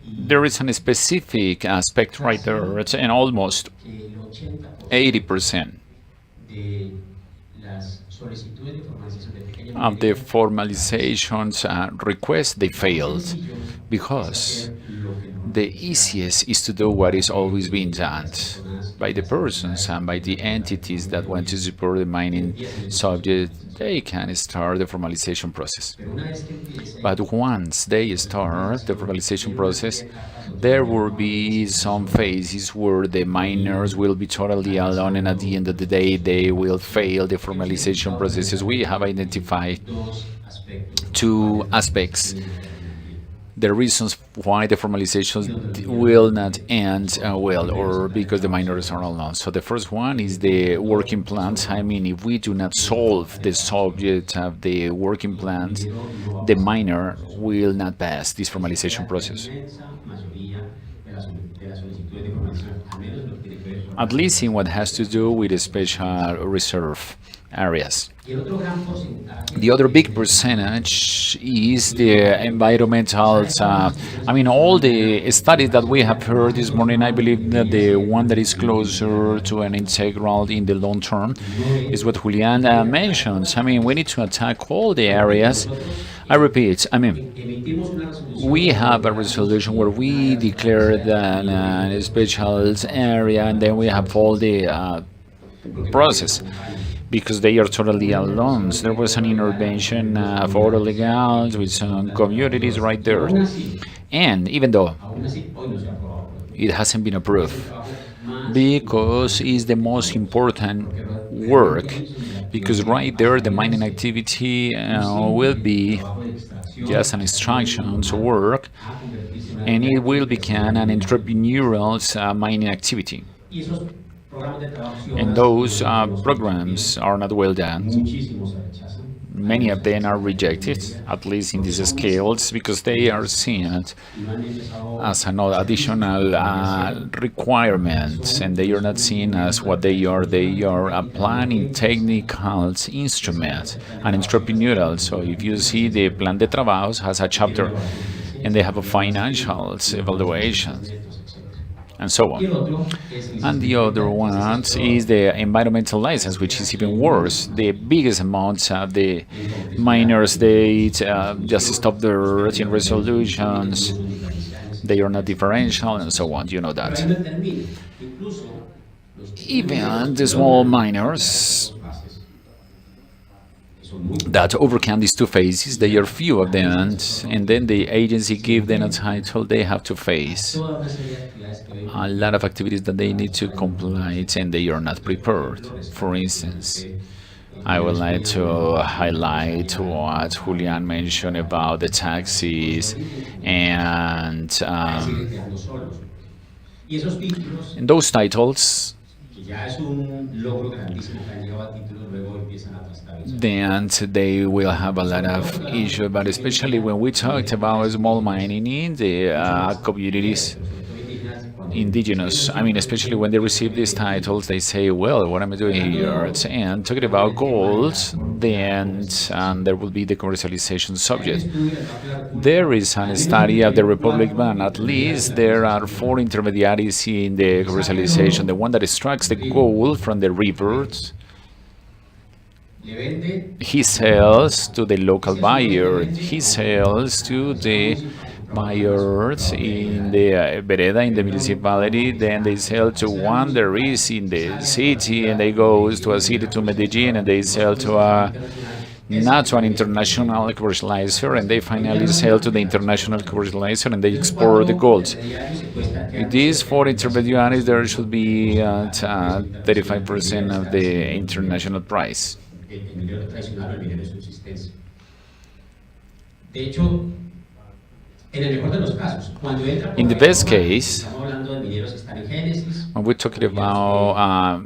there is a specific aspect right there, and almost 80% of the formalizations requests, they failed, because the easiest is to do what is always being done by the persons and by the entities that want to support the mining subject. They can start the formalization process. But once they start the formalization process, there will be some phases where the miners will be totally alone, and at the end of the day, they will fail the formalization processes. We have identified two aspects. the reasons why the formalization will not end well, or because the minors are alone. So the first one is the working plans. I mean, if we do not solve the subject of the working plans, the minor will not pass this formalization process. At least in what has to do with the special reserve areas. The other big percentage is the environmental. I mean, all the studies that we have heard this morning, I believe that the one that is closer to an integral in the long term is what Julian mentions. I mean, we need to attack all the areas. I repeat, I mean, we have a resolution where we declare that a special area, and then we have all the process, because they are totally alone. So there was an intervention of auto legals with some communities right there. And even though it hasn't been approved, because it's the most important work, because right there the mining activity will be just an instructions work, and it will become an entrepreneurial mining activity. And those programs are not well done. Many of them are rejected, at least in these scales, because they are seen as an additional requirement, and they are not seen as what they are. They are a planning technical instrument, an entrepreneurial. So if you see the Plan de Trabajos has a chapter, and they have a financial evaluation, and so on. And the other one is the environmental license, which is even worse. The biggest amounts of the minors, they just stop the routine resolutions, they are not differential, and so on. You know that. Even the small minors that overcome these two phases, there are few of them, and then the agency give them a title. They have to face a lot of activities that they need to comply, and they are not prepared. For instance, I would like to highlight what Julian mentioned about the taxis, and those titles, then they will have a lot of issues, but especially when we talked about small mining in the communities, indigenous, I mean, especially when they receive these titles, they say, well, what am I doing here? And talking about gold, then there will be the commercialization subject. There is a study of the Republic Bank. At least there are 4 intermediaries in the commercialization. The one that extracts the gold from the rivers, he sells to the local buyer. He sells to the buyers in the vereda, in the municipality. Then they sell to one that is in the city, and they go to a city, to Medellin, and they sell to not to an international commercializer, and they finally sell to the international commercializer, and they export the gold. With these 4 intermediaries, there should be 35% of the international price. In the best case, when we're talking about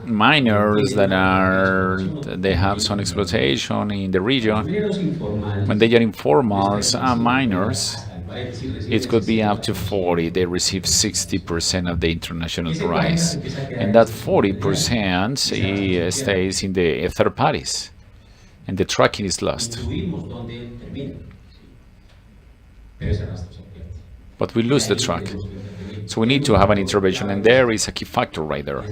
miners they have some exploitation in the region, when they are informal miners, it could be up to 40. They receive 60% of the international price, and that 40% stays in the third parties, and the tracking is lost. But we lose the track. So we need to have an intervention, and there is a key factor right there,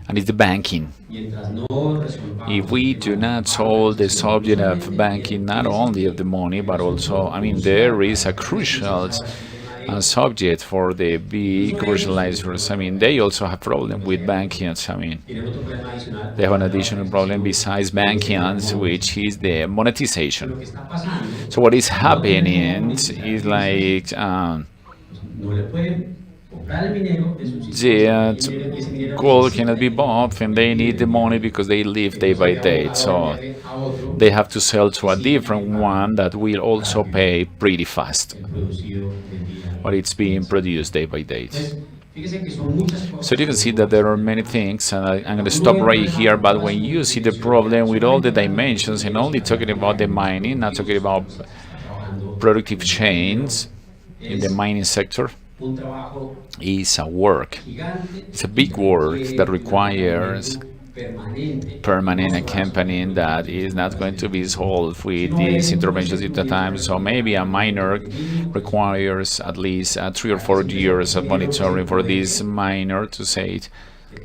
and it's the banking. If we do not solve the subject of banking, not only of the money, but also, I mean, there is a crucial subject for the big commercializers. I mean, they also have problem with banking. I mean, they have an additional problem besides banking, which is the monetization. So what is happening is like that gold cannot be bought, and they need the money because they live day by day. So they have to sell to a different one that will also pay pretty fast. But it's being produced day by day. So you can see that there are many things, and I'm going to stop right here. But when you see the problem with all the dimensions and only talking about the mining, not talking about productive chains in the mining sector, is a work. It's a big work that requires permanent accompanying that is not going to be solved with these interventions at the time. So maybe a miner requires at least 3 or 4 years of monitoring for this miner to say it.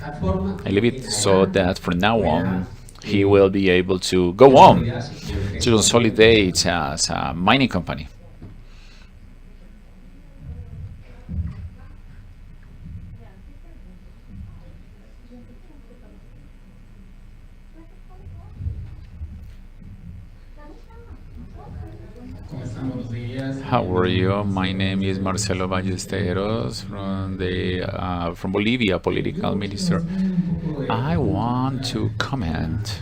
I leave it so that from now on he will be able to go on to consolidate as a mining company. How are you? My name is Marcelo Ballesteros from Bolivia, political minister. I want to comment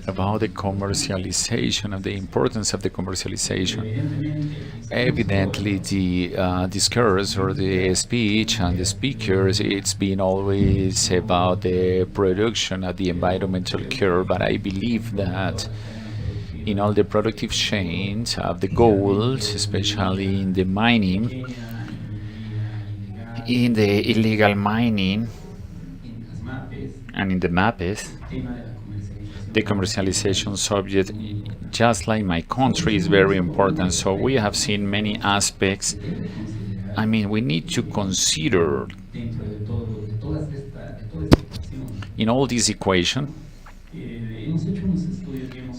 about the commercialization, of the importance of the commercialization. Evidently, the discourse or the speech and the speakers, it's been always about the production of the environmental care, but I believe that in all the productive chains of the gold, especially in the mining, in the illegal mining, and in the MAPES, the commercialization subject, just like my country, is very important. So we have seen many aspects. I mean, we need to consider in all this equation.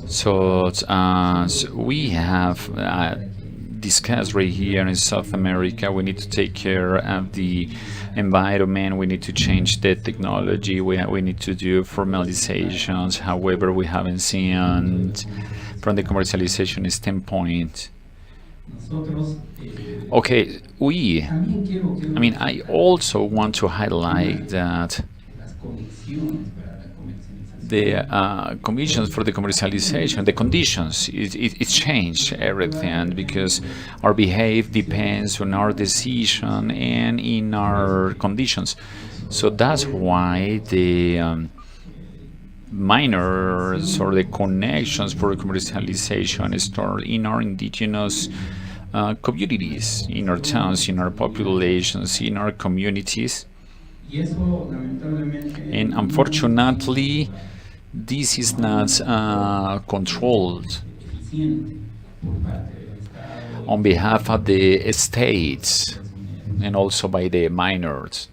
So we have discussed right here in South America, we need to take care of the environment, we need to change the technology, we need to do formalizations. However, we haven't seen from the commercialization standpoint. Okay, I also want to highlight that the commissions for the commercialization, the conditions, it changed everything, because our behavior depends on our decision and in our conditions. So that's why the miners or the connections for commercialization start in our indigenous communities, in our towns, in our populations, in our communities. And unfortunately, this is not controlled on behalf of the states and also by the miners.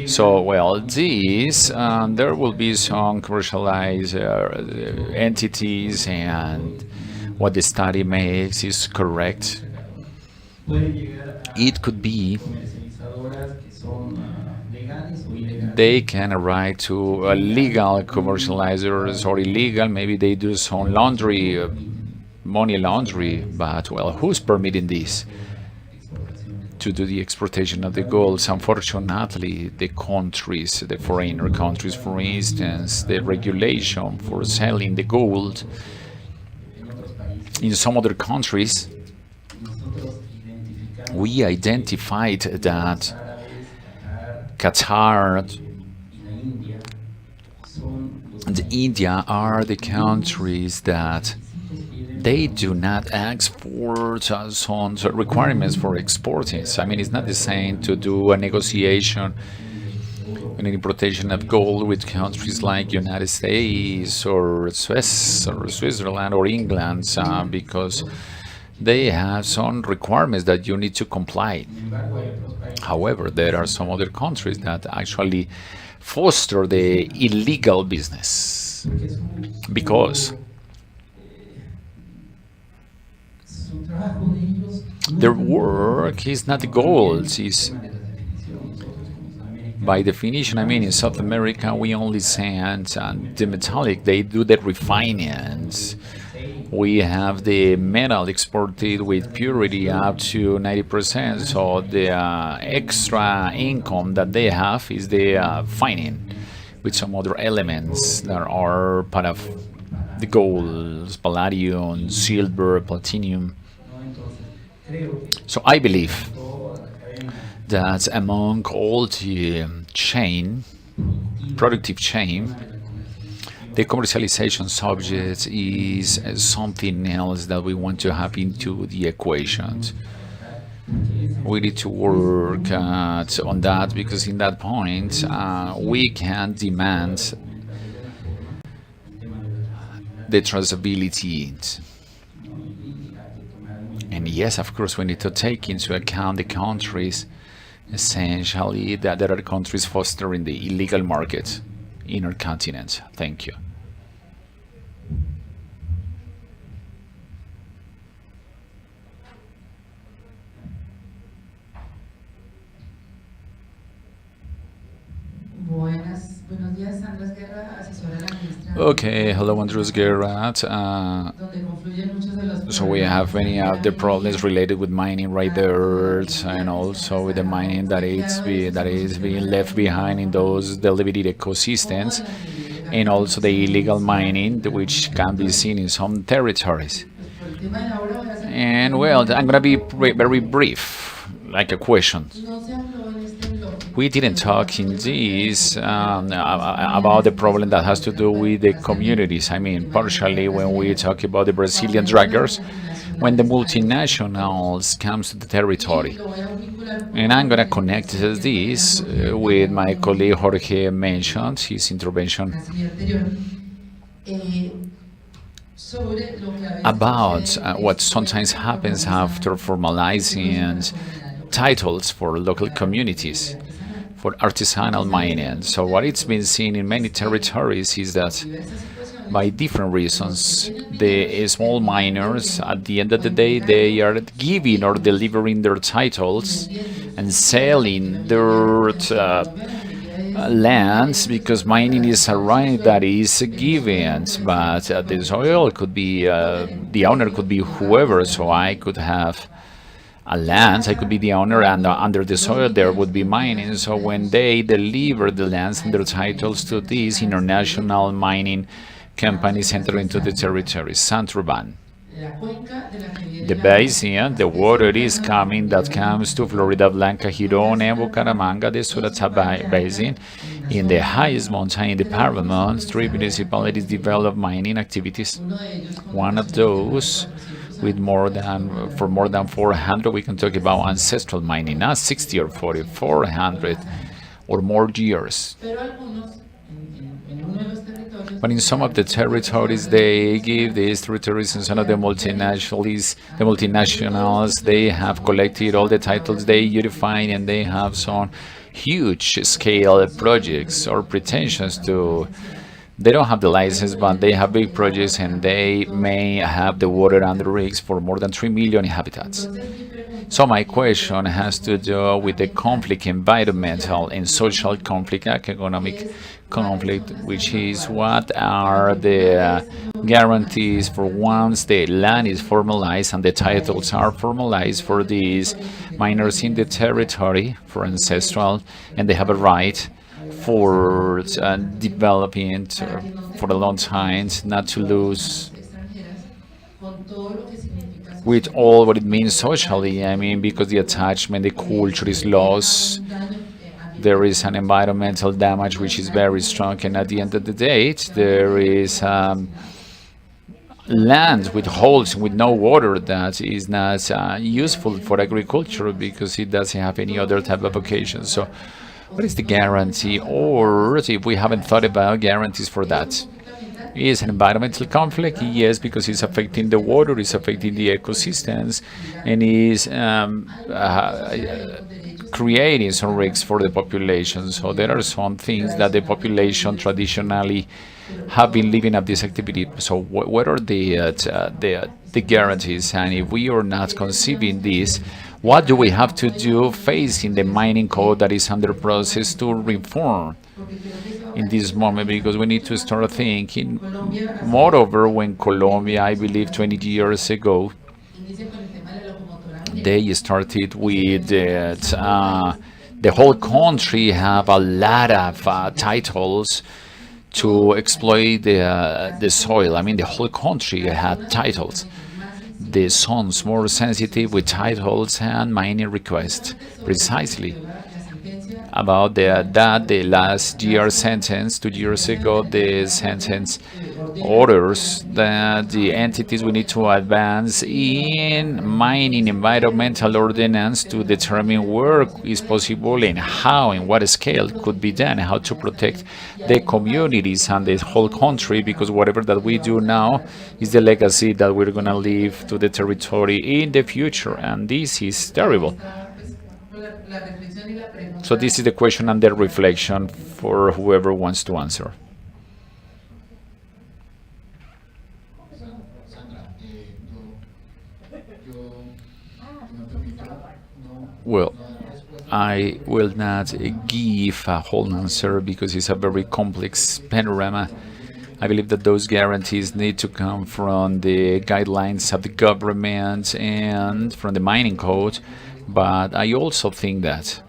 So, well, there will be some commercialized entities, and what the study makes is correct. It could be they can arrive to legal commercializers or illegal, maybe they do some laundry, money laundry, but well, who's permitting this? To do the exportation of the gold? Unfortunately, the countries, the foreigner countries, for instance, the regulation for selling the gold in some other countries, we identified that Qatar and India are the countries that they do not ask for some requirements for exporting. So, I mean, it's not the same to do a negotiation on the importation of gold with countries like United States or Switzerland or England, because they have some requirements that you need to comply. However, there are some other countries that actually foster the illegal business because their work is not the gold, is by definition. I mean, in South America, we only sand and the metallic, they do the refinance. We have the metal exported with purity up to 90%, so the extra income that they have is the fining with some other elements that are part of the gold, palladium, silver, platinum. So I believe that among all the chain, productive chain, the commercialization subject is something else that we want to have into the equations. We need to work on that, because in that point we can demand the traceability. And yes, of course, we need to take into account the countries, essentially, that there are countries fostering the illegal market in our continent. Thank you. Okay, hello, Andres Guerra. So we have many of the problems related with mining right there, and also with the mining that is being left behind in those delivery ecosystems, and also the illegal mining which can be seen in some territories. And well, I'm gonna be very brief, like a question. We didn't talk in this about the problem that has to do with the communities. I mean, partially when we talk about the Brazilian draggers, when the multinationals comes to the territory. And I'm going to connect this with my colleague Jorge mentioned, his intervention, about what sometimes happens after formalizing titles for local communities for artisanal mining. So what it's been seen in many territories is that by different reasons, the small miners, at the end of the day, they are giving or delivering their titles and selling their lands, because mining is a right that is given, but the soil could be, the owner could be whoever, so I could have a land, I could be the owner, and under the soil there would be mining. So when they deliver the lands and their titles to these international mining companies enter into the territory, Santurban, the basin, the water is coming, that comes to Florida Blanca, Girón, and Bucaramanga, the Sorata Basin. In the highest mountain in the Paramount, 3 municipalities develop mining activities. One of those, with more than 400, we can talk about ancestral mining, not 60 or 40, 400 or more years. But in some of the territories, they give these territories, and some of the multinationals, they have collected all the titles, they unify, and they have some huge scale projects or pretensions to. They don't have the license, but they have big projects, and they may have the water and the rigs for more than 3 million inhabitants. So my question has to do with the conflict, environmental and social conflict, economic conflict, which is what are the guarantees for once the land is formalized and the titles are formalized for these miners in the territory for ancestral, and they have a right for developing for a long time, not to lose with all what it means socially. I mean, because the attachment, the culture is lost, there is an environmental damage which is very strong, and at the end of the day, there is land with holes, with no water, that is not useful for agriculture because it doesn't have any other type of occasion. So what is the guarantee, or if we haven't thought about guarantees for that? Is an environmental conflict? Yes, because it's affecting the water, it's affecting the ecosystems, and is creating some risks for the population. So there are some things that the population traditionally have been living up this activity. So what are the guarantees? And if we are not conceiving this, what do we have to do facing the mining code that is under process to reform? in this moment, because we need to start thinking. Moreover, when Colombia, I believe 20 years ago, they started with it, the whole country have a lot of titles to exploit the soil. I mean, the whole country had titles. The zones more sensitive with titles and mining requests, precisely. About the last year sentence, 2 years ago, the sentence orders that the entities we need to advance in mining environmental ordinance to determine where is possible and how and what scale could be done, how to protect the communities and the whole country, because whatever that we do now is the legacy that we're going to leave to the territory in the future, and this is terrible. So this is the question and the reflection for whoever wants to answer. Well, I will not give a whole answer because it's a very complex panorama. I believe that those guarantees need to come from the guidelines of the government and from the mining code, but I also think that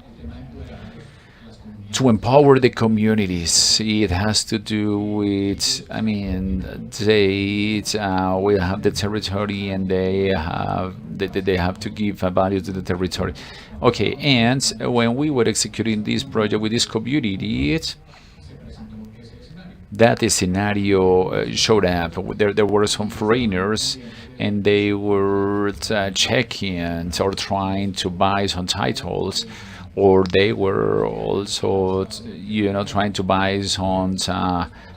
to empower the communities, it has to do with, I mean, they will have the territory and they have to give a value to the territory. Okay, and when we were executing this project with this community, that scenario showed up. There were some foreigners and they were checking or trying to buy some titles, or they were also, trying to buy some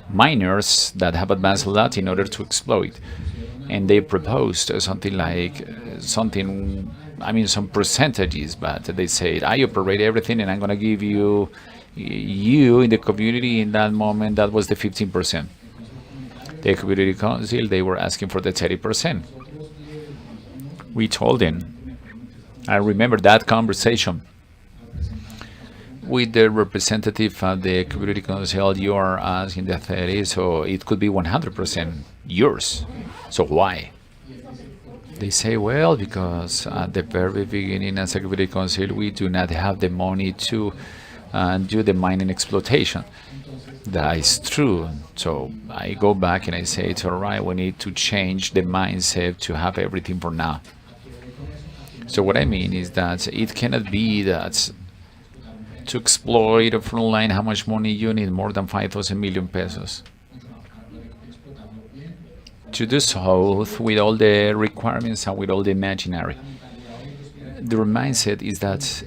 miners that have advanced a lot in order to exploit. And they proposed something like, some percentages, but they said, I operate everything and I'm going to give you in the community in that moment, that was the 15%. The community council, they were asking for the 30%. We told them, I remember that conversation with the representative of the community council, you are asking the 30, so it could be 100% yours. So why? They say, well, because at the very beginning as a community council, we do not have the money to do the mining exploitation. That is true. So I go back and I say, it's all right, we need to change the mindset to have everything for now. So what I mean is that it cannot be that to exploit a front line, how much money you need, more than 5,000 million pesos. To do so with all the requirements and with all the imaginary. The mindset is that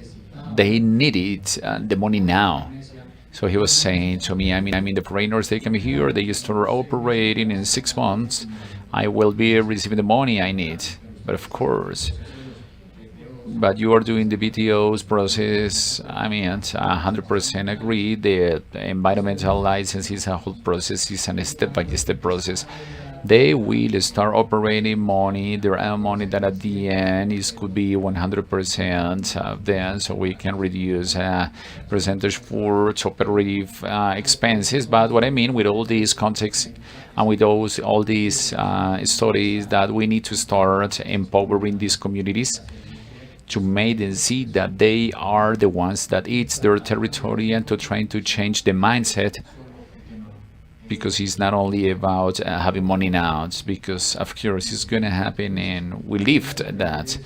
they needed the money now. So he was saying to me, I mean, the foreigners, they come here, they start operating in 6 months. I will be receiving the money I need. But of course, but you are doing the BTO's process, 100% agree. The environmental license is a whole process, it's a step-by-step process. They will start operating money, their own money, that at the end could be 100% of them, so we can reduce percentage for operative expenses. But what I mean with all these contexts and with all these stories, that we need to start empowering these communities to make them see that they are the ones that it's their territory, and to try to change the mindset, because it's not only about having money now. It's because of course it's going to happen, and we lived that.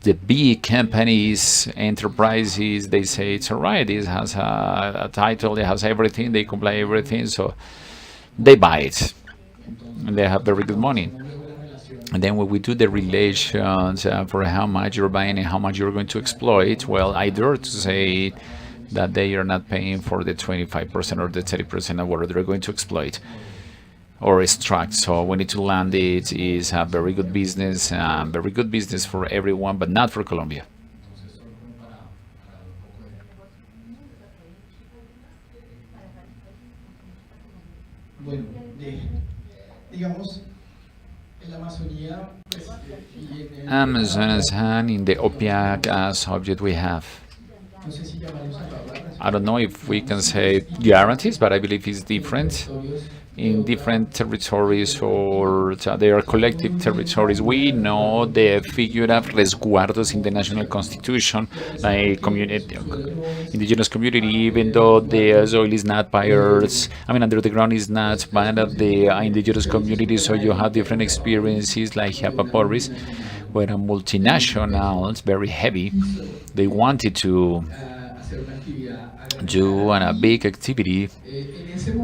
The big companies, enterprises, they say it's all right, this has a title, it has everything, they comply everything, so they buy it and they have very good money. And then when we do the relations for how much you're buying and how much you're going to exploit, well, I dare to say that they are not paying for the 25% or the 30% of what they're going to exploit or extract. So we need to land it. Is a very good business for everyone, but not for Colombia. Amazon's hand in the OPIAC subject we have. I don't know if we can say guarantees, but I believe it's different in different territories, or they are collective territories. We know the figure of resguardos in the national constitution, like indigenous community, even though the soil is not buyers, under the ground is not part of the indigenous community, so you have different experiences like Japaporis, where multinationals, very heavy, they wanted to do a big activity,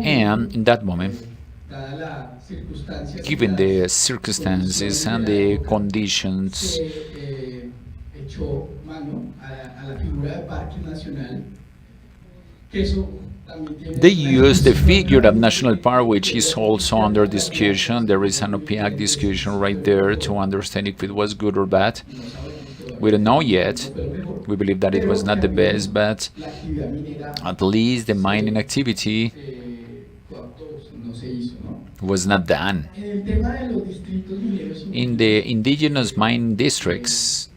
and in that moment, given the circumstances and the conditions, they use the figure of national park, which is also under discussion. There is an OPIAC discussion right there to understand if it was good or bad. We don't know yet. We believe that it was not the best, but at least the mining activity was not done. In the indigenous mining districts,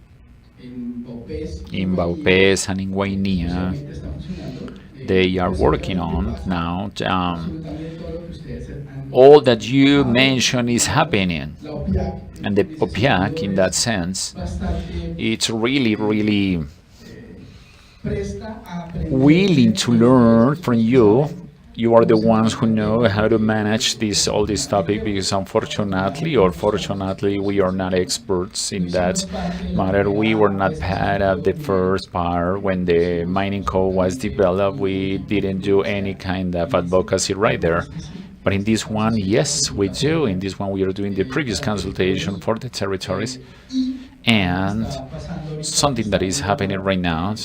in Baupés and in Guainía, they are working on now. All that you mentioned is happening. And the OPIAC, in that sense, it's really, really willing to learn from you. You are the ones who know how to manage all this topic, because unfortunately or fortunately we are not experts in that matter. We were not part of the first part when the mining code was developed. We didn't do any kind of advocacy right there. But in this one, yes, we do. In this one, we are doing the previous consultation for the territories. And something that is happening right now,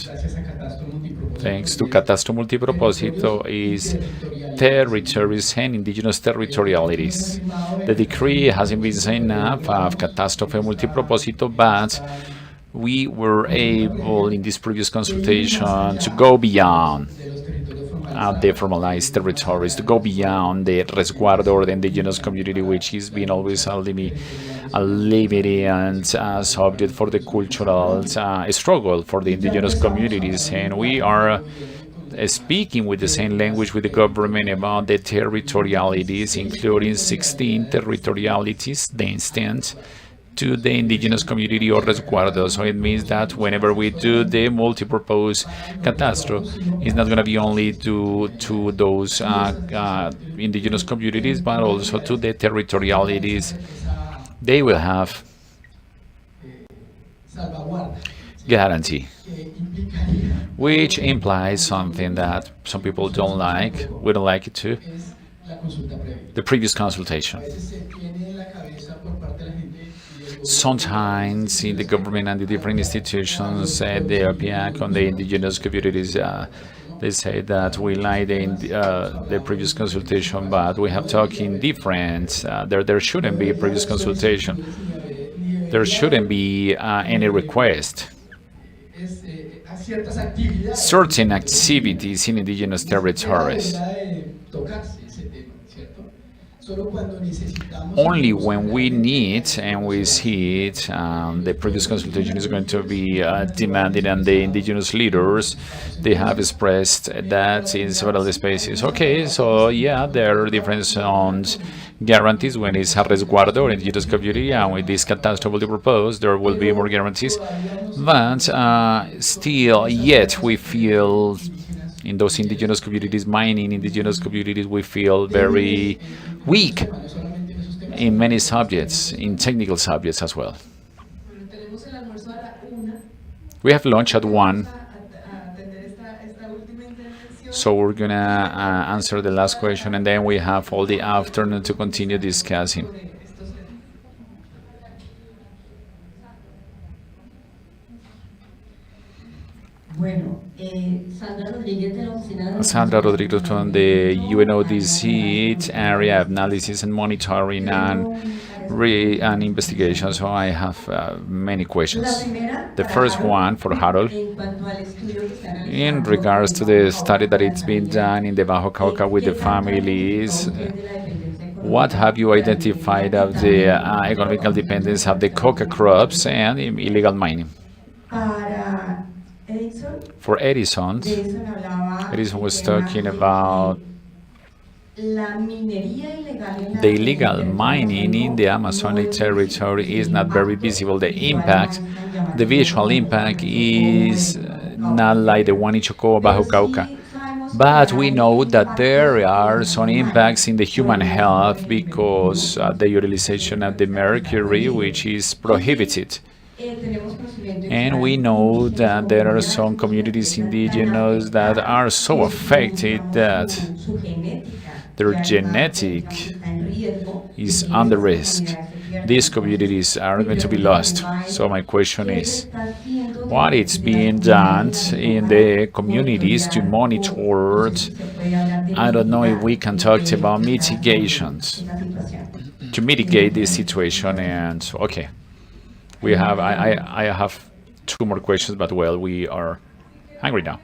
thanks to Catastro Multipropósito, is territories and indigenous territorialities. The decree hasn't been signed up of Catastrophe Multipropósito, but we were able in this previous consultation to go beyond the formalized territories, to go beyond the resguardo or the indigenous community, which has been always a limited and subject for the cultural struggle for the indigenous communities. And we are speaking with the same language with the government about the territorialities, including 16 territorialities, the instance to the indigenous community or resguardo. So it means that whenever we do the multi-purpose catastro, it's not going to be only to those indigenous communities, but also to the territorialities. They will have guarantee, which implies something that some people don't like. We don't like it too. The previous consultation. Sometimes in the government and the different institutions, the OPIAC on the indigenous communities, they say that we like the previous consultation, but we have talking different. There shouldn't be a previous consultation. There shouldn't be any request. Certain activities in indigenous territories. Only when we need and we see it, the previous consultation is going to be demanded, and the indigenous leaders, they have expressed that in several spaces. Okay, so yeah, there are different zones guarantees when it's a resguardo or indigenous community, and with this catastrophe proposed, there will be more guarantees. But still, yet we feel in those indigenous communities, mining indigenous communities, we feel very weak in many subjects, in technical subjects as well. We have lunch at 1, so we're gonna answer the last question, and then we have all the afternoon to continue discussing. Sandra Rodriguez from the UNODC area of analysis and monitoring and investigation. So I have many questions. The first one for Harold, in regards to the study that it's been done in the Bajo Cauca with the families, what have you identified of the economical dependence of the coca crops and illegal mining? For Edison, Edison was talking about the illegal mining in the Amazonic territory is not very visible. The impact, the visual impact is not like the one in Chocó or Bajo Cauca. But we know that there are some impacts in the human health because the utilization of the mercury, which is prohibited. And we know that there are some communities indigenous that are so affected that their genetic is under risk. These communities are going to be lost. So my question is, what is being done in the communities to monitor? I don't know if we can talk about mitigations to mitigate this situation. And okay, we have I have two more questions, but well, we are hungry now.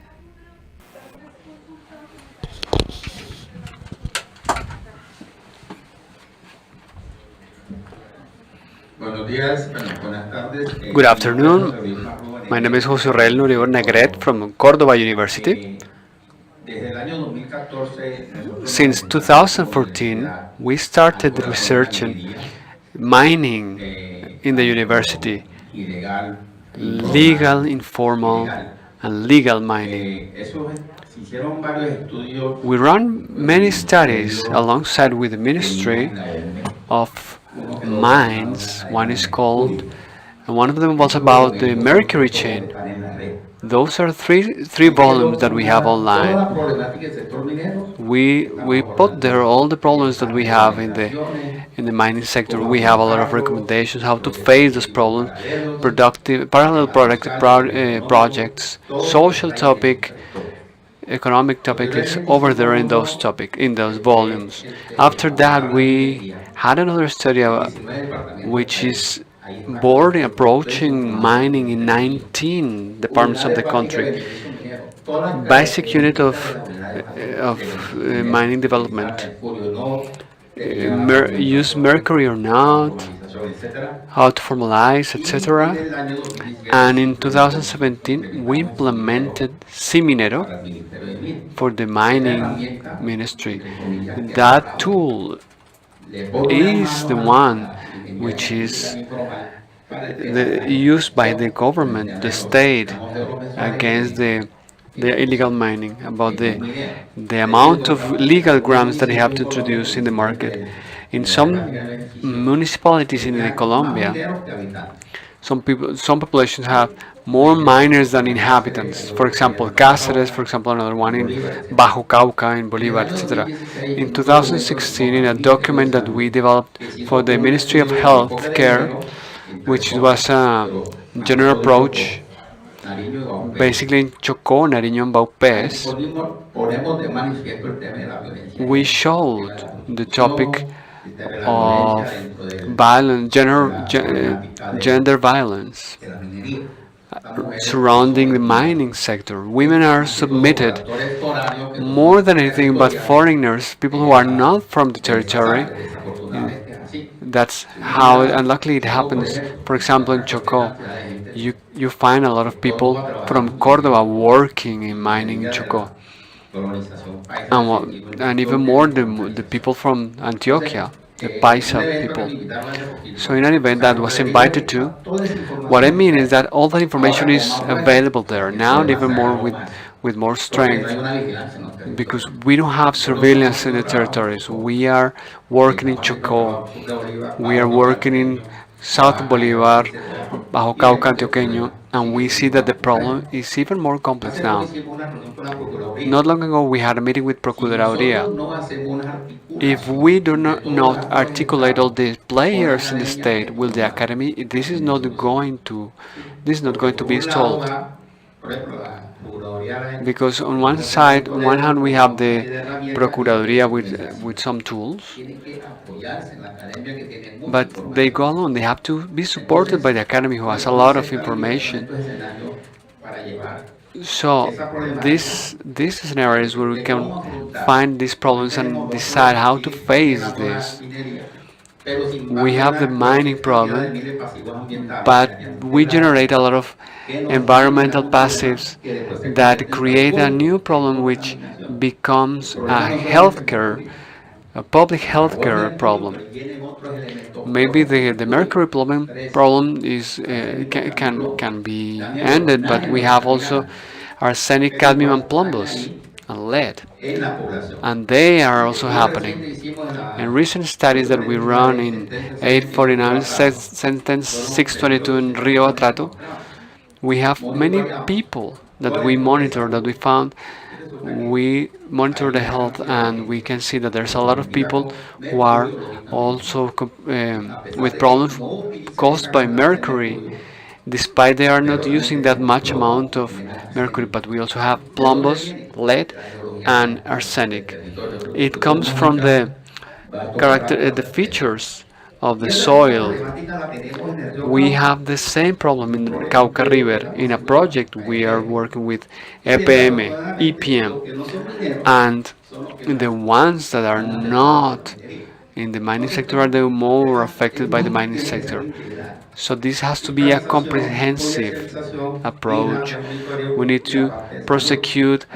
Good afternoon. My name is José Rael Nuriego Negret from Córdoba University. Since 2014, we started researching mining in the university, legal, informal, and legal mining. We run many studies alongside with the Ministry of Mines. One is called, and one of them was about the mercury chain. Those are three volumes that we have online. We put there all the problems that we have in the mining sector. We have a lot of recommendations how to face those problems, productive parallel projects, social topic, economic topic is over there in those volumes. After that, we had another study which is board approaching mining in 19 departments of the country. Basic unit of mining development. Use mercury or not, how to formalize, etc. And in 2017, we implemented Siminero for the mining ministry. That tool is the one which is used by the government, the state, against the illegal mining, about the amount of legal grams that they have to introduce in the market. In some municipalities in Colombia, some populations have more miners than inhabitants. For example, Cáceres, for example, another one in Bajo Cauca, in Bolívar, etc. In 2016, in a document that we developed for the Ministry of Health Care, which was a general approach, basically in Chocó, Nariño, and Baupés, we showed the topic of violence, gender violence surrounding the mining sector. Women are submitted more than anything but foreigners, people who are not from the territory. That's how unluckily it happens. For example, in Chocó, you find a lot of people from Córdoba working in mining in Chocó. And even more the people from Antioquia, the Paisa people. So in an event that was invited to, what I mean is that all that information is available there now, and even more with more strength, because we don't have surveillance in the territories. We are working in Chocó, we are working in South Bolívar, Bajo Cauca, Antioqueño, and we see that the problem is even more complex now. Not long ago, we had a meeting with Procuraduría. If we do not articulate all the players in the state with the academy, this is not going to be installed. Because on one hand, we have the Procuraduría with some tools, but they go alone. They have to be supported by the academy, who has a lot of information. So this scenario is where we can find these problems and decide how to face this. We have the mining problem, but we generate a lot of environmental passives that create a new problem which becomes a public healthcare problem. Maybe the mercury problem is can be ended, but we have also arsenic, cadmium, and plumbous, and lead, and they are also happening. In recent studies that we run in 849 sentence 622 in Rio Atrato, we have many people that we monitor, that we found. We monitor the health, and we can see that there's a lot of people who are also with problems caused by mercury, despite they are not using that much amount of mercury. But we also have plumbous, lead, and arsenic. It comes from the features of the soil. We have the same problem in Cauca River. In a project, we are working with EPM, and the ones that are not in the mining sector are the more affected by the mining sector. So this has to be a comprehensive approach. We need to prosecute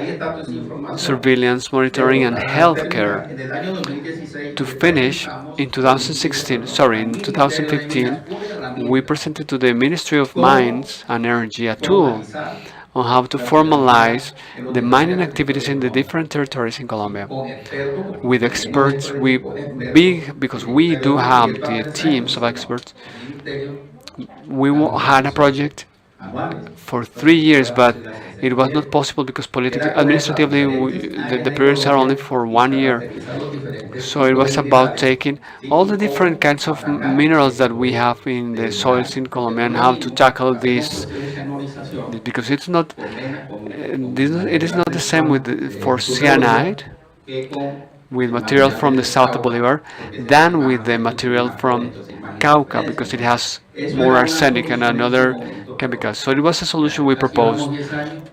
surveillance, monitoring, and healthcare. To finish, in 2015, we presented to the Ministry of Mines and Energy a tool on how to formalize the mining activities in the different territories in Colombia. With experts, because we do have the teams of experts, we had a project for 3 years, but it was not possible because administratively, the periods are only for 1 year. So it was about taking all the different kinds of minerals that we have in the soils in Colombia and how to tackle this, because it is not the same for cyanide with material from the south of Bolivar than with the material from Cauca, because it has more arsenic and another chemicals. So it was a solution we proposed,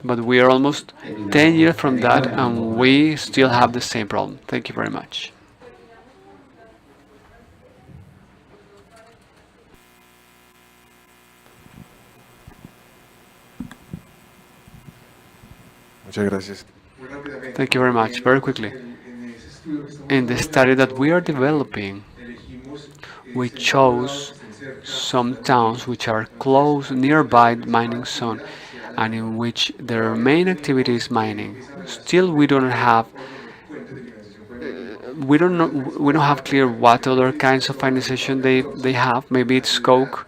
but we are almost 10 years from that and we still have the same problem. Thank you very much. Muchas gracias. Thank you very much. Very quickly. In the study that we are developing, we chose some towns which are close, nearby the mining zone, and in which their main activity is mining. Still, we don't have clear what other kinds of financiation they have. Maybe it's coke.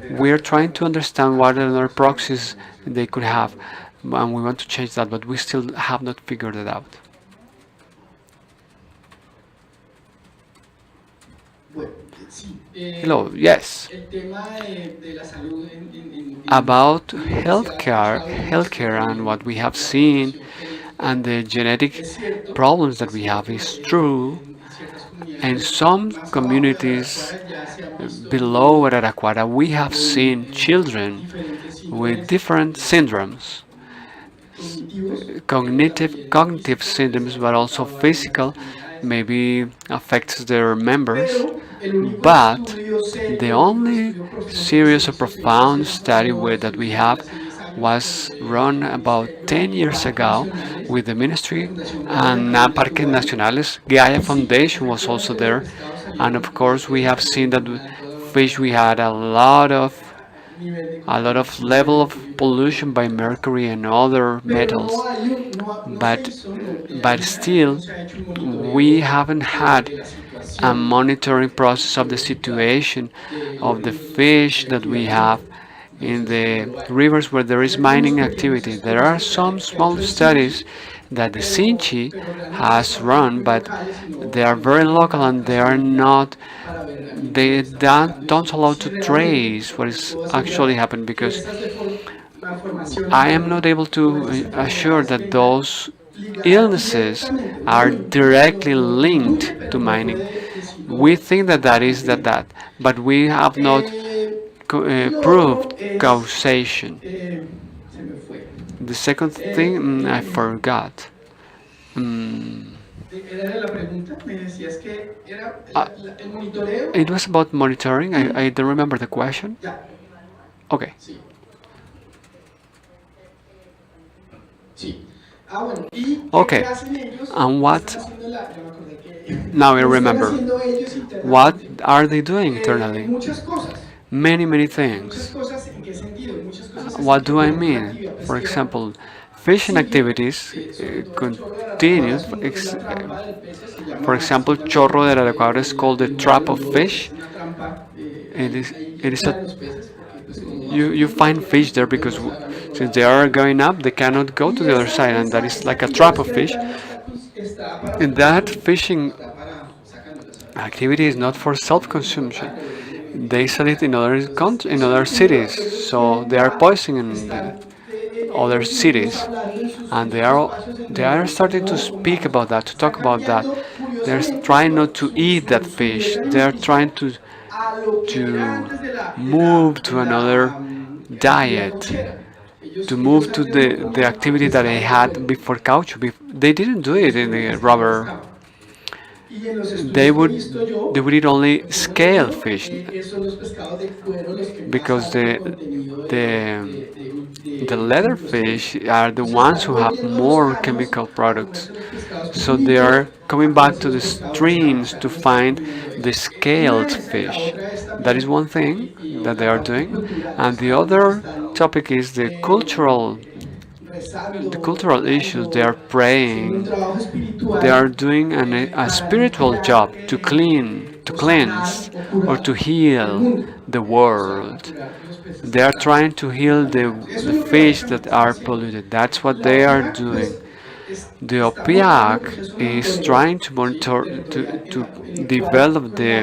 We are trying to understand what other proxies they could have, and we want to change that, but we still have not figured it out. Hello, yes. About healthcare and what we have seen and the genetic problems that we have is true. In some communities below Araraquara, we have seen children with different syndromes, cognitive syndromes, but also physical, maybe affects their members. But the only serious or profound study that we have was run about 10 years ago with the ministry and Parques Nacionales. Gaia Foundation was also there, and of course we have seen that fish we had a lot of level of pollution by mercury and other metals, but still we haven't had a monitoring process of the situation of the fish that we have in the rivers where there is mining activity. There are some small studies that the Sinchi has run, but they are very local and they don't allow to trace what is actually happened, because I am not able to assure that those illnesses are directly linked to mining. We think that is that, but we have not proved causation. The second thing I forgot. Era la pregunta, me decías que era Uh, el monitoreo. it was about monitoring. I don't remember the question. Ya, Okay. sí. Sí. Ah, bueno, ¿y Okay. qué hacen ellos? And ¿Qué what? están haciendo ya me acordé que Now I ¿qué están remember. haciendo ellos What internamente? are they doing internally? Muchas cosas. Many Muchas things. cosas, ¿en qué sentido? Muchas cosas es What do I como una mean? actividad For pesquera. example, fishing activities Sobre todo el chorro de Araraquara continues. es la trampa del pez, se llama For example, Chorro de Araraquara is called the trap of fish. es una trampa, It is, ahí it is quedan a los peces, porque pues como you find fish there because since they are going up, they cannot go to the other side, and that is like a trap of fish. está para And that fishing está para sacándolas. activity is not for self-consumption. They sell it in in other cities, so they are poisoning the other cities, and they are starting to speak about that, to talk about that. They're trying not to eat that fish. They are trying to move to another diet, to move to the activity that they had before caoutchouc. They didn't do it in the rubber. Y en los estudios They que he would visto yo, they would eat only scale fish son los pescados de cuero los que because más alto contenido the leather fish are the ones who have more chemical products. So they are coming back to the streams to find the scaled fish. That is one thing that they are doing. And the other topic is the cultural issues. They are praying. They are doing a spiritual job to cleanse, or to heal the world. They are trying to heal the fish that are polluted. That's what they are doing. The OPIAC is trying to monitor, to develop the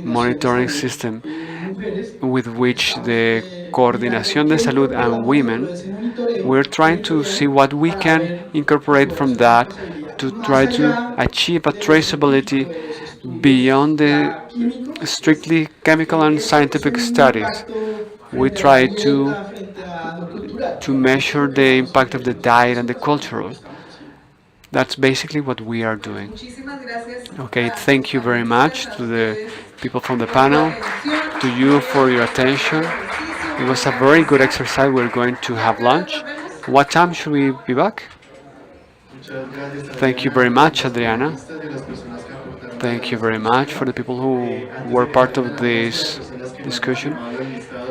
monitoring system with which the Coordinación de Salud and Women, we're trying to see what we can incorporate from that to try to achieve a traceability beyond the strictly chemical and scientific studies. We try to measure the impact of the diet and the cultural. That's basically what we are doing. Okay, thank you very much to the people from the panel, to you for your attention. It was a very good exercise. We're going to have lunch. What time should we be back? Thank you very much, Adriana. Thank you very much for the people who were part of this discussion.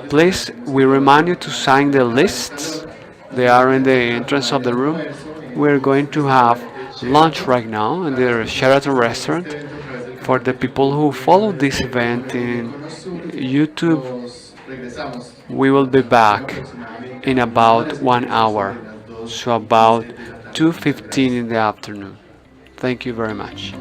Please, we remind you to sign the lists. They are in the entrance of the room. We're going to have lunch right now in the Sheraton restaurant. For the people who follow this event in YouTube, we will be back in about 1 hour, so about 2:15 in the afternoon. Thank you very much.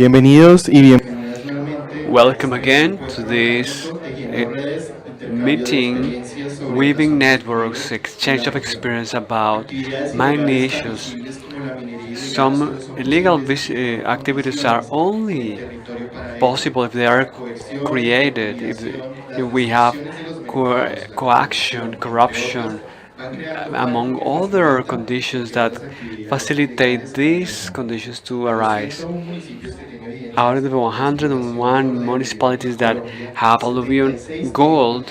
Bienvenidos y bienvenidas nuevamente Welcome again to this Tejiendo Redes, intercambio de meeting, experiencias sobre Weaving desarrollo Networks, exchange of experience about mining issues. ilegales como la minería ilegal Some solo son illegal posibles activities are only territorio para ello. possible if they are Coerción, created, intimidación, if las we have restricciones de los mercados, la coaction, corruption, van creando among que other facilitan conditions que that estas actividades facilitate ilegales these conditions to arise. 101 municipios que tienen evidencia Out of the 101 municipalities that have alluvial gold,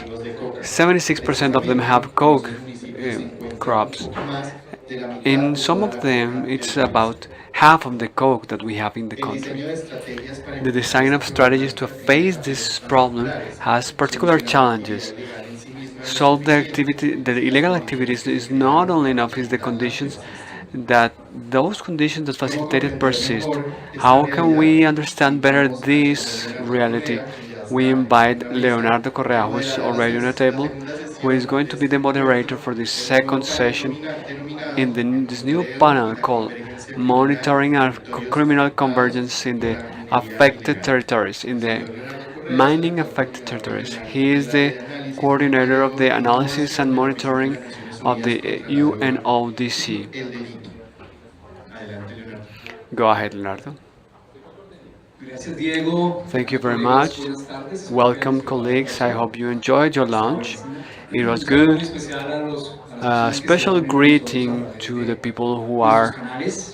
76% of them have coke crops. In some of them, it's about half of the coke that we have in the country. The design of strategies to face this problem has particular challenges. Solve the illegal activities is not only enough, it's the conditions that those conditions that facilitate it persist. How can we understand better this reality? We invite Leonardo Correa, who is already on the table, who is going to be the moderator for this second session in this new panel called Monitoring Criminal Convergence in the Affected Territories, in the mining affected territories. He is the coordinator of the analysis and monitoring of the UNODC. Go ahead, Leonardo. Thank you very much. Welcome, colleagues. I hope you enjoyed your lunch. It was good. A special greeting to the people who are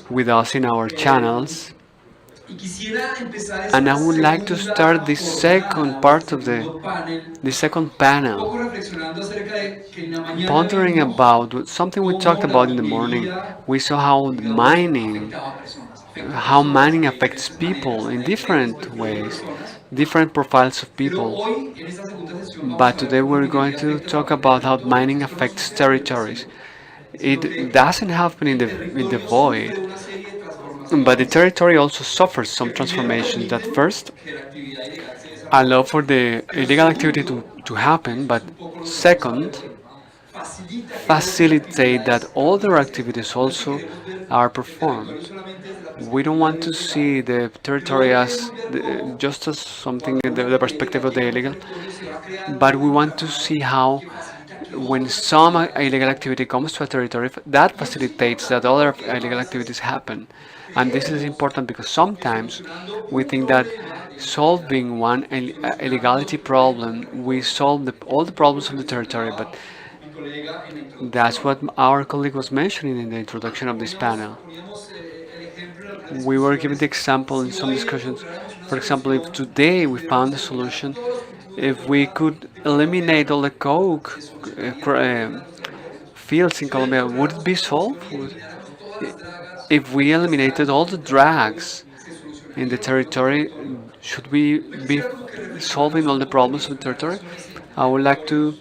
with us in our channels. And I would like to start the second part of the second panel, pondering about something we talked about in the morning. We saw how mining affects people in different ways, different profiles of people. But today we're going to talk about how mining affects territories. It doesn't happen in the void, but the territory also suffers some transformations that first allow for the illegal activity to happen, but second, facilitate that other activities also are performed. We don't want to see the territory as just as something in the perspective of the illegal, but we want to see how when some illegal activity comes to a territory, that facilitates that other illegal activities happen. And this is important because sometimes we think that solving one illegality problem, we solve all the problems of the territory, but that's what our colleague was mentioning in the introduction of this panel. We were given the example in some discussions. For example, if today we found a solution, if we could eliminate all the coke fields in Colombia, would it be solved? If we eliminated all the drugs in the territory, should we be solving all the problems of the territory? I would like to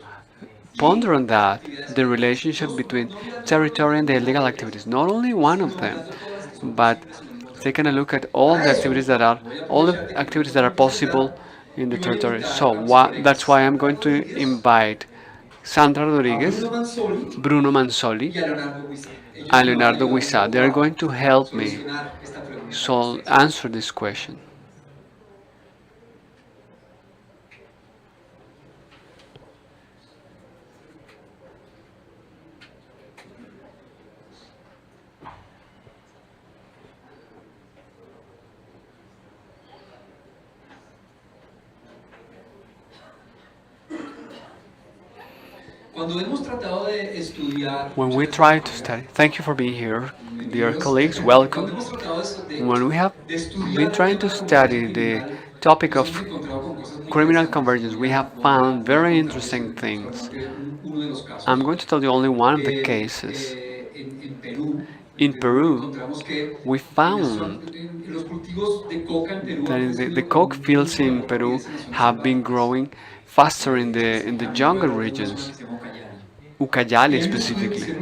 ponder on that, the relationship between territory and the illegal activities. Not only one of them, but taking a look at all the activities that are possible in the territory. So that's why I'm going to invite Sandra Rodriguez, Bruno Mansoli, and Leonardo Guisa. They are going to help me answer this question. When we try to study, thank you for being here, dear colleagues, welcome. When we have been trying to study the topic of criminal convergence, we have found very interesting things. I'm going to tell you only one of the cases. In Peru, we found that the coke fields in Peru have been growing faster in the jungle regions, Ucayali specifically.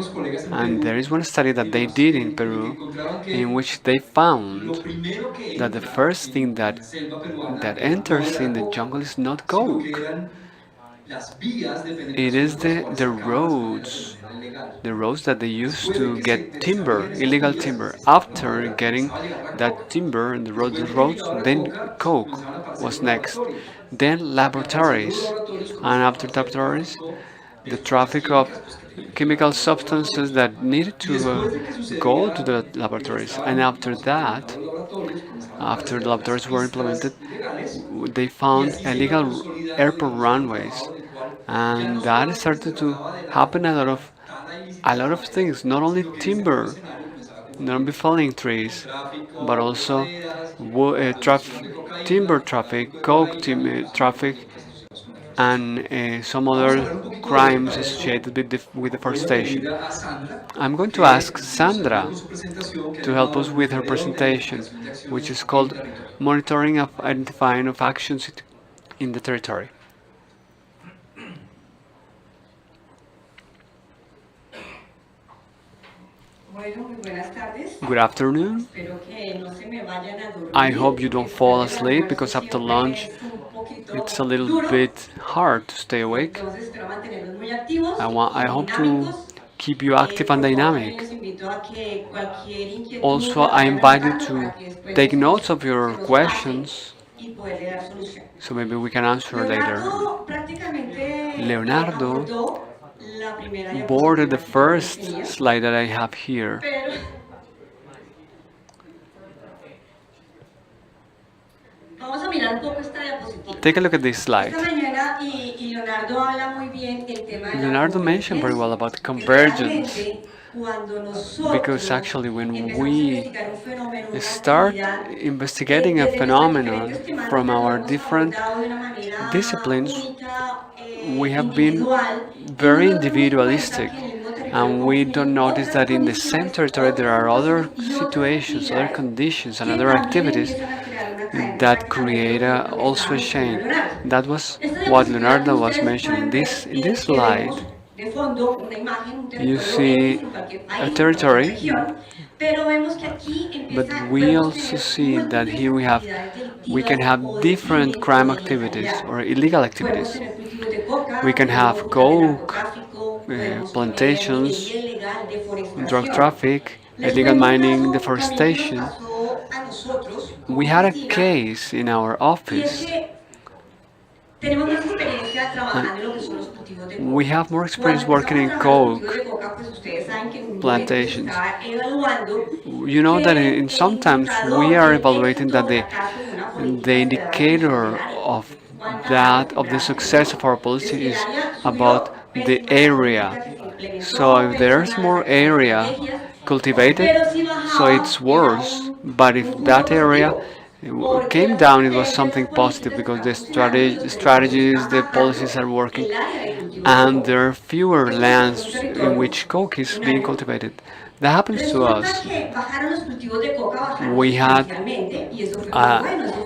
And there is one study that they did in Peru in which they found that the first thing that enters in the jungle is not coke. It is the roads the roads that they used to get timber, illegal timber. After getting that timber and the roads, then coke was next. Then laboratories, and after laboratories, the traffic of chemical substances that needed to go to the laboratories. And after that, after the laboratories were implemented, they found illegal airport runways, and that started to happen a lot of things, not only timber, not only felling trees, but also timber traffic, traffic, and some other crimes associated with deforestation. I'm going to ask Sandra to help us with her presentation, which is called Monitoring of Identifying of Actions in the Territory. Good afternoon. I hope you don't fall asleep because after lunch it's a little bit hard to stay awake. I hope to keep you active and dynamic. Also, I invite you to take notes of your questions so maybe we can answer later. Leonardo boarded the first slide that I have here. Take a look at this slide. Leonardo mentioned very well about convergence, because actually when we start investigating a phenomenon from our different disciplines, we have been very individualistic, and we don't notice that in the same territory there are other situations, other conditions, and other activities that create also a chain. That was what Leonardo was mentioning. In this slide, you see a territory, but we also see that here we can have different crime activities or illegal activities. We can have coke, plantations, drug traffic, illegal mining, deforestation. We had a case in our office. We have more experience working in coke plantations. You know that sometimes we are evaluating that the indicator of the success of our policy is about the area. So if there's more area cultivated, so it's worse. But if that area came down, it was something positive because the strategies, the policies are working, and there are fewer lands in which coke is being cultivated. That happens to us. We had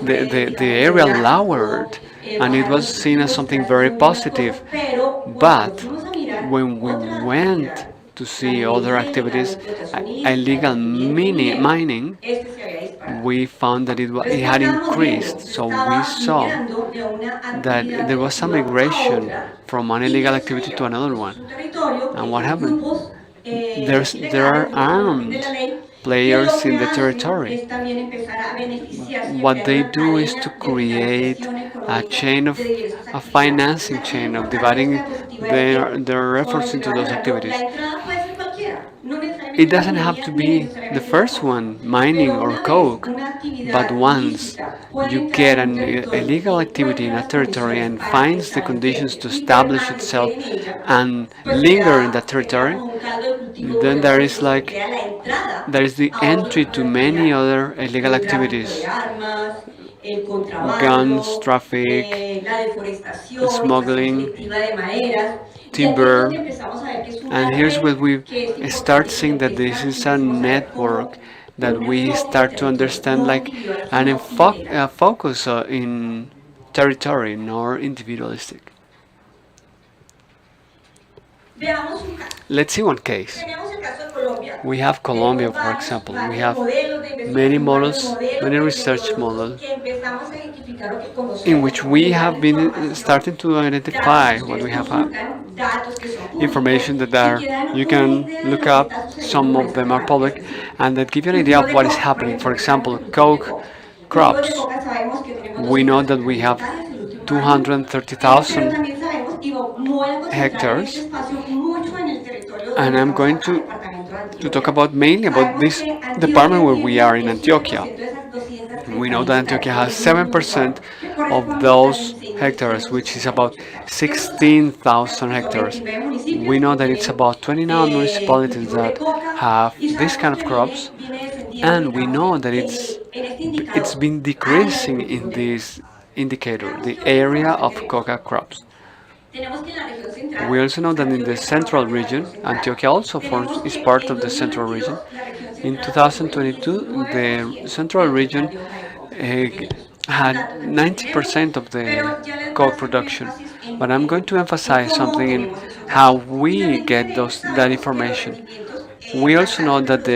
the area lowered, and it was seen as something very positive. But when we went to see other activities, illegal mining, we found that it had increased. So we saw that there was some migration from one illegal activity to another one. And what happened? There are armed players in the territory. What they do is to create a financing chain of dividing their efforts into those activities. It doesn't have to be the first one, mining or coke, but once you get an illegal activity in a territory and finds the conditions to establish itself and linger in that territory, then there is the entry to many other illegal activities. Guns, traffic, smuggling, timber, and here's where we start seeing that this is a network that we start to understand like an focus in territory, nor individualistic. Let's see one case. We have Colombia, for example. We have many models, many research models, in which we have been starting to identify what we have had. information that are you can look up. Some of them are public, and that give you an idea of what is happening. For example, Coke crops. We know that we have 230,000 hectares, and I'm going to talk about mainly about this department where we are in Antioquia. We know that Antioquia has 7% of those hectares, which is about 16,000 hectares. We know that it's about 29 municipalities that have this kind of crops, and we know that it's been decreasing in this indicator, the area of coca crops. We also know that in the central region, Antioquia also is part of the central region. In 2022, the central region had 90% of the coke production. But I'm going to emphasize something in how we get that information. We also know that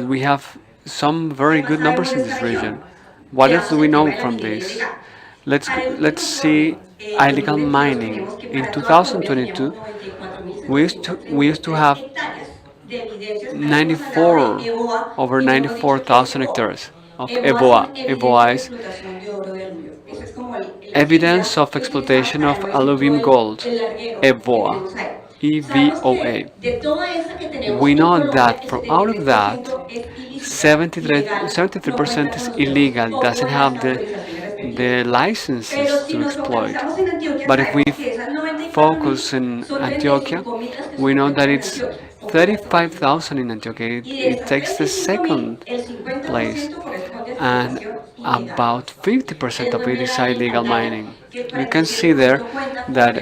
we have some very good numbers in this region. What else do we know from this? Let's see illegal mining. In 2022, we used to have over 94,000 hectares of EVOA. EVOA is evidence of exploitation of alluvium gold. EVOA. EVOA. We know that from out of that, 73% is illegal, doesn't have the licenses to exploit. But if we focus in Antioquia, we know that it's 35,000 in Antioquia. It takes the second place, and about 50% of it is illegal mining. You can see there that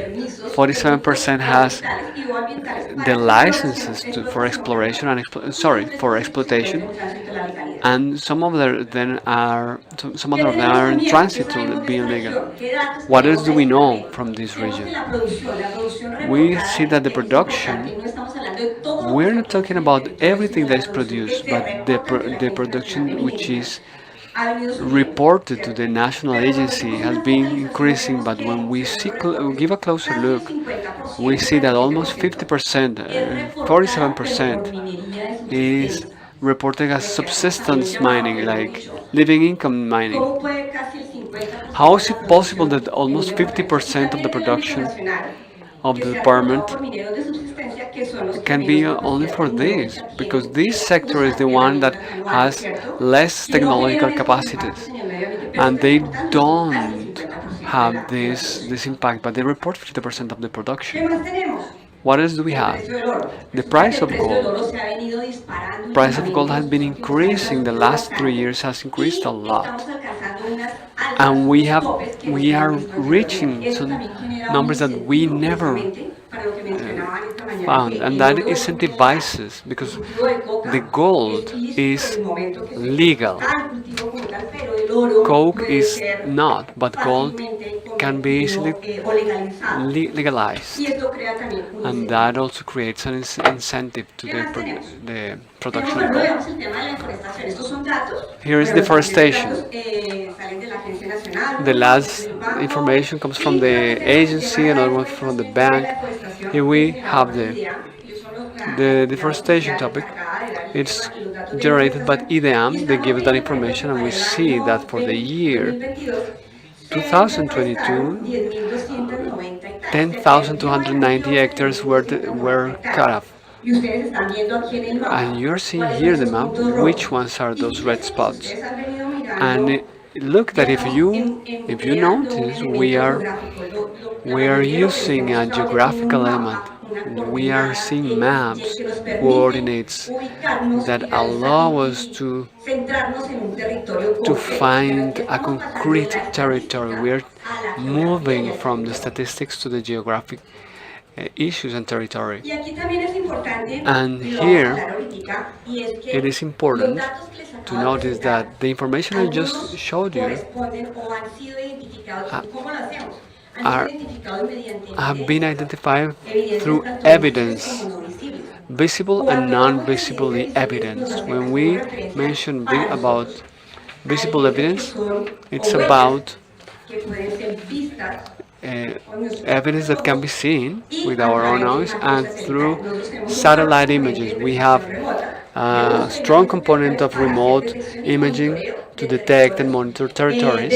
47% has the licenses for exploration and for exploitation, and some of them are in transit to be illegal. What else do we know from this region? We see that the production, we're not talking about everything that is produced, but the production which is reported to the national agency has been increasing. But when we give a closer look, we see that almost 50%, 47% is reported as subsistence mining, like living income mining. How is it possible that almost 50% of the production of the department can be only for this? Because this sector is the one that has less technological capacities, and they don't have this impact, but they report 50% of the production. What else do we have? The price of gold. Price of gold has been increasing. The last 3 years has increased a lot, and we are reaching some numbers that we never found, and that incentivizes, because the gold is legal. Coke is not, but gold can be easily legalized, and that also creates an incentive to the production of gold. Here is deforestation. The last information comes from the agency, another one from the bank. Here we have the deforestation topic. It's generated by IDEAM. They give us that information, and we see that for the year 2022, 10,290 hectares were cut off. And you're seeing here the map, which ones are those red spots. And look that if you notice, we are using a geographical element. We are seeing maps, coordinates that allow us to find a concrete territory. We are moving from the statistics to the geographic issues and territory. And here, it is important to notice that the information I just showed you have been identified through evidence, visible and non-visible evidence. When we mention about visible evidence, it's about evidence that can be seen with our own eyes and through satellite images. We have a strong component of remote imaging to detect and monitor territories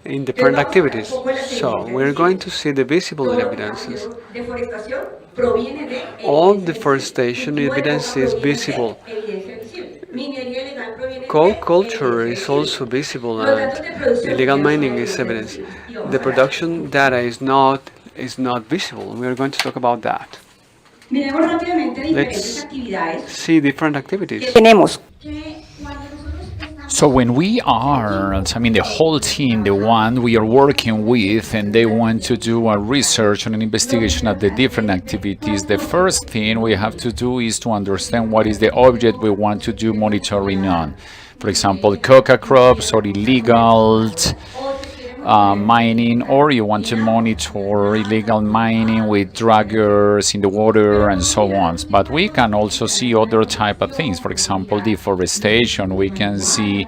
in different activities. So we're going to see the visible evidences. All deforestation evidence is visible. Coal culture is also visible, and illegal mining is evidence. The production data is not visible. We are going to talk about that. Let's see different activities. So when we are, I mean, the whole team, the one we are working with, and they want to do a research and an investigation of the different activities, the first thing we have to do is to understand what is the object we want to do monitoring on. For example, coca crops or illegal mining, or you want to monitor illegal mining with draggers in the water and so on. But we can also see other type of things. For example, deforestation. We can see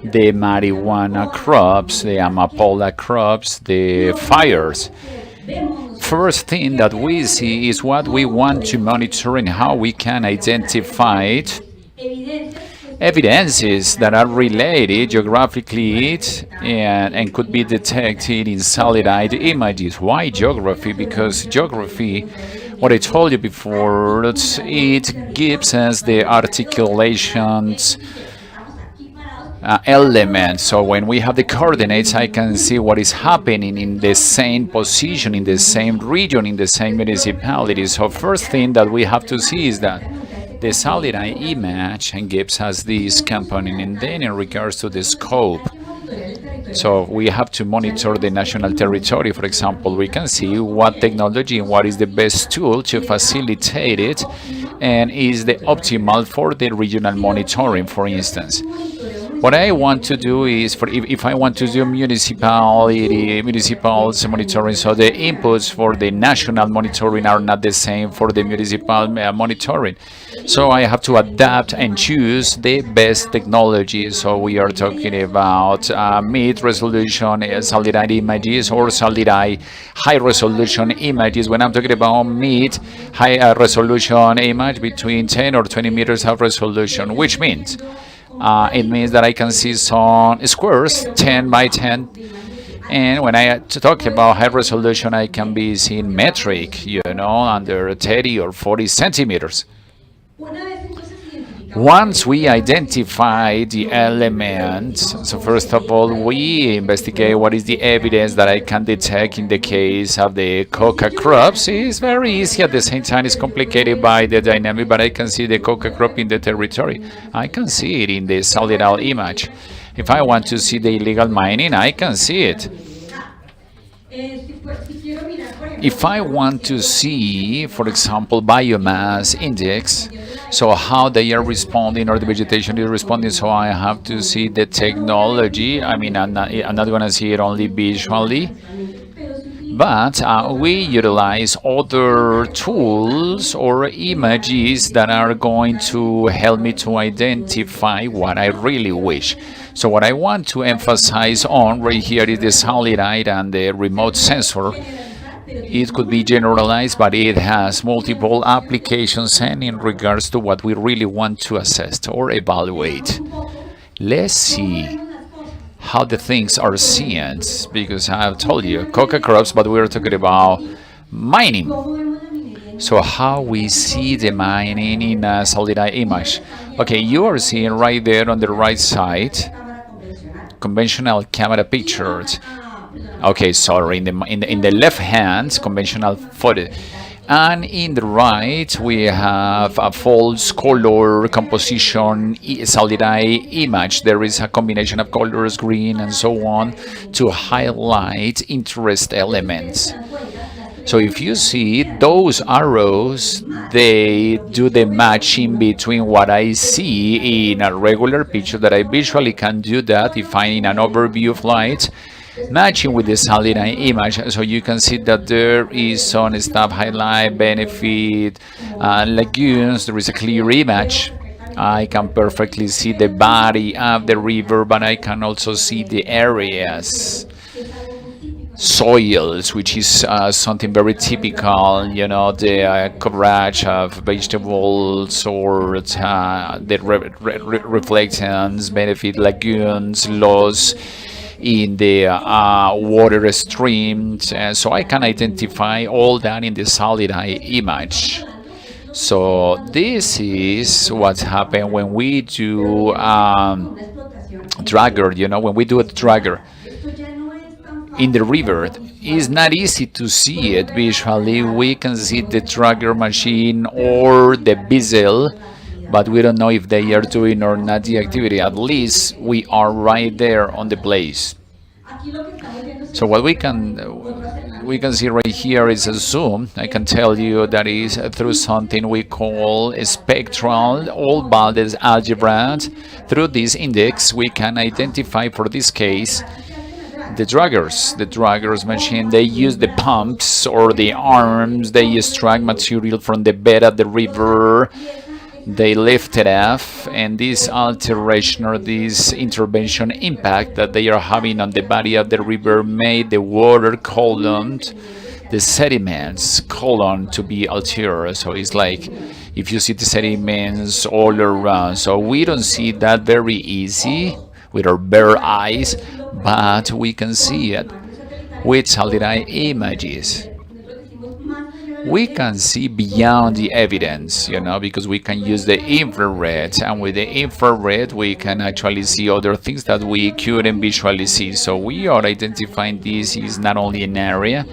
the marijuana crops, the amapola crops, the fires. First thing that we see is what we want to monitor and how we can identify it. Evidences that are related geographically and could be detected in satellite images. Why geography? Because geography, what I told you before, it gives us the articulations element. So when we have the coordinates, I can see what is happening in the same position, in the same region, in the same municipality. So first thing that we have to see is that the satellite image gives us this component, and then in regards to the scope, so we have to monitor the national territory. For example, we can see what technology and what is the best tool to facilitate it and is the optimal for the regional monitoring, for instance. What I want to do is, if I want to do municipals monitoring, so the inputs for the national monitoring are not the same for the municipal monitoring. So I have to adapt and choose the best technology. So we are talking about mid-resolution satellite images or satellite high-resolution images. When I'm talking about mid-high resolution image, between 10 or 20 meters of resolution, which means it means that I can see some squares 10 by 10, and when I talk about high resolution, I can be seeing metric, under 30 or 40 centimeters. Once we identify the elements, so first of all, we investigate what is the evidence that I can detect in the case of the coca crops. It's very easy, at the same time it's complicated by the dynamic, but I can see the coca crop in the territory. I can see it in the satellite image. If I want to see the illegal mining, I can see it. If I want to see, for example, biomass index, so how they are responding or the vegetation is responding, so I have to see the technology. I mean, I'm not going to see it only visually, but we utilize other tools or images that are going to help me to identify what I really wish. So what I want to emphasize on right here is the satellite and the remote sensor. It could be generalized, but it has multiple applications and in regards to what we really want to assess or evaluate. Let's see how the things are seen, because I have told you coca crops, but we are talking about mining. So how we see the mining in a satellite image. Okay, you are seeing right there on the right side conventional camera pictures. Okay, sorry, in the left hand, conventional photo, and in the right we have a false color composition satellite image. There is a combination of colors, green and so on, to highlight interest elements. So if you see those arrows, they do the matching between what I see in a regular picture that I visually can do that if I'm in an overview of light, matching with the satellite image. So you can see that there is some stuff highlight, benefit, lagoons. There is a clear image. I can perfectly see the body of the river, but I can also see the areas. soils, which is something very typical, you know, the coverage of vegetables or the reflectance, benefit lagoons, loss in the water streams. So I can identify all that in the solid eye image. So this is what happened when we do dragger, you know, when we do a dragger in the river. It's not easy to see it visually. We can see the dragger machine or the vessel, but we don't know if they are doing or not the activity. At least we are right there on the place. So what we can see right here is a zoom. I can tell you that is through something we call a spectral or Valdez algebra. Through this index, we can identify, for this case, the draggers machine. They use the pumps or the arms. They extract material from the bed of the river. They lift it off, and this alteration or this intervention impact that they are having on the body of the river made the water column, the sediments column, to be altered. So it's like if you see the sediments all around. So we don't see that very easy with our bare eyes, but we can see it with solid eye images. We can see beyond the evidence, you know, because we can use the infrared, and with the infrared we can actually see other things that we couldn't visually see. So we are identifying this is not only an area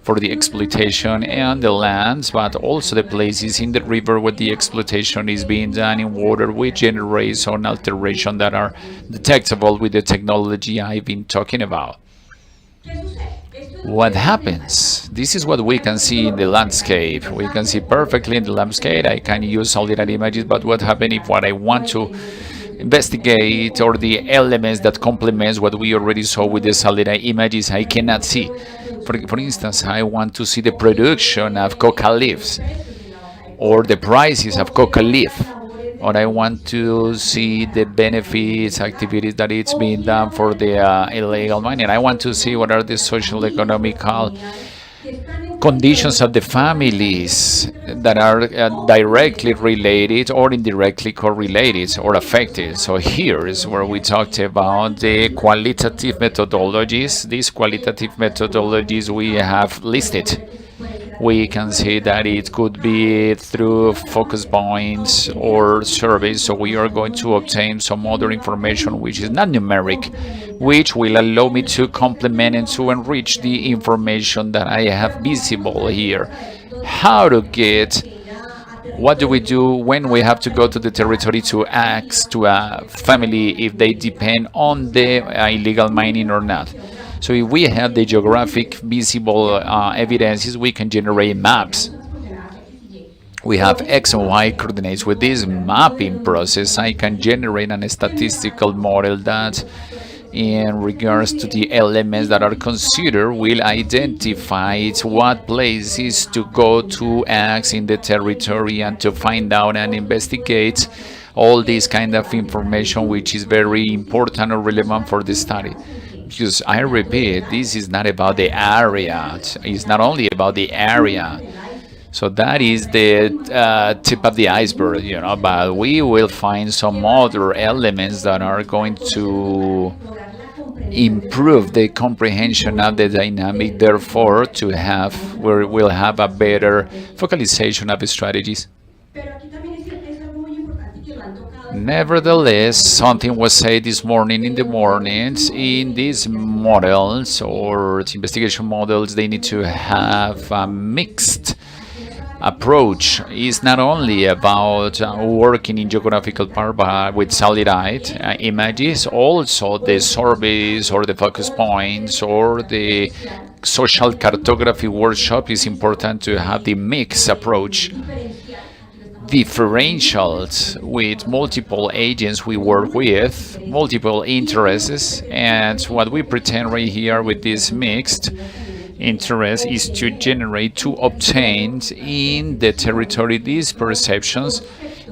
for the exploitation and the lands, but also the places in the river where the exploitation is being done in water, which generates some alteration that are detectable with the technology I've been talking about. What happens? This is what we can see in the landscape. We can see perfectly in the landscape. I can use solid images, but what happens if what I want to investigate or the elements that complements what we already saw with the solid images I cannot see? For instance, I want to see the production of coca leaves or the prices of coca leaf, or I want to see the benefits, activities that it's being done for the illegal mining. I want to see what are the social economical conditions of the families that are directly related or indirectly correlated or affected. So here is where we talked about the qualitative methodologies. These qualitative methodologies we have listed. We can see that it could be through focus points or surveys. So we are going to obtain some other information which is not numeric, which will allow me to complement and to enrich the information that I have visible here. How to get, what do we do when we have to go to the territory to ask to a family if they depend on the illegal mining or not? So if we have the geographic visible evidences, we can generate maps. We have X and Y coordinates. With this mapping process, I can generate a statistical model that, in regards to the elements that are considered, will identify what places to go to act in the territory and to find out and investigate all this kind of information, which is very important or relevant for the study. Because I repeat, this is not about the area. It's not only about the area. So that is the tip of the iceberg, you know, but we will find some other elements that are going to improve the comprehension of the dynamic, therefore to have, we'll have a better focalization of strategies. Nevertheless, something was said this morning in the mornings. In these models or investigation models, they need to have a mixed approach. It's not only about working in geographical part, but with solid images, also the surveys or the focus points or the social cartography workshop. Is important to have the mixed approach. Differentials with multiple agents we work with, multiple interests, and what we pretend right here with this mixed interest is to generate, to obtain in the territory these perceptions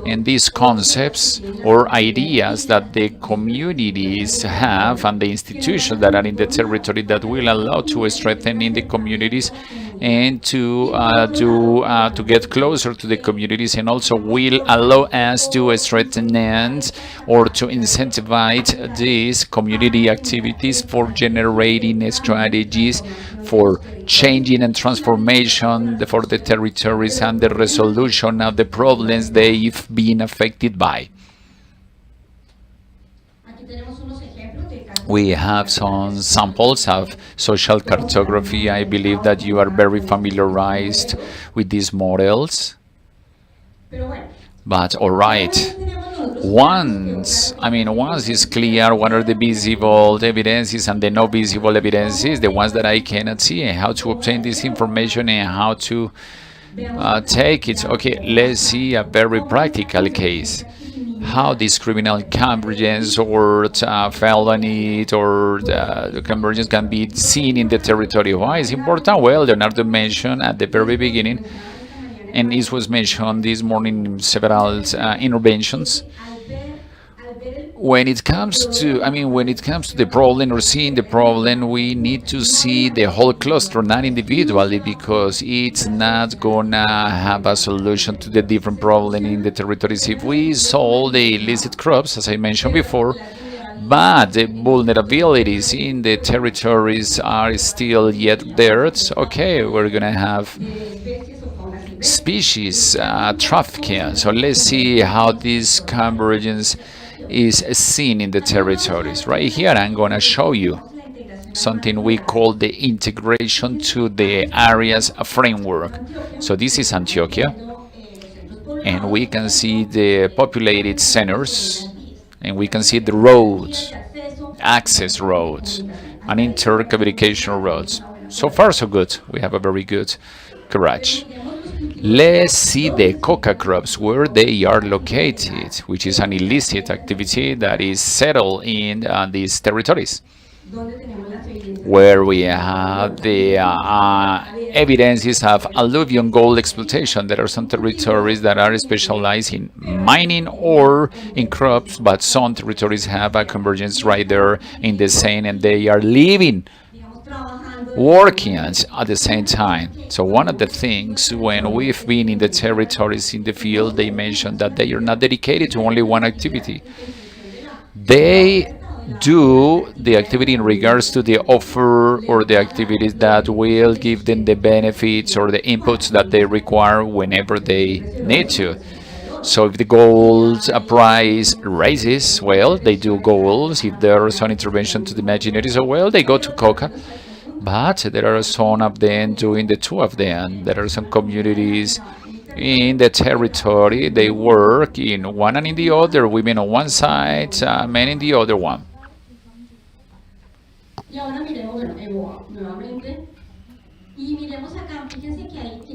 and these concepts or ideas that the communities have and the institutions that are in the territory that will allow to strengthen in the communities and to get closer to the communities, and also will allow us to strengthen or to incentivize these community activities for generating strategies for changing and transformation for the territories and the resolution of the problems they've been affected by. We have some samples of social cartography. I believe that you are very familiarized with these models. But all right, once it's clear what are the visible evidences and the no visible evidences, the ones that I cannot see, and how to obtain this information and how to take it. Okay, let's see a very practical case. How this criminal convergence or felony or convergence can be seen in the territory. Why is important? Well, Leonardo mentioned at the very beginning, and it was mentioned this morning in several interventions. When it comes to the problem or seeing the problem, we need to see the whole cluster, not individually, because it's not gonna have a solution to the different problem in the territories. If we solve the illicit crops, as I mentioned before, but the vulnerabilities in the territories are still yet there, it's okay, we're gonna have species trafficking. So let's see how this convergence is seen in the territories. Right here I'm going to show you something we call the integration to the areas framework. So this is Antioquia, and we can see the populated centers, and we can see the roads, access roads, and intercommunication roads. So far so good. We have a very good garage. Let's see the coca crops, where they are located, which is an illicit activity that is settled in these territories, where we have the evidences of alluvial gold exploitation. There are some territories that are specialized in mining or in crops, but some territories have a convergence right there in the same, and they are living, working at the same time. So one of the things, when we've been in the territories in the field, they mentioned that they are not dedicated to only one activity. They do the activity in regards to the offer or the activities that will give them the benefits or the inputs that they require whenever they need to. So if the gold price rises, well, they do gold. If there is some intervention to the machinery, so well, they go to coca. But there are some of them doing the two of them. There are some communities in the territory, they work in one and in the other, women on one side, men in the other one.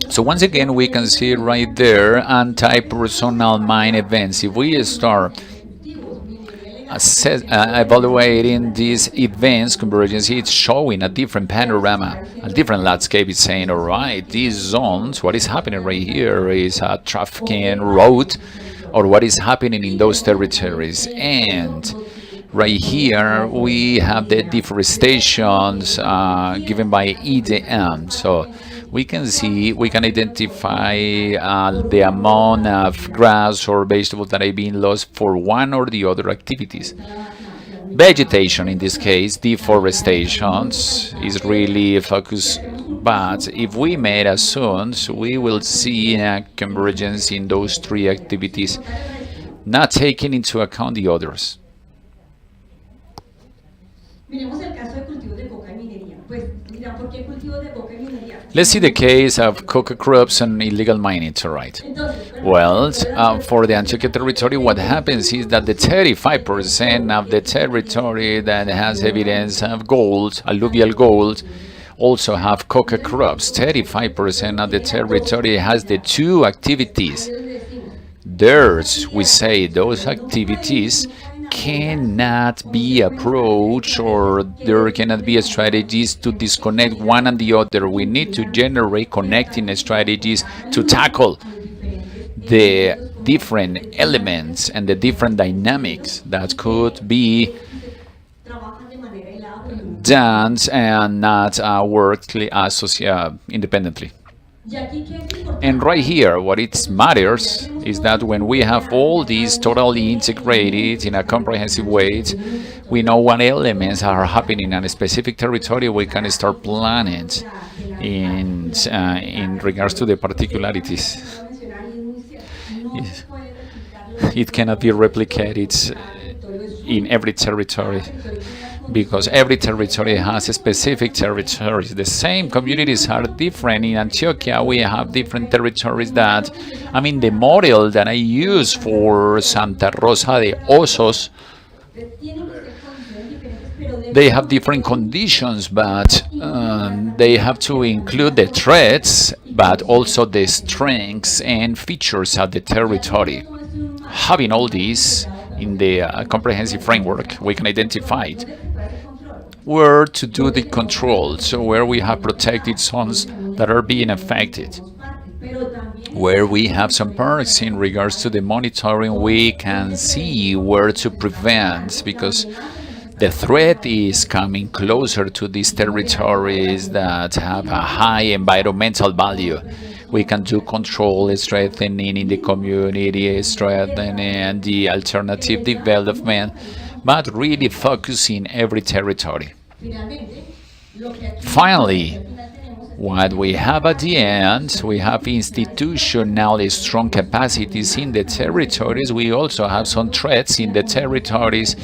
So once again, we can see right there anti-personal mine events. If we start evaluating these events, convergence, it's showing a different panorama, a different landscape. It's saying, all right, these zones, what is happening right here is a trafficking road, or what is happening in those territories. And right here we have the deforestations given by EDM. So we can see, we can identify the amount of grass or vegetables that are being lost for one or the other activities. Vegetation, in this case, deforestation, is really focused. But if we made assumptions, we will see a convergence in those three activities, not taking into account the others. Let's see the case of coca crops and illegal mining. All right. Well, for the Antioquia territory, what happens is that the 35% of the territory that has evidence of gold, alluvial gold, also have coca crops. 35% of the territory has the two activities. There's, we say, those activities cannot be approached, or there cannot be strategies to disconnect one and the other. We need to generate connecting strategies to tackle the different elements and the different dynamics that could be done and not worked independently. And right here, what it matters is that when we have all these totally integrated in a comprehensive way, we know what elements are happening in a specific territory. We can start planning in regards to the particularities. It cannot be replicated in every territory, because every territory has a specific territories. The same communities are different. In Antioquia, we have different territories that, I mean, the model that I use for Santa Rosa de Osos, they have different conditions, but they have to include the threats, but also the strengths and features of the territory. Having all these in the comprehensive framework, we can identify where to do the control, so where we have protected zones that are being affected. Where we have some perks in regards to the monitoring, we can see where to prevent, because the threat is coming closer to these territories that have a high environmental value. We can do control, strengthening in the community, strengthening the alternative development, but really focusing every territory. Finally, what we have at the end, we have institutionally strong capacities in the territories. We also have some threats in the territories.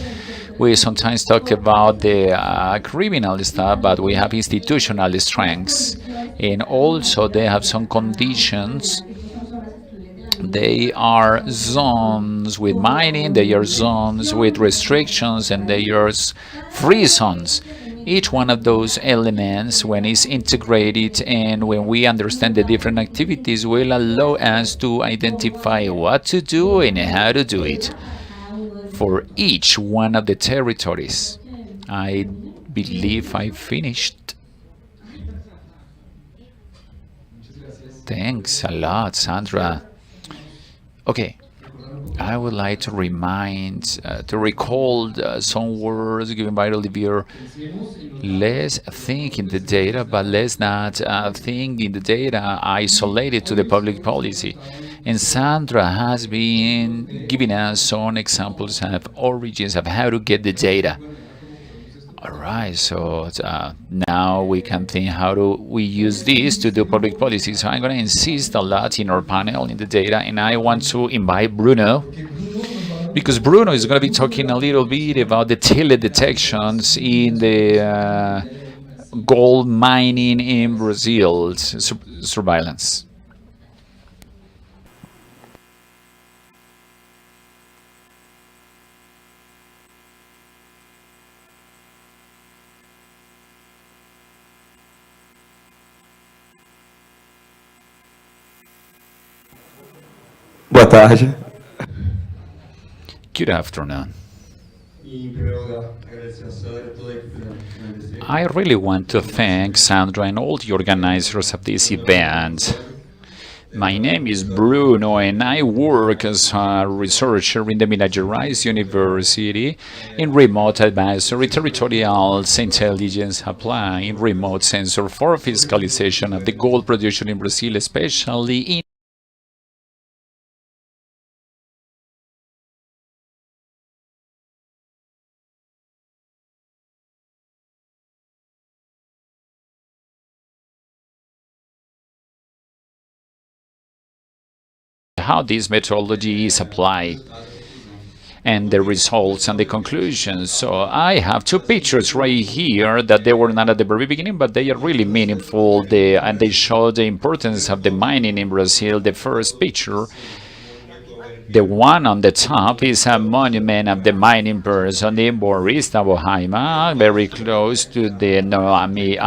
We sometimes talk about the criminal stuff, but we have institutional strengths. And also they have some conditions. They are zones with mining, they are zones with restrictions, and they are free zones. Each one of those elements, when it's integrated and when we understand the different activities, will allow us to identify what to do and how to do it for each one of the territories. I believe I finished. Thanks a lot, Sandra. Okay, I would like to recall some words given by Olivier. Let's think in the data, but let's not think in the data isolated to the public policy. And Sandra has been giving us some examples of origins of how to get the data. All right, so now we can think how do we use this to do public policy. So I'm going to insist a lot in our panel in the data, and I want to invite Bruno, because Bruno is going to be talking a little bit about the teledetections in the gold mining in Brazil, surveillance. Boa tarde. Good afternoon. I really want to thank Sandra and all the organizers of this event. My name is Bruno, and I work as a researcher in the Minas Gerais University in remote advisory, territorial intelligence applying remote sensor for fiscalization of the gold production in Brazil, especially in how this methodology is applied and the results and the conclusions. So I have two pictures right here that they were not at the very beginning, but they are really meaningful, and they show the importance of the mining in Brazil. The first picture, the one on the top, is a monument of the mining person in Borista, Roraima, very close to the Noami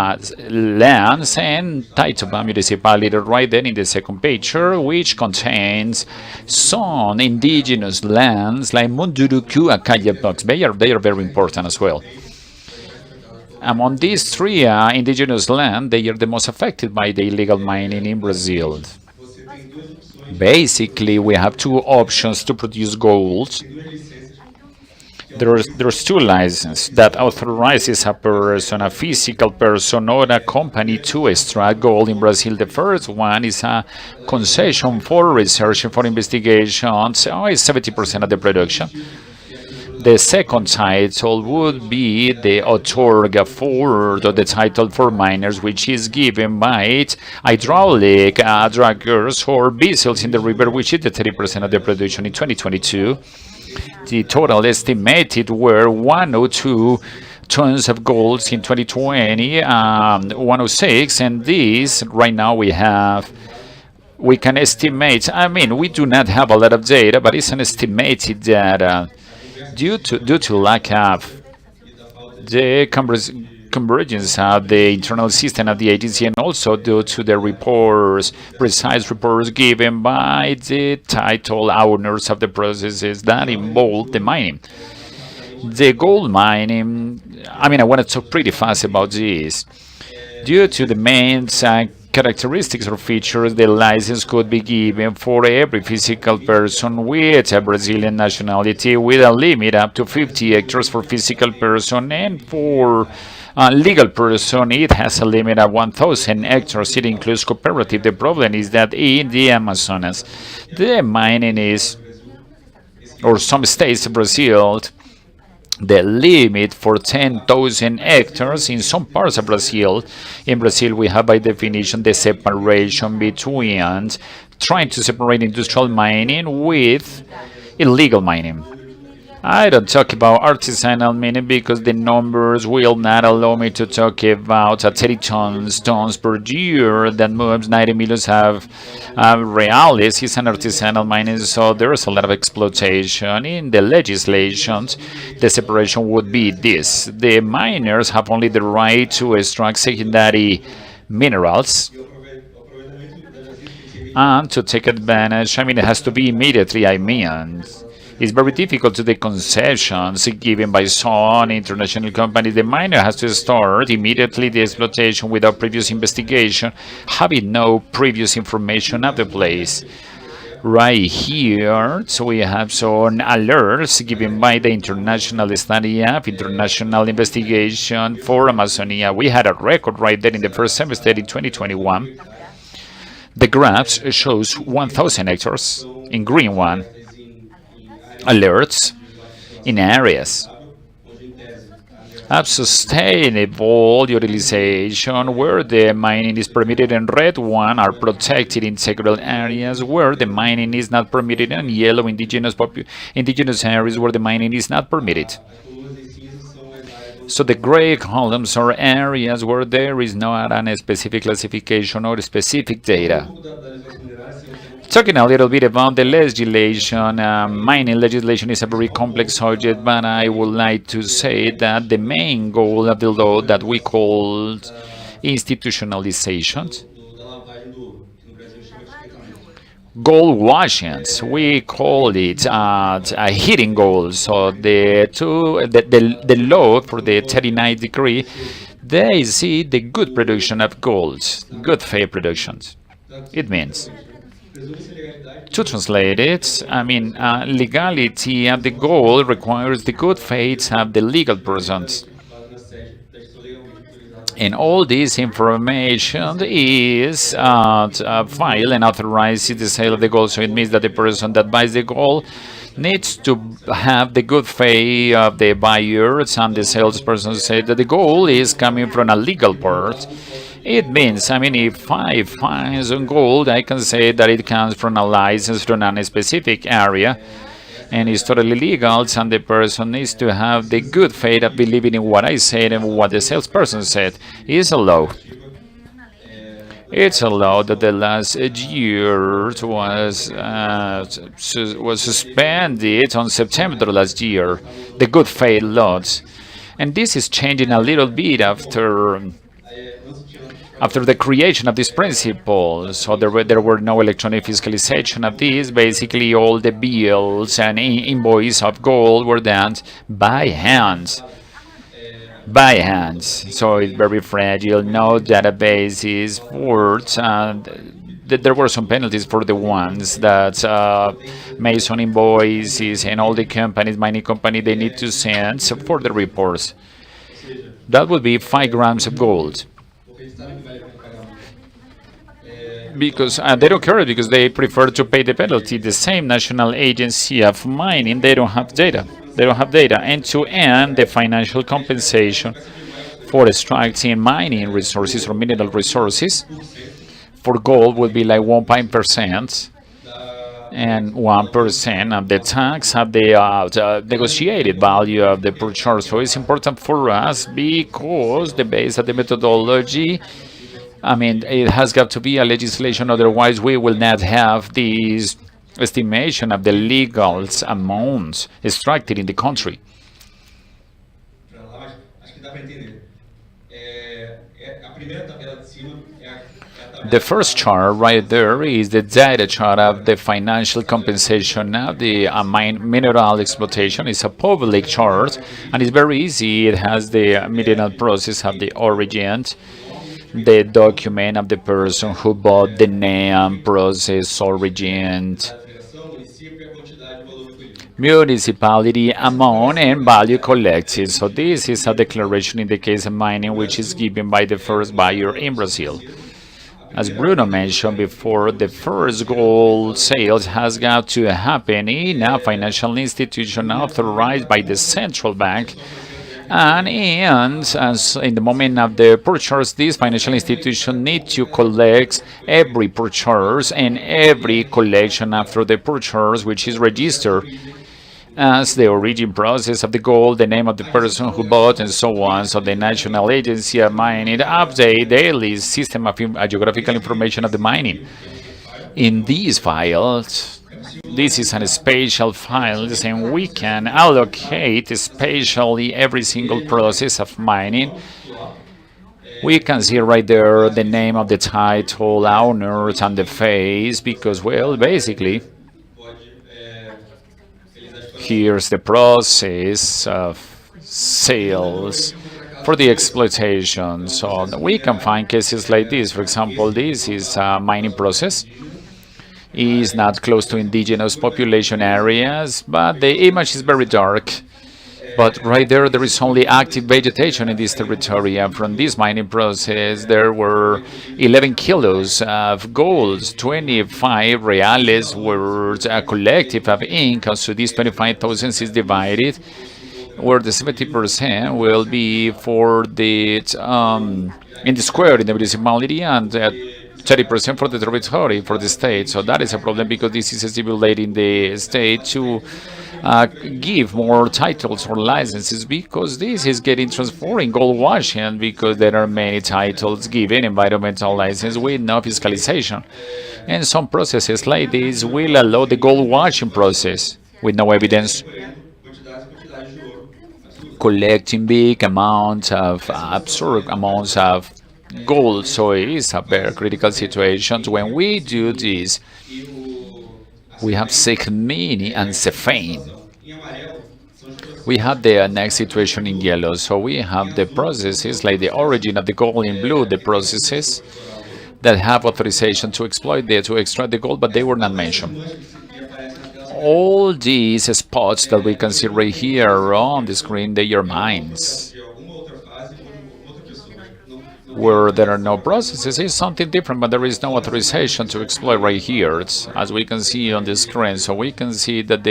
lands, and Taitaba municipality right there in the second picture, which contains some indigenous lands like Munduruku and Cayapox. They are very important as well. Among these three indigenous lands, they are the most affected by the illegal mining in Brazil. Basically, we have two options to produce gold. There's two licenses that authorizes a person, a physical person or a company to extract gold in Brazil. The first one is a concession for research and for investigation, so it's 70% of the production. The second title would be the Outorga Ford, or the title for miners, which is given by hydraulic draggers or vessels in the river, which is the 30% of the production in 2022. The total estimated were 102 tons of gold in 2020, 106, and this right now we can estimate. I mean, we do not have a lot of data, but it's an estimated data due to lack of the convergence of the internal system of the agency, and also due to the precise reports given by the title owners of the processes that involve the mining. The gold mining, I mean, I want to talk pretty fast about this. Due to the main characteristics or features, the license could be given for every physical person with a Brazilian nationality, with a limit up to 50 hectares for physical person, and for a legal person it has a limit of 1,000 hectares. It includes cooperative. The problem is that in the Amazonas, the mining is, or some states of Brazil, the limit for 10,000 hectares in some parts of Brazil. In Brazil, we have by definition the separation between trying to separate industrial mining with illegal mining. I don't talk about artisanal mining because the numbers will not allow me to talk about 30 tons per year that moves 90 million of reales. It's an artisanal mining, so there's a lot of exploitation. In the legislations, the separation would be this: the miners have only the right to extract secondary minerals and to take advantage. I mean, it has to be immediately. I mean, it's very difficult to the concessions given by some international companies. The miner has to start immediately the exploitation without previous investigation, having no previous information of the place. Right here, so we have some alerts given by the International Study of International Investigation for Amazonia. We had a record right there in the first semester in 2021. The graphs shows 1,000 hectares in green one. Alerts in areas of sustainable utilization where the mining is permitted, and red one are protected in several areas where the mining is not permitted, and yellow indigenous areas where the mining is not permitted. So the gray columns are areas where there is not a specific classification or specific data. Talking a little bit about the legislation, mining legislation is a very complex subject, but I would like to say that the main goal of the law that we call institutionalization, gold washings, we call it a hidden gold. So the law for the 39th decree, they see the good production of gold, good faith productions. It means, to translate it, I mean, legality of the gold requires the good faith of the legal persons. And all this information is filed and authorized the sale of the gold. So it means that the person that buys the gold needs to have the good faith of the buyers, and the salesperson said that the gold is coming from a legal part. It means, I mean, if I find some gold, I can say that it comes from a license from a specific area, and it's totally legal, and the person needs to have the good faith of believing in what I said and what the salesperson said. It's a law. It's a law that the last year was suspended on September last year, the good faith laws. And this is changing a little bit after the creation of this principle. So there were no electronic fiscalization of this. Basically, all the bills and invoices of gold were done by hand. So it's very fragile, no databases, words, and there were some penalties for the ones that made some invoices and all the companies, mining company, they need to send for the reports. That would be 5 grams of gold. Because they don't care because they prefer to pay the penalty. The same National Agency of Mining, they don't have data. They don't have data. And to end the financial compensation for extracting mining resources or mineral resources for gold would be like 1% and 1% of the tax of the negotiated value of the purchase. So it's important for us because the base of the methodology, I mean, it has got to be a legislation, otherwise we will not have this estimation of the legal amounts extracted in the country. The first chart right there is the data chart of the financial compensation of the mineral exploitation. It's a public chart and it's very easy. It has the mineral process of the origin, the document of the person who bought, the name, process, origin, municipality, amount, and value collected. So this is a declaration in the case of mining, which is given by the first buyer in Brazil. As Bruno mentioned before, the first gold sales has got to happen in a financial institution authorized by the central bank. And as in the moment of the purchase, this financial institution needs to collect every purchase and every collection after the purchase, which is registered as the origin process of the gold, the name of the person who bought, and so on. So the National Agency of Mining updates daily system of geographical information of the mining. In these files, this is a spatial file, and we can allocate spatially every single process of mining. We can see right there the name of the title, owners, and the phase, because, well, basically, here's the process of sales for the exploitation. So we can find cases like this. For example, this is a mining process. Is not close to indigenous population areas, but the image is very dark. But right there is only active vegetation in this territory. And from this mining process, there were 11 kilos of gold, 25 reales were a collective of income. So these 25,000 is divided, where the 70% will be for the in the square in the municipality, and 30% for the territory, for the state. So that is a problem because this is stimulating the state to give more titles or licenses, because this is getting transformed in gold washing, because there are many titles given environmental license with no fiscalization. And some processes like this will allow the gold washing process with no evidence, collecting big amounts of absurd amounts of gold. So it is a very critical situation. When we do this, we have Segmini and Cephane. We have the next situation in yellow. So we have the processes like the origin of the gold in blue, the processes that have authorization to exploit to extract the gold, but they were not mentioned. All these spots that we can see right here on the screen, they are mines. Where there are no processes is something different, but there is no authorization to exploit right here, as we can see on the screen. So we can see that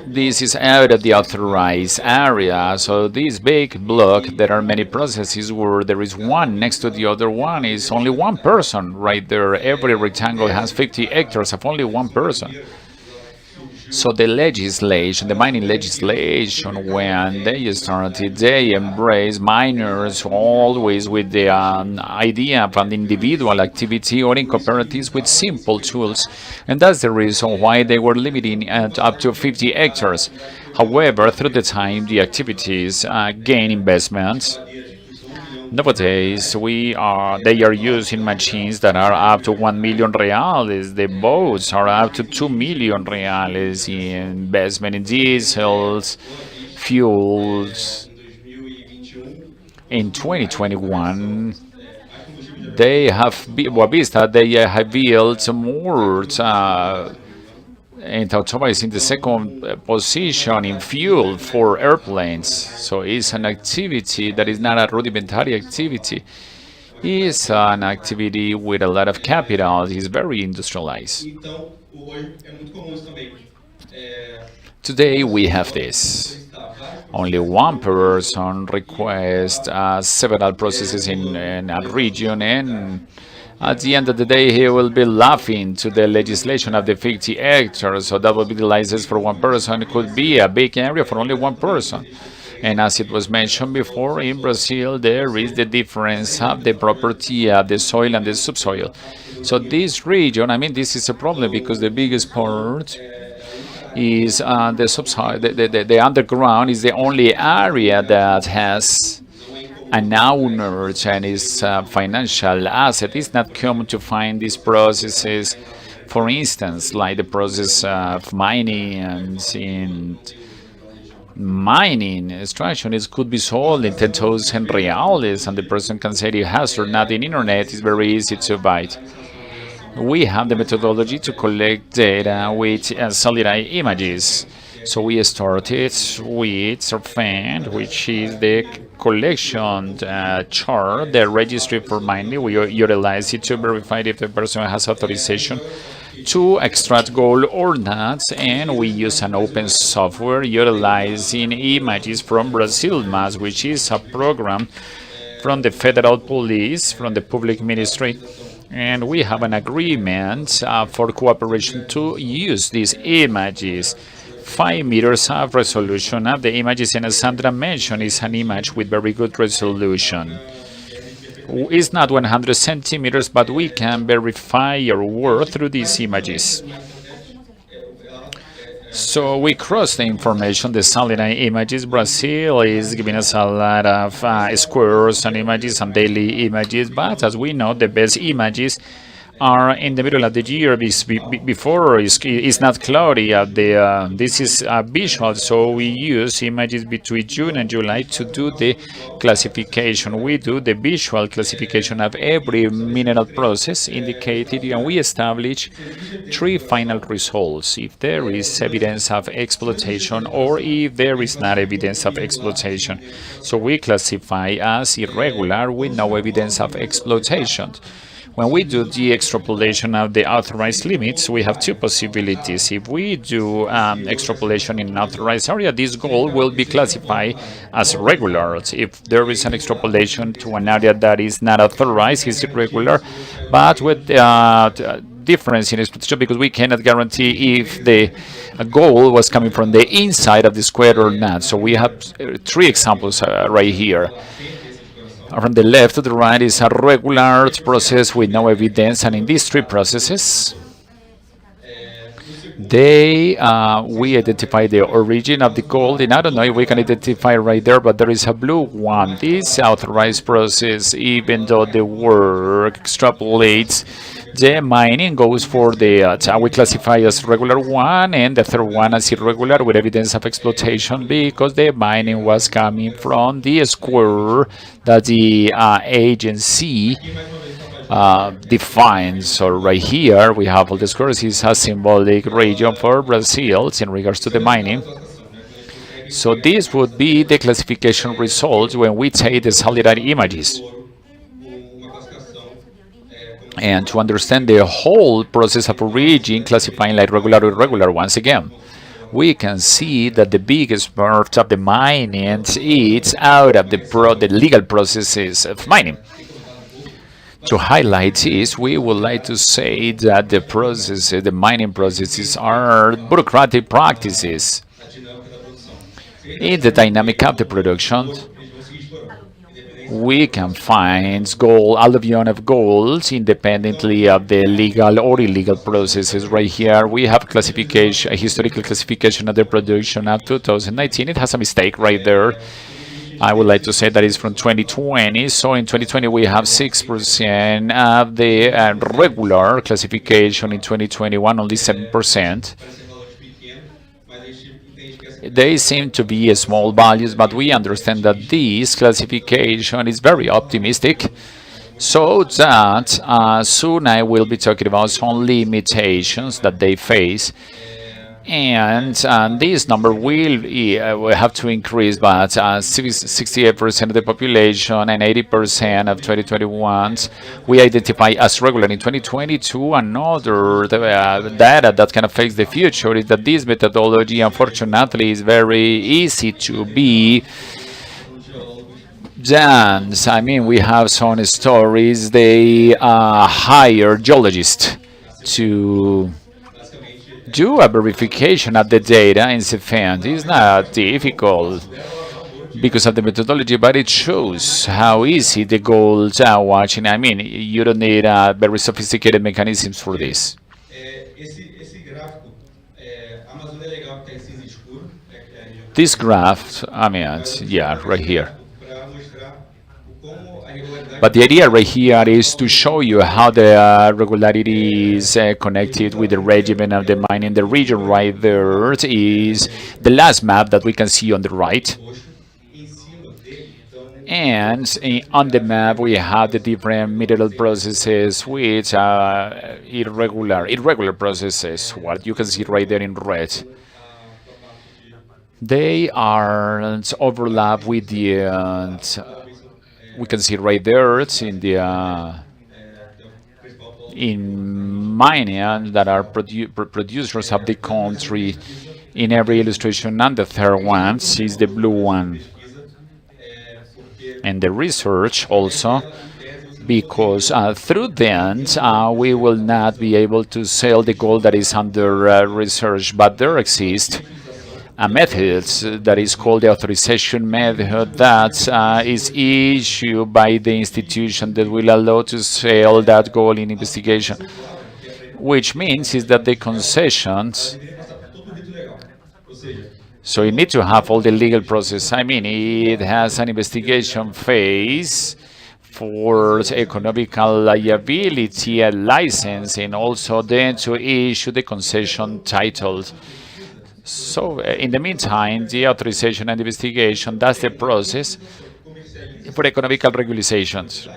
this is out of the authorized area. So this big block, there are many processes where there is one next to the other one is only one person right there. Every rectangle has 50 hectares of only one person. So the legislation, the mining legislation, when they started, they embraced miners always with the idea of an individual activity or in cooperatives with simple tools. And that's the reason why they were limiting it up to 50 hectares. However, through the time, the activities gain investments. Nowadays, they are using machines that are up to 1 million reales. The boats are up to 2 million reales in investment in diesels, fuels. In 2021, they have Boa Vista, they have built more and Tautoba is in the second position in fuel for airplanes. So it's an activity that is not a rudimentary activity. It's an activity with a lot of capital. It's very industrialized. Today we have this. Only one person requests several processes in a region, and at the end of the day he will be laughing to the legislation of the 50 hectares, so that will be the license for one person. It could be a big area for only one person. And as it was mentioned before, in Brazil there is the difference of the property of the soil and the subsoil. So this region, I mean, this is a problem because the biggest part is the subsoil, the underground is the only area that has an owner and is financial asset. It's not common to find these processes, for instance, like the process of mining and in mining extraction. It could be sold in 10,000 reales and the person can say it has or not. In internet is very easy to buy it. We have the methodology to collect data with satellite images. So we started with SERFAN, which is the collection chart, the registry for mining. We utilize it to verify if the person has authorization to extract gold or not, and we use an open software utilizing images from Brasilmas, which is a program from the federal police, from the public ministry. And we have an agreement for cooperation to use these images. 5 meters of resolution of the images, and as Sandra mentioned, is an image with very good resolution. It's not 100 centimeters, but we can verify our work through these images. So we cross the information, the satellite images. Brazil is giving us a lot of squares and images and daily images, but as we know, the best images are in the middle of the year before it's not cloudy. This is visual, so we use images between June and July to do the classification. We do the visual classification of every mineral process indicated, and we establish 3 final results: if there is evidence of exploitation or if there is not evidence of exploitation. So we classify as irregular with no evidence of exploitation. When we do the extrapolation of the authorized limits, we have 2 possibilities. If we do extrapolation in an authorized area, this gold will be classified as regular. If there is an extrapolation to an area that is not authorized, it's irregular, but with difference in exploitation, because we cannot guarantee if the gold was coming from the inside of the square or not. So we have 3 examples right here. From the left to the right is a regular process with no evidence, and in these 3 processes, we identify the origin of the gold, and I don't know if we can identify right there, but there is a blue one. This authorized process, even though the work extrapolates, the mining goes for the we classify as regular one, and the third one as irregular with evidence of exploitation, because the mining was coming from the square that the agency defines. So right here we have all the squares. It's a symbolic region for Brazil in regards to the mining. So this would be the classification results when we take the satellite images. And to understand the whole process of origin, classifying like regular or irregular, once again, we can see that the biggest part of the mining is out of the legal processes of mining. To highlight this, we would like to say that the mining processes are bureaucratic practices. In the dynamic of the production, we can find gold, alluvion of gold, independently of the legal or illegal processes. Right here, we have classification, a historical classification of the production of 2019. It has a mistake right there. I would like to say that it's from 2020. So in 2020, we have 6% of the regular classification. In 2021, only 7%. They seem to be small values, but we understand that this classification is very optimistic So that soon I will be talking about some limitations that they face, and this number will have to increase, but 68% of the population and 80% of 2021 we identify as regular. In 2022, another data that can affect the future is that this methodology, unfortunately, is very easy to be done. I mean, we have some stories. They hire geologists to do a verification of the data in CFAN. It's not difficult because of the methodology, but it shows how easy the goals are watching. I mean, you don't need very sophisticated mechanisms for this. This graph, I mean, yeah, right here. But the idea right here is to show you how the regularity is connected with the regimen of the mine in the region. Right there is the last map that we can see on the right. And on the map we have the different mineral processes which are irregular processes, what you can see right there in red. They are overlap with the we can see right there it's in the in mining that are producers of the country in every illustration, and the third one is the blue one. And the research also, because through them we will not be able to sell the gold that is under research, but there exists a method that is called the authorization method that is issued by the institution that will allow to sell that gold in investigation, which means is that the concessions, so you need to have all the legal process. I mean, it has an investigation phase for economical liability and licensing, also then to issue the concession titles. So in the meantime, the authorization and investigation, that's the process for economical regulations.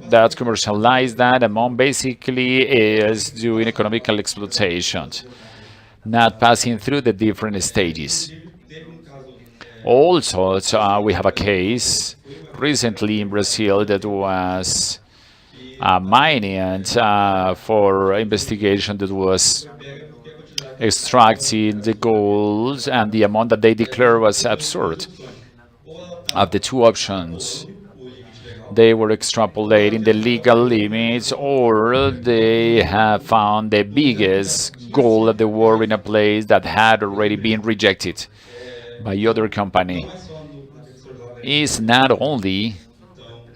That commercialize that amount basically is doing economical exploitations, not passing through the different stages. Also, we have a case recently in Brazil that was mining for investigation that was extracting the gold, and the amount that they declared was absurd. Of the two options, they were extrapolating the legal limits, or they have found the biggest gold of the world in a place that had already been rejected by other company. Is not only,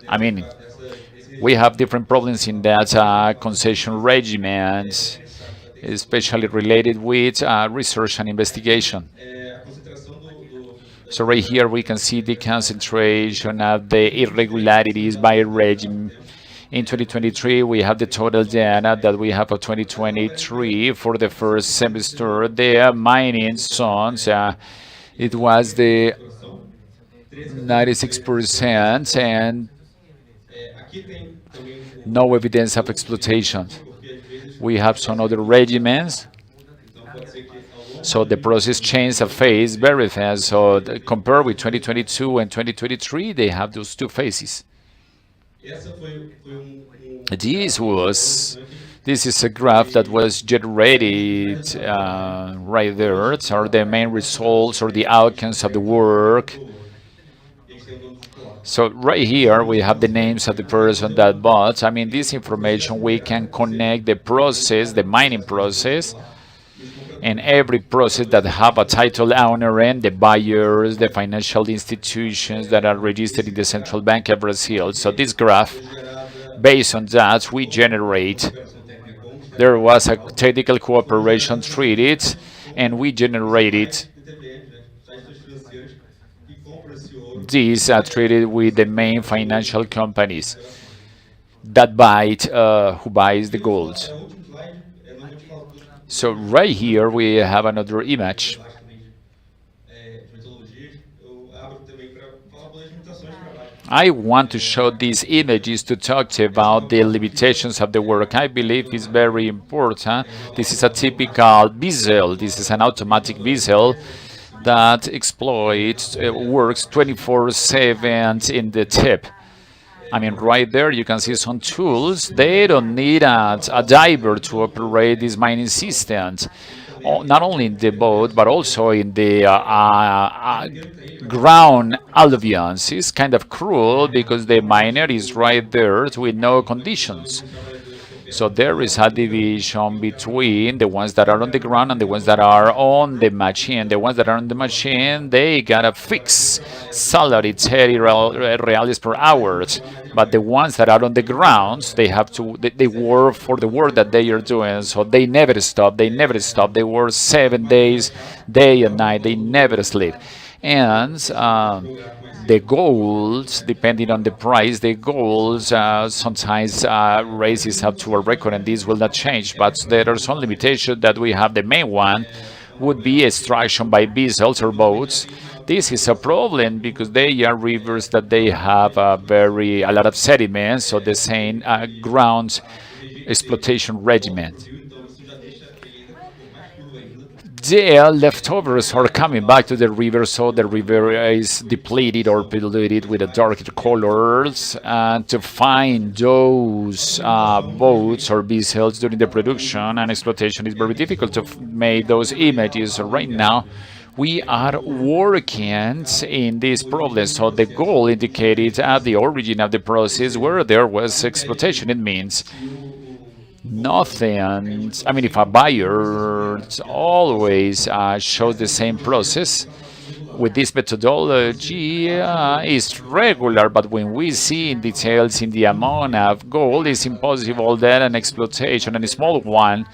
I mean, we have different problems in that concession regimens, especially related with research and investigation. So right here we can see the concentration of the irregularities by regime. In 2023, we have the total data that we have for 2023 for the first semester. The mining zones, it was the 96% and no evidence of exploitation. We have some other regimens, so the process changed a phase very fast. So compared with 2022 and 2023, they have those two phases. This is a graph that was generated right there. It's are the main results or the outcomes of the work. So right here we have the names of the person that bought. I mean, this information we can connect the process, the mining process, and every process that have a title owner and the buyers, the financial institutions that are registered in the Central Bank of Brazil. So this graph, based on that, we generate, there was a technical cooperation treated, and we generated these are treated with the main financial companies that who buys the gold. So right here we have another image. I want to show these images to talk about the limitations of the work. I believe it's very important. This is a typical bezel. This is an automatic bezel that exploits, works 24/7 in the tip. I mean, right there you can see some tools. They don't need a diver to operate these mining systems. Not only in the boat, but also in the ground alluvions. It's kind of cruel because the miner is right there with no conditions. So there is a division between the ones that are on the ground and the ones that are on the machine. The ones that are on the machine, they got a fixed salary, 30 reals per hour. But the ones that are on the grounds, they have to, they work for the work that they are doing. So they never stop, they never stop. They work 7 days, day and night, they never sleep. And the goals, depending on the price, the goals sometimes raises up to a record, and this will not change. But there are some limitations that we have. The main one would be extraction by vessels or boats. This is a problem because they are rivers that they have a lot of sediment, so the same ground exploitation regimen. The leftovers are coming back to the river, so the river is depleted or polluted with the darker colors. And to find those boats or vessels during the production and exploitation is very difficult to make those images. So right now, we are working in this problem. So the goal indicated at the origin of the process where there was exploitation. It means nothing. I mean, if a buyer always shows the same process with this methodology, is regular, but when we see in details in the amount of gold, it's impossible that an exploitation, and a small one,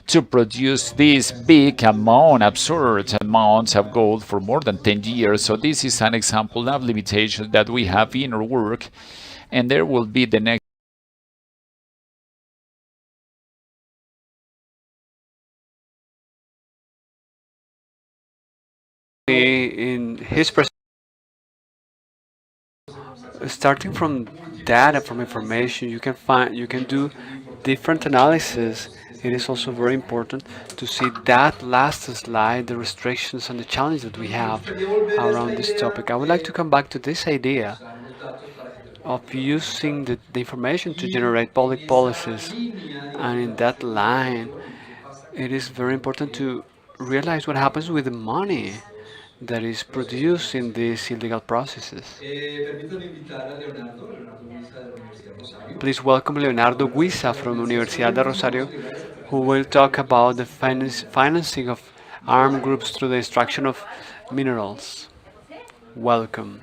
to produce this big amount, absurd amounts of gold for more than 10 years. So this is an example of limitations that we have in our work, and there will be the next. In his starting from data, from information, you can do different analysis. It is also very important to see that last slide, the restrictions and the challenge that we have around this topic. I would like to come back to this idea of using the information to generate public policies. And in that line, it is very important to realize what happens with the money that is produced in these illegal processes. Please welcome Leonardo Guisa from Universidad de Rosario, who will talk about the financing of armed groups through the extraction of minerals. Welcome.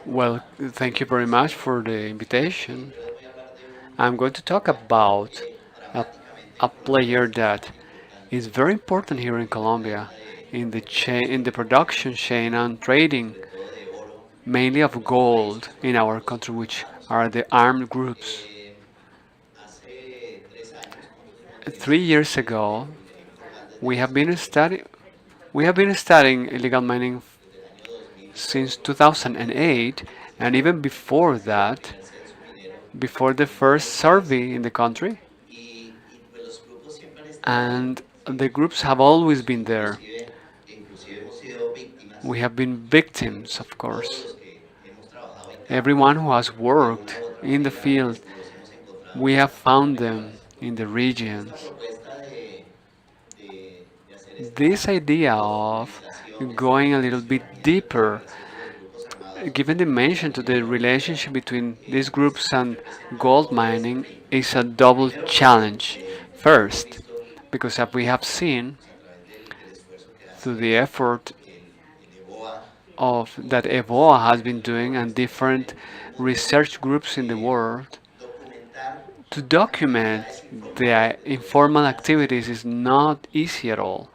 Well, thank you very much for the invitation. I'm going to talk about a player that is very important here in Colombia in the production chain and trading, mainly of gold in our country, which are the armed groups. 3 years ago, we have been studying illegal mining since 2008, and even before that, before the first survey in the country. And the groups have always been there. We have been victims, of course. Everyone who has worked in the field, we have found them in the regions. This idea of going a little bit deeper, given the mention to the relationship between these groups and gold mining, is a double challenge. First, because as we have seen through the effort of that EVOA has been doing and different research groups in the world, to document the informal activities is not easy at all.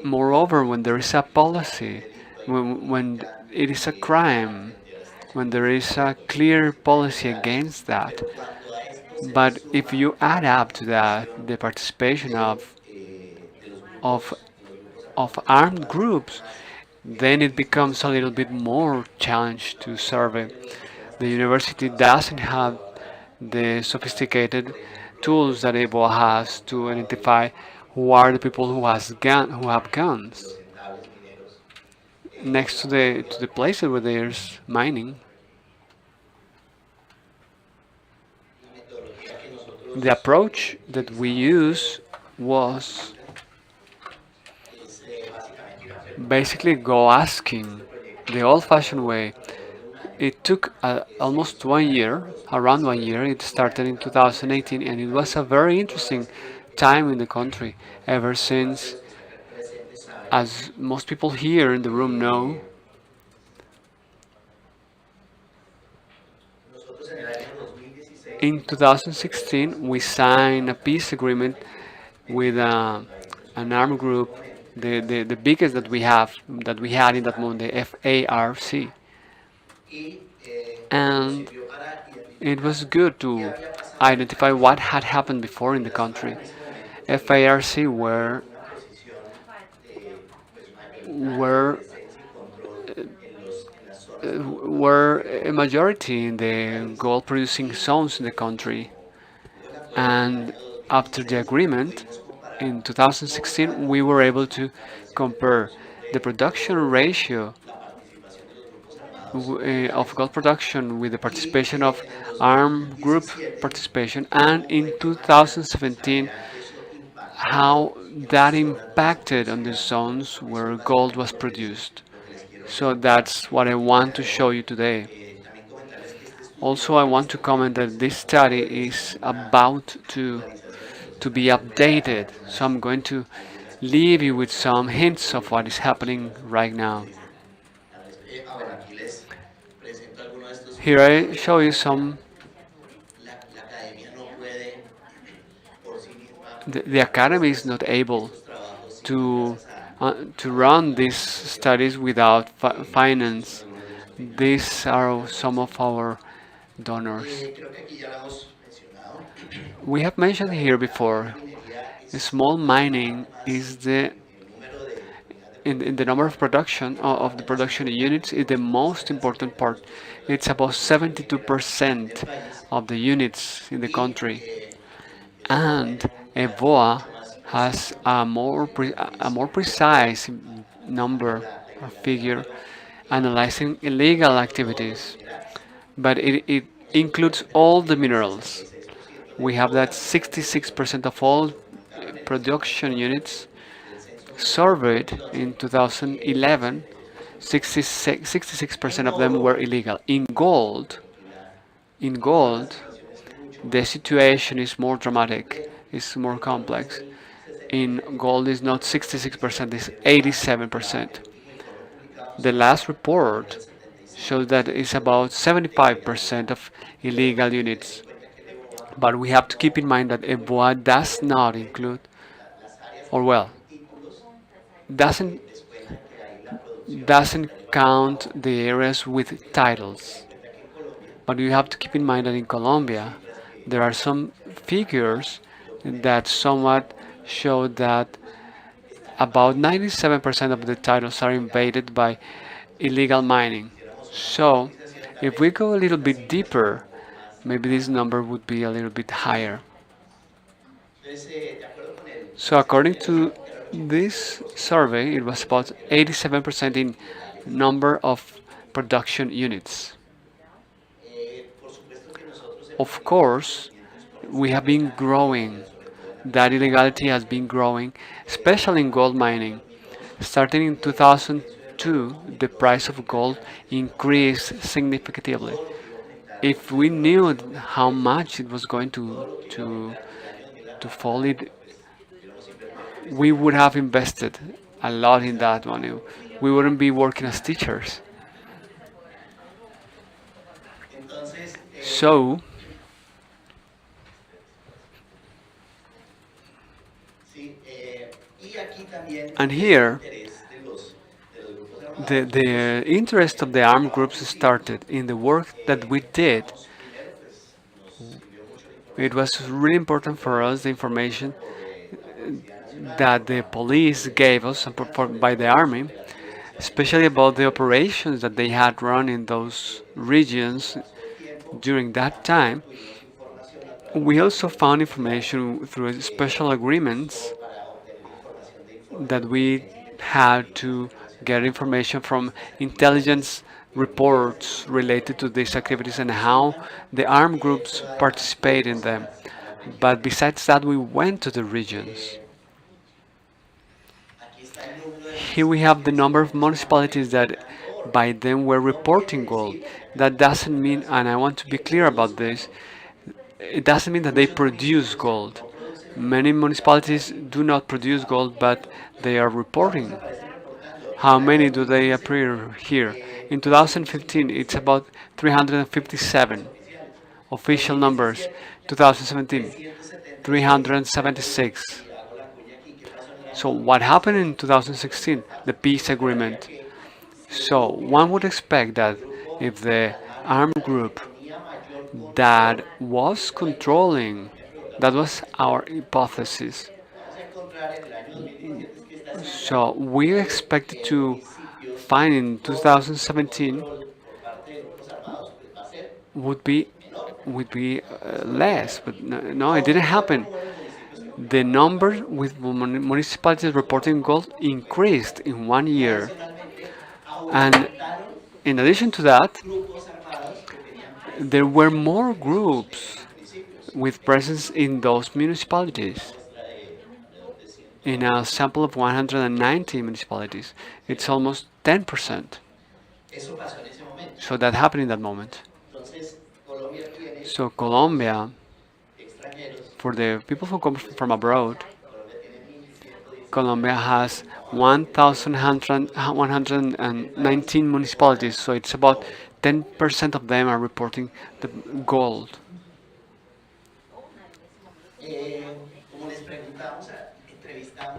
Moreover, when there is a policy, when it is a crime, when there is a clear policy against that, but if you add up to that the participation of of armed groups, then it becomes a little bit more challenge to survey. The university doesn't have the sophisticated tools that EBOA has to identify who are the people who have guns next to the places where there's mining. The approach that we use was basically go asking the old-fashioned way. It took almost 1 year, around 1 year. It started in 2018, and it was a very interesting time in the country ever since, as most people here in the room know, in 2016 we signed a peace agreement with an armed group, the biggest that we had in that moment, the FARC, and it was good to identify what had happened before in the country. FARC were were a majority in the gold producing zones in the country, and after the agreement in 2016 we were able to compare the production ratio of gold production with the participation of armed group participation, and in 2017 how that impacted on the zones where gold was produced. So that's what I want to show you today. Also, I want to comment that this study is about to be updated, so I'm going to leave you with some hints of what is happening right now. Here I show you some. The academy is not able to run these studies without finance. These are some of our donors. We have mentioned here before, small mining is in the number of production of the production units is the most important part. It's about 72% of the units in the country, and EBOA has a more precise number or figure analyzing illegal activities, but it includes all the minerals. We have that 66% of all production units surveyed in 2011, 66% of them were illegal. In gold, the situation is more dramatic, it's more complex. In gold, is not 66%, it's 87%. The last report shows that it's about 75% of illegal units. But we have to keep in mind that EBOA does not include, or well, doesn't count the areas with titles. But you have to keep in mind that in Colombia, there are some figures that somewhat show that about 97% of the titles are invaded by illegal mining. So, if we go a little bit deeper, maybe this number would be a little bit higher. So, according to this survey, it was about 87% in number of production units. Of course, we have been growing. That illegality has been growing, especially in gold mining. Starting in 2002, the price of gold increased significantly. If we knew how much it was going to fall, we would have invested a lot in that money. We wouldn't be working as teachers. So, and here, the interest of the armed groups started in the work that we did. It was really important for us, the information that the police gave us and by the army, especially about the operations that they had run in those regions during that time. We also found information through special agreements that we had to get information from intelligence reports related to these activities and how the armed groups participate in them. But besides that, we went to the regions. Here we have the number of municipalities that by then were reporting gold. That doesn't mean, and I want to be clear about this, it doesn't mean that they produce gold. Many municipalities do not produce gold, but they are reporting. How many do they appear here? In 2015, it's about 357 official numbers. 2017, 376. So what happened in 2016? The peace agreement. So one would expect that if the armed group that was controlling, that was our hypothesis. So we expected to find in 2017 would be less, but no, it didn't happen. The number with municipalities reporting gold increased in 1 year, and in addition to that, there were more groups with presence in those municipalities. In a sample of 190 municipalities, it's almost 10%. So that happened in that moment. So Colombia, for the people who come from abroad, Colombia has 1,119 municipalities, so it's about 10% of them are reporting the gold.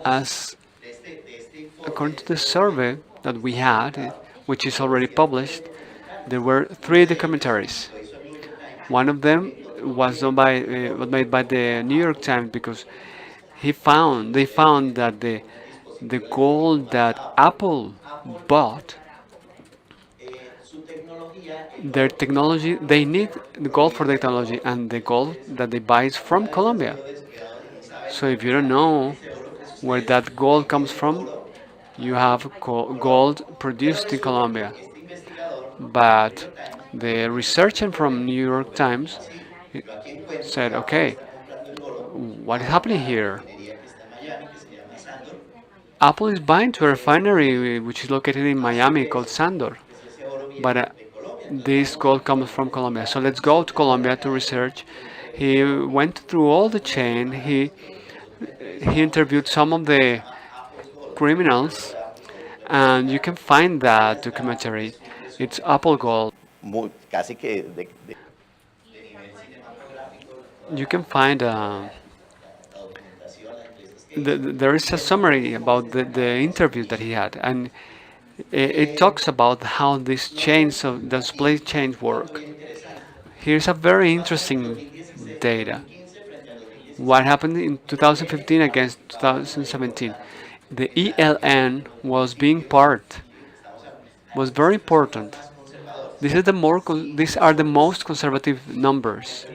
As according to the survey that we had, which is already published, there were 3 documentaries. One of them was done by was made by the New York Times because they found that the gold that Apple bought, their technology, they need the gold for the technology, and the gold that they buy is from Colombia. So if you don't know where that gold comes from, you have gold produced in Colombia. But the researcher from New York Times said, okay, what is happening here? Apple is buying to a refinery which is located in Miami called Sandor, but this gold comes from Colombia. So let's go to Colombia to research. He went through all the chain. He interviewed some of the criminals, and you can find that documentary. It's Apple Gold. You can find there is a summary about the interviews that he had, and it talks about how these chains of the supply chains work. Here's a very interesting data. What happened in 2015 against 2017? The ELN was very important. These are the most conservative numbers.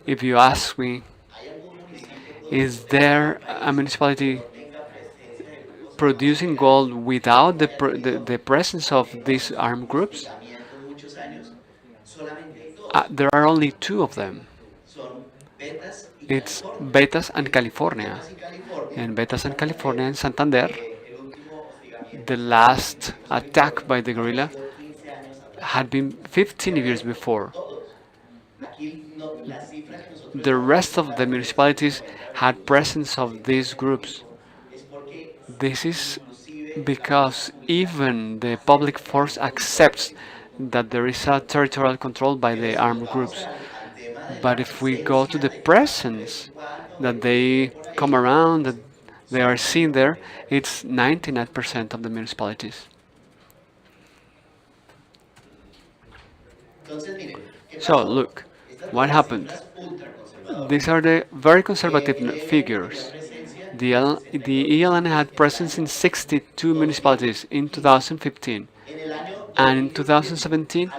If you ask me, is there a municipality producing gold without the presence of these armed groups? There are only 2 of them. It's Betas and California. In Betas and California, in Santander, the last attack by the guerrilla had been 15 years before. The rest of the municipalities had presence of these groups. This is because even the public force accepts that there is a territorial control by the armed groups. But if we go to the presence that they come around, that they are seen there, it's 99% of the municipalities. So look, what happened? These are the very conservative figures. The ELN had presence in 62 municipalities in 2015, and in 2017,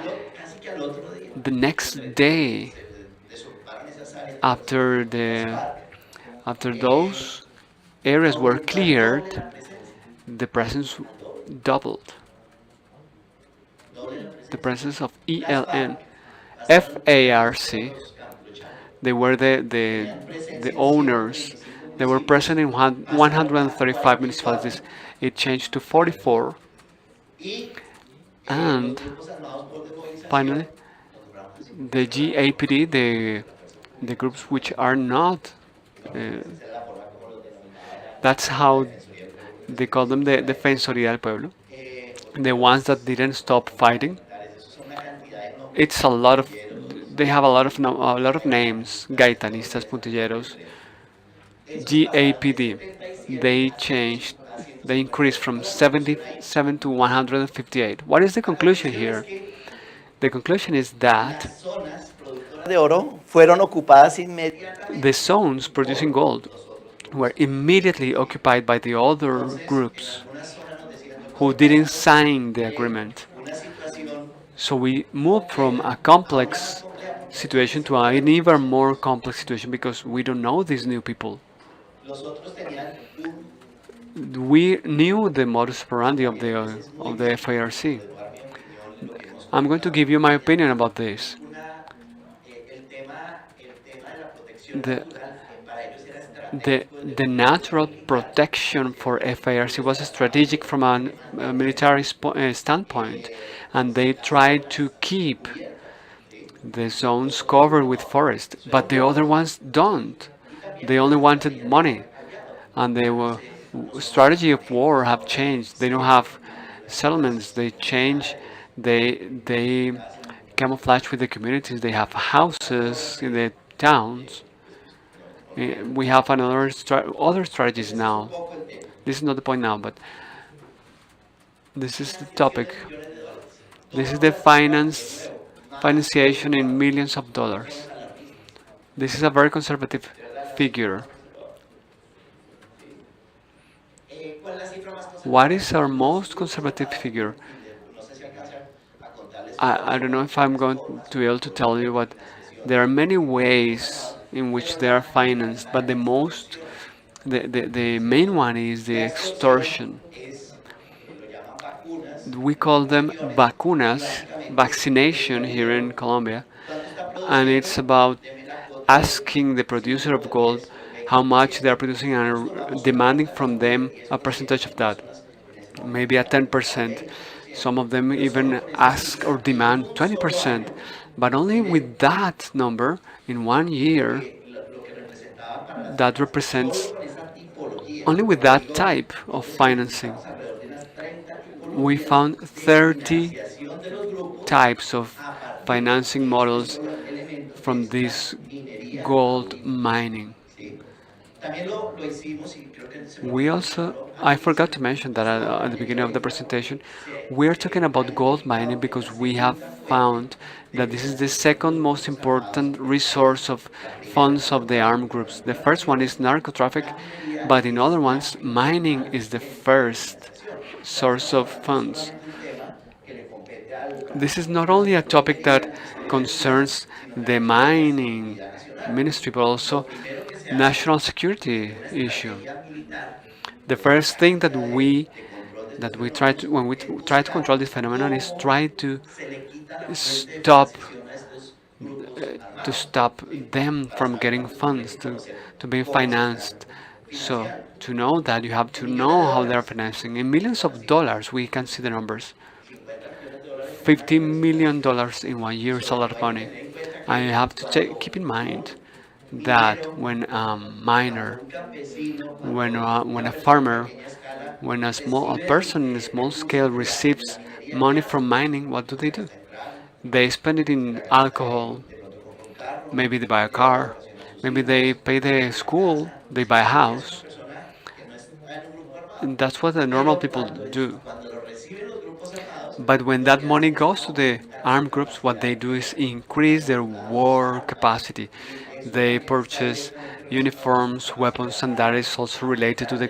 the next day after those areas were cleared, the presence doubled. The presence of ELN, FARC, they were the owners. They were present in 135 municipalities. It changed to 44. And finally, the GAPD, the groups which are not, that's how they call them, the Defensoría del Pueblo, the ones that didn't stop fighting. It's a lot of, they have a lot of names, Gaitanistas, Puntilleros, GAPD. They increased from 77 to 158. What is the conclusion here? The conclusion is that de oro fueron ocupadas inmediatamente. the zones producing gold were immediately occupied by the other groups who didn't sign the agreement. So we moved from a complex situation to an even more complex situation because we don't know these new people. We knew the modus operandi of the FARC. I'm going to give you my opinion about this. The natural protection for FARC was strategic from a military standpoint, and they tried to keep the zones covered with forest, but the other ones don't. They only wanted money, and the strategy of war have changed. They don't have settlements. They change. They camouflage with the communities. They have houses in the towns. We have other strategies now. This is not the point now, but this is the topic. This is the financiation in millions of dollars. This is a very conservative figure. What is our most conservative figure? I don't know if I'm going to be able to tell you, but there are many ways in which they are financed, but the main one is the extortion. We call them vacunas, vaccination here in Colombia, and it's about asking the producer of gold how much they are producing and demanding from them a percentage of that, maybe a 10%. Some of them even ask or demand 20%, but only with that number in 1 year, that represents, only with that type of financing, we found 30 types of financing models from this gold mining. We also, I forgot to mention that at the beginning of the presentation, we are talking about gold mining because we have found that this is the second most important resource of funds of the armed groups. The first one is narco-traffic, but in other ones, mining is the first source of funds. This is not only a topic that concerns the mining ministry, but also national security issue. The first thing that we try to, when we try to control this phenomenon, is try to stop them from getting funds to be financed. So to know that, you have to know how they're financing. In millions of dollars, we can see the numbers. $50 million in 1 year is a lot of money. I have to keep in mind that when a miner, when a farmer, when a person in a small scale receives money from mining, what do? They spend it in alcohol. Maybe they buy a car. Maybe they pay the school. They buy a house. And that's what the normal people do. But when that money goes to the armed groups, what they do is increase their war capacity. They purchase uniforms, weapons, and that is also related to the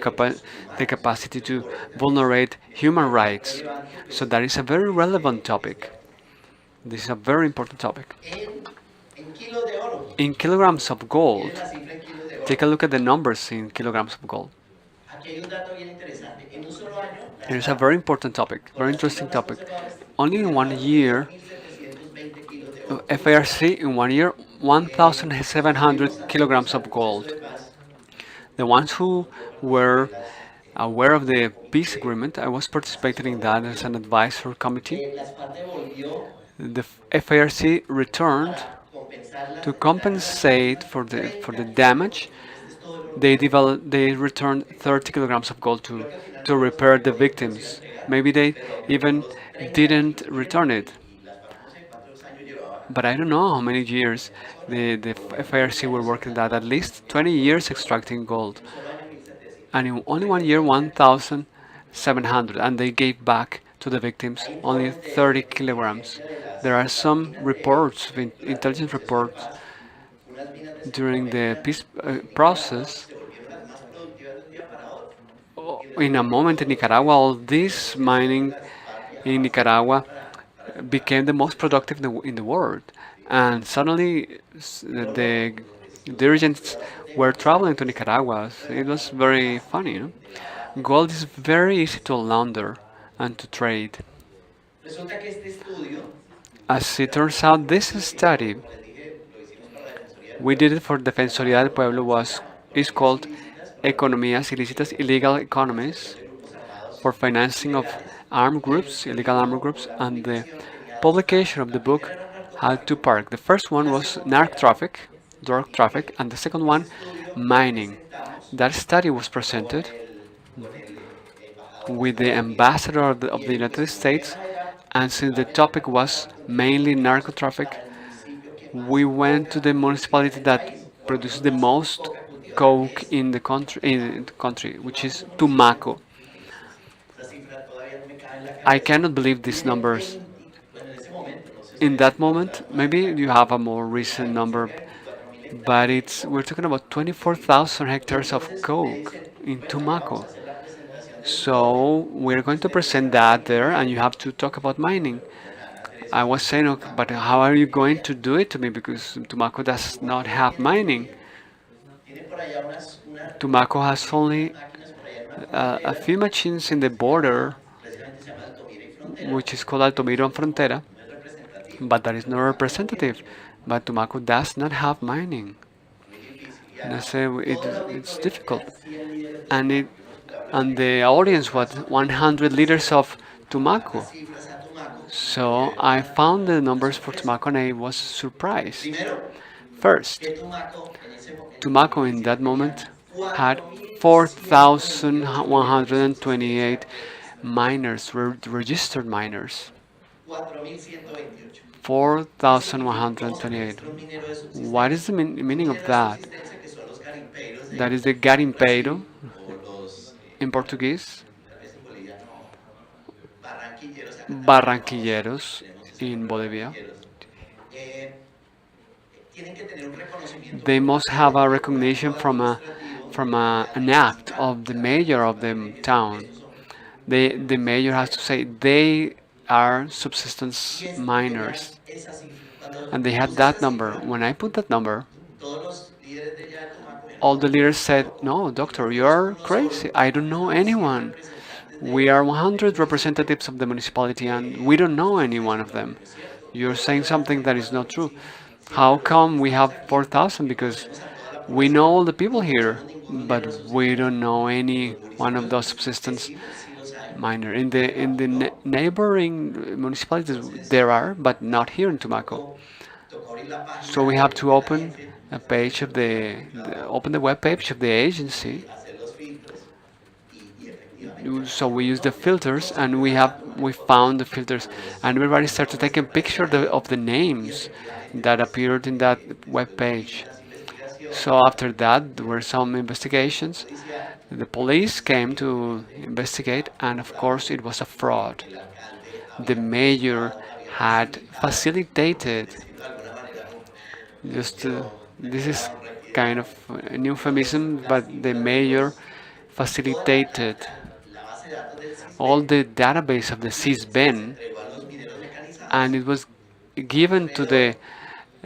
capacity to vulnerate human rights. So that is a very relevant topic. This is a very important topic. In kilograms of gold, take a look at the numbers in kilograms of gold. It is a very important topic, very interesting topic. Only in 1 year, FARC in 1 year, 1,700 kilograms of gold. The ones who were aware of the peace agreement, I was participating in that as an advisor committee. The FARC returned to compensate for the damage. They returned 30 kilograms of gold to repair the victims. Maybe they even didn't return it. But I don't know how many years the FARC were working that. At least 20 years extracting gold. And in only 1 year, 1,700. And they gave back to the victims only 30 kilograms. There are some reports, intelligence reports, during the peace process. In a moment in Nicaragua, all this mining in Nicaragua became the most productive in the world. And suddenly the dirigents were traveling to Nicaragua. It was very funny, you know? Gold is very easy to launder and to trade. As it turns out, this study, we did it for Defensoría del Pueblo, is called Economías Ilícitas, Illegal Economies, for financing of armed groups, illegal armed groups, and the publication of the book had two parts. The first one was drug traffic, and the second one, mining. That study was presented with the ambassador of the United States, and since the topic was mainly narco traffic, we went to the municipality that produces the most coke in the country, which is Tumaco. I cannot believe these numbers. In that moment, maybe you have a more recent number, but we're talking about 24,000 hectares of coke in Tumaco. So we're going to present that there, and you have to talk about mining. I was saying, okay, but how are you going to do it to me? Because Tumaco does not have mining. Tumaco has only a few machines in the border, which is called Altomiro and Frontera, but that is not representative. But Tumaco does not have mining. And I say it's difficult. And the audience was 100 liters of Tumaco. So I found the numbers for Tumaco and I was surprised. First, Tumaco in that moment had 4,128 miners, registered miners. 4,128. What is the meaning of that? That is the garimpeiro in Portuguese. Barranquilleros in Bolivia. They must have a recognition from an act of the mayor of the town. The mayor has to say they are subsistence miners, and they had that number. When I put that number, all the leaders said, "No, doctor, you are crazy. I don't know anyone. We are 100 representatives of the municipality, and we don't know any one of them. You're saying something that is not true. How come we have 4,000? Because we know all the people here, but we don't know any one of those subsistence minor. In the neighboring municipalities there are, but not here in Tumaco. So we have to open a page of open the web page of the agency. So we use the filters, and we found the filters, and everybody started taking picture of the names that appeared in that web page. So after that, there were some investigations. The police came to investigate, and of course it was a fraud. The mayor had facilitated, just This is kind of an euphemism, but the mayor facilitated all the database of the CISBEN, and it was given to the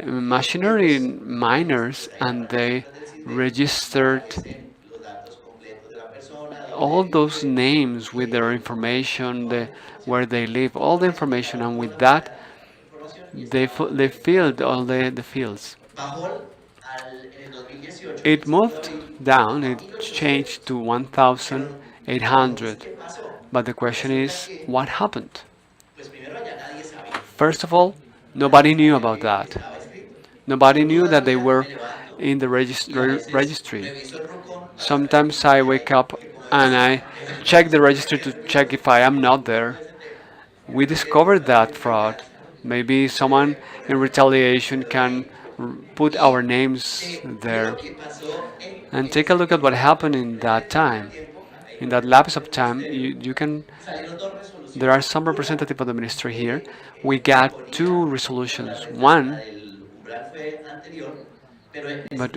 machinery miners, and they registered all those names with their information, where they live, all the information, and with that they filled all the fields. It moved down, it changed to 1,800. But the question is, what happened? First of all, nobody knew about that. Nobody knew that they were in the registry. Sometimes I wake up and I check the registry to check if I am not there. We discovered that fraud. Maybe someone in retaliation can put our names there. And take a look at what happened in that time. In that lapse of time, you can. There are some representatives of the ministry here. We got two resolutions. One, but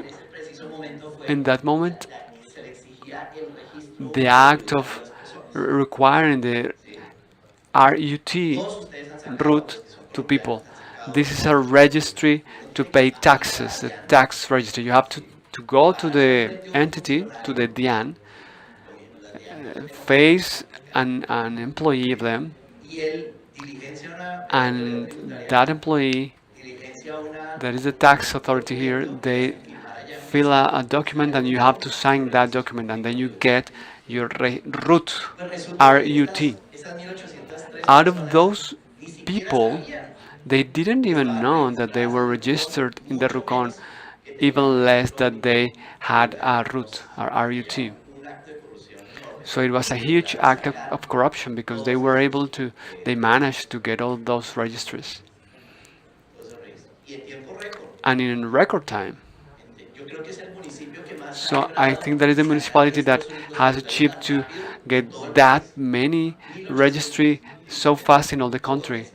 in that moment, the act of requiring the RUT to people. This is a registry to pay taxes, the tax registry. You have to go to the entity, to the DIAN, face an employee of them, and that employee, that is the tax authority here, they fill a document and you have to sign that document, and then you get your RUT, RUT. Out of those people, they didn't even know that they were registered in the RUCON, even less that they had a RUT or RUT. So it was a huge act of corruption, because they managed to get all those registries. And in record time. So I think that is the municipality that has achieved to get that many registry so fast in all the country.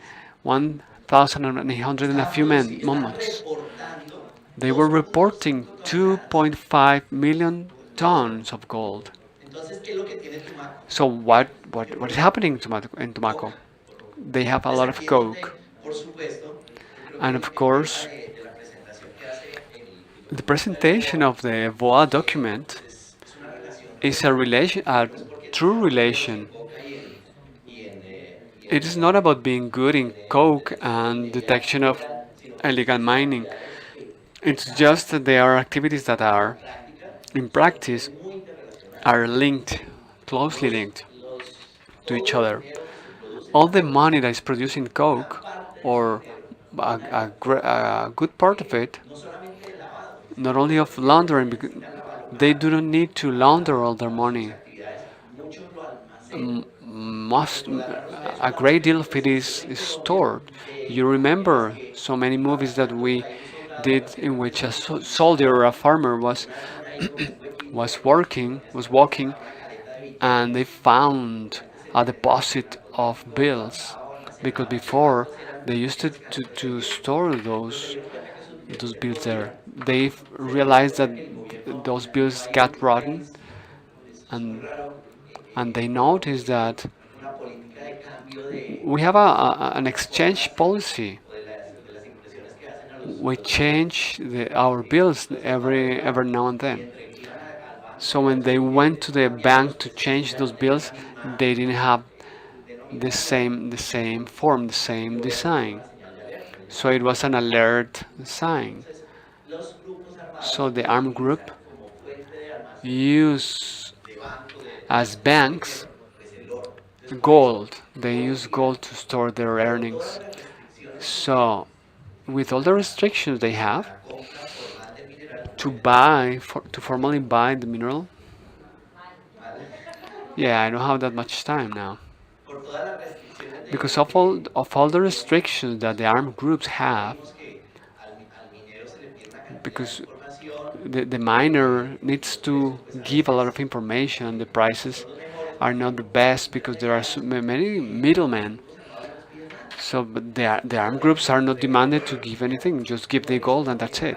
1,800 in a few moments. They were reporting 2.5 million tons of gold. So what is happening in Tumaco? They have a lot of coke, and of course, the presentation of the VOA document is a true relation. It is not about being good in coke and detection of illegal mining. It's just that there are activities that are, in practice, are linked, closely linked to each other. All the money that is producing coke, or a good part of it, not only of laundering, because they do not need to launder all their money. A great deal of it is stored. You remember so many movies that we did in which a soldier or a farmer was walking, and they found a deposit of bills, because before they used to store those bills there. They realized that those bills got rotten, and they noticed that we have an exchange policy. We change our bills every now and then. So when they went to the bank to change those bills, they didn't have the same form, the same design. So it was an alert sign. So the armed group use as banks gold. They use gold to store their earnings. So with all the restrictions they have to formally buy the mineral, yeah, I don't have that much time now. Because of all the restrictions that the armed groups have, because the miner needs to give a lot of information, the prices are not the best because there are so many middlemen. So but the armed groups are not demanded to give anything, just give the gold and that's it.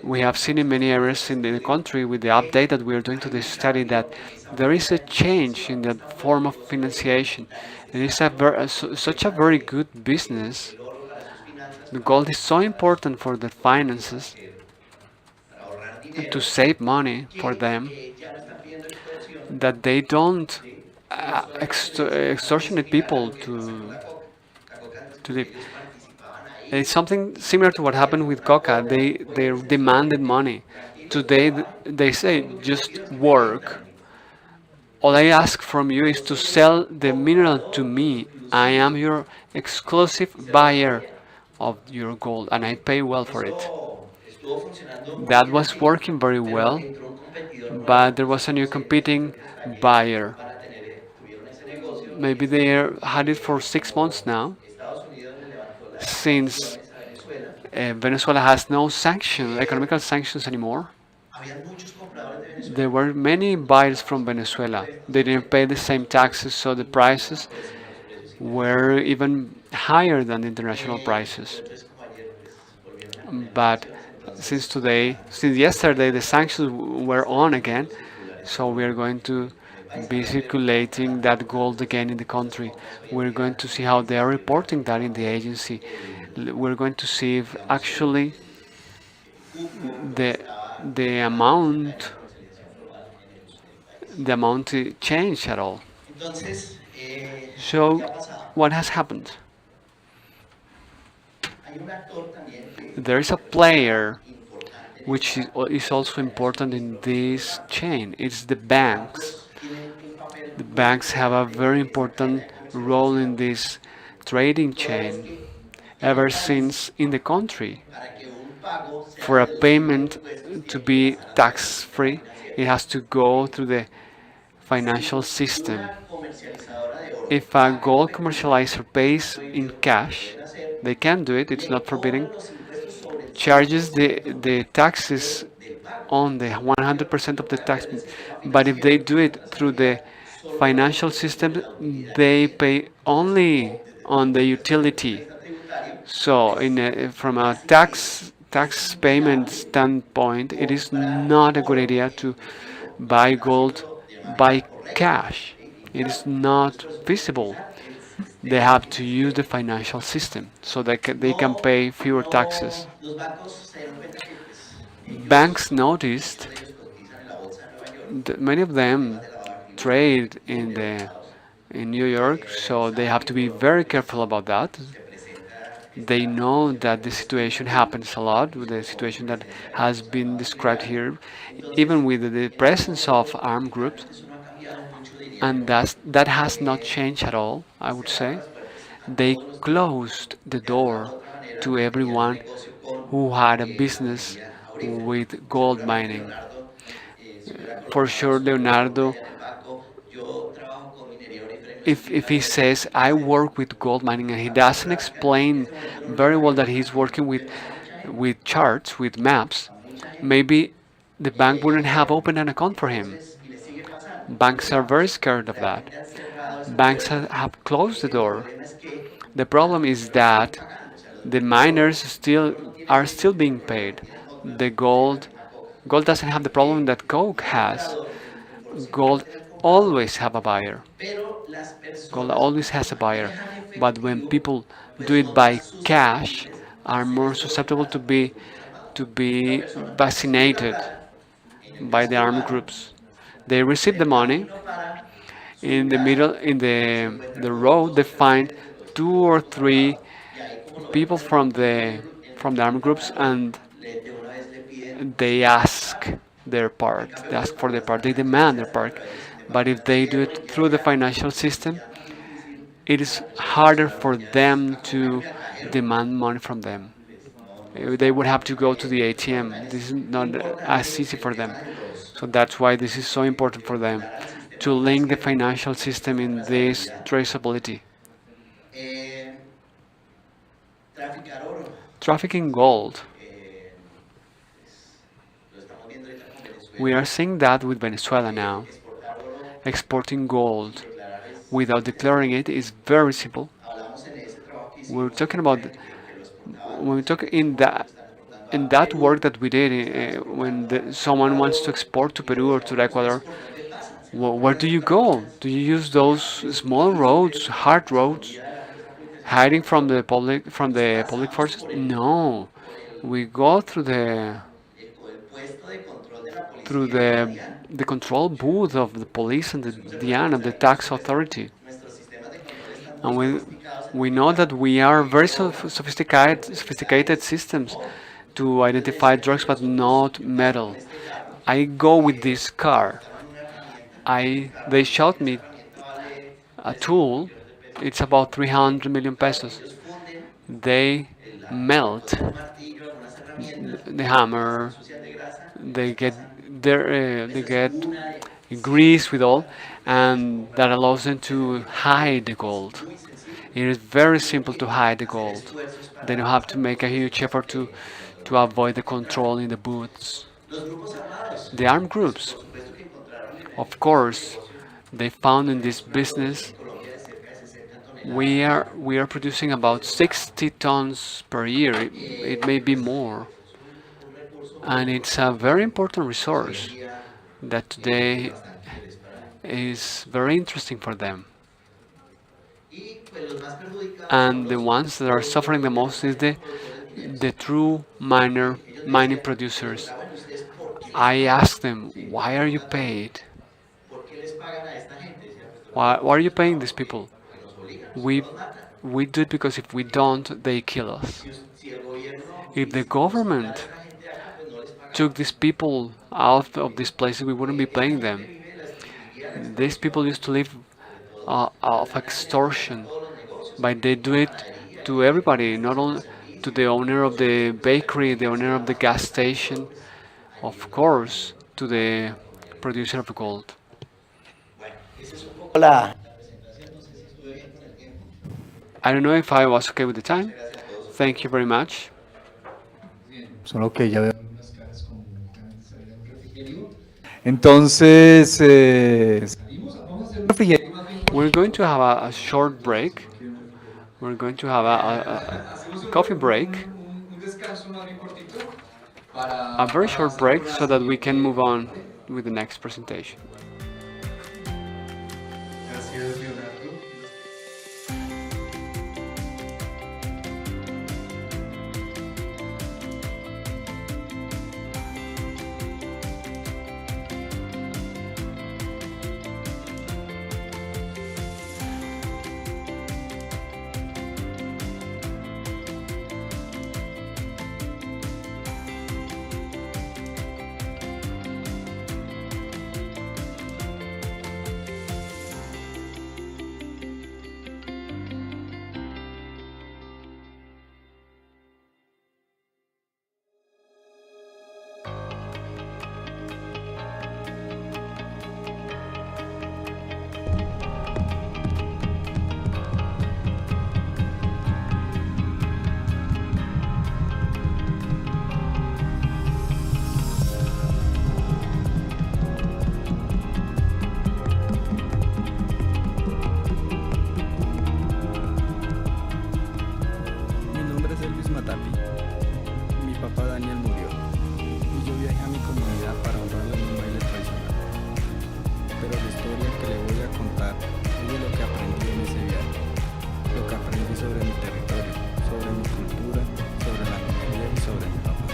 We have seen in many areas in the country with the update that we are doing to this study that there is a change in the form of financiation. It is such a very good business. The gold is so important for the finances to save money for them that they don't extortionate people to live. It's something similar to what happened with Coca. They demanded money. Today they say just work. All I ask from you is to sell the mineral to me. I am your exclusive buyer of your gold, and I pay well for it. That was working very well, but there was a new competing buyer. Maybe they had it for 6 months now, since Venezuela has no economical sanctions anymore. There were many buyers from Venezuela. They didn't pay the same taxes, so the prices were even higher than the international prices. But since yesterday, the sanctions were on again, so we are going to be circulating that gold again in the country. We're going to see how they are reporting that in the agency. We're going to see if actually the amount changed at all. So what has happened? There is a player which is also important in this chain. It's the banks. The banks have a very important role in this trading chain ever since in the country. For a payment to be tax-free, it has to go through the financial system. If a gold commercializer pays in cash, they can do it, it's not forbidden, charges the taxes on the 100% of the tax, but if they do it through the financial system, they pay only on the utility. So from a tax payment standpoint, it is not a good idea to buy gold by cash. It is not feasible. They have to use the financial system so they can pay fewer taxes. Banks noticed that many of them trade in New York, so they have to be very careful about that. They know that the situation happens a lot, with the situation that has been described here, even with the presence of armed groups, and that has not changed at all, I would say. They closed the door to everyone who had a business with gold mining. For sure, Leonardo, if he says, I work with gold mining, and he doesn't explain very well that he's working with charts, with maps, maybe the bank wouldn't have opened an account for him. Banks are very scared of that. Banks have closed the door. The problem is that the miners are still being paid. The gold doesn't have the problem that Coke has. Gold always have a buyer. Gold always has a buyer. But when people do it by cash, are more susceptible to be vaccinated by the armed groups. They receive the money. In the middle, in the road, they find 2 or 3 people from the armed groups, and they ask their part. They ask for their part. They demand their part. But if they do it through the financial system, it is harder for them to demand money from them. They would have to go to the ATM. This is not as easy for them. So that's why this is so important for them, to link the financial system in this traceability. Trafficking gold. We are seeing that with Venezuela now. Exporting gold without declaring it is very simple. We're talking about, when we talk in in that work that we did, when someone wants to export to Peru or to Ecuador, where do you go? Do you use those small roads, hard roads, hiding from the public forces? No, we go through the control booth of the police and the DIAN, of the tax authority. And we know that we are very sophisticated systems to identify drugs, but not metal. I go with this car. They showed me a tool. It's about 300 million pesos. They melt the hammer. They get grease with all, and that allows them to hide the gold. It is very simple to hide the gold. They don't have to make a huge effort to avoid the control in the booths. The armed groups, of course, they found in this business we are producing about 60 tons per year. It may be more, and it's a very important resource that today is very interesting for them. And the ones that are suffering the most is the true mining producers. I ask them, why are you paid? Why are you paying these people? We do it because if we don't, they kill us. If the government took these people out of these places, we wouldn't be paying them. These people used to live of extortion, but they do it to everybody, not only to the owner of the bakery, the owner of the gas station, of course, to the producer of gold. Hola. I don't know if I was okay with the time. Thank you very much. Solo que ya veo unas caras como entonces, vamos a hacer un refrigerio. We're going to have a short break. We're going to have a coffee break. A very short break so that we can move on with the next presentation. Mi nombre es Elvis Matapi. Mi papá Daniel murió y yo viajé a mi comunidad para honrarlo en un baile tradicional. Pero la historia que le voy a contar es de lo que aprendí en ese viaje. Lo que aprendí sobre mi territorio, sobre mi cultura, sobre la minería y sobre mi papá.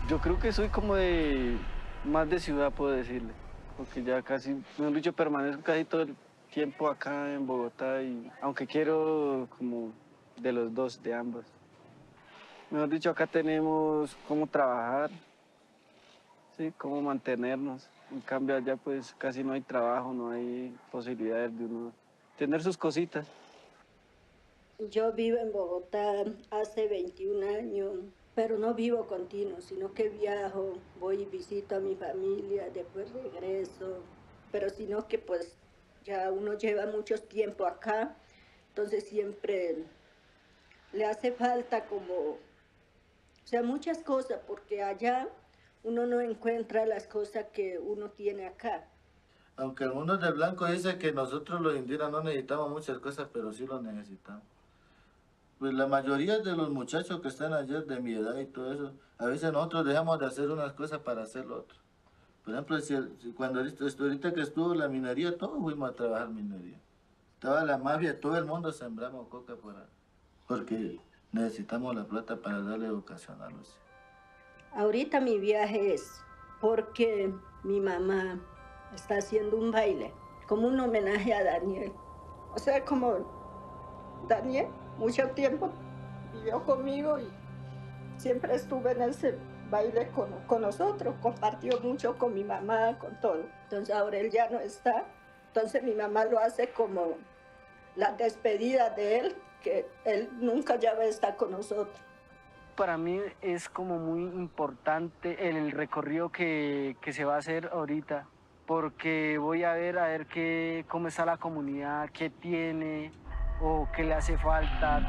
Yo creo que soy como más de ciudad, puedo decirle, porque ya casi, mejor dicho, permanezco casi todo el tiempo acá en Bogotá, y aunque quiero como de los dos, de ambos. Mejor dicho, acá tenemos cómo trabajar, ¿sí? Cómo mantenernos. En cambio allá pues casi no hay trabajo, no hay posibilidades de uno tener sus cositas. Yo vivo en Bogotá hace 21 años. Pero no vivo continuo, sino que viajo, voy y visito a mi familia, después regreso. Pero sino que pues ya uno lleva mucho tiempo acá, entonces siempre le hace falta como sea, muchas cosas, porque allá uno no encuentra las cosas que uno tiene acá. Aunque el mundo del blanco dice que nosotros los indígenas no necesitamos muchas cosas, pero sí lo necesitamos. Pues la mayoría de los muchachos que están allá de mi edad y todo eso, a veces nosotros dejamos de hacer unas cosas para hacer lo otro. Por ejemplo, cuando ahorita que estuvo la minería, todos fuimos a trabajar minería. Estaba la mafia, todo el mundo sembramos coca porque necesitamos la plata para darle educación a los hijos. Ahorita mi viaje es porque mi mamá está haciendo un baile, como un homenaje a Daniel. O sea, como Daniel mucho tiempo vivió conmigo y siempre estuve en ese baile con nosotros, compartió mucho con mi mamá, con todo. Entonces ahora él ya no está, entonces mi mamá lo hace como la despedida de él, que él nunca ya va a estar con nosotros. Para mí es como muy importante el recorrido que se va a hacer ahorita, porque voy a ver cómo está la comunidad, qué tiene o qué le hace falta.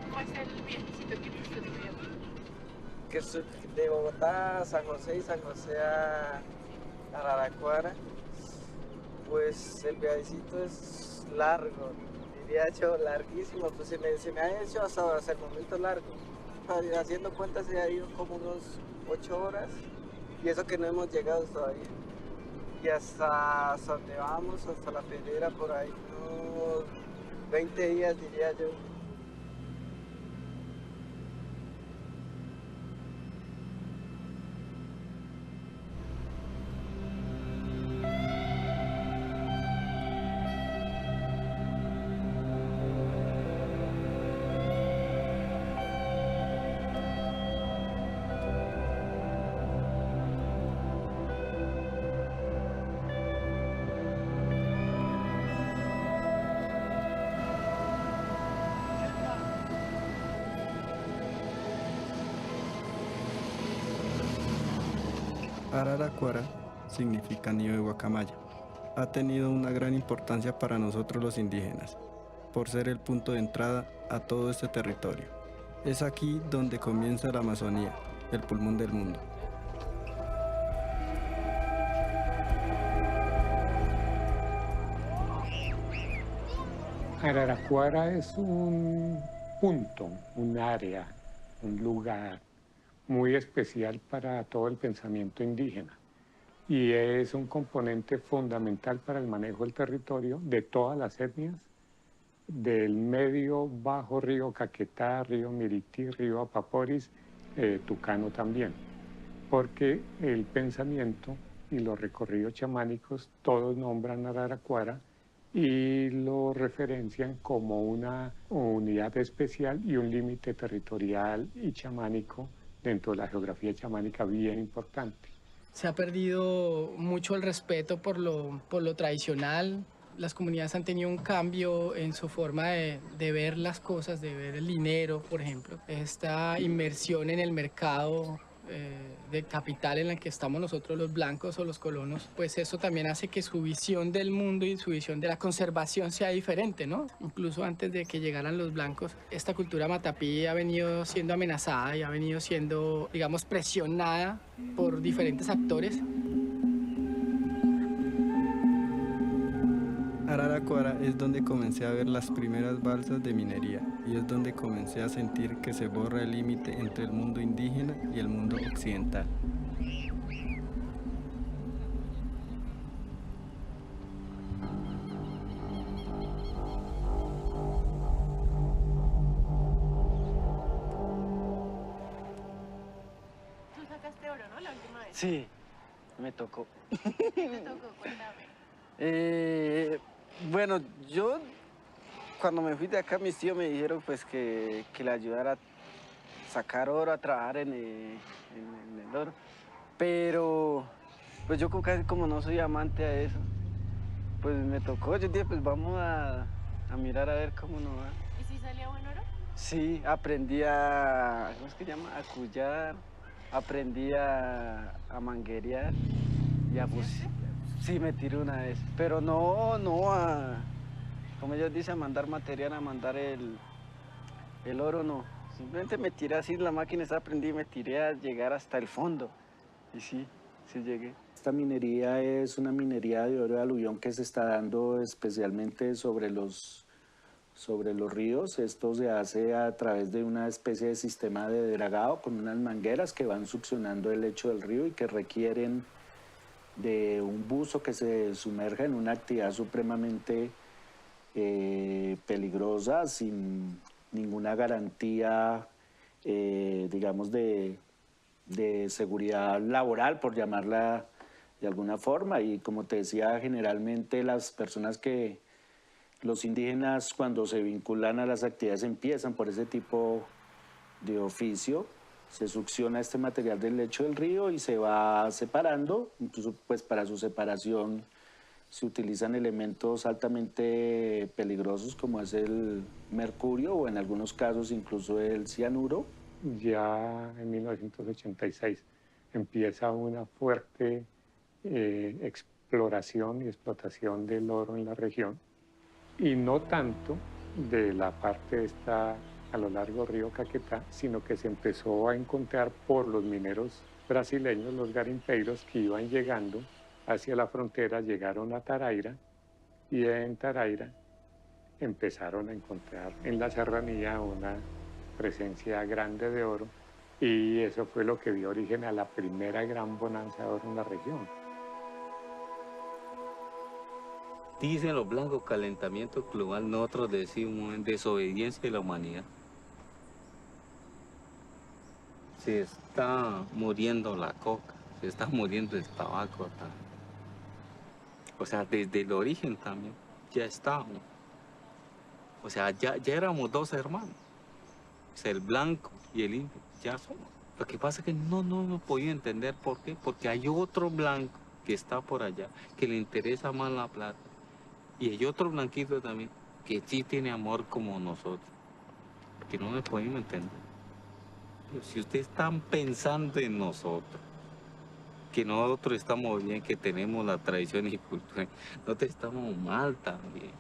¿Cómo es el viajecito que usted tuvieron? Que de Bogotá a San José y San José a Araraquara, pues el viajecito es largo, diría yo larguísimo, pues se me ha hecho hasta el momento largo. Haciendo cuentas se ha ido como unos 8 horas y eso que no hemos llegado todavía. Y hasta donde vamos, hasta la Pedrera, por ahí unos 20 días diría yo. Araraquara significa nido de guacamaya. Ha tenido una gran importancia para nosotros los indígenas, por ser el punto de entrada a todo este territorio. Es aquí donde comienza la Amazonía, el pulmón del mundo. Araraquara es un punto, un área, un lugar muy especial para todo el pensamiento indígena y es un componente fundamental para el manejo del territorio de todas las etnias del medio bajo río Caquetá, río Mirití, río Apaporis, Tucano también, porque el pensamiento y los recorridos chamánicos todos nombran a Araraquara y lo referencian como una unidad especial y un límite territorial y chamánico dentro de la geografía chamánica bien importante. Se ha perdido mucho el respeto por lo tradicional. Las comunidades han tenido un cambio en su forma de ver las cosas, de ver el dinero, por ejemplo. Esta inmersión en el mercado de capital en la que estamos nosotros los blancos o los colonos, pues eso también hace que su visión del mundo y su visión de la conservación sea diferente, ¿no? Incluso antes de que llegaran los blancos, esta cultura matapí ha venido siendo amenazada y ha venido siendo, digamos, presionada por diferentes actores. Araraquara es donde comencé a ver las primeras balsas de minería y es donde comencé a sentir que se borra el límite entre el mundo indígena y el mundo occidental. Tú sacaste oro, ¿no? La última vez. Sí, me tocó. ¿Te tocó? Cuéntame. Bueno, yo cuando me fui de acá mis tíos me dijeron pues que le ayudara a sacar oro, a trabajar en el oro, pero pues yo casi como no soy amante a eso, pues me tocó, yo dije pues vamos a mirar a ver cómo nos va. ¿Y si salía buen oro? Sí, aprendí ¿cómo es que llama? A cullar, aprendí a manguerear y a bucear. Sí, me tiré una vez, pero no a, como ellos dicen, a mandar material, a mandar el oro, no. Simplemente me tiré así, la máquina estaba prendida y me tiré a llegar hasta el fondo. Y sí, sí llegué. Esta minería es una minería de oro de aluvión que se está dando especialmente sobre los ríos. Esto se hace a través de una especie de sistema de dragado con unas mangueras que van succionando el lecho del río y que requieren de un buzo que se sumerja en una actividad supremamente peligrosa, sin ninguna garantía, digamos, de seguridad laboral, por llamarla de alguna forma. Y como te decía, generalmente los indígenas, cuando se vinculan a las actividades, empiezan por ese tipo de oficio. Se succiona este material del lecho del río y se va separando. Incluso, pues, para su separación se utilizan elementos altamente peligrosos como es el mercurio o en algunos casos incluso el cianuro. Ya en 1986 empieza una fuerte exploración y explotación del oro en la región, y no tanto de la parte esta a lo largo del río Caquetá, sino que se empezó a encontrar por los mineros brasileños, los garimpeiros, que iban llegando hacia la frontera, llegaron a Taraira, y en Taraira empezaron a encontrar en la serranía una presencia grande de oro, y eso fue lo que dio origen a la primera gran bonanza de oro en la región. Dicen los blancos calentamiento global, nosotros decimos desobediencia de la humanidad. Se está muriendo la coca, se está muriendo el tabaco también. O sea, desde el origen también, ya estábamos. O sea, ya éramos dos hermanos. O sea, el blanco y el indio, ya somos. Lo que pasa es que no hemos podido entender por qué. Porque hay otro blanco que está por allá, que le interesa más la plata. Y hay otro blanquito también, que sí tiene amor como nosotros. Que no nos podemos entender. Pero si ustedes están pensando en nosotros, que nosotros estamos bien, que tenemos la tradición y cultura, nosotros estamos mal también.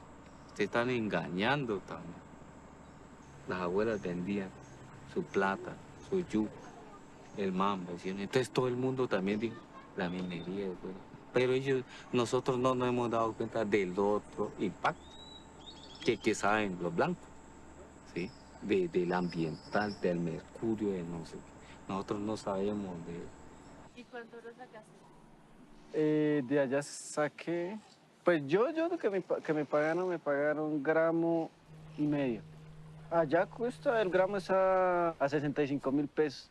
Ustedes están engañando también. Las abuelas vendían su plata, su yuca, el mambo. Entonces todo el mundo también dijo, la minería es buena. Pero nosotros no nos hemos dado cuenta del otro impacto que saben los blancos, ¿sí? Del ambiental, del mercurio, de no sé qué. Nosotros no sabemos de eso. ¿Y cuánto lo sacaste? De allá saqué, pues yo lo que me pagaron 1,5 gramos. Allá cuesta, el gramo está a 65.000 pesos,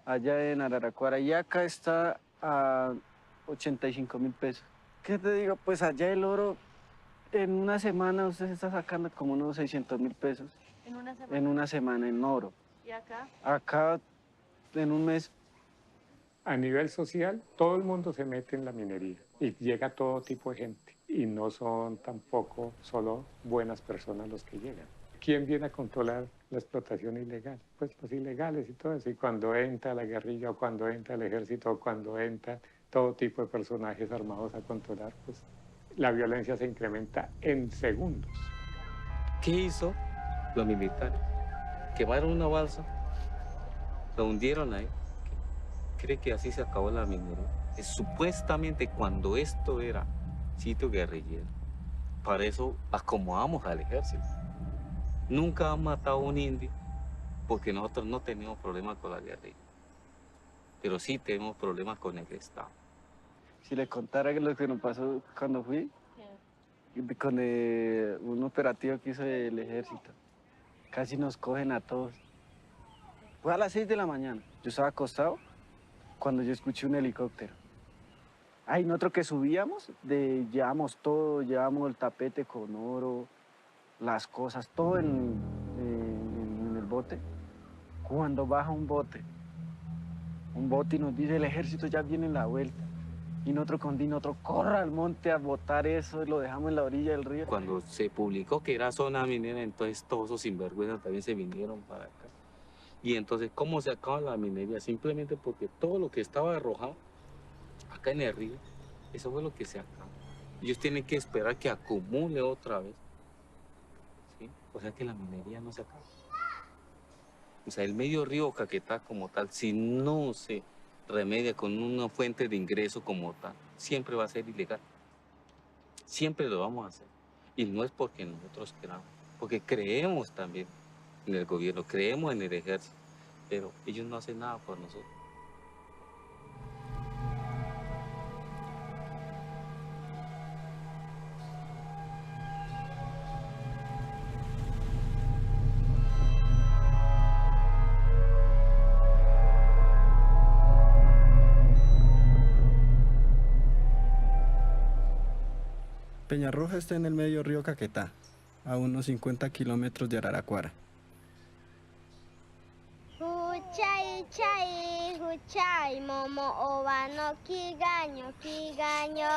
allá en Araraquara, y acá está a 85.000 pesos. ¿Qué te digo? Pues allá el oro, en una semana usted se está sacando como unos 600.000 pesos. ¿En una semana? En una semana, en oro. ¿Y acá? Acá, en un mes. A nivel social, todo el mundo se mete en la minería y llega todo tipo de gente. Y no son tampoco solo buenas personas los que llegan. ¿Quién viene a controlar la explotación ilegal? Pues los ilegales y todo eso. Y cuando entra la guerrilla, o cuando entra el ejército, o cuando entra todo tipo de personajes armados a controlar, pues la violencia se incrementa en segundos. ¿Qué hizo los militares? Quemaron una balsa, lo hundieron ahí. ¿Cree que así se acabó la minería? Supuestamente cuando esto era sitio guerrillero, para eso acomodamos al ejército. Nunca han matado a un indio porque nosotros no tenemos problemas con la guerrilla, pero sí tenemos problemas con el Estado. Si le contara lo que nos pasó cuando fui, con un operativo que hizo el ejército, casi nos cogen a todos. Fue a las 6 de la mañana, yo estaba acostado cuando yo escuché un helicóptero. Ay, nosotros que subíamos, llevamos todo, llevamos el tapete con oro, las cosas, todo en el bote. Cuando baja un bote y nos dice el ejército ya viene en la vuelta. Y nosotros con nosotros corra al monte a botar eso y lo dejamos en la orilla del río. Cuando se publicó que era zona minera, entonces todos esos sinvergüenzas también se vinieron para acá. Y entonces, ¿cómo se acaba la minería? Simplemente porque todo lo que estaba arrojado acá en el río Eso fue lo que se acabó. Ellos tienen que esperar que acumule otra vez. ¿Sí? O sea que la minería no se acaba. O sea, el medio río Caquetá como tal, si no se remedia con una fuente de ingreso como tal, siempre va a ser ilegal. Siempre lo vamos a hacer. Y no es porque nosotros queramos, porque creemos también en el gobierno, creemos en el ejército, pero ellos no hacen nada por nosotros. Peñarroja está en el medio río Caquetá, a unos 50 kilómetros de Araraquara. Huchay, chay, huchay, momo, ovano, kigaño, kigaño.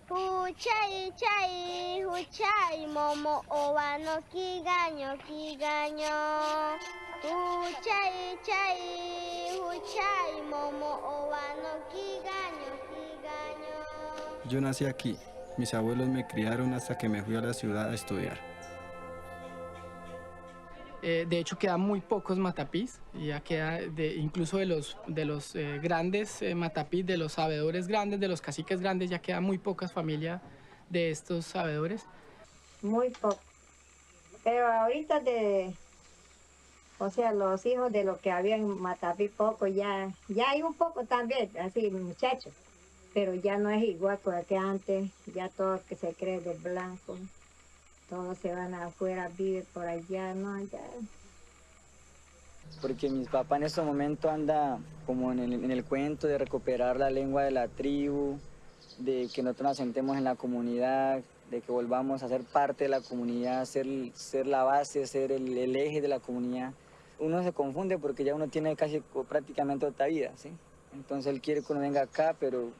Huchay, chay, huchay, momo, ovano, kigaño, kigaño. Huchay, chay, huchay, momo, ovano, kigaño, kigaño. Yo nací aquí. Mis abuelos me criaron hasta que me fui a la ciudad a estudiar. De hecho, quedan muy pocos matapís, ya queda incluso de los grandes matapís, de los sabedores grandes, de los caciques grandes, ya quedan muy pocas familias de estos sabedores. Muy poco. Pero ahorita o sea, los hijos de los que había en Matapí poco, ya hay un poco también, así, muchachos. Pero ya no es igual que antes, ya todo que se cree de blanco, todos se van afuera, viven por allá, ¿no? Ya. Porque mis papás en este momento anda como en el cuento de recuperar la lengua de la tribu, de que nosotros nos sentemos en la comunidad, de que volvamos a ser parte de la comunidad, ser la base, ser el eje de la comunidad. Uno se confunde porque ya uno tiene casi prácticamente otra vida, ¿sí? Entonces él quiere que uno venga acá, pero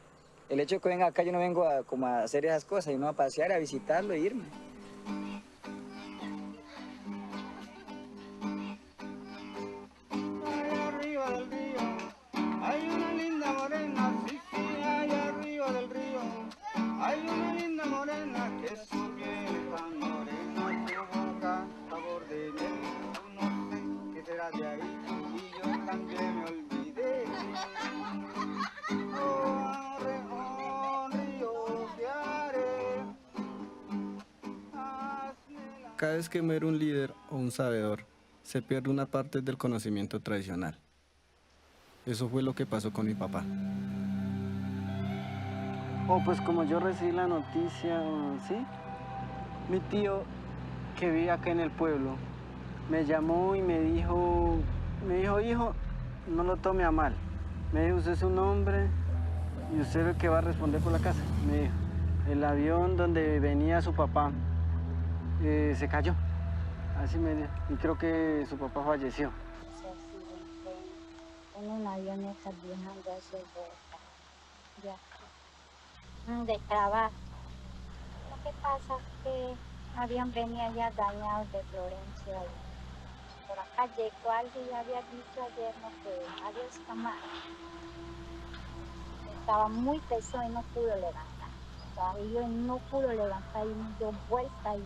el hecho de que venga acá yo no vengo como a hacer esas cosas, sino a pasear, a visitarlo e irme. Allá arriba del río hay una linda morena, sí, sí, allá arriba del río hay una linda morena que su piel es tan morena, su boca sabor de miel, no sé qué será de ahí y yo también me olvidé. Cada vez que muere un líder o un sabedor, se pierde una parte del conocimiento tradicional. Eso fue lo que pasó con mi papá. Pues como yo recibí la noticia, ¿sí? Mi tío, que vive acá en el pueblo, me llamó y me dijo, hijo, no lo tome a mal. Me dijo, usted es un hombre y usted es el que va a responder por la casa. Me dijo, el avión donde venía su papá se cayó. Así me dijo. Y creo que su papá falleció. Se accidentó en una avioneta viajando hacia Bogotá, de trabajo. Lo que pasa es que el avión venía ya dañado de Florencia. Y por acá llegó alguien y había dicho ayer no que adiós Camargo. Estaba muy pesado y no pudo levantar. Y yo no pudo levantar y me dio vuelta y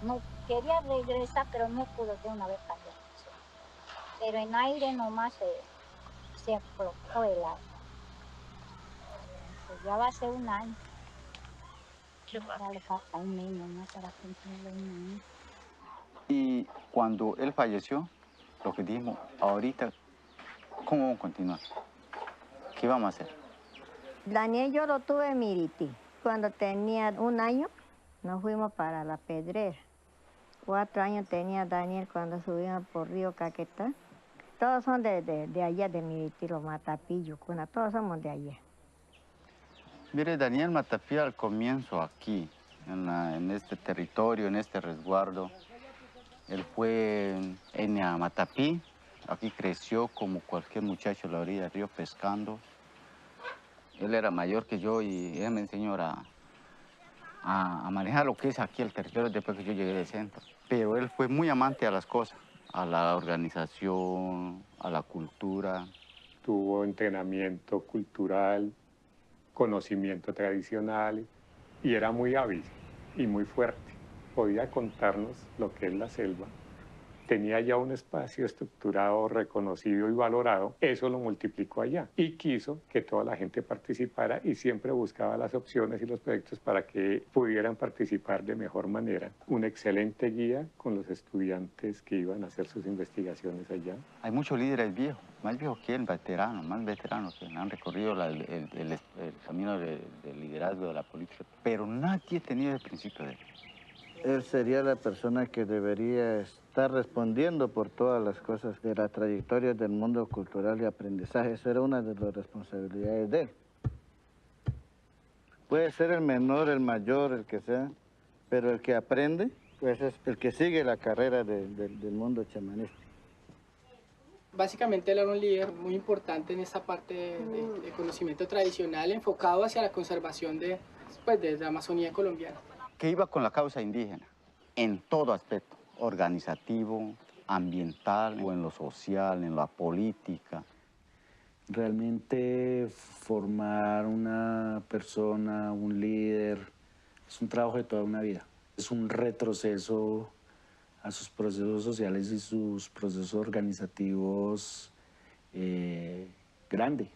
no quería regresar, pero no pudo de una vez cayó. Pero en aire nomás se explotó el agua. Ya va a ser un año. Ya le falta un niño más para cumplir un año. Y cuando él falleció, lo que dijimos, ahorita, ¿cómo vamos a continuar? ¿Qué vamos a hacer? Daniel yo lo tuve en Miriti. Cuando tenía un año, nos fuimos para La Pedrera. 4 años tenía Daniel cuando subimos por Río Caquetá. Todos son de allá, de Miriti, los Matapillos, todos somos de allá. Mire, Daniel Matapí al comienzo aquí, en este territorio, en este resguardo, él fue en Matapí, aquí creció como cualquier muchacho a la orilla del río pescando. Él era mayor que yo y él me enseñó a manejar lo que es aquí el territorio después que yo llegué del centro. Pero él fue muy amante a las cosas, a la organización, a la cultura. Tuvo entrenamiento cultural conocimiento tradicional y era muy hábil y muy fuerte. Podía contarnos lo que es la selva. Tenía ya un espacio estructurado, reconocido y valorado. Eso lo multiplicó allá y quiso que toda la gente participara y siempre buscaba las opciones y los proyectos para que pudieran participar de mejor manera. Una excelente guía con los estudiantes que iban a hacer sus investigaciones allá. Hay muchos líderes viejos, más viejos que él, veteranos, más veteranos que han recorrido el camino del liderazgo de la política, pero nadie ha tenido el principio de él. Él sería la persona que debería estar respondiendo por todas las cosas de la trayectoria del mundo cultural y aprendizaje. Esa era una de las responsabilidades de él. Puede ser el menor, el mayor, el que sea, pero el que aprende, pues es el que sigue la carrera del mundo chamanístico. Básicamente él era un líder muy importante en esta parte de conocimiento tradicional enfocado hacia la conservación de la Amazonía colombiana. Que iba con la causa indígena en todo aspecto, organizativo, ambiental o en lo social, en la política. Realmente formar una persona, un líder, es un trabajo de toda una vida. Es un retroceso a sus procesos sociales y sus procesos organizativos grande.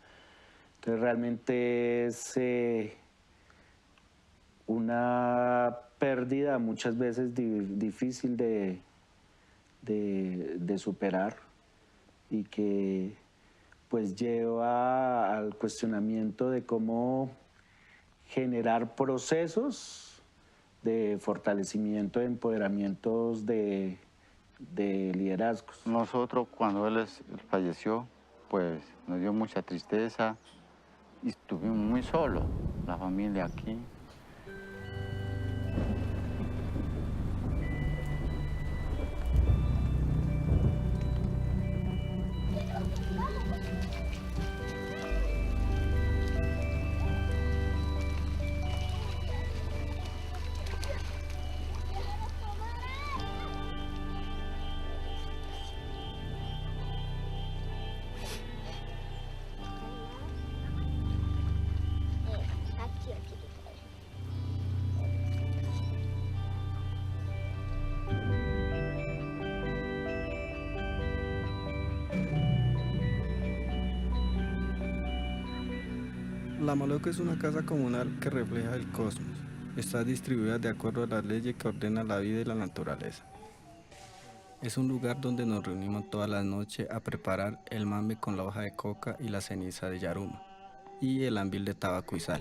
Entonces realmente es una pérdida muchas veces difícil de superar y que pues lleva al cuestionamiento de cómo generar procesos de fortalecimiento, de empoderamientos de liderazgos. Nosotros cuando él falleció, pues nos dio mucha tristeza y estuvimos muy solos, la familia aquí. La Maloca es una casa comunal que refleja el cosmos. Está distribuida de acuerdo a las leyes que ordenan la vida y la naturaleza. Es un lugar donde nos reunimos todas las noches a preparar el mambe con la hoja de coca y la ceniza de yaruma, y el ambil de tabaco y sal.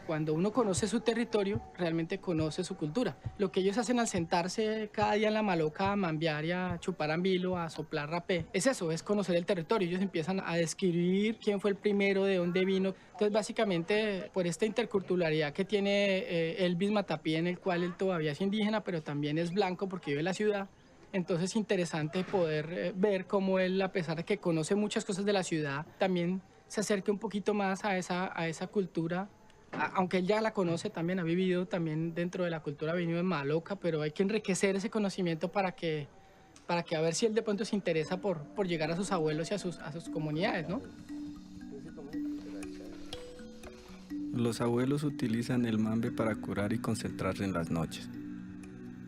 Cuando uno conoce su territorio, realmente conoce su cultura. Lo que ellos hacen al sentarse cada día en la maloca a mambear y a chupar ambilo, a soplar rapé, es eso, es conocer el territorio. Ellos empiezan a describir quién fue el primero, de dónde vino. Entonces, básicamente, por esta interculturalidad que tiene Elvis Matapí, en el cual él todavía es indígena, pero también es blanco porque vive en la ciudad. Entonces es interesante poder ver cómo él, a pesar de que conoce muchas cosas de la ciudad, también se acerque un poquito más a esa cultura. Aunque él ya la conoce también, ha vivido también dentro de la cultura, ha venido en Maloca, pero hay que enriquecer ese conocimiento para que a ver si él de pronto se interesa por llegar a sus abuelos y a sus comunidades, ¿no? Los abuelos utilizan el mambe para curar y concentrarse en las noches.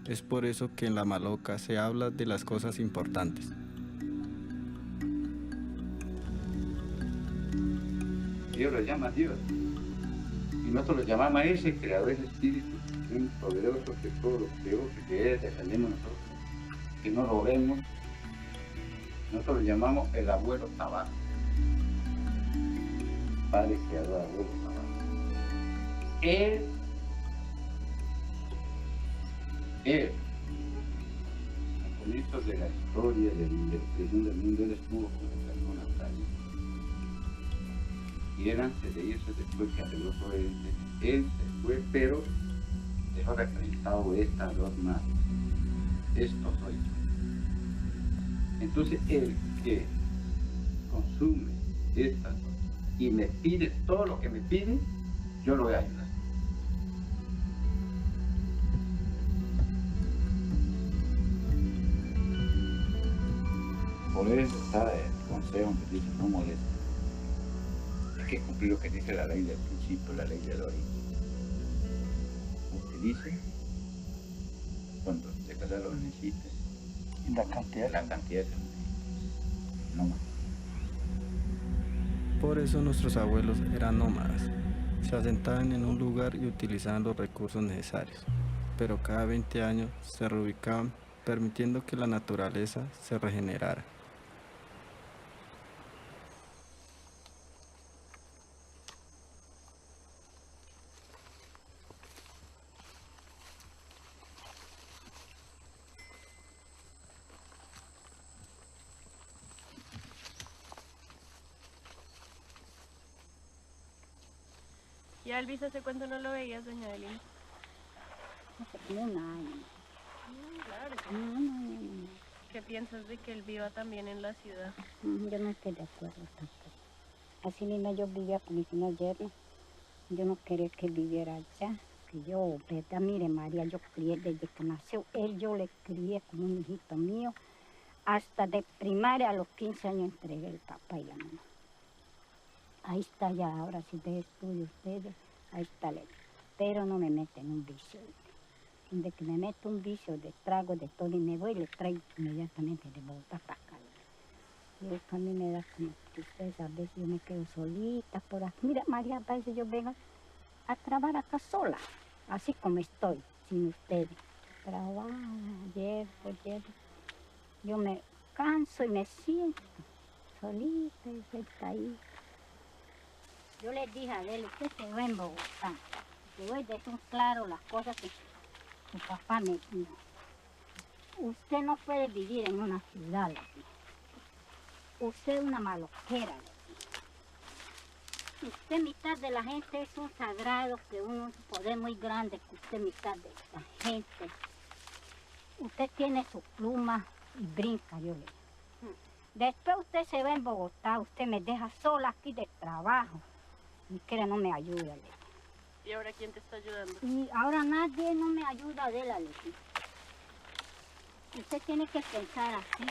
Es por eso que en la Maloca se habla de las cosas importantes. Dios lo llama Dios. Y nosotros lo llamamos a ese creador, ese espíritu, un poderoso que todo lo creó, que es, defendemos nosotros, que no lo vemos. Nosotros lo llamamos el abuelo tabaco. Padre creador, abuelo tabaco. Él, al comienzo de la historia del creación del mundo, él estuvo con las personas ahí. Y él antes de irse, después que arregló todo él se fue, pero dejó representado estas dos más. Esto soy yo. Entonces él que consume estas dos y me pide todo lo que me pide, yo lo voy a ayudar. Por eso está el consejo que dice no moleste. Hay que cumplir lo que dice la ley del principio, la ley del origen. Utilice cuando de verdad lo necesite. La cantidad. La cantidad que necesite. No más. Por eso nuestros abuelos eran nómadas. Se asentaban en un lugar y utilizaban los recursos necesarios, pero cada 20 años se reubicaban, permitiendo que la naturaleza se regenerara. ¿Y a Elvis hace cuánto no lo veías, doña Adelina? Hace un año. Claro. No. ¿Qué piensas de que él viva también en la ciudad? Yo no estoy de acuerdo tampoco. Así mismo yo vivía con mi señor yerno. Yo no quería que viviera allá. Que yo, verdad, mire María, yo crié desde que nació él, yo le crié como un hijito mío. Hasta de primaria a los 15 años entregué el papá y la mamá. Ahí está ya, ahora si de estudio ustedes, ahí está él. Pero no me meten en un vicio. De que me meto un vicio de trago de todo y me voy y le traigo inmediatamente de Bogotá para acá. Y eso a mí me da como tristeza, a veces yo me quedo solita por aquí. Mira María, a veces yo vengo a trabajar acá sola, así como estoy, sin ustedes. Trabajo, llevo. Yo me canso y me siento solita y se está ahí. Yo les dije a él, usted se va en Bogotá. Le voy a decir claro las cosas que su papá me dijo. Usted no puede vivir en una ciudad, le dije. Usted es una maloquera, le dije. Usted mitad de la gente es un sagrado, que un poder muy grande, que usted mitad de la gente. Usted tiene su pluma y brinca, yo le dije. Después usted se va en Bogotá, usted me deja sola aquí de trabajo. Ni que no me ayuda, le dije. ¿Y ahora quién te está ayudando? Y ahora nadie no me ayuda de la ley. Usted tiene que pensar así.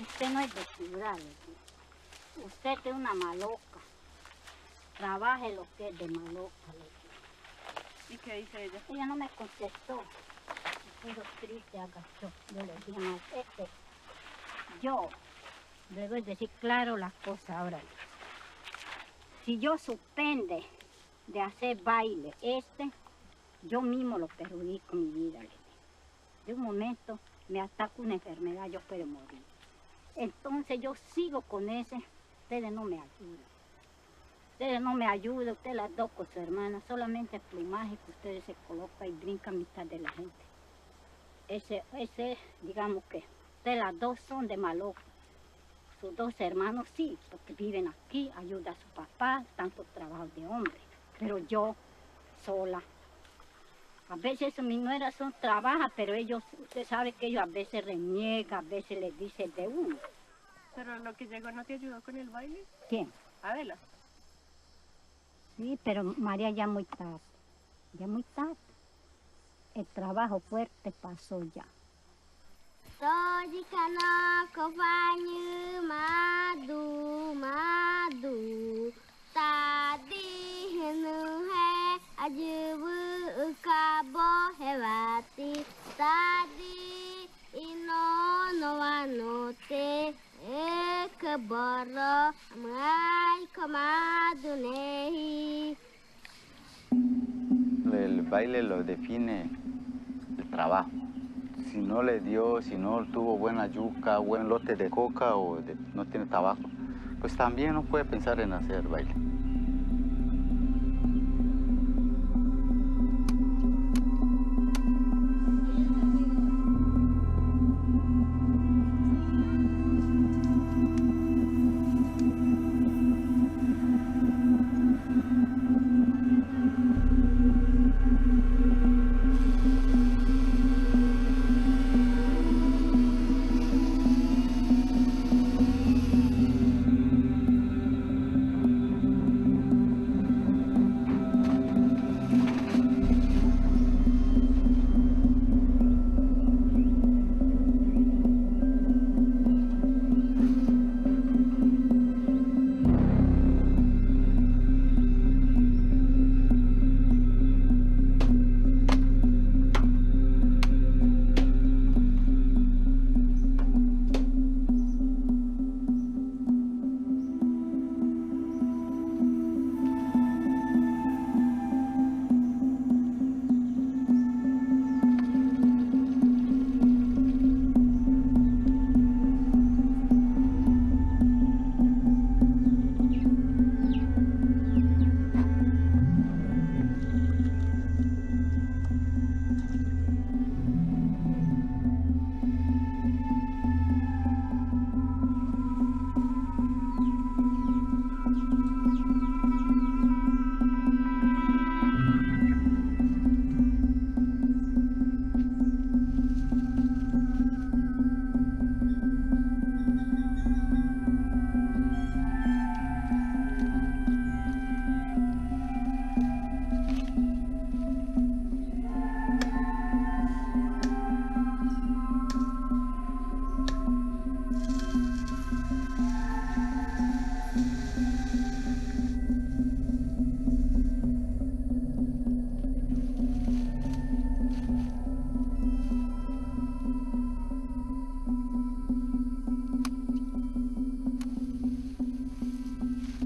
Usted no es de ciudad, le dije. Usted es una maloca. Trabaje lo que es de maloca, le dije. ¿Y qué dice ella? Ella no me contestó. Pero triste, agachó. Yo le dije, no, yo le voy a decir claro las cosas ahora. Si yo suspende de hacer baile yo mismo lo perjudico mi vida. De un momento me ataca una enfermedad, yo puedo morir. Entonces yo sigo con ese, ustedes no me ayudan. Ustedes no me ayudan, ustedes las dos con su hermana, solamente el plumaje que ustedes se colocan y brincan mitad de la gente. Ese, digamos que ustedes las dos son de maloca. Sus dos hermanos sí, porque viven aquí, ayuda a su papá, tanto trabajo de hombre. Pero yo, sola. A veces mis nueras trabajan, pero ellos, usted sabe que ellos a veces reniegan, a veces les dicen de uno. ¿Pero lo que llegó no te ayudó con el baile? ¿Quién? Adela. Sí, pero María ya muy tarde. El trabajo fuerte pasó ya. Tôi kana có vai như madu ta đi hen he ajubu ka bo hewati ta đi ino no ano te ekbara mai kamadu nehi. El baile lo define el trabajo. Si no le dio, si no tuvo buena yuca, buen lote de coca o no tiene trabajo, pues también no puede pensar en hacer baile.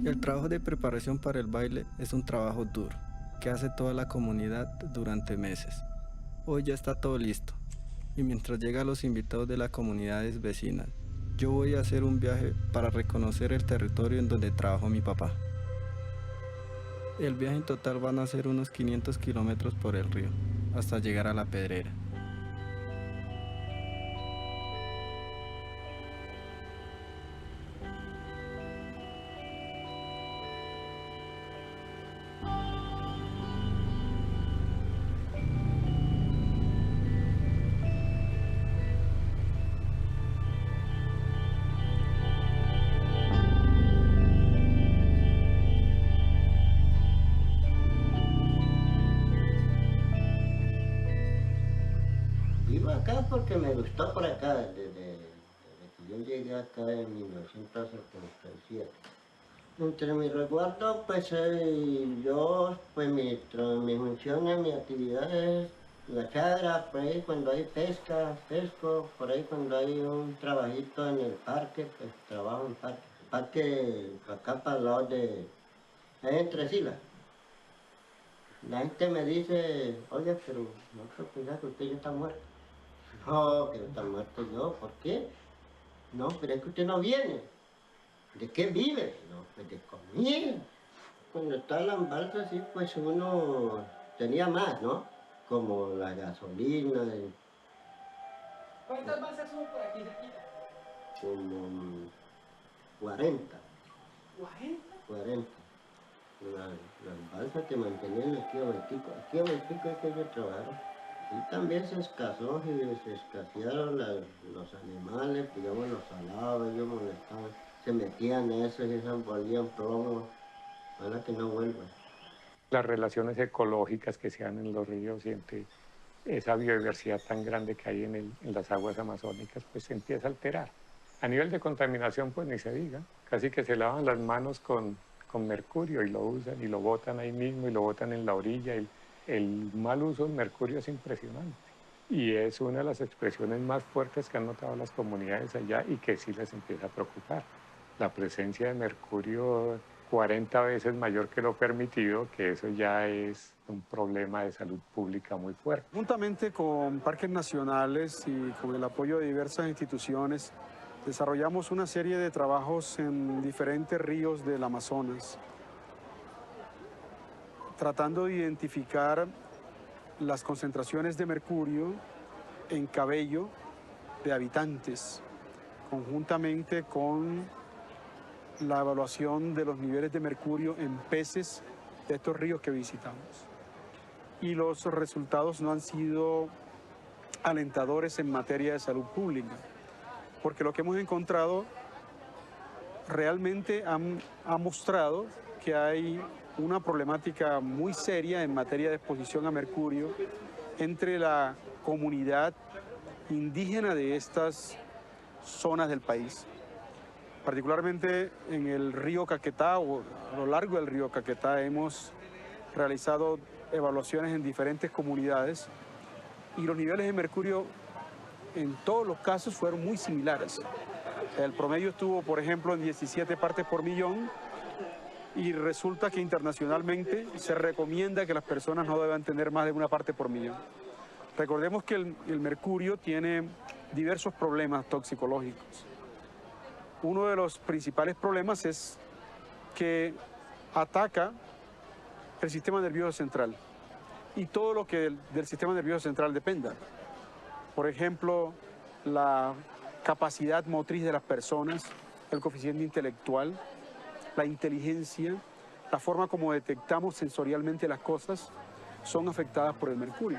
El trabajo de preparación para el baile es un trabajo duro, que hace toda la comunidad durante meses. Hoy ya está todo listo, y mientras llegan los invitados de las comunidades vecinas, yo voy a hacer un viaje para reconocer el territorio en donde trabajó mi papá. El viaje en total van a ser unos 500 kilómetros por el río, hasta llegar a La Pedrera. Vivo acá porque me gustó por acá, desde que yo llegué acá en 1977. Entre mis resguardos, pues yo, pues mi función, mi actividad es la chara, por ahí cuando hay pesca, pesco, por ahí cuando hay un trabajito en el parque, pues trabajo en parque. Parque acá para el lado de, ahí en Tresila. La gente me dice, oye, pero no creo pensar que usted ya está muerto. No, que no está muerto yo, ¿por qué? No, pero es que usted no viene. ¿De qué vive? No, pues de comida. Cuando está la balsa, sí, pues uno tenía más, ¿no? Como la gasolina. ¿Cuántas balsas son por aquí cerquita? Como 40. ¿40? 40. Las balsas que mantenían aquí a Baitico. Aquí a Baitico es que ellos trabajaron. Y también se escasearon los animales, digamos los salados, ellos molestaban, se metían esos y se volvían plomo, para que no vuelvan. Las relaciones ecológicas que se dan en los ríos y entre esa biodiversidad tan grande que hay en las aguas amazónicas, pues se empieza a alterar. A nivel de contaminación, pues ni se diga, casi que se lavan las manos con mercurio y lo usan y lo botan ahí mismo y lo botan en la orilla. El mal uso del mercurio es impresionante y es una de las expresiones más fuertes que han notado las comunidades allá y que sí les empieza a preocupar. La presencia de mercurio 40 veces mayor que lo permitido, que eso ya es un problema de salud pública muy fuerte. Juntamente con parques nacionales y con el apoyo de diversas instituciones, desarrollamos una serie de trabajos en diferentes ríos del Amazonas, tratando de identificar las concentraciones de mercurio en cabello de habitantes, conjuntamente con la evaluación de los niveles de mercurio en peces de estos ríos que visitamos. Y los resultados no han sido alentadores en materia de salud pública, porque lo que hemos encontrado realmente ha mostrado que hay una problemática muy seria en materia de exposición a mercurio entre la comunidad indígena de estas zonas del país. Particularmente en el río Caquetá o a lo largo del río Caquetá hemos realizado evaluaciones en diferentes comunidades y los niveles de mercurio en todos los casos fueron muy similares. El promedio estuvo, por ejemplo, en 17 partes por millón y resulta que internacionalmente se recomienda que las personas no deban tener más de una parte por millón. Recordemos que el mercurio tiene diversos problemas toxicológicos. Uno de los principales problemas es que ataca el sistema nervioso central y todo lo que del sistema nervioso central dependa. Por ejemplo, la capacidad motriz de las personas, el coeficiente intelectual, la inteligencia, la forma como detectamos sensorialmente las cosas, son afectadas por el mercurio.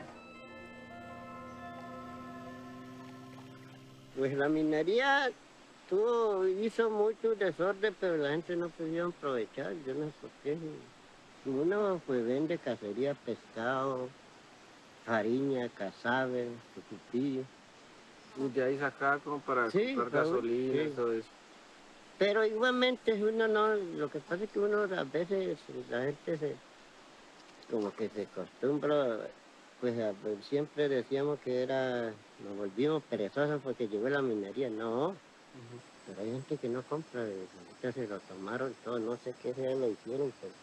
Pues la minería hizo mucho desorden, pero la gente no pudieron aprovechar, yo no sé por qué. Uno pues vende cacería, pescado, harina, cazabe, tucutillo. Y de ahí sacar como para Sí, comprar gasolina y sí. todo eso. Pero igualmente uno no, lo que pasa es que uno a veces, la gente como que se acostumbra, pues siempre decíamos que nos volvimos perezosos porque llegó la minería, no. pero hay gente que no compra, ahorita se lo tomaron todo, no sé qué se lo hicieron, pero...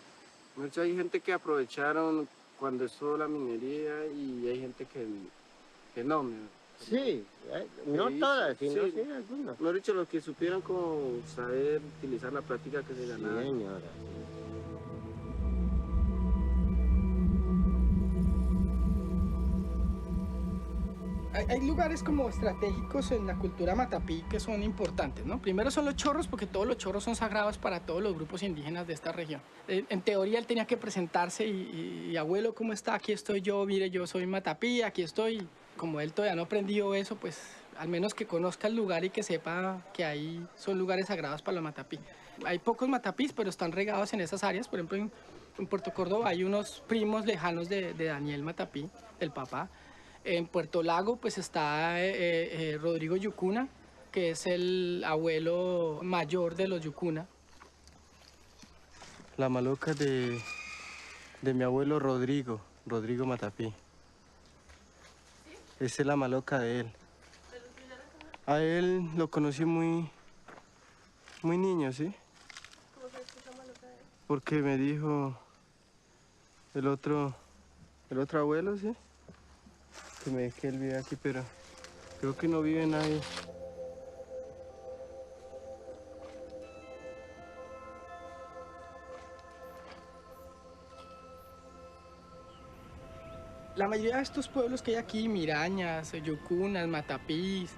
Mucho hay gente que aprovecharon cuando estuvo la minería y hay gente que no. Sí, no todas, sino sí algunas. Mejor dicho, los que supieron como saber utilizar la práctica que se ganaba. Sí, señora. Hay lugares como estratégicos en la cultura matapí que son importantes, ¿no? Primero son los chorros, porque todos los chorros son sagrados para todos los grupos indígenas de esta región. En teoría él tenía que presentarse y abuelo, ¿cómo está? Aquí estoy yo, mire, yo soy matapí, aquí estoy. Como él todavía no aprendió eso, pues al menos que conozca el lugar y que sepa que ahí son lugares sagrados para los matapí. Hay pocos matapís, pero están regados en esas áreas. Por ejemplo, en Puerto Córdoba hay unos primos lejanos de Daniel Matapí, del papá. En Puerto Lago pues está Rodrigo Yucuna, que es el abuelo mayor de los Yucuna. La maloca de mi abuelo Rodrigo Matapí. Esa es la maloca de él. A él lo conocí muy niño, ¿sí? ¿Cómo se escucha la maloca de él? Porque me dijo el otro abuelo, ¿sí? Que él vive aquí, pero creo que no vive nadie. La mayoría de estos pueblos que hay aquí, Mirañas, Yucunas, Matapís,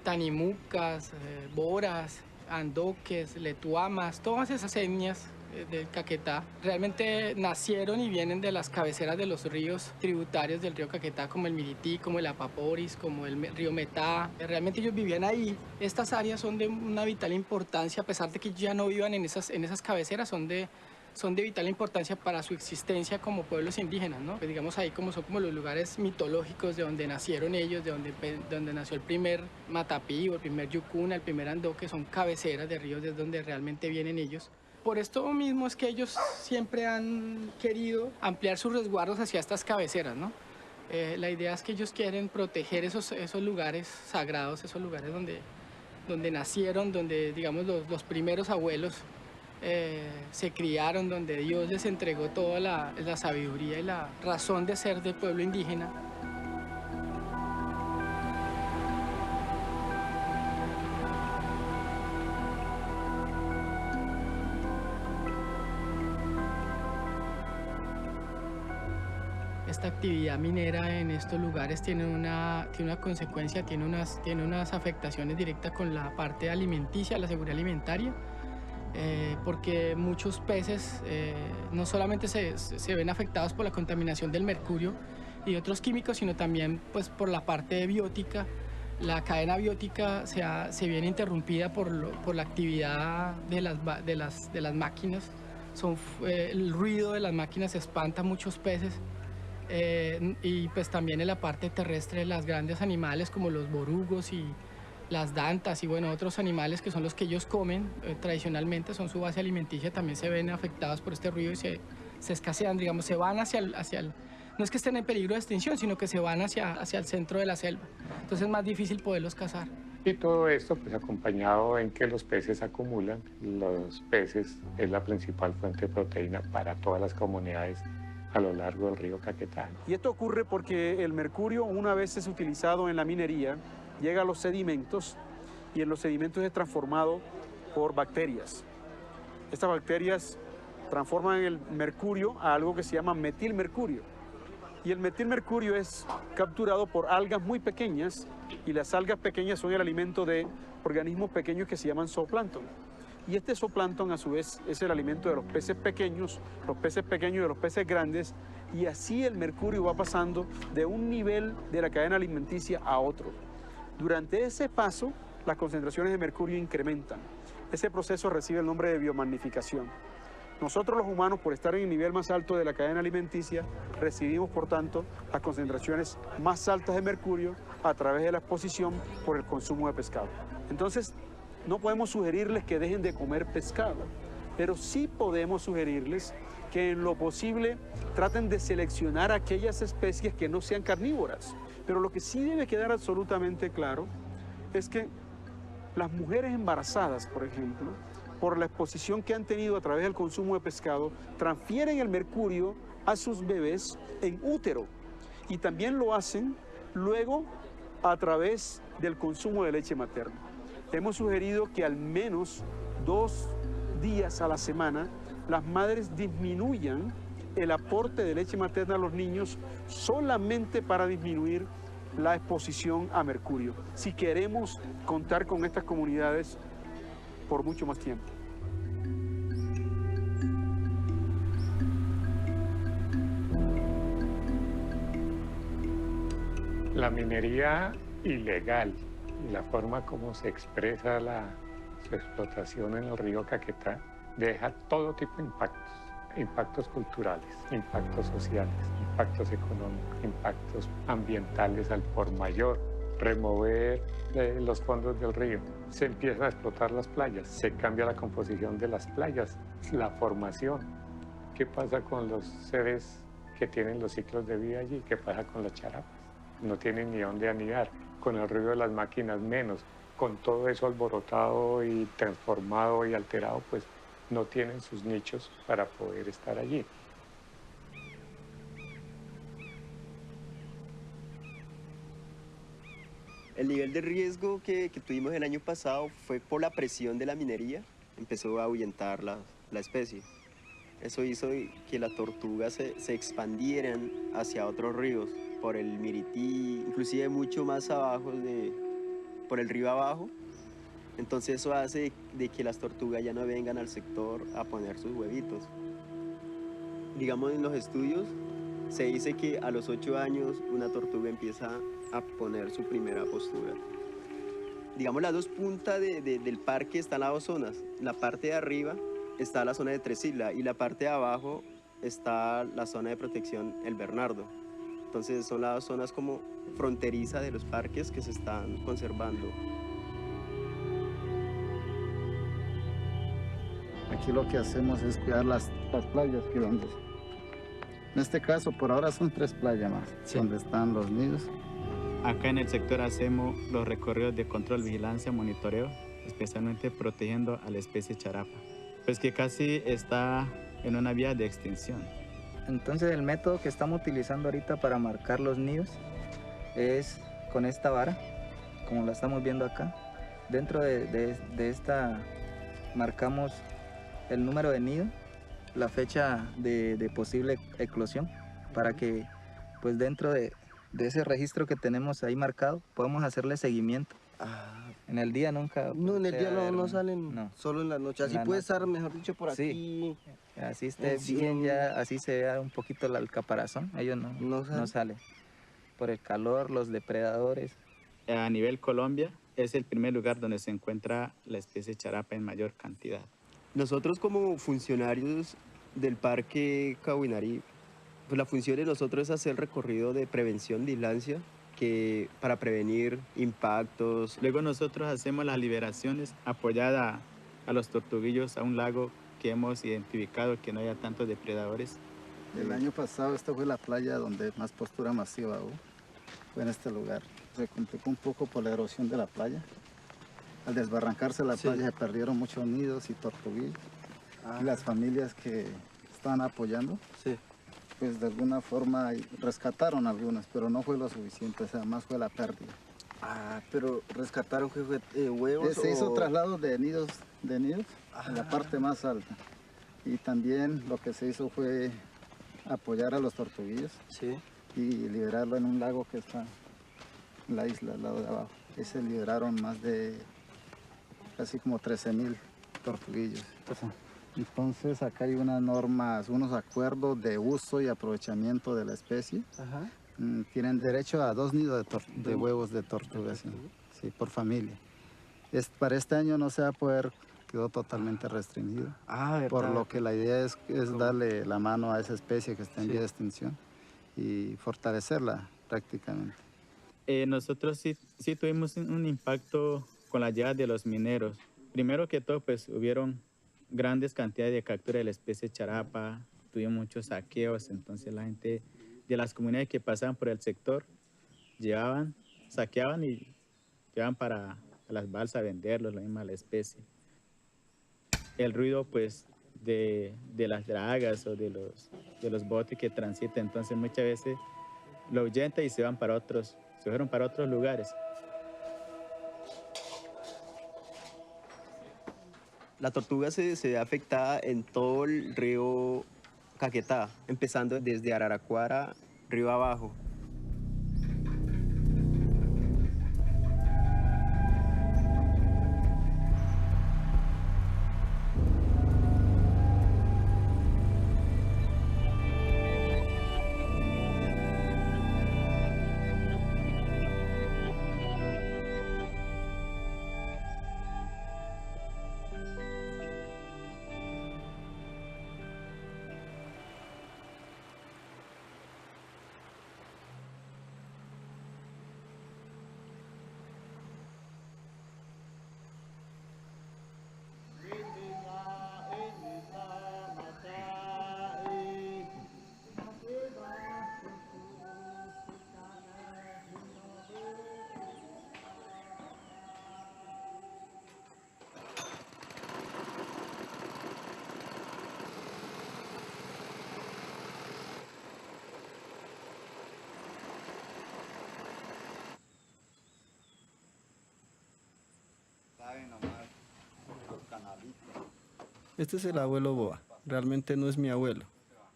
Tanimucas, Boras, Andoques, Letuamas, todas esas etnias del Caquetá realmente nacieron y vienen de las cabeceras de los ríos tributarios del río Caquetá, como el Mirití, como el Apaporis, como el río Metá. Realmente ellos vivían ahí. Estas áreas son de una vital importancia, a pesar de que ya no vivan en esas cabeceras, son de vital importancia para su existencia como pueblos indígenas, ¿no? Pues digamos ahí son como los lugares mitológicos de donde nacieron ellos, de donde nació el primer Matapí o el primer Yucuna, el primer Andoque, son cabeceras de ríos desde donde realmente vienen ellos. Por esto mismo es que ellos siempre han querido ampliar sus resguardos hacia estas cabeceras, ¿no? La idea es que ellos quieren proteger esos lugares sagrados, esos lugares donde nacieron, donde digamos los primeros abuelos se criaron, donde Dios les entregó toda la sabiduría y la razón de ser del pueblo indígena. Esta actividad minera en estos lugares tiene una consecuencia, tiene unas afectaciones directas con la parte alimenticia, la seguridad alimentaria. Porque muchos peces no solamente se ven afectados por la contaminación del mercurio y otros químicos, sino también pues, por la parte biótica. La cadena biótica se viene interrumpida por la actividad de las máquinas. El ruido de las máquinas espanta a muchos peces. Y pues también en la parte terrestre los grandes animales como los borugos y las dantas y bueno, otros animales que son los que ellos comen tradicionalmente, son su base alimenticia, también se ven afectados por este ruido y se escasean, digamos, se van hacia el no es que estén en peligro de extinción, sino que se van hacia el centro de la selva. Entonces es más difícil poderlos cazar. Y todo esto pues acompañado en que los peces acumulan. Los peces es la principal fuente de proteína para todas las comunidades a lo largo del río Caquetá. Y esto ocurre porque el mercurio, una vez es utilizado en la minería, llega a los sedimentos y en los sedimentos es transformado por bacterias. Estas bacterias transforman el mercurio a algo que se llama metilmercurio. Y el metilmercurio es capturado por algas muy pequeñas y las algas pequeñas son el alimento de organismos pequeños que se llaman zooplancton. Y este zooplancton a su vez es el alimento de los peces pequeños de los peces grandes y así el mercurio va pasando de un nivel de la cadena alimenticia a otro. Durante ese paso, las concentraciones de mercurio incrementan. Ese proceso recibe el nombre de biomagnificación. Nosotros los humanos, por estar en el nivel más alto de la cadena alimenticia, recibimos, por tanto, las concentraciones más altas de mercurio a través de la exposición por el consumo de pescado. Entonces, no podemos sugerirles que dejen de comer pescado, pero sí podemos sugerirles que en lo posible traten de seleccionar aquellas especies que no sean carnívoras. Pero lo que sí debe quedar absolutamente claro es que Las mujeres embarazadas, por ejemplo, por la exposición que han tenido a través del consumo de pescado, transfieren el mercurio a sus bebés en útero y también lo hacen luego a través del consumo de leche materna. Hemos sugerido que al menos 2 días a la semana las madres disminuyan el aporte de leche materna a los niños solamente para disminuir la exposición a mercurio, si queremos contar con estas comunidades por mucho más tiempo. La minería ilegal y la forma como se expresa su explotación en el río Caquetá deja todo tipo de impactos. Impactos culturales, impactos sociales, impactos económicos, impactos ambientales al por mayor. Remover los fondos del río, se empieza a explotar las playas, se cambia la composición de las playas, la formación. ¿Qué pasa con los seres que tienen los ciclos de vida allí? ¿Qué pasa con las charapas? No tienen ni dónde anidar, con el ruido de las máquinas menos, con todo eso alborotado y transformado y alterado, pues no tienen sus nichos para poder estar allí. El nivel de riesgo que tuvimos el año pasado fue por la presión de la minería, empezó a ahuyentar la especie. Eso hizo que las tortugas se expandieran hacia otros ríos, por el Mirití, inclusive mucho más abajo, por el río abajo. Entonces eso hace de que las tortugas ya no vengan al sector a poner sus huevitos. Digamos, en los estudios se dice que a los 8 años una tortuga empieza a poner su primera postura. Digamos, las dos puntas del parque están las dos zonas. La parte de arriba está la zona de Tres Islas y la parte de abajo está la zona de protección El Bernardo. Entonces son las dos zonas como fronterizas de los parques que se están conservando. Aquí lo que hacemos es cuidar las playas que donde, en este caso por ahora son 3 playas más, donde están los nidos. Acá en el sector hacemos los recorridos de control, vigilancia, monitoreo, especialmente protegiendo a la especie charapa, pues que casi está en una vía de extinción. Entonces el método que estamos utilizando ahorita para marcar los nidos es con esta vara, como la estamos viendo acá. Dentro de esta marcamos el número de nido, la fecha de posible eclosión, para que pues dentro de ese registro que tenemos ahí marcado podamos hacerle seguimiento. En el día nunca. No, en el día no salen, no. Solo en la noche. Así En la puede noche. estar, mejor dicho, por Sí. aquí. Así esté bien, ya así se vea un poquito el caparazón, ellos no salen. Por el calor, los depredadores. A nivel Colombia es el primer lugar donde se encuentra la especie charapa en mayor cantidad. Nosotros como funcionarios del Parque Cahuinarí, pues la función de nosotros es hacer el recorrido de prevención de islancia para prevenir impactos. Luego nosotros hacemos las liberaciones apoyada a los tortuguillos a un lago que hemos identificado que no haya tantos depredadores. El año pasado esta fue la playa donde más postura masiva hubo, fue en este lugar. Se complicó un poco por la erosión de la playa. Al desbarrancarse la playa se perdieron muchos nidos y tortuguillos. Y las familias que estaban apoyando, pues de alguna forma rescataron algunas, pero no fue lo suficiente, o sea, más fue la pérdida. Pero rescataron huevos. Se hizo traslado de nidos en la parte más alta. Y también lo que se hizo fue apoyar a los tortuguillos y liberarlo en un lago que está en la isla, al lado de abajo. Y se liberaron más de casi como 13,000 tortuguillos. Entonces acá hay unas normas, unos acuerdos de uso y aprovechamiento de la especie. Tienen derecho a 2 nidos de huevos de tortuga, sí, por familia. Para este año no se va a poder, quedó totalmente restringido. Por lo que la idea es darle la mano a esa especie que está en vía de extinción y fortalecerla prácticamente. Nosotros sí tuvimos un impacto con la llegada de los mineros. Primero que todo, pues hubieron grandes cantidades de captura de la especie charapa, tuvimos muchos saqueos, entonces la gente de las comunidades que pasaban por el sector saqueaban y llevaban para las balsas a venderlos, lo mismo a la especie. El ruido pues de las dragas o de los botes que transitan, entonces muchas veces lo ahuyentan y se van para otros, se fueron para otros lugares. La tortuga se ve afectada en todo el río Caquetá, empezando desde Araraquara, río abajo. Este es el abuelo Boa. Realmente no es mi abuelo,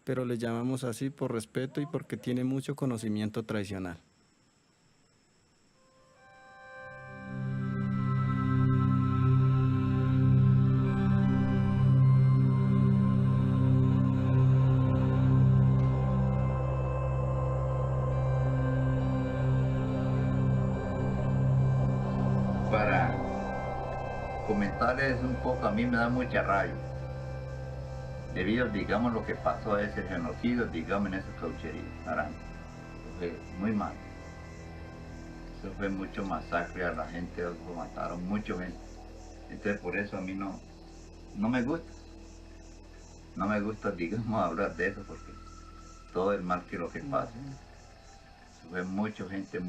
pero le llamamos así por respeto y porque tiene mucho conocimiento tradicional. Para comentarles un poco, a mí me da mucha rabia, debido, digamos, lo que pasó a ese genocidio, digamos, en esa cauchería, Arango. Fue muy mal. Eso fue mucho masacre a la gente, lo mataron mucha gente. Entonces por eso a mí no me gusta. No me gusta, digamos, hablar de eso, porque todo el mal que lo que pasa. Fue mucha gente,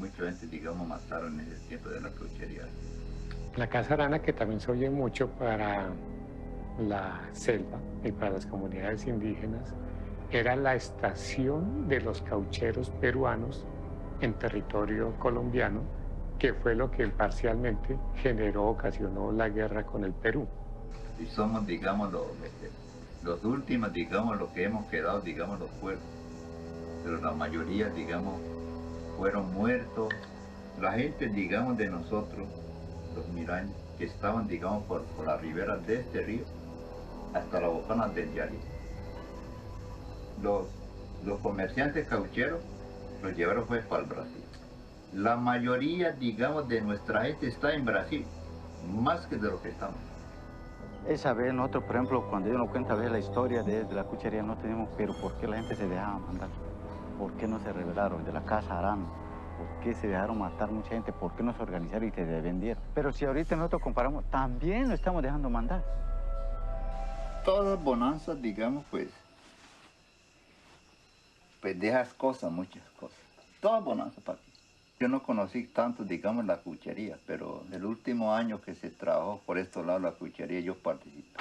digamos, mataron en ese tiempo de la cauchería. La Casa Arana, que también se oye mucho para la selva y para las comunidades indígenas, era la estación de los caucheros peruanos en territorio colombiano, que fue lo que parcialmente ocasionó la guerra con el Perú. Y somos, digamos, los últimos, digamos, los que hemos quedado, digamos, los pueblos. Pero la mayoría, digamos, fueron muertos. La gente, digamos, de nosotros, los miraños, que estaban, digamos, por la ribera de este río, hasta la bocana del Yari. Los comerciantes caucheros los llevaron fue para el Brasil. La mayoría, digamos, de nuestra gente está en Brasil, más que de lo que estamos. Esa vez nosotros, por ejemplo, cuando yo nos cuento a ver la historia de la cuchería, no tenemos, pero ¿por qué la gente se dejaba mandar? ¿Por qué no se rebelaron de la Casa Arana? ¿Por qué se dejaron matar mucha gente? ¿Por qué no se organizaron y se vendieron? Pero si ahorita nosotros comparamos, también lo estamos dejando mandar. Todas bonanzas, digamos, pues dejas cosas, muchas cosas. Todas bonanzas, papi. Yo no conocí tanto, digamos, la cuchería, pero el último año que se trabajó por estos lados la cuchería, yo participé.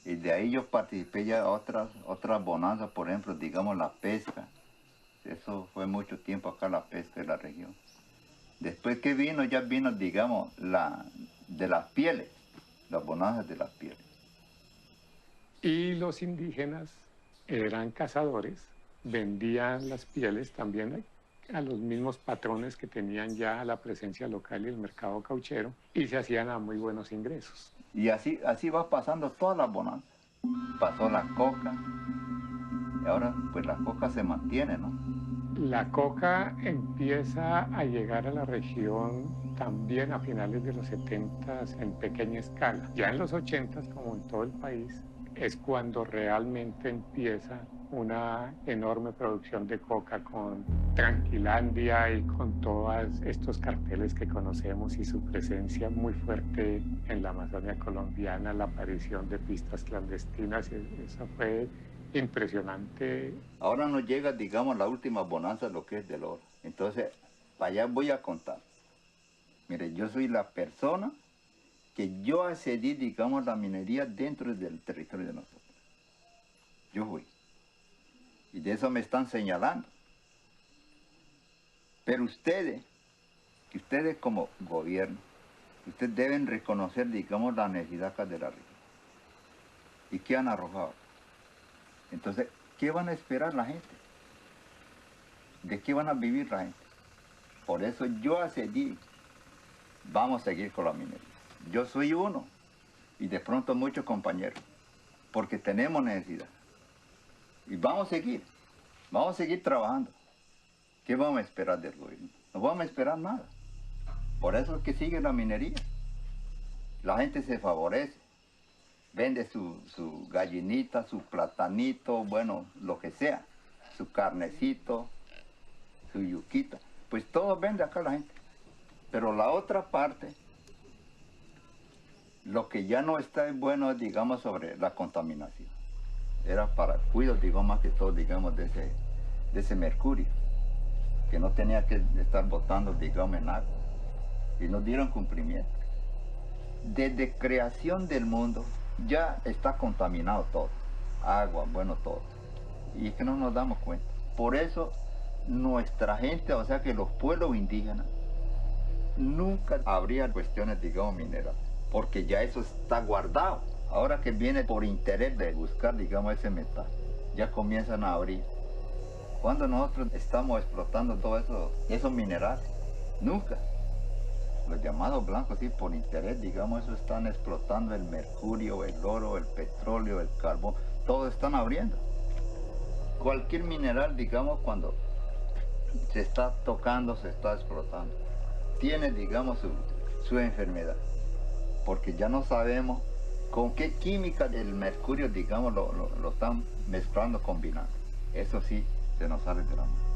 Y de ahí yo participé ya otras bonanzas, por ejemplo, digamos, la pesca. Eso fue mucho tiempo acá la pesca en la región. Después que vino, ya vino, digamos, de las pieles, las bonanzas de las pieles. Y los indígenas eran cazadores, vendían las pieles también a los mismos patrones que tenían ya la presencia local y el mercado cauchero, y se hacían a muy buenos ingresos. Y así va pasando todas las bonanzas. Pasó la coca, y ahora pues la coca se mantiene, ¿no? La coca empieza a llegar a la región también a finales de los 70s en pequeña escala. Ya en los 80s, como en todo el país, es cuando realmente empieza una enorme producción de coca con Tranquilandia y con todos estos carteles que conocemos y su presencia muy fuerte en la Amazonia colombiana, la aparición de pistas clandestinas, eso fue impresionante. Ahora nos llega, digamos, la última bonanza, lo que es del oro. Entonces, para allá voy a contar. Mire, yo soy la persona que yo accedí, digamos, la minería dentro del territorio de nosotros. Yo fui. Y de eso me están señalando. Pero ustedes como gobierno, ustedes deben reconocer, digamos, la necesidad acá de la región. ¿Y qué han arrojado? Entonces, ¿qué van a esperar la gente? ¿De qué van a vivir la gente? Por eso yo accedí, vamos a seguir con la minería. Yo soy uno, y de pronto muchos compañeros, porque tenemos necesidad. Y vamos a seguir trabajando. ¿Qué vamos a esperar del gobierno? No vamos a esperar nada. Por eso es que sigue la minería. La gente se favorece. Vende su gallinita, su platanito, bueno, lo que sea. Su carnecito, su yuquita. Pues todo vende acá la gente. Pero la otra parte, lo que ya no está es bueno, digamos, sobre la contaminación. Era para cuidar, digamos, más que todo, digamos, de ese mercurio, que no tenía que estar botando, digamos, en agua. Y nos dieron cumplimiento. Desde creación del mundo ya está contaminado todo. Agua, bueno, todo. Y es que no nos damos cuenta. Por eso nuestra gente, o sea que los pueblos indígenas, nunca habría cuestiones, digamos, minerales, porque ya eso está guardado. Ahora que viene por interés de buscar, digamos, ese metal, ya comienzan a abrir. Cuando nosotros estamos explotando todos esos minerales, nunca. Los llamados blancos, sí, por interés, digamos, eso están explotando el mercurio, el oro, el petróleo, el carbón, todo están abriendo. Cualquier mineral, digamos, cuando se está tocando, se está explotando, tiene, digamos, su enfermedad, porque ya no sabemos con qué química del mercurio, digamos, lo están mezclando, combinando. Eso sí, se nos sale de la mano.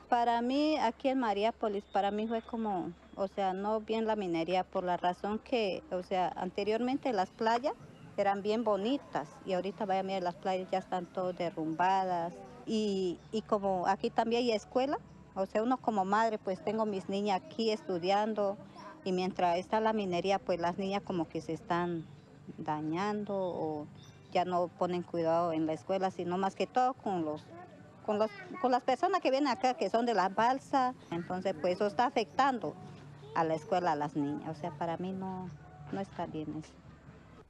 Para mí, aquí en Mariápolis, para mí fue como, o sea, no bien la minería, por la razón que, o sea, anteriormente las playas eran bien bonitas y ahorita, vaya, mira, las playas ya están todas derrumbadas y como aquí también hay escuela, o sea, uno como madre, pues tengo mis niñas aquí estudiando y mientras está la minería, pues las niñas como que se están dañando o ya no ponen cuidado en la escuela, sino más que todo con las personas que vienen acá, que son de la balsa, entonces pues eso está afectando a la escuela, a las niñas. O sea, para mí no está bien eso.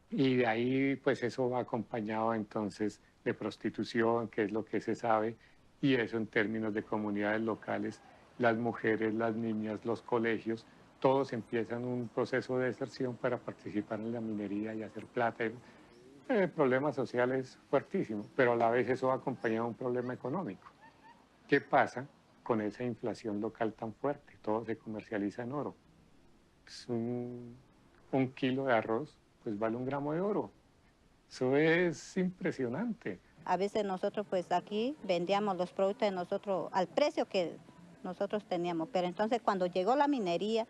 Y de ahí pues eso va acompañado entonces de prostitución, que es lo que se sabe, y eso en términos de comunidades locales, las mujeres, las niñas, los colegios, todos empiezan un proceso de deserción para participar en la minería y hacer plata. El problema social es fuertísimo, pero a la vez eso va acompañado de un problema económico. ¿Qué pasa con esa inflación local tan fuerte? Todo se comercializa en oro. Es un kilo de arroz, pues vale 1 gramo de oro. Eso es impresionante. A veces nosotros pues aquí vendíamos los productos de nosotros al precio que nosotros teníamos, pero entonces cuando llegó la minería,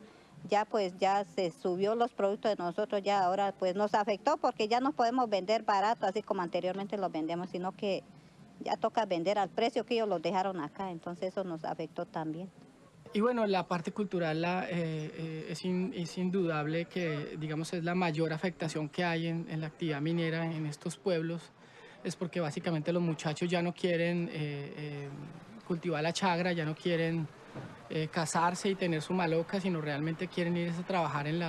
ya pues ya se subió los productos de nosotros, ya ahora pues nos afectó porque ya no podemos vender barato así como anteriormente los vendíamos, sino que ya toca vender al precio que ellos los dejaron acá, entonces eso nos afectó también. Y bueno, la parte cultural es indudable que, digamos, es la mayor afectación que hay en la actividad minera en estos pueblos, es porque básicamente los muchachos ya no quieren cultivar la chagra, ya no quieren casarse y tener su maloca, sino realmente quieren ir a trabajar en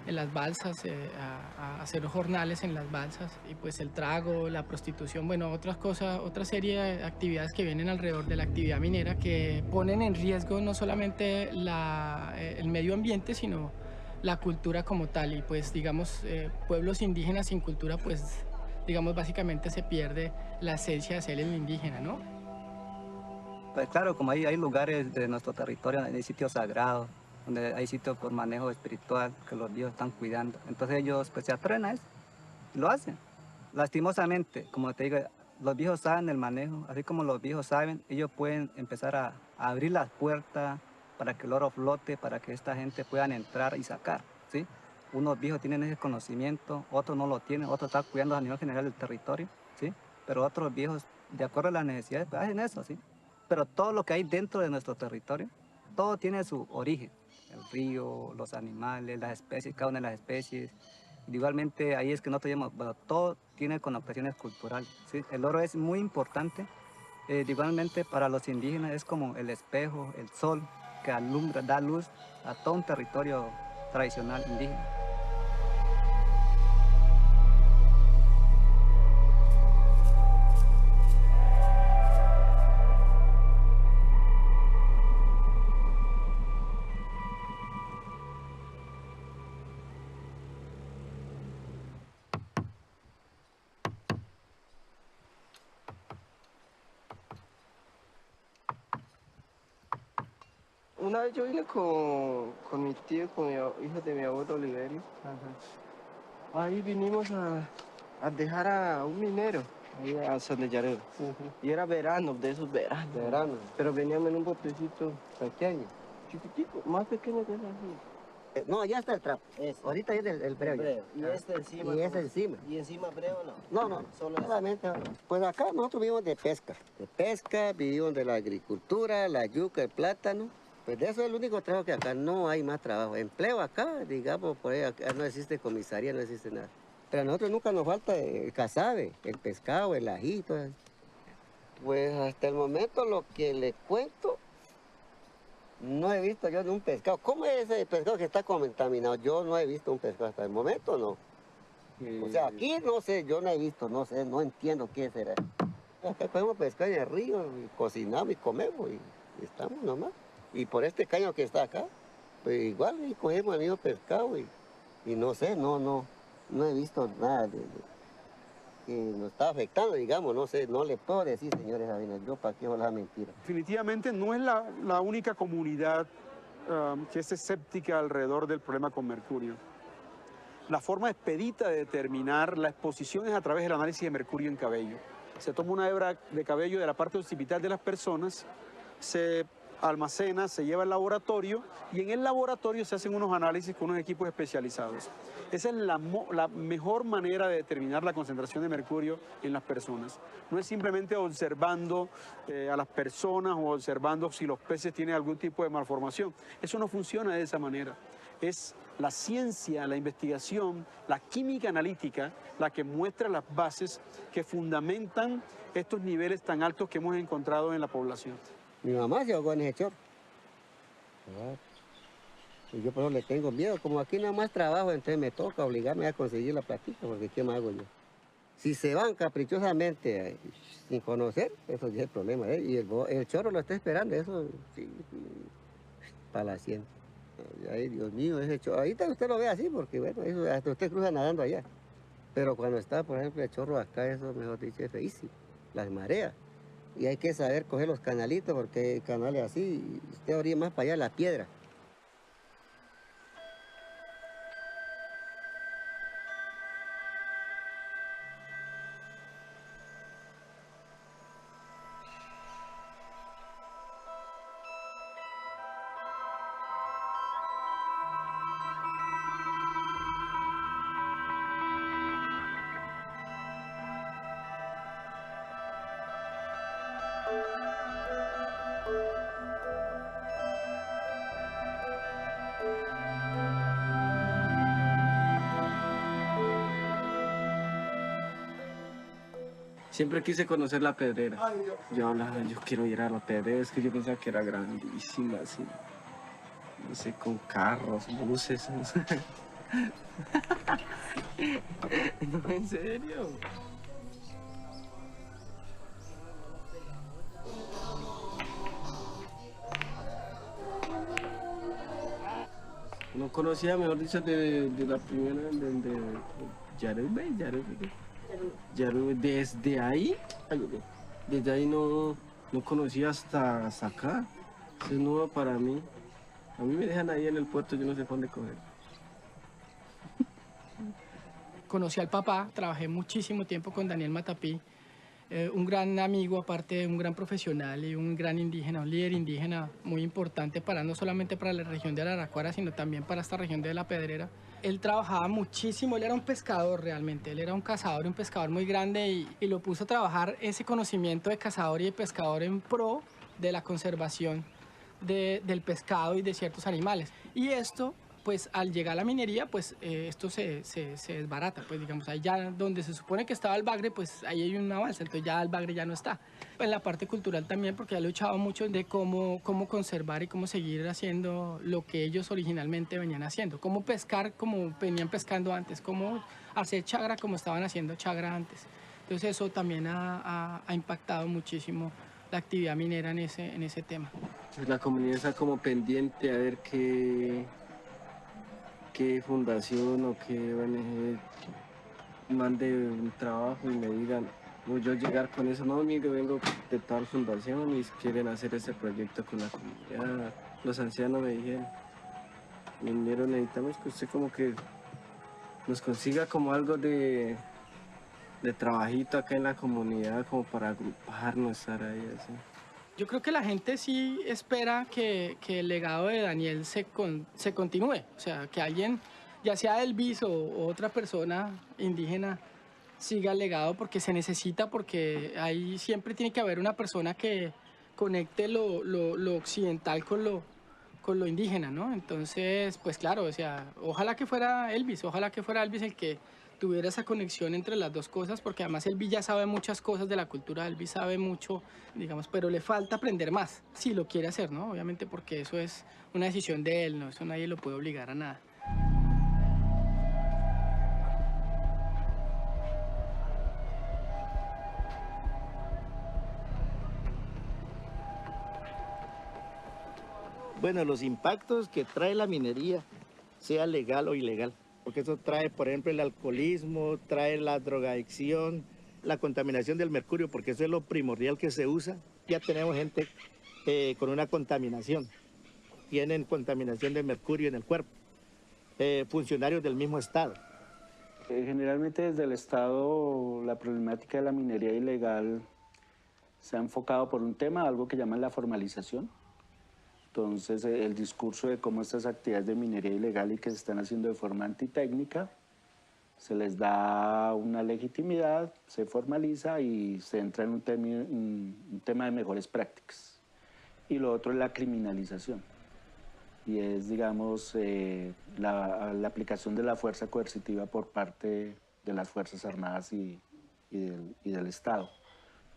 las balsas, a hacer jornales en las balsas, y pues el trago, la prostitución, bueno, otras cosas, otra serie de actividades que vienen alrededor de la actividad minera que ponen en riesgo no solamente el medio ambiente, sino la cultura como tal. Y pues digamos, pueblos indígenas sin cultura, pues digamos básicamente se pierde la esencia de ser el indígena, ¿no? Pues claro, como hay lugares de nuestro territorio, hay sitios sagrados, donde hay sitios por manejo espiritual que los viejos están cuidando. Entonces ellos pues se atreven a eso, lo hacen. Lastimosamente, como te digo, los viejos saben el manejo, así como los viejos saben, ellos pueden empezar a abrir las puertas para que el oro flote, para que esta gente puedan entrar y sacar, ¿sí? Unos viejos tienen ese conocimiento, otros no lo tienen, otros están cuidando a nivel general del territorio, ¿sí? Pero otros viejos, de acuerdo a las necesidades, pues hacen eso, ¿sí? Pero todo lo que hay dentro de nuestro territorio, todo tiene su origen. El río, los animales, las especies, cada una de las especies. Igualmente ahí es que nosotros llamamos, bueno, todo tiene connotaciones culturales, ¿sí? El oro es muy importante, igualmente para los indígenas es como el espejo, el sol, que alumbra, da luz a todo un territorio tradicional indígena. Una vez yo vine con mi tío, con hijos de mi abuelo Oliverio. Ahí vinimos a dejar a un minero, ahí a San de Llarero. Y era verano, de esos veranos. Verano. Pero veníamos en un botecito pequeño, chiquitico, más pequeño que ese así. No, ya está el trapo. Ahorita es el breo. Y este encima. Y ese encima. ¿Y encima breo no? No, solamente. Pues acá nosotros vivimos de pesca. De pesca, vivimos de la agricultura, la yuca, el plátano. Pues de eso es el único trabajo que acá no hay más trabajo. Empleo acá, digamos, por ahí acá no existe comisaría, no existe nada. Pero a nosotros nunca nos falta el casabe, el pescado, el ají, todo eso. Pues hasta el momento lo que le cuento, no he visto yo de un pescado. ¿Cómo es ese pescado que está contaminado? Yo no he visto un pescado hasta el momento, no. O sea, aquí no sé, yo no he visto, no sé, no entiendo qué será. Acá cogemos pescado en el río, y cocinamos y comemos y estamos nomás. Y por este caño que está acá, pues igual y cogemos el mismo pescado y no sé, no he visto nada que nos está afectando, digamos, no sé, no le puedo decir, señores Sabina, yo para qué la mentira. Definitivamente no es la única comunidad que es escéptica alrededor del problema con mercurio. La forma expedita de determinar la exposición es a través del análisis de mercurio en cabello. Se toma una hebra de cabello de la parte occipital de las personas, se almacena, se lleva al laboratorio y en el laboratorio se hacen unos análisis con unos equipos especializados. Esa es la mejor manera de determinar la concentración de mercurio en las personas. No es simplemente observando a las personas o observando si los peces tienen algún tipo de malformación. Eso no funciona de esa manera. Es la ciencia, la investigación, la química analítica la que muestra las bases que fundamentan estos niveles tan altos que hemos encontrado en la población. Mi mamá se ahogó en ese chorro. Y yo por eso le tengo miedo. Como aquí nada más trabajo, entonces me toca obligarme a conseguir la platita, porque ¿qué más hago yo? Si se van caprichosamente sin conocer, eso ya es el problema. Y el chorro lo está esperando, eso sí, para la hacienda. Ay, Dios mío, ese chorro. Ahorita usted lo ve así, porque bueno, eso, hasta usted cruza nadando allá. Pero cuando está, por ejemplo, el chorro acá, eso mejor dicho es feísimo. Las mareas. Y hay que saber coger los canalitos, porque hay canales así, usted orilla más para allá la piedra. Siempre quise conocer la Pedrera. Yo quiero ir a la Pedrera, es que yo pensaba que era grandísima, así. No sé, con carros, buses. No sé. No, en serio. No conocía, mejor dicho, de la primera, de Yarube. Desde ahí no conocía hasta acá. Eso es nuevo para mí. A mí me dejan ahí en el puerto, yo no sé para dónde coger. Conocí al papá, trabajé muchísimo tiempo con Daniel Matapí, un gran amigo, aparte de un gran profesional y un gran indígena, un líder indígena muy importante para no solamente para la región de Araraquara, sino también para esta región de La Pedrera. Él trabajaba muchísimo, él era un pescador realmente, él era un cazador y un pescador muy grande y lo puso a trabajar ese conocimiento de cazador y de pescador en pro de la conservación del pescado y de ciertos animales. Y esto, pues al llegar a la minería, pues esto se desbarata, pues digamos, ahí ya donde se supone que estaba el bagre, pues ahí hay una balsa, entonces ya el bagre ya no está. En la parte cultural también, porque ha luchado mucho de cómo conservar y cómo seguir haciendo lo que ellos originalmente venían haciendo, cómo pescar como venían pescando antes, cómo hacer chagra como estaban haciendo chagra antes. Entonces eso también ha impactado muchísimo la actividad minera en ese tema. Pues la comunidad está como pendiente a ver qué fundación o qué ONG mande un trabajo y me digan, o yo llegar con eso, no, amigo, vengo de tal fundación y quieren hacer ese proyecto con la comunidad. Los ancianos me dijeron, necesitamos que usted como que nos consiga como algo de trabajito acá en la comunidad, como para agruparnos, estar ahí así. Yo creo que la gente sí espera que el legado de Daniel se continúe, o sea, que alguien, ya sea Elvis o otra persona indígena, siga el legado porque se necesita, porque ahí siempre tiene que haber una persona que conecte lo occidental con lo indígena, ¿no? Entonces, pues claro, o sea, ojalá que fuera Elvis el que tuviera esa conexión entre las dos cosas, porque además Elvis ya sabe muchas cosas de la cultura, Elvis sabe mucho, digamos, pero le falta aprender más, si lo quiere hacer, ¿no? Obviamente porque eso es una decisión de él, ¿no? Eso nadie lo puede obligar a nada. Bueno, los impactos que trae la minería, sea legal o ilegal, porque eso trae, por ejemplo, el alcoholismo, trae la drogadicción, la contaminación del mercurio, porque eso es lo primordial que se usa. Ya tenemos gente con una contaminación, tienen contaminación de mercurio en el cuerpo, funcionarios del mismo Estado. Generalmente desde el Estado la problemática de la minería ilegal se ha enfocado por un tema, algo que llaman la formalización. Entonces, el discurso de cómo estas actividades de minería ilegal y que se están haciendo de forma antitécnica, se les da una legitimidad, se formaliza y se entra en un tema de mejores prácticas. Y lo otro es la criminalización. Y es, digamos, la aplicación de la fuerza coercitiva por parte de las Fuerzas Armadas y del Estado.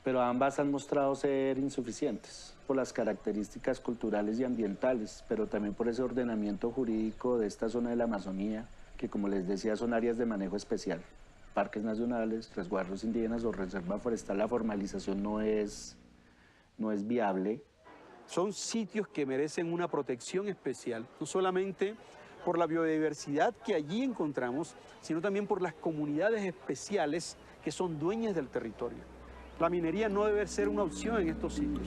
Pero ambas han mostrado ser insuficientes por las características culturales y ambientales, pero también por ese ordenamiento jurídico de esta zona de la Amazonía, que como les decía son áreas de manejo especial, parques nacionales, resguardos indígenas o reserva forestal. La formalización no es viable. Son sitios que merecen una protección especial, no solamente por la biodiversidad que allí encontramos, sino también por las comunidades especiales que son dueñas del territorio. La minería no debe ser una opción en estos sitios.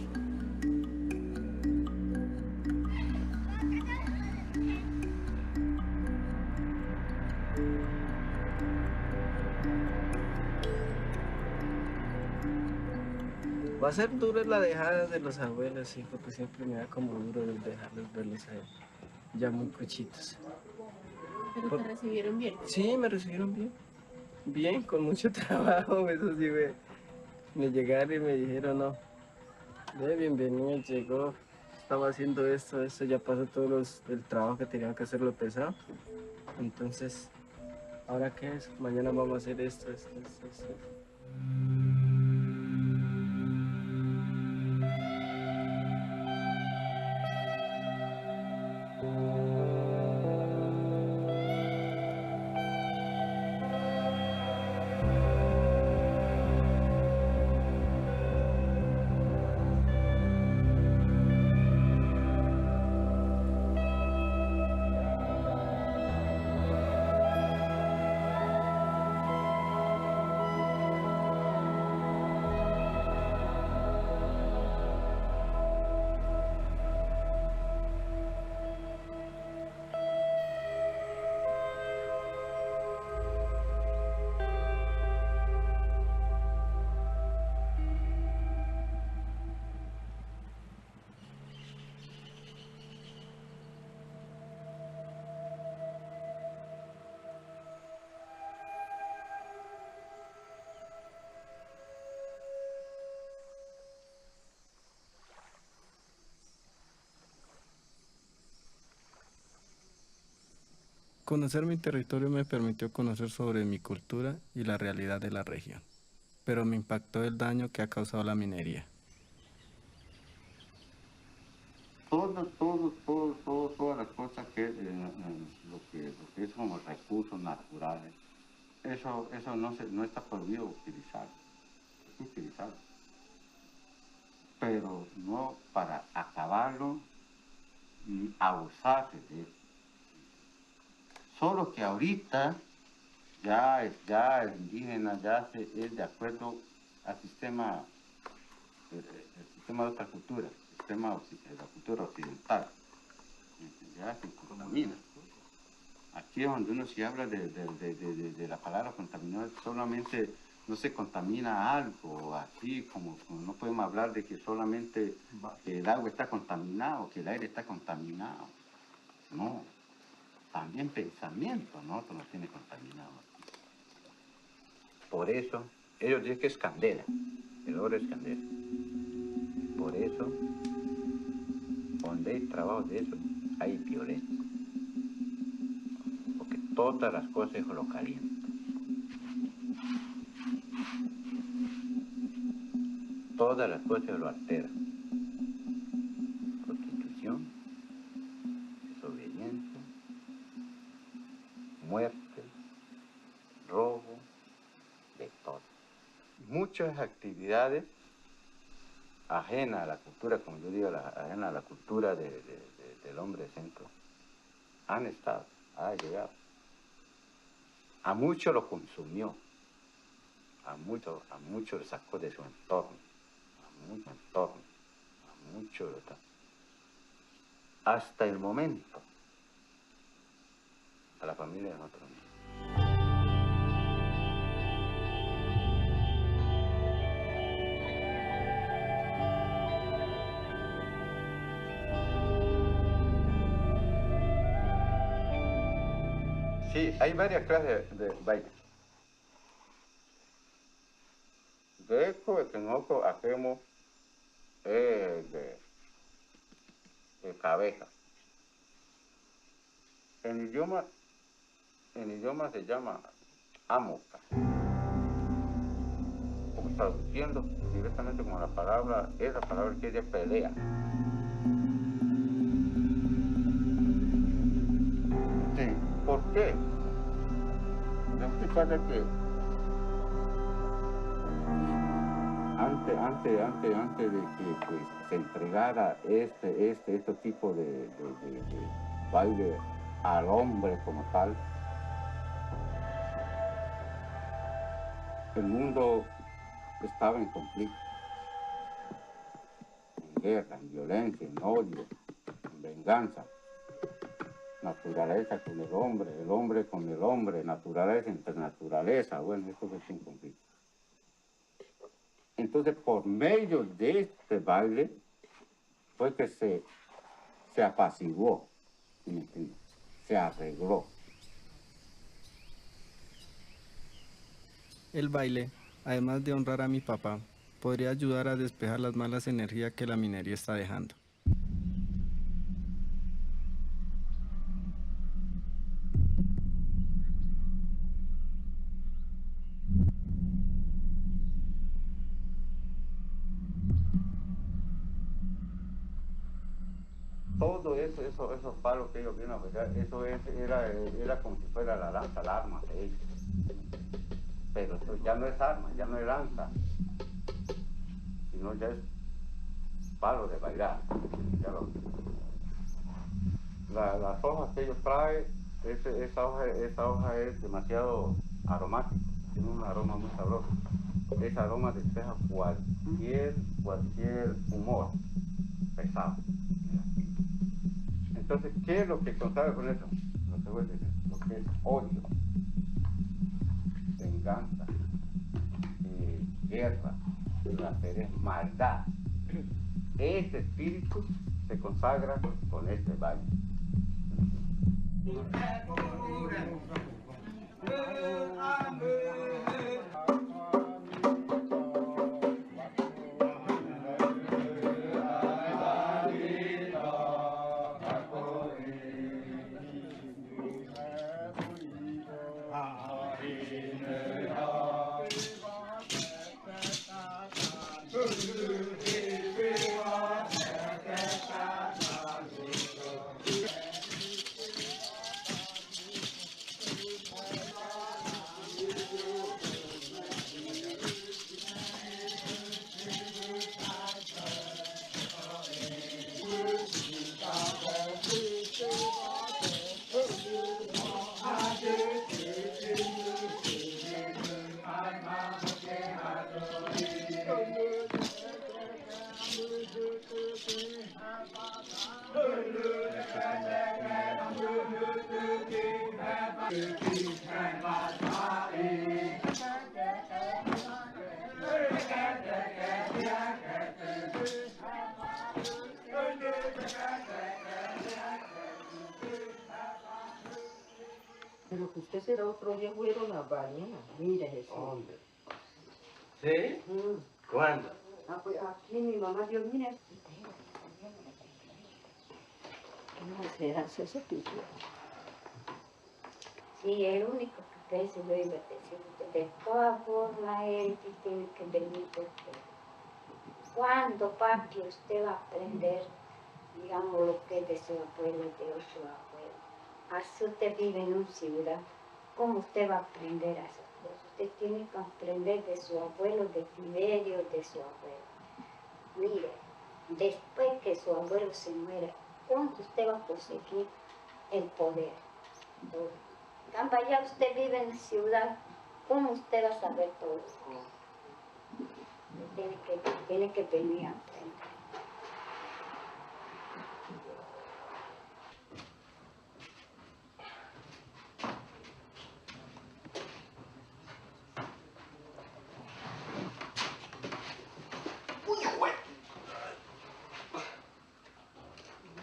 Va a ser duro la dejada de los abuelos, sí, porque siempre me da como duro dejarlos verlos ahí, ya muy cochitos. ¿Pero te recibieron bien? Sí, me recibieron bien. Bien, con mucho trabajo, eso sí, me llegaron y me dijeron, no, bienvenido, llegó, estaba haciendo esto, ya pasó todo el trabajo que tenían que hacer lo pesado. Entonces, ¿ahora qué es? Mañana vamos a hacer esto. Conocer mi territorio me permitió conocer sobre mi cultura y la realidad de la región, pero me impactó el daño que ha causado la minería. Todas las cosas que, lo que son los recursos naturales, eso no está prohibido utilizar, es utilizarlo, pero no para acabarlo ni abusarse de él. Solo que ahorita ya el indígena ya es de acuerdo al sistema, el sistema de otra cultura, el sistema de la cultura occidental. Ya se contamina. Aquí es donde uno se habla de la palabra contaminado, solamente no se contamina algo, así como no podemos hablar de que solamente que el agua está contaminado, que el aire está contaminado. No, también pensamiento, ¿no? Que nos tiene contaminado. Por eso, ellos dicen que es candela, el oro es candela. Por eso, donde hay trabajo de eso, hay violencia. Porque todas las cosas lo calientan. Todas las cosas lo alteran. Prostitución, desobediencia, muerte, robo, de todo. Muchas actividades ajenas a la cultura, como yo digo, ajenas a la cultura del hombre de centro, han estado, ha llegado. A mucho lo consumió, a mucho lo sacó de su entorno, a mucho lo está. Hasta el momento, a la familia de nosotros. Sí, hay varias clases de baile. De hecho, el que nosotros hacemos es de cabeza. En idioma se llama amoca. Como traduciendo directamente como la palabra, esa palabra que es de pelea. Sí, ¿por qué? Lo que pasa es que antes de que pues, se entregara este tipo de baile al hombre como tal, el mundo estaba en conflicto, en guerra, en violencia, en odio, en venganza. Naturaleza con el hombre con el hombre, naturaleza entre naturaleza. Bueno, esto es un conflicto. Entonces, por medio de este baile, fue que se apaciguó, ¿sí me entiendes? Se arregló. El baile, además de honrar a mi papá, podría ayudar a despejar las malas energías que la minería está dejando. Todo esos palos que ellos vienen a pegar, eso era como si fuera la lanza, el arma de ellos. Pero eso ya no es arma, ya no es lanza, sino ya es palo de bailar. Las hojas que ellos traen, esa hoja es demasiado aromática, tiene un aroma muy sabroso. Ese aroma despeja cualquier humor pesado. Entonces, ¿qué es lo que contaba con eso? Lo que es odio, venganza, guerra, maldad. Ese espíritu se consagra con este baile. Pero que usted será otro día fueron a Barinas, mire Jesús. ¿Dónde? ¿Sí? ¿Cuándo? Ah, pues aquí mi mamá, Dios, mire. No se hace ese piso. Sí, el único que ustedes se lo iba a decir. De todas formas, él tiene que venir porque cuando, papi, usted va a aprender, digamos, lo que es de su abuelo y de otro abuelo. Así usted vive en una ciudad, ¿cómo usted va a aprender a esas cosas? Usted tiene que aprender de su abuelo, de Tiberio, de su abuelo. Mire, después que su abuelo se muera, ¿cómo usted va a conseguir el poder? Entonces, allá usted vive en la ciudad, ¿cómo usted va a saber todo eso? Tiene que venir a aprender.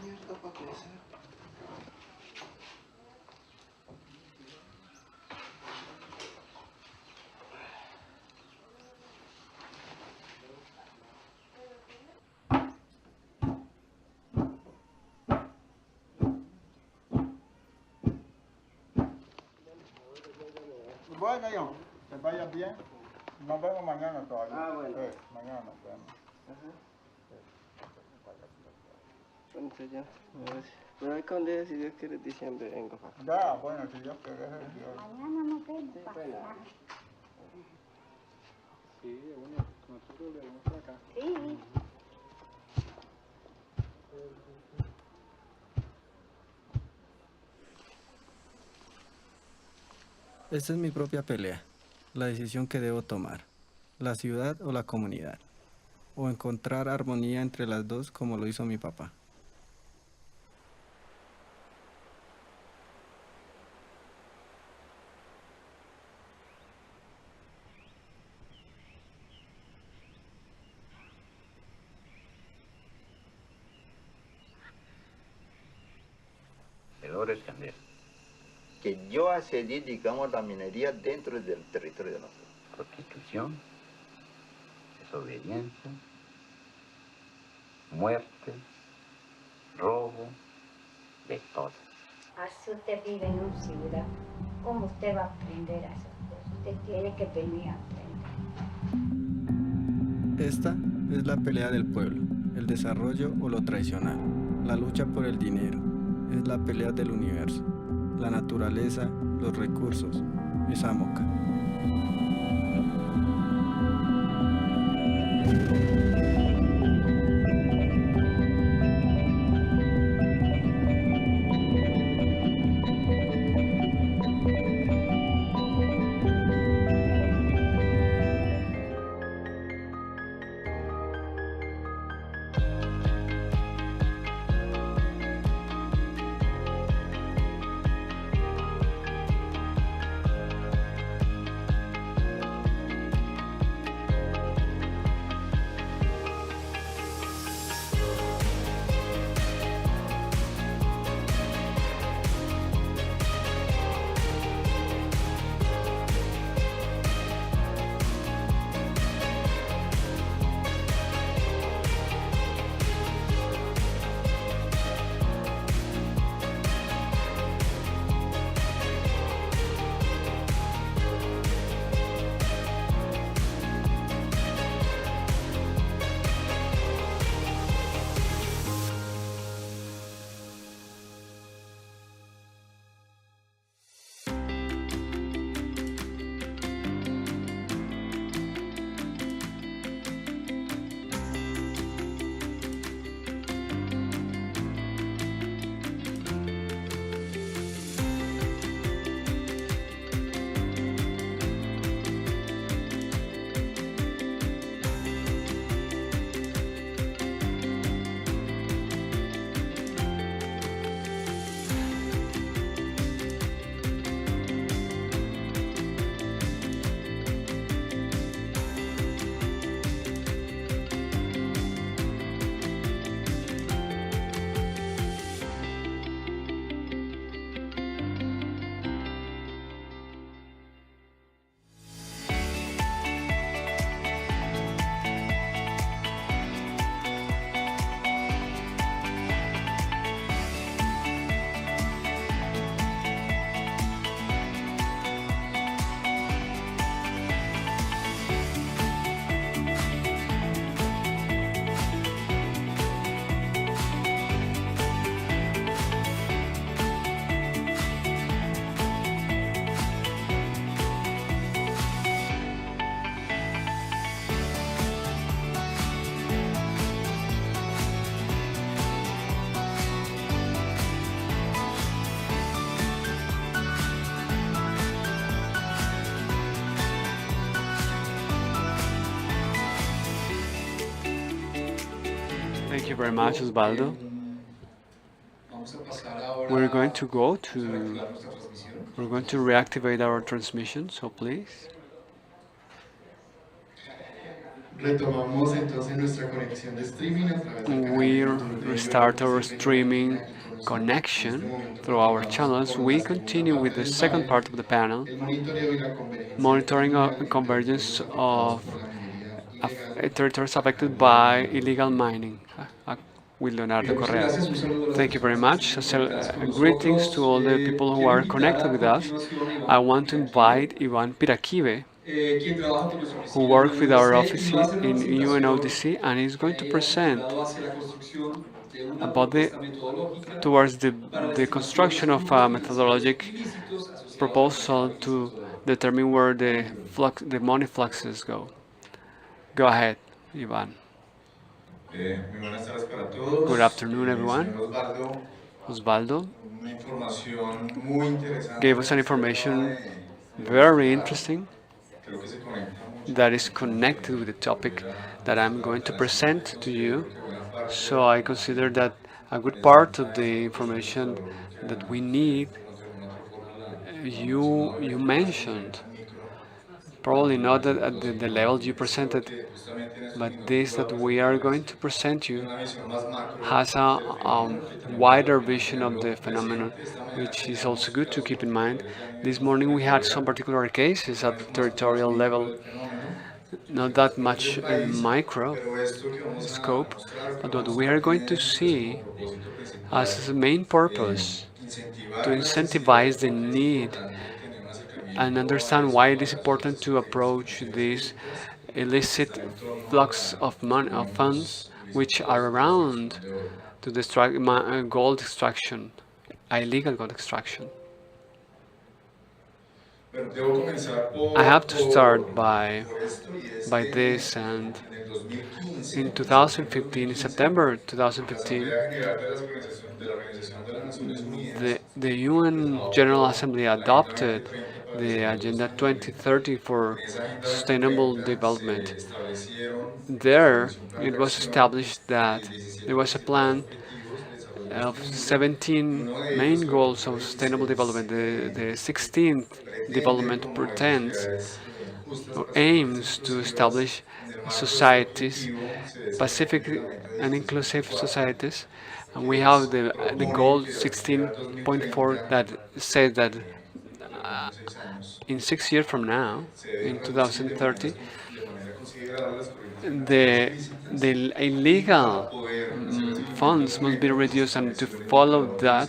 Mierda, para crecer. Bueno, yo, que vaya bien. Nos vemos mañana todavía. Ah, bueno. Sí, mañana nos vemos. Bueno, entonces ya, a ver. Pero hay que donde si Dios quiere diciembre vengo para acá. Ya, bueno, si Dios quiere. Mañana nos vemos. Sí, bueno, nosotros le vamos para acá. Sí. Esta es mi propia pelea, la decisión que debo tomar, la ciudad o la comunidad, o encontrar armonía entre las dos como lo hizo mi papá. Dolores Candela, que yo accedí, digamos, la minería dentro del territorio de nosotros. Prostitución, desobediencia, muerte, robo, de todo. Así usted vive en una ciudad, ¿cómo usted va a aprender a esas cosas? Usted tiene que venir a aprender. Esta es la pelea del pueblo, el desarrollo o lo tradicional, la lucha por el dinero, es la pelea del universo, la naturaleza, los recursos, es Amoca. Thank you very much, Osvaldo. We're going to reactivate our transmission, so please. We restart our streaming connection through our channels. We continue with the second part of the panel, monitoring and convergence of territories affected by illegal mining. With Leonardo Correa. Thank you very much. Greetings to all the people who are connected with us. I want to invite Ivan Piraquive, who works with our office in UNODC, and is going to present about towards the construction of a methodologic proposal to determine where the money fluxes go. Go ahead, Ivan. Good afternoon, everyone. Osvaldo gave us an information very interesting that is connected with the topic that I'm going to present to you. So I consider that a good part of the information that we need, you mentioned. Probably not at the level you presented, but this that we are going to present you has a wider vision of the phenomenon, which is also good to keep in mind. This morning we had some particular cases at the territorial level, not that much in micro scope, but what we are going to see as the main purpose to incentivize the need and understand why it is important to approach this illicit flux of money, of funds, which are around to gold extraction, illegal gold extraction. I have to start by this, and in 2015, in September 2015, the UN General Assembly adopted the Agenda 2030 for Sustainable Development. There, it was established that there was a plan of 17 main goals of sustainable development. The 16th development pretends or aims to establish societies, Pacific and inclusive societies. And we have the goal 16.4 that says that in 6 years from now, in 2030, the illegal funds must be reduced, and to follow that,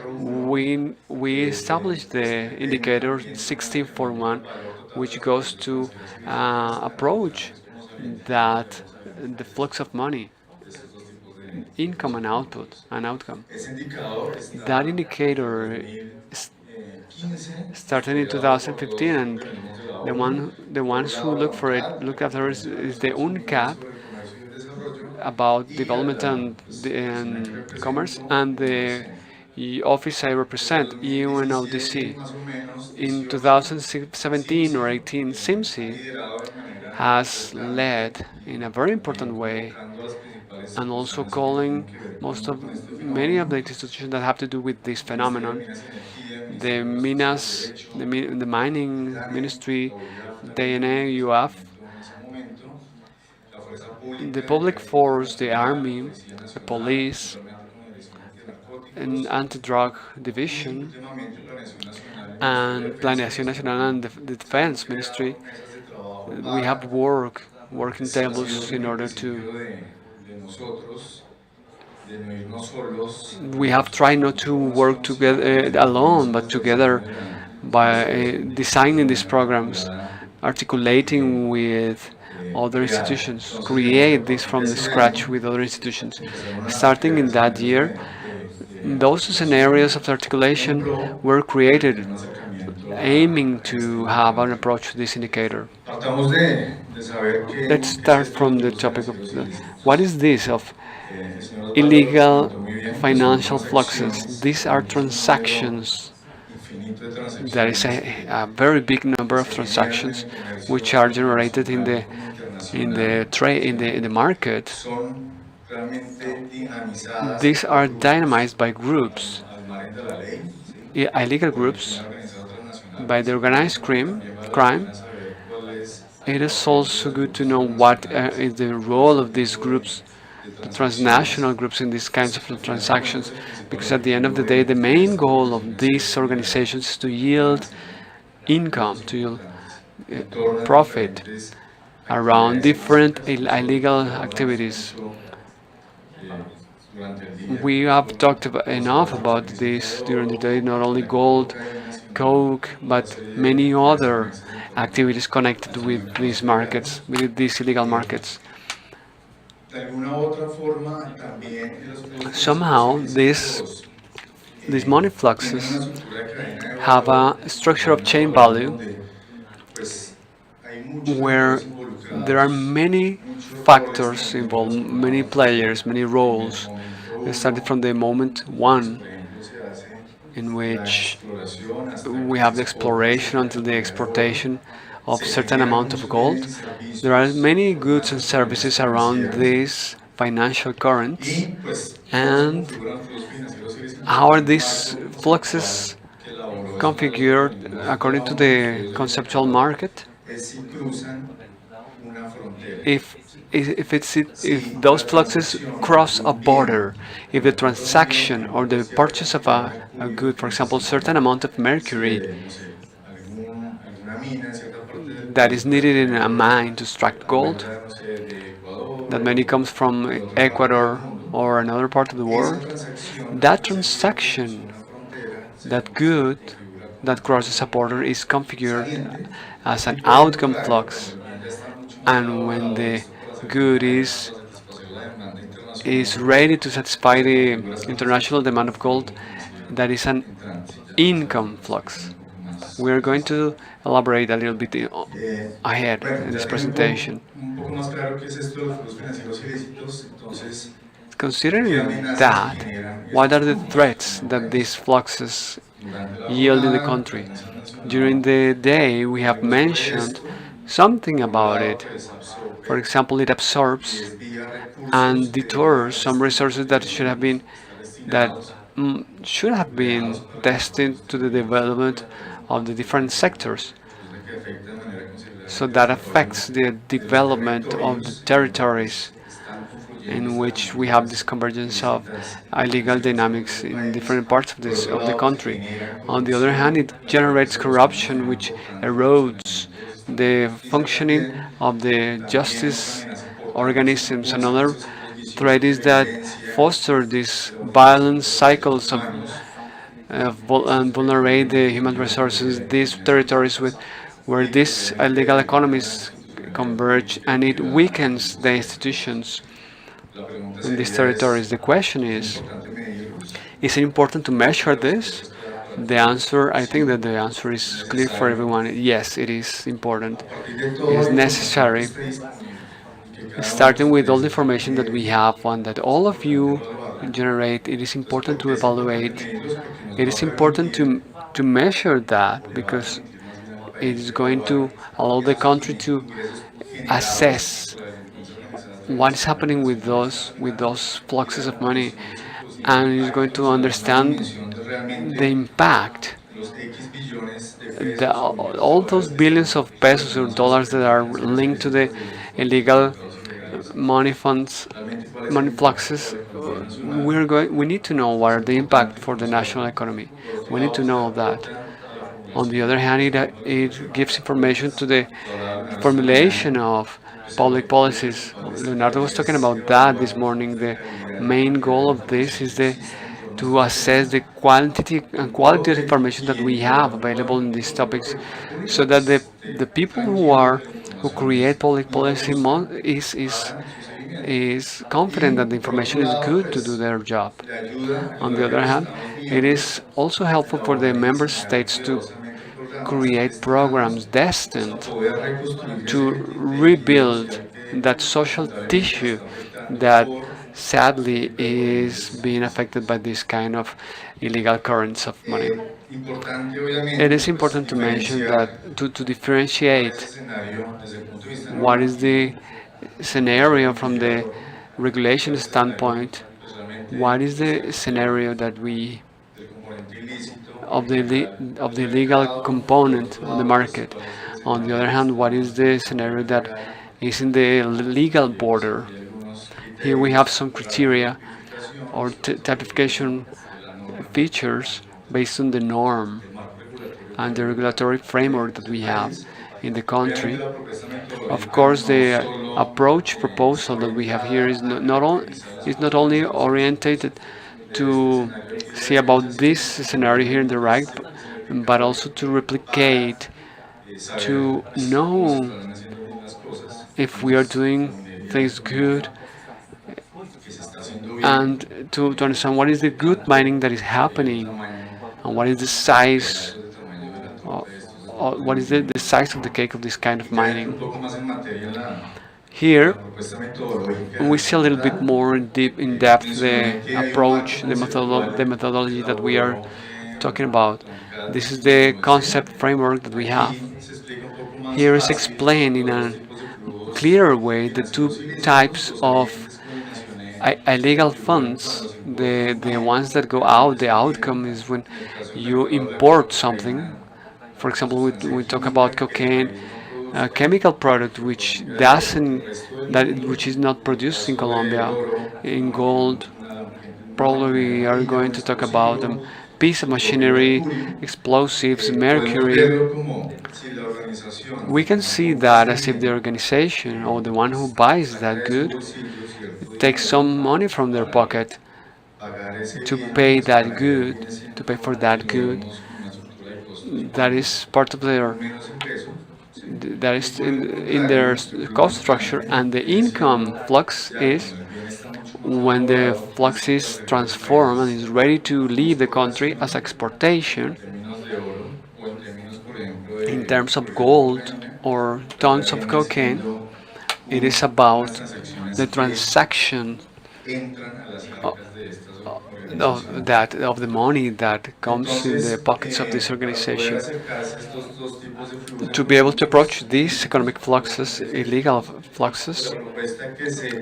we established the indicator 1641, which goes to approach that the flux of money, income and output and outcome. That indicator started in 2015, and the ones who look after it is the UNCAP about development and commerce, and the office I represent, UNODC. In 2017 or 18, SIMSI has led in a very important way, and also calling many of the institutions that have to do with this phenomenon, the Minas, the Mining Ministry, DNA, UF, the public force, the army, the police, and anti-drug division, and Planeación Nacional and the Defense Ministry. We have working tables in order to. We have tried not to work together alone, but together by designing these programs, articulating with other institutions, create this from the scratch with other institutions. Starting in that year, those scenarios of articulation were created, aiming to have an approach to this indicator. Let's start from the topic of what is this of illegal financial fluxes. These are transactions. There is a very big number of transactions which are generated in the market these are dynamized by groups, illegal groups, by the organized crime. It is also good to know what is the role of these groups, the transnational groups in these kinds of transactions, because at the end of the day, the main goal of these organizations is to yield income, to yield profit around different illegal activities. We have talked enough about this during the day, not only gold, coke, but many other activities connected with these markets, with these illegal markets. Somehow, these money fluxes have a structure of chain value where there are many factors involved, many players, many roles. It started from the moment one, in which we have the exploration until the exportation of certain amount of gold. There are many goods and services around these financial currents, and how are these fluxes configured according to the conceptual market? If those fluxes cross a border, if the transaction or the purchase of a good, for example, certain amount of mercury that is needed in a mine to extract gold, that maybe comes from Ecuador or another part of the world, that transaction, that good that crosses a border is configured as an outcome flux. And when the good is ready to satisfy the international demand of gold, that is an income flux. We are going to elaborate a little bit ahead in this presentation. Considering that, what are the threats that these fluxes yield in the country? During the day, we have mentioned something about it. For example, it absorbs and deters some resources that should have been destined to the development of the different sectors. So that affects the development of the territories in which we have this convergence of illegal dynamics in different parts of the country. On the other hand, it generates corruption, which erodes the functioning of the justice organisms. Another threat is that foster these violent cycles of and vulnerate the human resources, these territories where these illegal economies converge, and it weakens the institutions in these territories. The question is it important to measure this? The answer, I think that the answer is clear for everyone. Yes, it is important. It is necessary. Starting with all the information that we have and that all of you generate, it is important to evaluate. It is important to measure that, because it is going to allow the country to assess what is happening with those fluxes of money, and is going to understand the impact, all those billions of pesos or dollars that are linked to the illegal money fluxes. We need to know what are the impact for the national economy. We need to know that. On the other hand, it gives information to the formulation of public policies. Leonardo was talking about that this morning. The main goal of this is to assess the quantity and quality of information that we have available in these topics, so that the people who create public policy is confident that the information is good to do their job. On the other hand, it is also helpful for the member states to create programs destined to rebuild that social tissue that sadly is being affected by this kind of illegal currents of money. It is important to mention that to differentiate what is the scenario from the regulation standpoint, what is the scenario that we of the legal component of the market? On the other hand, what is the scenario that is in the legal border? Here we have some criteria or typification features based on the norm and the regulatory framework that we have in the country. Of course, the approach proposal that we have here is not only orientated to see about this scenario here in the right, but also to replicate, to know if we are doing things good, and to understand what is the good mining that is happening, and what is the size, what is the size of the cake of this kind of mining. Here, we see a little bit more in depth the approach, the methodology that we are talking about. This is the concept framework that we have. Here is explained in a clearer way the two types of illegal funds. The ones that go out, the outcome is when you import something. For example, we talk about cocaine, a chemical product which is not produced in Colombia. In gold, probably we are going to talk about a piece of machinery, explosives, mercury. We can see that as if the organization or the one who buys that good takes some money from their pocket to pay that good, to pay for that good. That is part of that is in their cost structure, and the income flux is when the flux is transformed and is ready to leave the country as exportation in terms of gold or tons of cocaine. It is about the transaction of the money that comes in the pockets of this organization. To be able to approach these economic fluxes, illegal fluxes,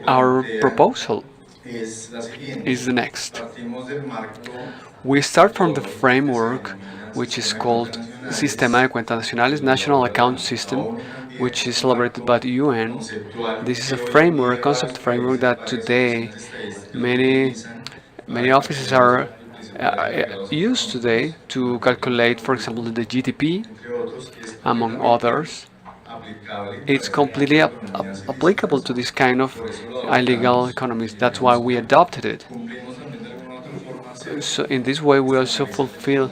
our proposal is the next. We start from the framework which is called Sistema de Cuentas Nacionales, National Account System, which is elaborated by the UN. This is a framework, concept framework that today many offices are used today to calculate, for example, the GDP, among others. It's completely applicable to this kind of illegal economies. That's why we adopted it. So in this way, we also fulfill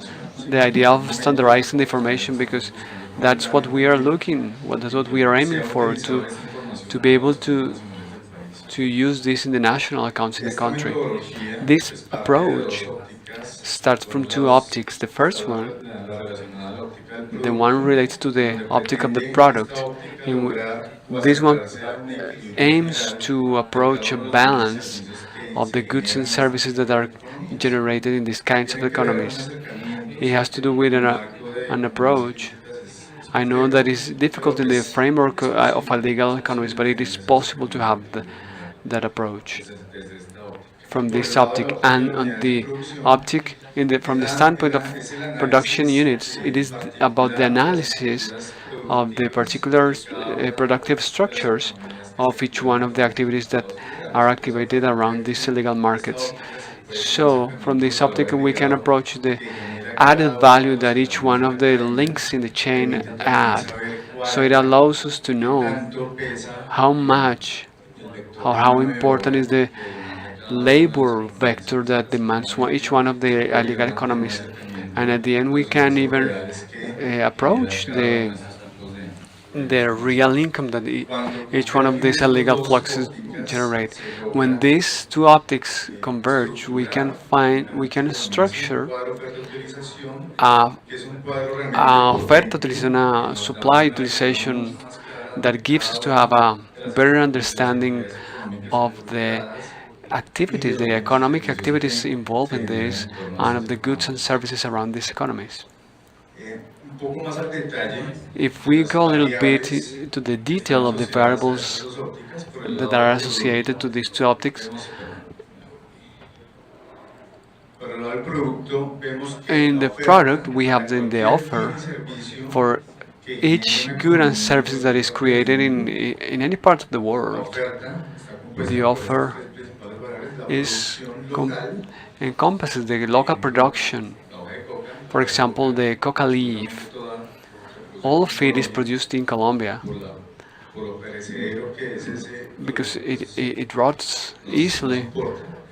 the idea of standardizing the information, because that's what we are that's what we are aiming for, to be able to use this in the national accounts in the country. This approach starts from two optics. The first one, the one related to the optic of the product. This one aims to approach a balance of the goods and services that are generated in these kinds of economies. It has to do with an approach. I know that it's difficult in the framework of illegal economies, but it is possible to have that approach from this optic. And on the optic, from the standpoint of production units, it is about the analysis of the particular productive structures of each one of the activities that are activated around these illegal markets. So from this optic, we can approach the added value that each one of the links in the chain add. So it allows us to know how much or how important is the labor vector that demands each one of the illegal economies. And at the end, we can even approach the real income that each one of these illegal fluxes generate. When these two optics converge, we can structure a supply utilization that gives us to have a better understanding of the activities, the economic activities involved in this, and of the goods and services around these economies. If we go a little bit to the detail of the variables that are associated to these two optics, in the product we have then the offer for each good and service that is created in any part of the world. The offer is encompasses the local production. For example, the coca leaf. All of it is produced in Colombia because it rots easily.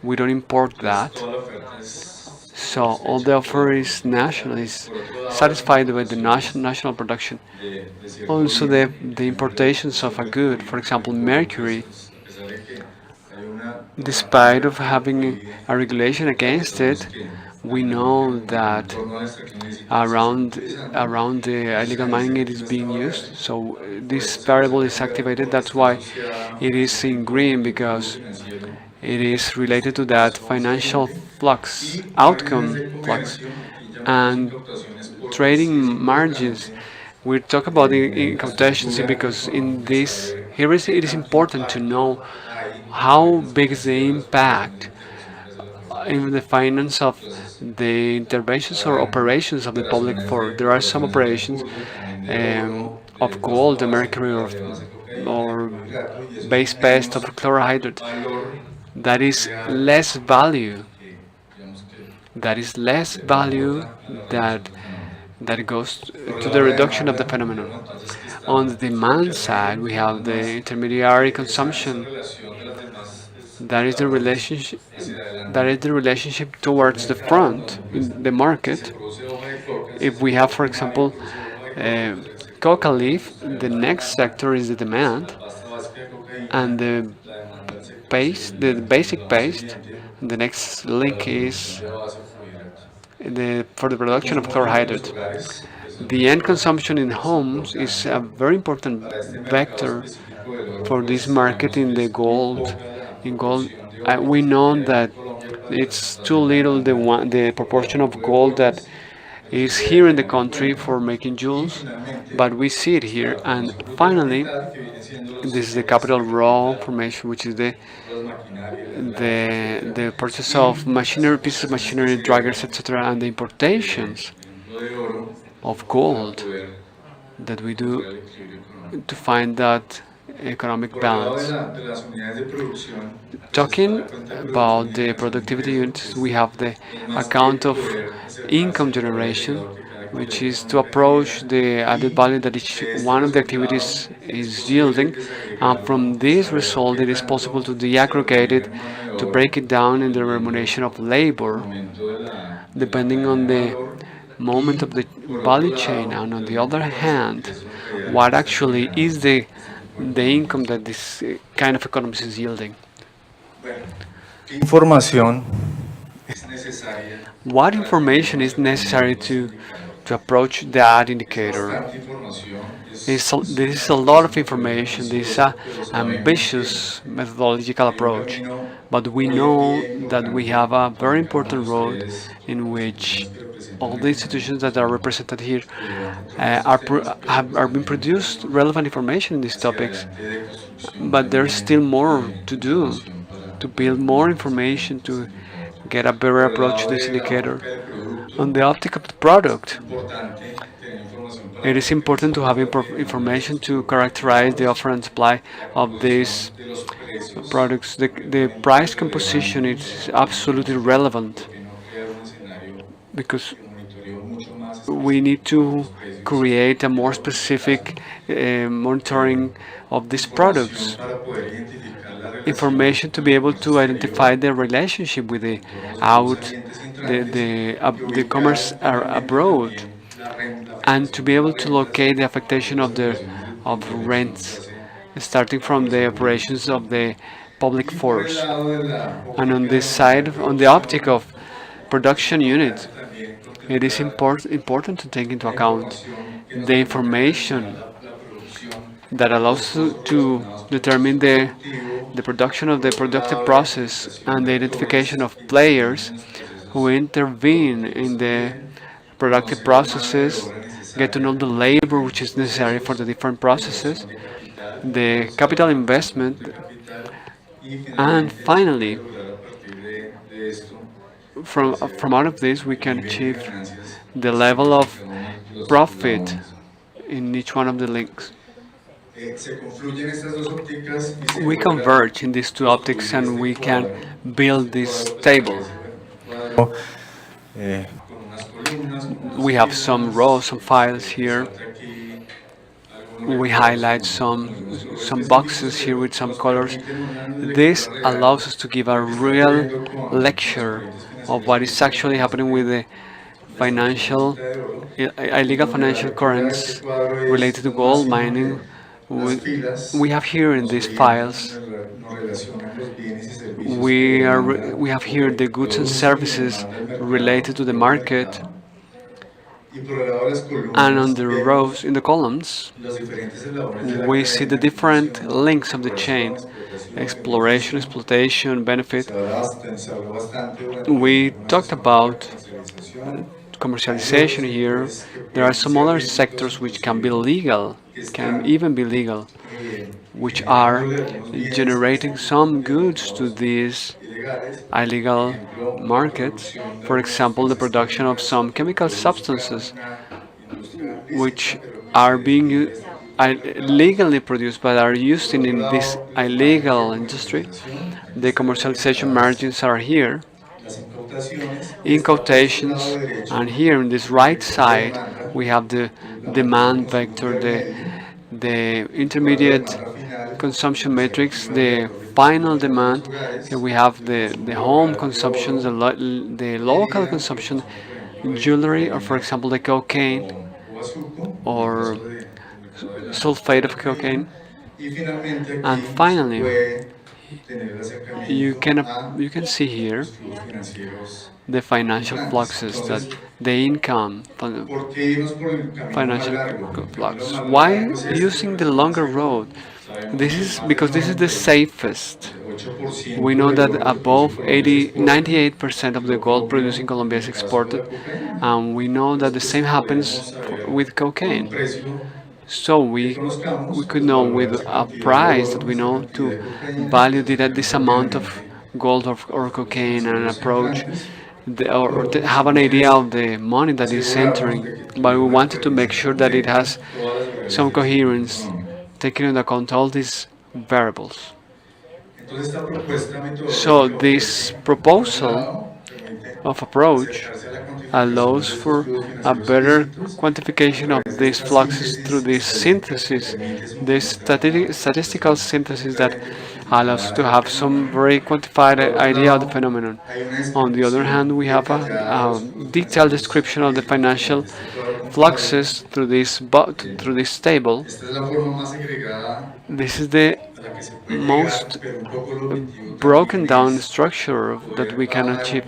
We don't import that. So all the offer is national, is satisfied with the national production. Also the importations of a good, for example, mercury, despite of having a regulation against it, we know that around the illegal mining it is being used. So this variable is activated. That's why it is in green, because it is related to that financial flux, outcome flux, and trading margins. We talk about incompatibility because in this it is important to know how big is the impact in the finance of the interventions or operations of the public. For there are some operations of gold, the mercury, or base pest of chlorhydrate that is less value. That is less value that goes to the reduction of the phenomenon. On the demand side, we have the intermediary consumption. That is the relationship. That is the relationship towards the front in the market. If we have, for example, coca leaf, the next sector is the demand, and the paste, the basic paste. The next link is for the production of chlorhydrate. The end consumption in homes is a very important vector for this market in the gold. In gold, we know that it's too little the proportion of gold that is here in the country for making jewels, but we see it here. And finally, this is the capital raw formation, which is the purchase of machinery, pieces of machinery, draggers, etc., and the importations of gold that we do to find that economic balance. Talking about the productivity units, we have the account of income generation, which is to approach the added value that each one of the activities is yielding. And from this result, it is possible to deaggregate it, to break it down in the remuneration of labor, depending on the moment of the value chain. And on the other hand, what actually is the income that this kind of economies is yielding. What information is necessary to approach that indicator? This is a lot of information. This is an ambitious methodological approach, but we know that we have a very important road in which all the institutions that are represented here are being produced relevant information in these topics, but there's still more to do, to build more information, to get a better approach to this indicator. On the optic of the product, it is important to have information to characterize the offer and supply of these products. The price composition is absolutely relevant because we need to create a more specific monitoring of these products. Information to be able to identify the relationship with the commerce abroad, and to be able to locate the affectation of rents, starting from the operations of the public force. And on this side, on the optic of production unit, it is important to take into account the information that allows to determine the production of the productive process and the identification of players who intervene in the productive processes get to know the labor which is necessary for the different processes, the capital investment, and finally, from out of this, we can achieve the level of profit in each one of the links. We converge in these two optics and we can build this table. We have some rows, some files here. We highlight some boxes here with some colors. This allows us to give a real lecture of what is actually happening with the illegal financial currents related to gold mining. We have here in these files, we have here the goods and services related to the market, and on the rows, in the columns, we see the different links of the chain: exploration, exploitation, benefit. We talked about commercialization here. There are some other sectors which can be legal, can even be legal, which are generating some goods to these illegal markets. For example, the production of some chemical substances which are being legally produced but are used in this illegal industry. The commercialization margins are here in quotations, and here in this right side we have the demand vector, the intermediate consumption matrix, the final demand. Here we have the home consumption, the local consumption, jewelry, or for example the cocaine or sulfate of cocaine. And finally, you can see here the financial fluxes, that the income financial flux. Why using the longer road? This is because this is the safest. We know that above 98% of the gold produced in Colombia is exported, and we know that the same happens with cocaine. So we could know with a price that we know to value this amount of gold or cocaine and approach or have an idea of the money that is entering. But we wanted to make sure that it has some coherence, taking into account all these variables. So this proposal of approach allows for a better quantification of these fluxes through this synthesis, this statistical synthesis that allows us to have some very quantified idea of the phenomenon. On the other hand, we have a detailed description of the financial fluxes through this table. This is the most broken down structure that we can achieve,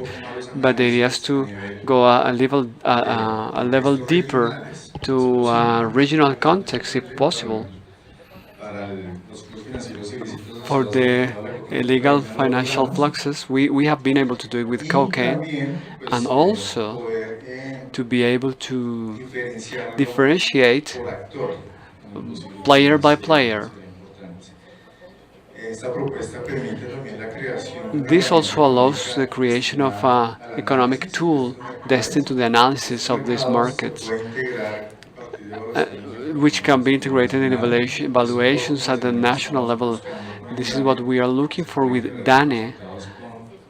but the idea is to go a level deeper to regional context if possible. For the illegal financial fluxes, we have been able to do it with cocaine, and also to be able to differentiate player by player. This also allows the creation of an economic tool destined to the analysis of these markets, which can be integrated in evaluations at the national level. This is what we are looking for with DANE.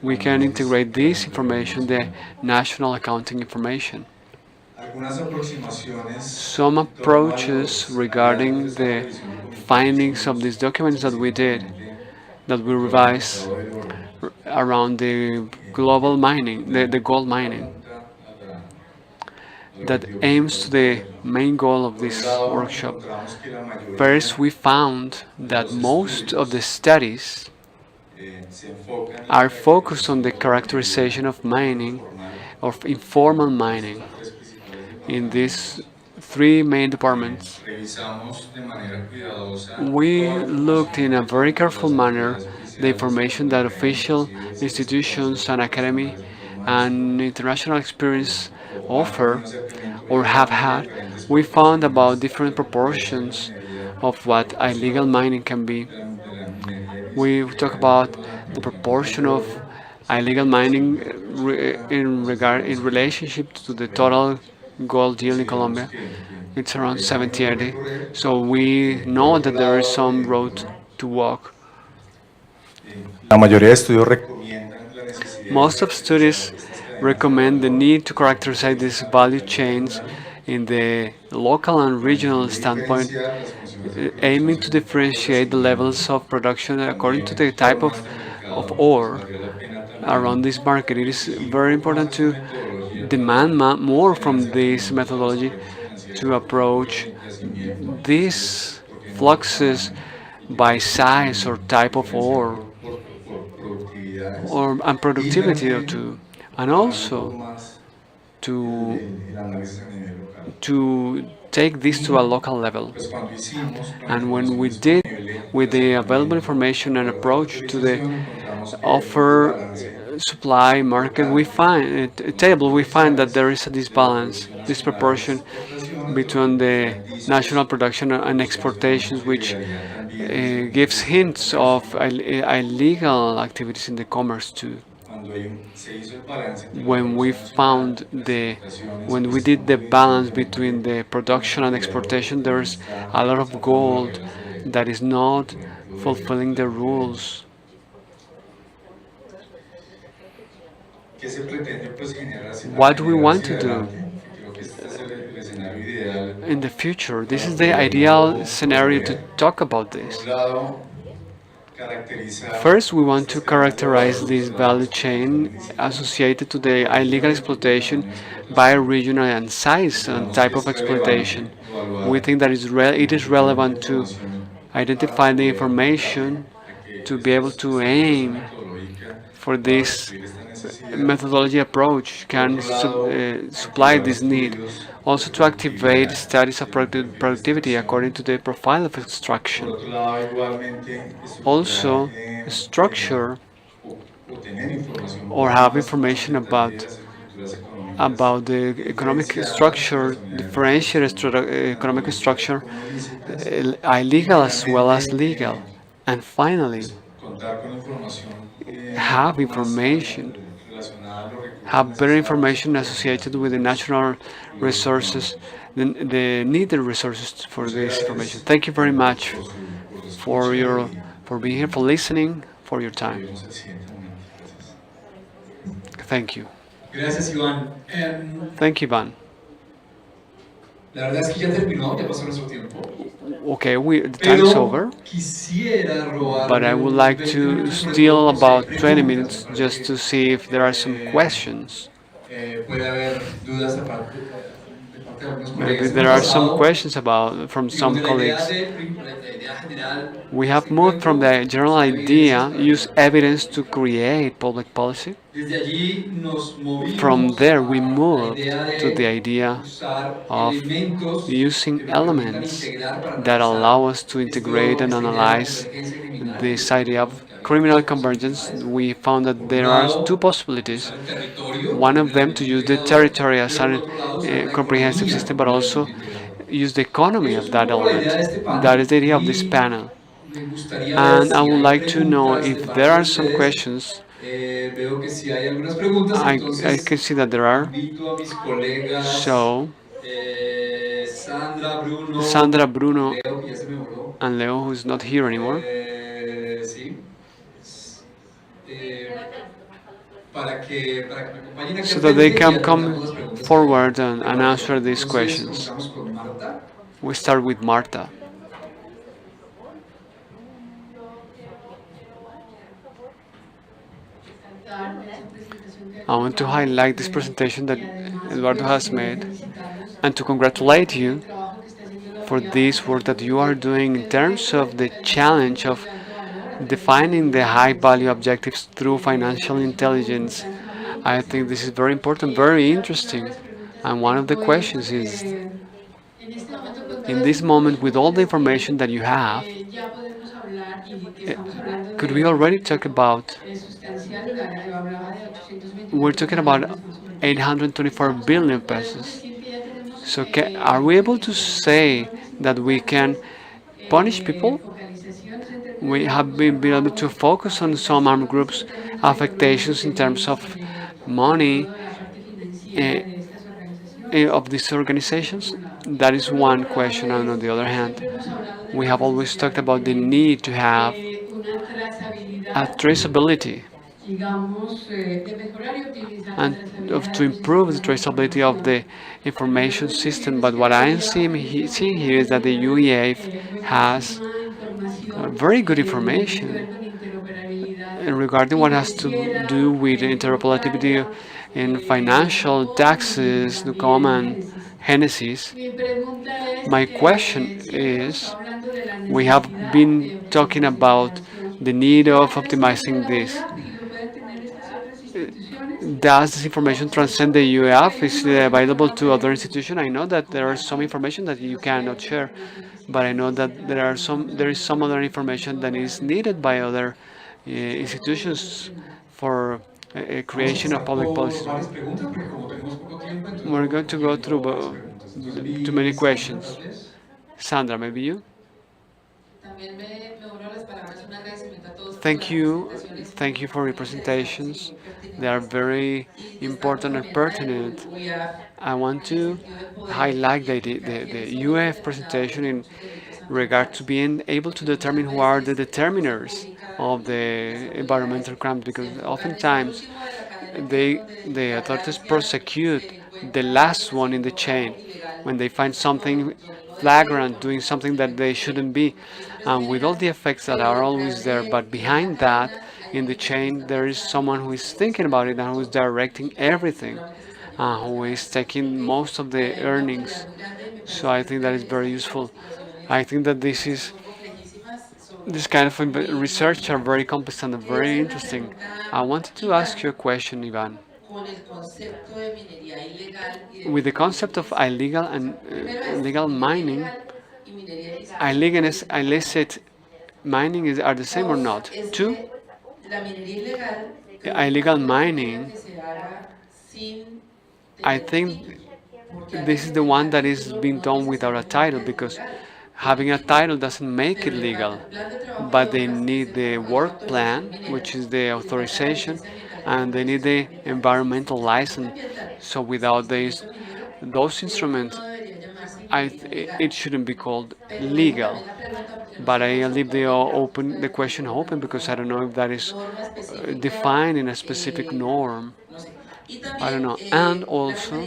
We can integrate this information, the national accounting information. Some approaches regarding the findings of these documents that we did, that we revised around the global mining, the gold mining, that aims to the main goal of this workshop. First, we found that most of the studies are focused on the characterization of mining, of informal mining, in these three main departments. We looked in a very careful manner the information that official institutions and academy and international experience offer or have had we found about different proportions of what illegal mining can be. We talk about the proportion of illegal mining in relationship to the total gold yield in Colombia. It's around 70-80. So we know that there is some road to walk. La mayoría de estudios recomiendan la necesidad Most of studies recommend the need to characterize these value chains in the local and regional standpoint, aiming to differentiate the levels of production according to the type of ore around this market. It is very important to demand more from this methodology to approach these fluxes by size or type of ore and productivity too, and also to take this to a local level. And when we did with the available information and approach to the offer supply market, we find we find that there is a disbalance, disproportion between the national production and exportations, which gives hints of illegal activities in the commerce too. When we did the balance between the production and exportation, there's a lot of gold that is not fulfilling the rules. What do we want to do in the future? This is the ideal scenario to talk about this. First, we want to characterize this value chain associated to the illegal exploitation by regional and size and type of exploitation. We think that it is relevant to identify the information to be able to aim for this methodology approach can supply this need. Also to activate studies of productivity according to the profile of extraction. Also structure or have information about the economic structure, differentiated economic structure, illegal as well as legal. And finally, have better information associated with the natural resources, the needed resources for this information. Thank you very much for being here, for listening, for your time. Thank you. Gracias, Iván. Thank you, Iván. La verdad es que ya terminó, ya pasó nuestro tiempo. Okay, the time is over, but I would like to steal about 20 minutes just to see if there are some questions. Maybe there are some questions from some colleagues. We have moved from the general idea, use evidence to create public policy. From there, we moved to the idea of using elements that allow us to integrate and analyze this idea of criminal convergence. We found that there are two possibilities. One of them to use the territory as a comprehensive system, but also use the economy of that element. That is the idea of this panel. And I would like to know if there are some questions. I can see that there are. So, Sandra, Bruno, and Leo, who is not here anymore. So that they can come forward and answer these questions. We start with Marta. I want to highlight this presentation that Eduardo has made and to congratulate you for this work that you are doing in terms of the challenge of defining the high-value objectives through financial intelligence. I think this is very important, very interesting. And one of the questions is, in this moment, with all the information that you have, could we already talk about, we're talking about 824 billion pesos. So are we able to say that we can punish people? We have been able to focus on some armed groups' affectations in terms of money of these organizations. That is one question, and on the other hand, we have always talked about the need to have a traceability and to improve the traceability of the information system. But what I am seeing here is that the UEF has very good information regarding what has to do with interoperability in financial, taxes, NUCOM, and Genesis. My question is, we have been talking about the need of optimizing this. Does this information transcend the UEF? Is it available to other institutions? I know that there are some information that you cannot share, but I know that there is some other information that is needed by other institutions for creation of public policy. We're going to go through too many questions. Sandra, maybe you? Thank you. Thank you for your presentations. They are very important and pertinent. I want to highlight the UEF presentation in regard to being able to determine who are the determiners of the environmental crimes, because oftentimes the authorities prosecute the last one in the chain when they find something flagrant, doing something that they shouldn't be, and with all the effects that are always there. But behind that, in the chain, there is someone who is thinking about it and who is directing everything, who is taking most of the earnings. So I think that is very useful. I think that this kind of research are very complex and very interesting. I wanted to ask you a question, Ivan. With the concept of illegal and legal mining, illegal and illicit mining are the same or not? Two, illegal mining, I think this is the one that is being done without a title, because having a title doesn't make it legal, but they need the work plan, which is the authorization, and they need the environmental license. So without those instruments, it shouldn't be called legal. But I leave the question open, because I don't know if that is defined in a specific norm. I don't know. And also,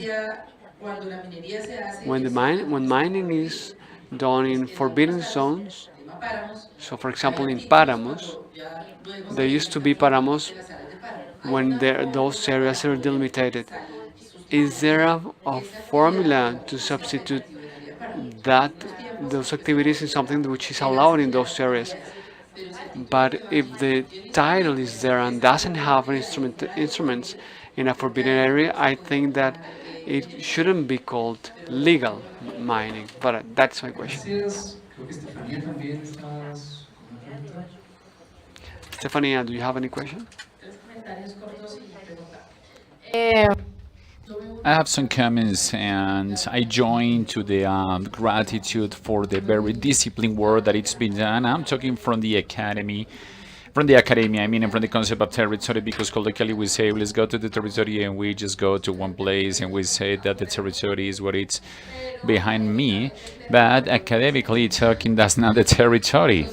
when mining is done in forbidden zones, so for example in páramos, there used to be páramos when those areas are delimited. Is there a formula to substitute those activities in something which is allowed in those areas? But if the title is there and doesn't have instruments in a forbidden area, I think that it shouldn't be called legal mining. But that's my question. Stefania, do you have any question? I have some comments, and I join to the gratitude for the very disciplined work that it's been done. I'm talking from the academy, I mean, and from the concept of territory, because colloquially we say, let's go to the territory, and we just go to one place, and we say that the territory is what it's behind me. But academically talking, that's not the territory.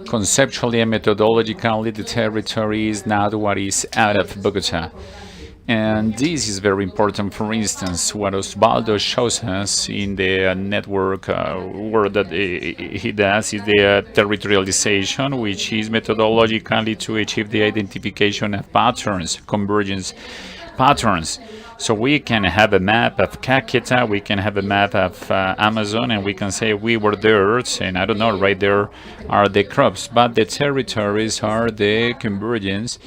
Conceptually and methodologically, the territory is not what is out of Bogota. And this is very important. For instance, what Osvaldo shows us in the network work that he does is the territorialization, which is methodologically to achieve the identification of patterns, convergence patterns. So we can have a map of Caqueta, we can have a map of Amazon, and we can say we were there, and I don't know, right there are the crops, but the territories are the convergence.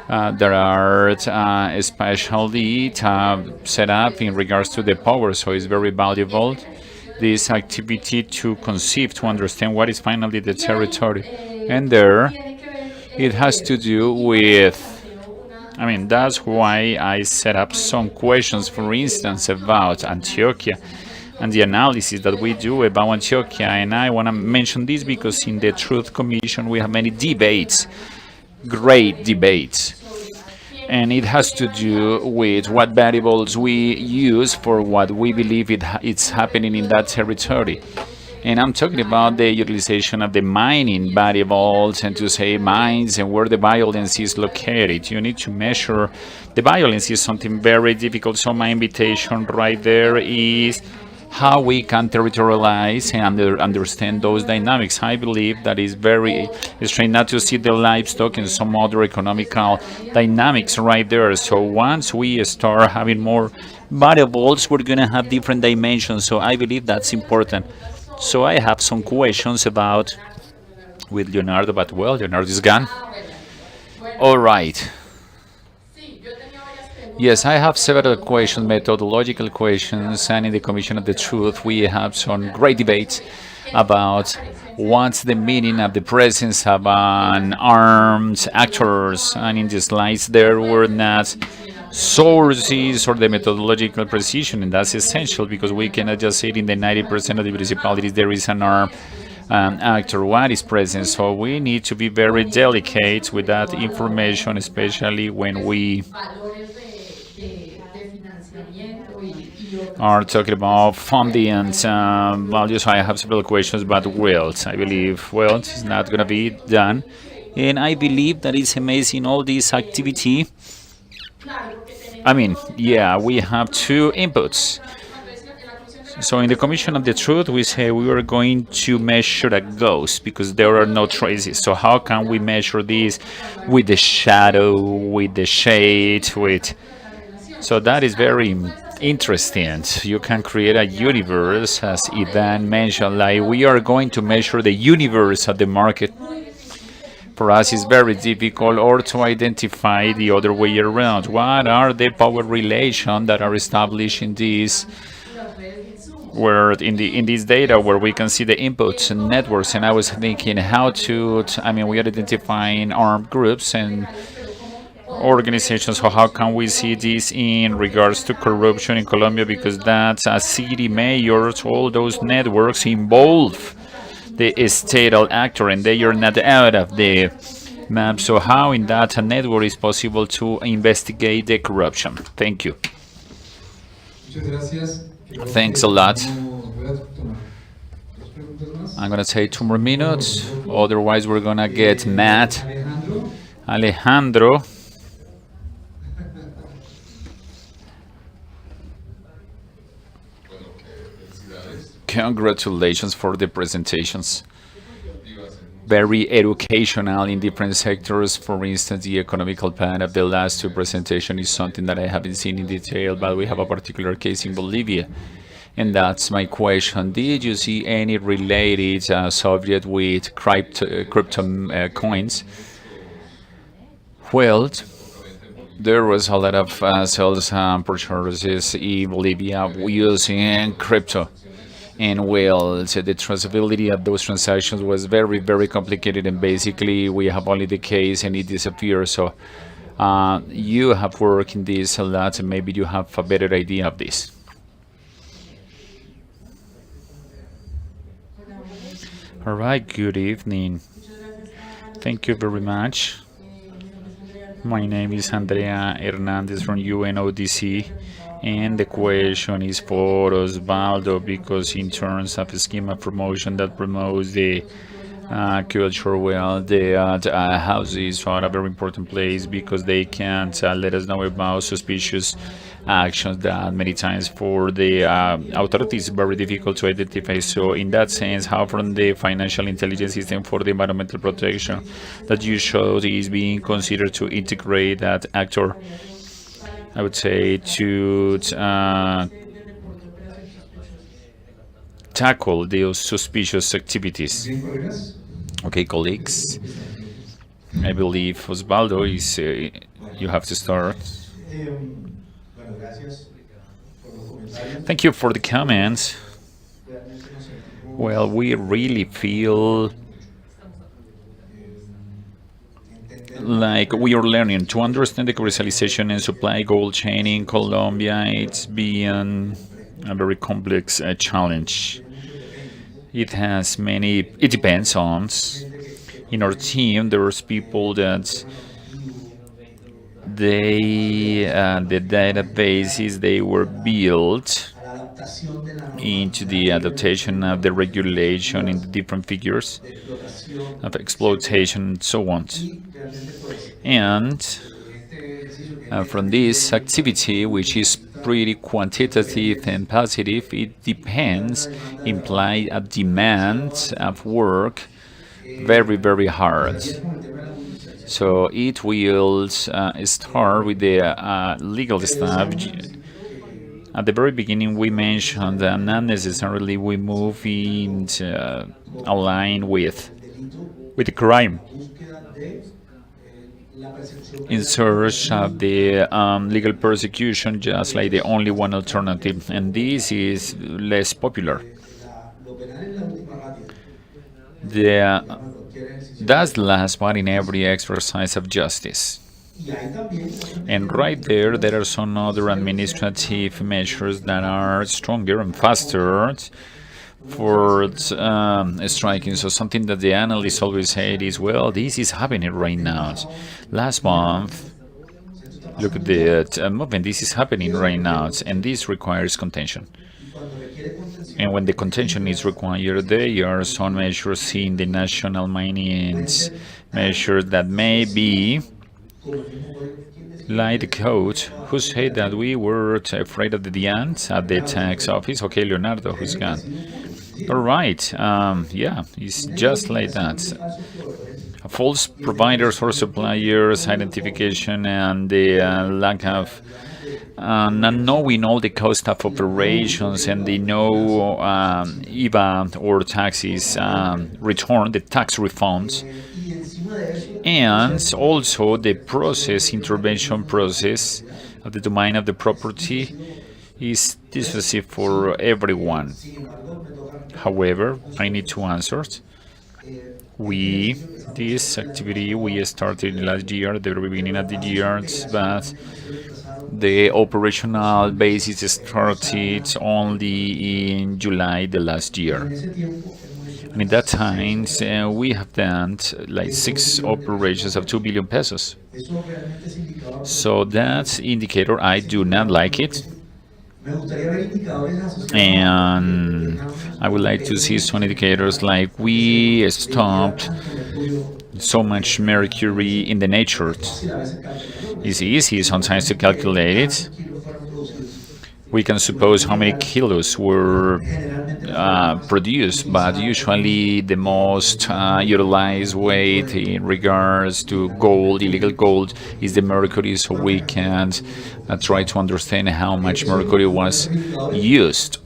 There are especially set up in regards to the power, so it's very valuable, this activity to conceive, to understand what is finally the territory. And there, it has to do with I mean, that's why I set up some questions, for instance, about Antioquia and the analysis that we do about Antioquia. And I want to mention this because in the Truth Commission we have many debates, great debates. And it has to do with what variables we use for what we believe it's happening in that territory. And I'm talking about the utilization of the mining variables and to say mines and where the violence is located. You need to measure the violence is something very difficult. So my invitation right there is how we can territorialize and understand those dynamics. I believe that is very strange not to see the livestock and some other economical dynamics right there. So once we start having more variables, we're going to have different dimensions. So I believe that's important. So I have some questions about with Leonardo, but well, Leonardo is gone. All right. Yes, I have several questions, methodological questions, and in the Commission of the Truth we have some great debates about what's the meaning of the presence of an armed actors, and in the slides there were not sources or the methodological precision, and that's essential because we cannot just say in the 90% of the municipalities there is an armed actor, what is present. So we need to be very delicate with that information, especially when we are talking about funding and values. I have several questions about wealth. I believe wealth is not going to be done, and I believe that it's amazing all this activity. I mean, yeah, we have two inputs. So in the Commission of the Truth, we say we are going to measure a ghost because there are no traces. So how can we measure this with the shadow, with the shade, with... So that is very interesting. You can create a universe, as Ivan mentioned, like we are going to measure the universe of the market. For us, it's very difficult, or to identify the other way around. What are the power relations that are established in this, where in this data, where we can see the inputs and networks? And I was thinking how to, I mean, we are identifying armed groups and organizations. So how can we see this in regards to corruption in Colombia? Because that's a city mayors, all those networks involve the estatal actor, and they are not out of the map. So how in that network is possible to investigate the corruption? Thank you. Thanks a lot. I'm going to take 2 more minutes, otherwise we're going to get mad. Alejandro. Congratulations for the presentations. Very educational in different sectors. For instance, the economical plan of the last 2 presentations is something that I haven't seen in detail, but we have a particular case in Bolivia. And that's my question. Did you see any related subject with crypto coins? Well, there was a lot of sales purchases in Bolivia using crypto. And well, so the traceability of those transactions was very, very complicated, and basically we have only the case and it disappears. So you have worked in this a lot, and maybe you have a better idea of this. All right, good evening. Thank you very much. My name is Andrea Hernandez from UNODC. And the question is for Osvaldo, because in terms of a schema promotion that promotes the culture, well, the houses are a very important place because they can let us know about suspicious actions that many times for the authorities very difficult to identify. So in that sense, how from the financial intelligence system for the environmental protection that you showed is being considered to integrate that actor, I would say, to tackle those suspicious activities. Okay, colleagues, I believe Osvaldo is, you have to start. Thank you for the comments. Well, we really feel like we are learning to understand the commercialization and supply gold chain in Colombia. It's been a very complex challenge. It has many, it depends on, in our team there's people that the databases, they were built into the adaptation of the regulation in the different figures of exploitation and so on. And from this activity, which is pretty quantitative and positive, it depends, imply a demand of work very, very hard. So it will start with the legal staff. At the very beginning, we mentioned that not necessarily we move in align with the crime, in search of the legal persecution, just like the only one alternative, and this is less popular. That's the last part in every exercise of justice. And right there, there are some other administrative measures that are stronger and faster for striking. So something that the analysts always say is, well, this is happening right now. Last month, look at the movement, this is happening right now, and this requires contention. And when the contention is required, there are some measures in the national mining measures that may be like the code, who said that we were afraid of the ants at the tax office. Okay, Leonardo, who's gone? All right, yeah, it's just like that. False providers or suppliers, identification, and the lack of not knowing all the cost of operations and the no IVA or taxes return, the tax refunds, and also the intervention process of the domain of the property is decisive for everyone. However, I need to answer. This activity we started last year, at the very beginning of the year, but the operational basis started only in July the last year. And in that time, we have done like 6 operations of 2 billion pesos. So that indicator, I do not like it. And I would like to see some indicators like we stopped so much mercury in the nature. It's easy sometimes to calculate it. We can suppose how many kilos were produced, but usually the most utilized weight in regards to gold, illegal gold, is the mercury, so we can try to understand how much mercury was used.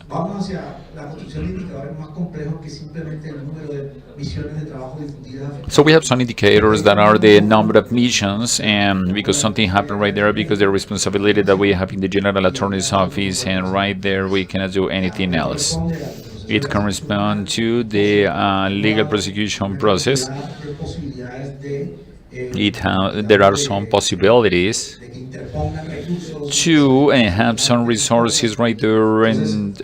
So we have some indicators that are the number of missions, and because something happened right there, because the responsibility that we have in the General Attorney's Office, and right there we cannot do anything else. It corresponds to the legal prosecution process. There are some possibilities to have some resources right there, and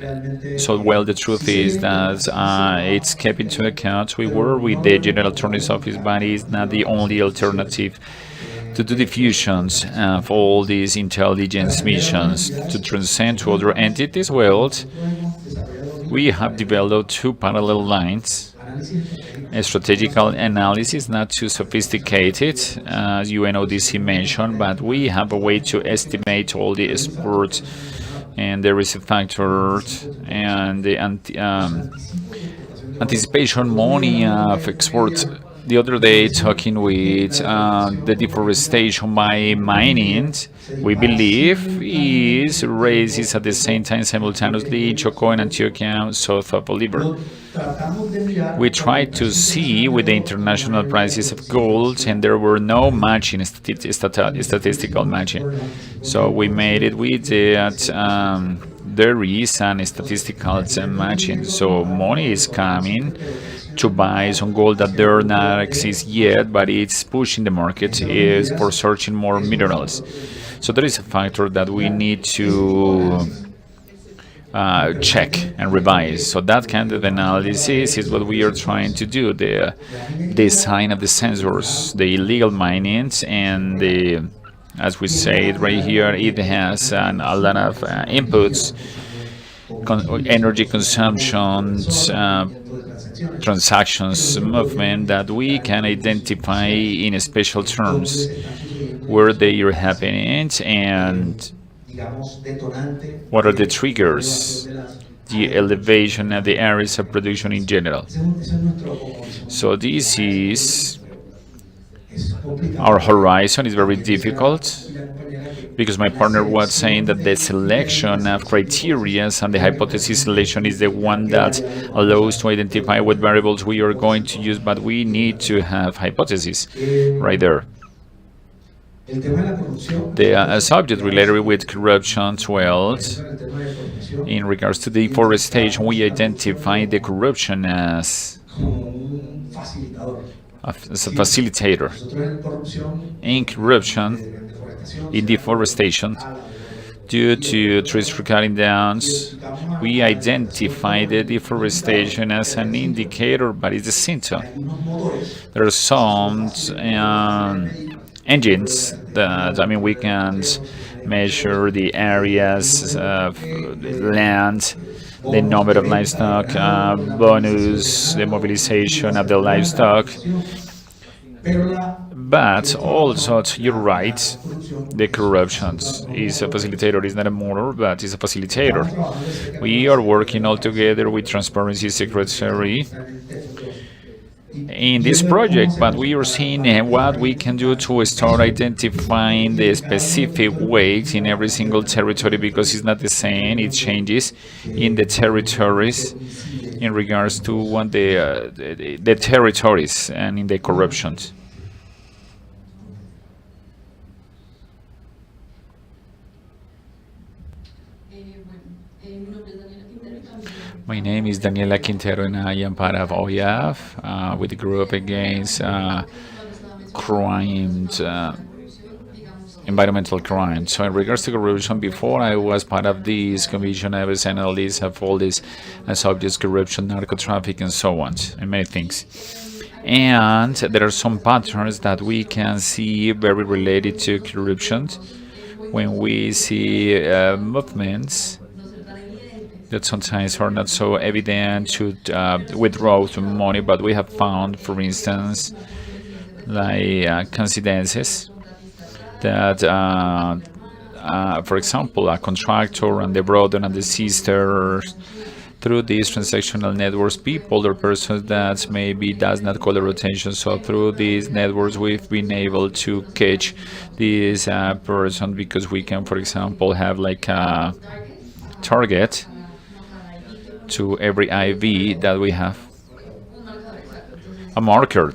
so well, the truth is that it's kept into account. We work with the General Attorney's Office, but it's not the only alternative to do diffusions of all these intelligence missions to transcend to other entities. Well, we have developed 2 parallel lines. A strategical analysis, not too sophisticated, as UNODC mentioned, but we have a way to estimate all the exports and the risk factor and the anticipation money of exports. The other day, talking with the deforestation by mining, we believe is raises at the same time simultaneously in Chocó and Antioquia, south of Bolivar. We tried to see with the international prices of gold, and there were no matching, statistical matching. So we made it with there is an statistical matching. So money is coming to buy some gold that there not exists yet, but it's pushing the market is for searching more minerals. So there is a factor that we need to check and revise. So that kind of analysis is what we are trying to do. The design of the sensors, the illegal mining, and the, as we say it right here, it has a lot of inputs, energy consumption, transactions, movement that we can identify in special terms where they are happening and what are the triggers, the elevation of the areas of production in general. So this is our horizon. Is very difficult because my partner was saying that the selection of criteria and the hypothesis selection is the one that allows to identify what variables we are going to use, but we need to have hypotheses right there. The subject related with corruption, well, in regards to deforestation, we identify the corruption as a facilitator. In corruption, in deforestation, due to trees cutting down, we identify the deforestation as an indicator, but it's a symptom. There are some engines that, I mean, we can measure the areas of land, the number of livestock, bonus, the mobilization of the livestock. But also, you're right, the corruption is a facilitator. It's not a motor, but it's a facilitator. We are working all together with Transparency Secretary in this project, but we are seeing what we can do to start identifying the specific weights in every single territory, because it's not the same. It changes in the territories in regards to what the territories and in the corruptions. My name is Daniela Quintero and I am part of OIAF with the group against crimes, environmental crime. So in regards to corruption, before I was part of this commission, I was analyst of all these subjects, corruption, narco traffic, and so on, and many things. And there are some patterns that we can see very related to corruption when we see movements that sometimes are not so evident to withdraw some money, but we have found, for instance, like coincidences that, for example, a contractor and the brother and the sister, through these transactional networks, people or persons that maybe does not call their attention. So through these networks, we've been able to catch this person, because we can, for example, have like a target to every IV that we have, a marker.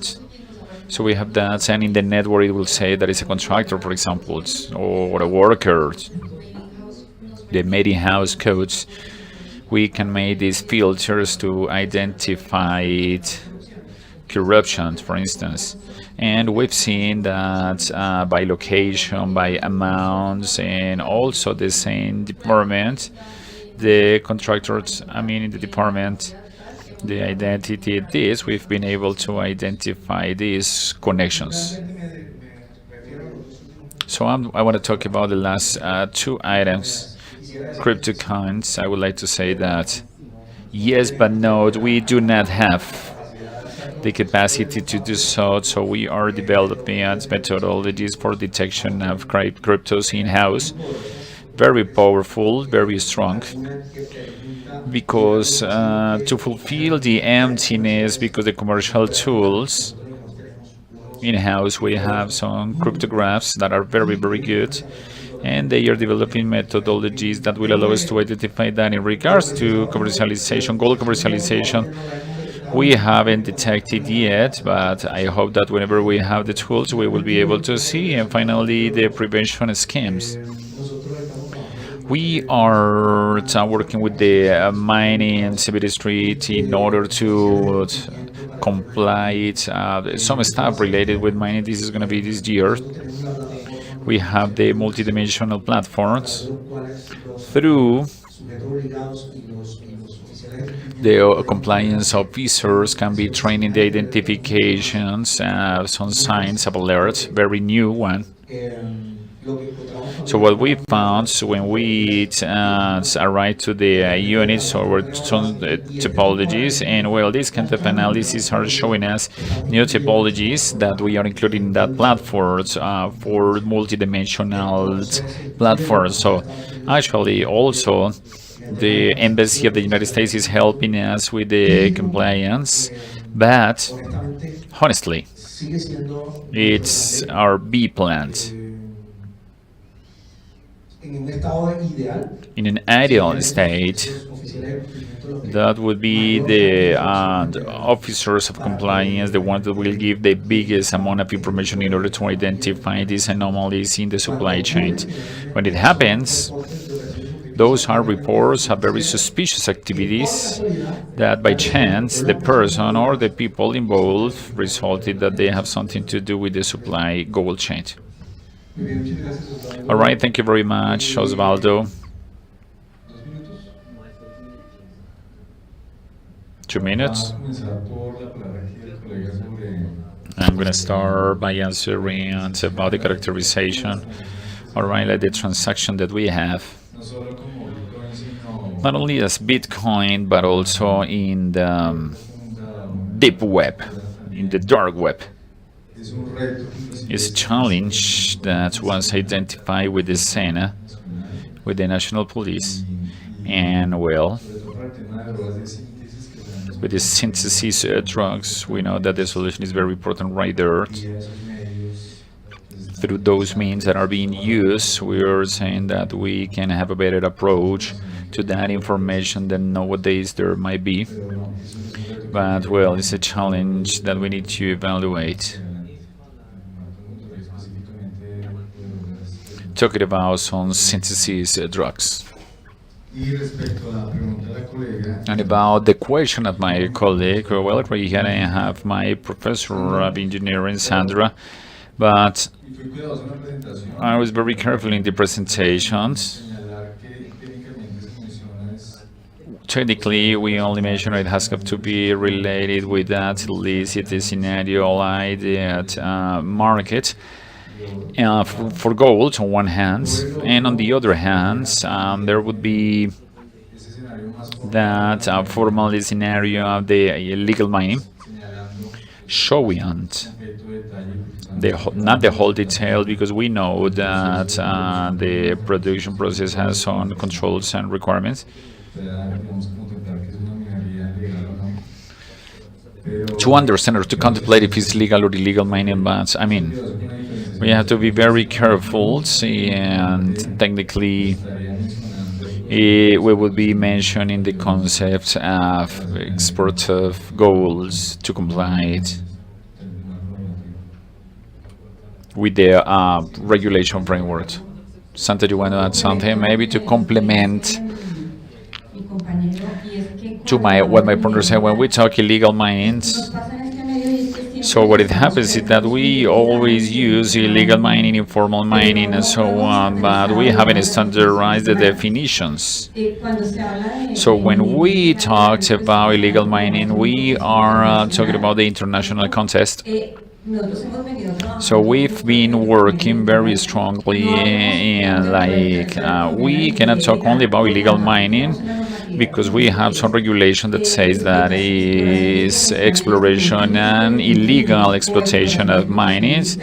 So we have that, and in the network it will say that it's a contractor, for example, or a worker. The meeting house codes, we can make these filters to identify corruption, for instance. And we've seen that by location, by amounts, and also the same department, the contractors, I mean, in the department, the identity of this, we've been able to identify these connections. So I want to talk about the last two items, crypto coins. I would like to say that yes, but no, we do not have the capacity to do so. So we are developing methodologies for detection of cryptos in-house. Very powerful, very strong, because to fulfill the emptiness, because the commercial tools in-house, we have some cryptographs that are very, very good, and they are developing methodologies that will allow us to identify that. In regards to commercialization, gold commercialization, we haven't detected yet, but I hope that whenever we have the tools, we will be able to see. And finally, the prevention schemes. We are working with the mining Civil Street in order to comply some stuff related with mining. This is going to be this year. We have the multidimensional platforms through the compliance officers can be trained in the identifications, some signs of alerts, very new one. So what we found when we arrived to the units or some topologies, and well, these kind of analyses are showing us new topologies that we are including in that platforms for multidimensional platforms. So actually also the Embassy of the United States is helping us with the compliance, but honestly, it's our B plant. In an ideal state, that would be the officers of compliance, the ones that will give the biggest amount of information in order to identify these anomalies in the supply chain. When it happens, those are reports of very suspicious activities that by chance the person or the people involved resulted that they have something to do with the supply gold chain. All right, thank you very much, Osvaldo. 2 minutes. I'm going to start by answering about the characterization, all right, like the transaction that we have, not only as Bitcoin, but also in the deep web, in the dark web. It's a challenge that was identified with the SENA, with the National Police, and well, with the synthesis drugs, we know that the solution is very important right there. Through those means that are being used, we are saying that we can have a better approach to that information than nowadays there might be. But well, it's a challenge that we need to evaluate. Talking about some synthesis drugs. And about the question of my colleague, well, right here I have my professor of engineering, Sandra, but I was very careful in the presentations. Technically, we only mention it has to be related with that illicit scenario like that market. For gold on one hand, and on the other hand, there would be that formal scenario of the illegal mining, showing not the whole detail, because we know that the production process has some controls and requirements. To understand or to contemplate if it's legal or illegal mining, but I mean, we have to be very careful, and technically we would be mentioning the concept of export of gold to comply with the regulation framework. Santa, you want to add something maybe to complement to what my partner said when we talk illegal minings? So what it happens is that we always use illegal mining, informal mining, and so on, but we haven't standardized the definitions. So when we talked about illegal mining, we are talking about the international context. So we've been working very strongly, and we cannot talk only about illegal mining, because we have some regulation that says that is exploration and illegal exploitation of mines.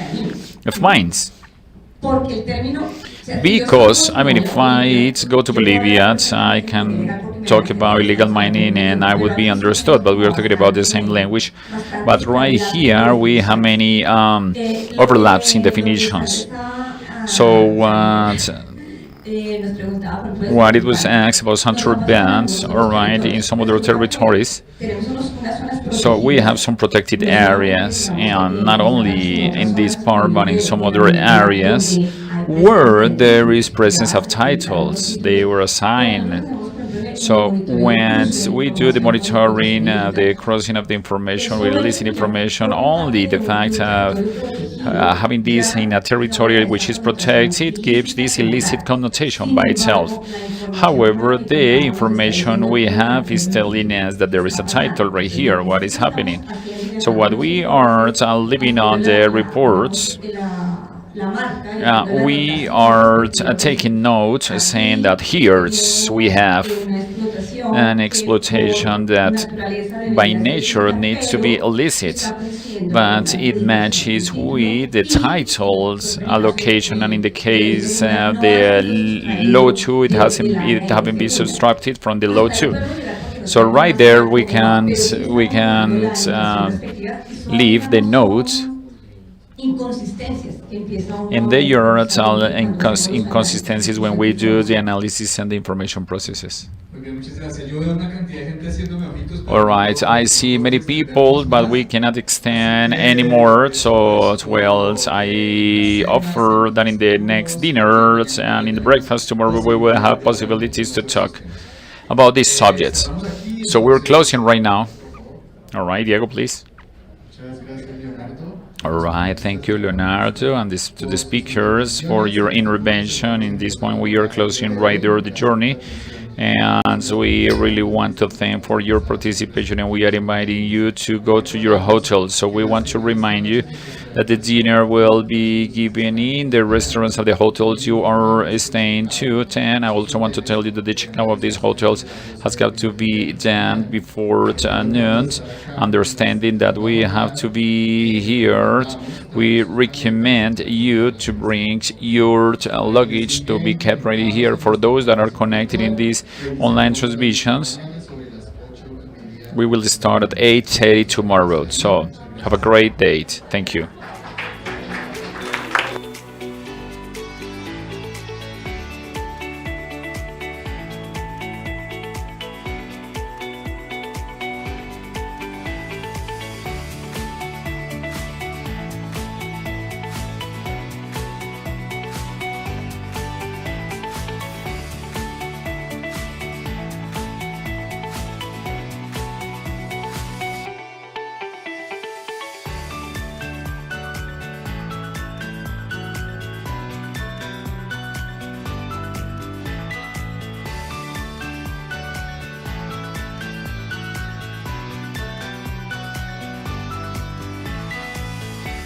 Because, I mean, if I go to Bolivia, I can talk about illegal mining and I would be understood, but we are talking about the same language. But right here, we have many overlaps in definitions. So what it was asked about central bands, all right, in some other territories, So we have some protected areas, and not only in this part, but in some other areas where there is presence of titles. They were assigned. So when we do the monitoring, the crossing of the information, we release information, only the fact of having this in a territory which is protected gives this illicit connotation by itself. However, the information we have is telling us that there is a title right here, what is happening. So what we are living on the reports, we are taking note saying that here we have an exploitation that by nature needs to be illicit, but it matches with the titles allocation, and in the case the law 2, it haven't been subtracted from the law 2. So right there we can leave the note. And there are inconsistencies when we do the analysis and the information processes. All right, I see many people, but we cannot extend anymore. So, well, I offer that in the next dinner and in the breakfast tomorrow we will have possibilities to talk about these subjects. So we're closing right now. All right, Diego, please. All right, thank you, Leonardo, and to the speakers for your intervention. In this point, we are closing right there the journey, and we really want to thank for your participation, and we are inviting you to go to your hotel. So we want to remind you that the dinner will be given in the restaurants of the hotels you are staying to. And I also want to tell you that the checkout of these hotels has got to be done before noon, understanding that we have to be here. We recommend you to bring your luggage to be kept ready here. For those that are connected in these online transmissions, we will start at 8:30 tomorrow. So have a great day. Thank you.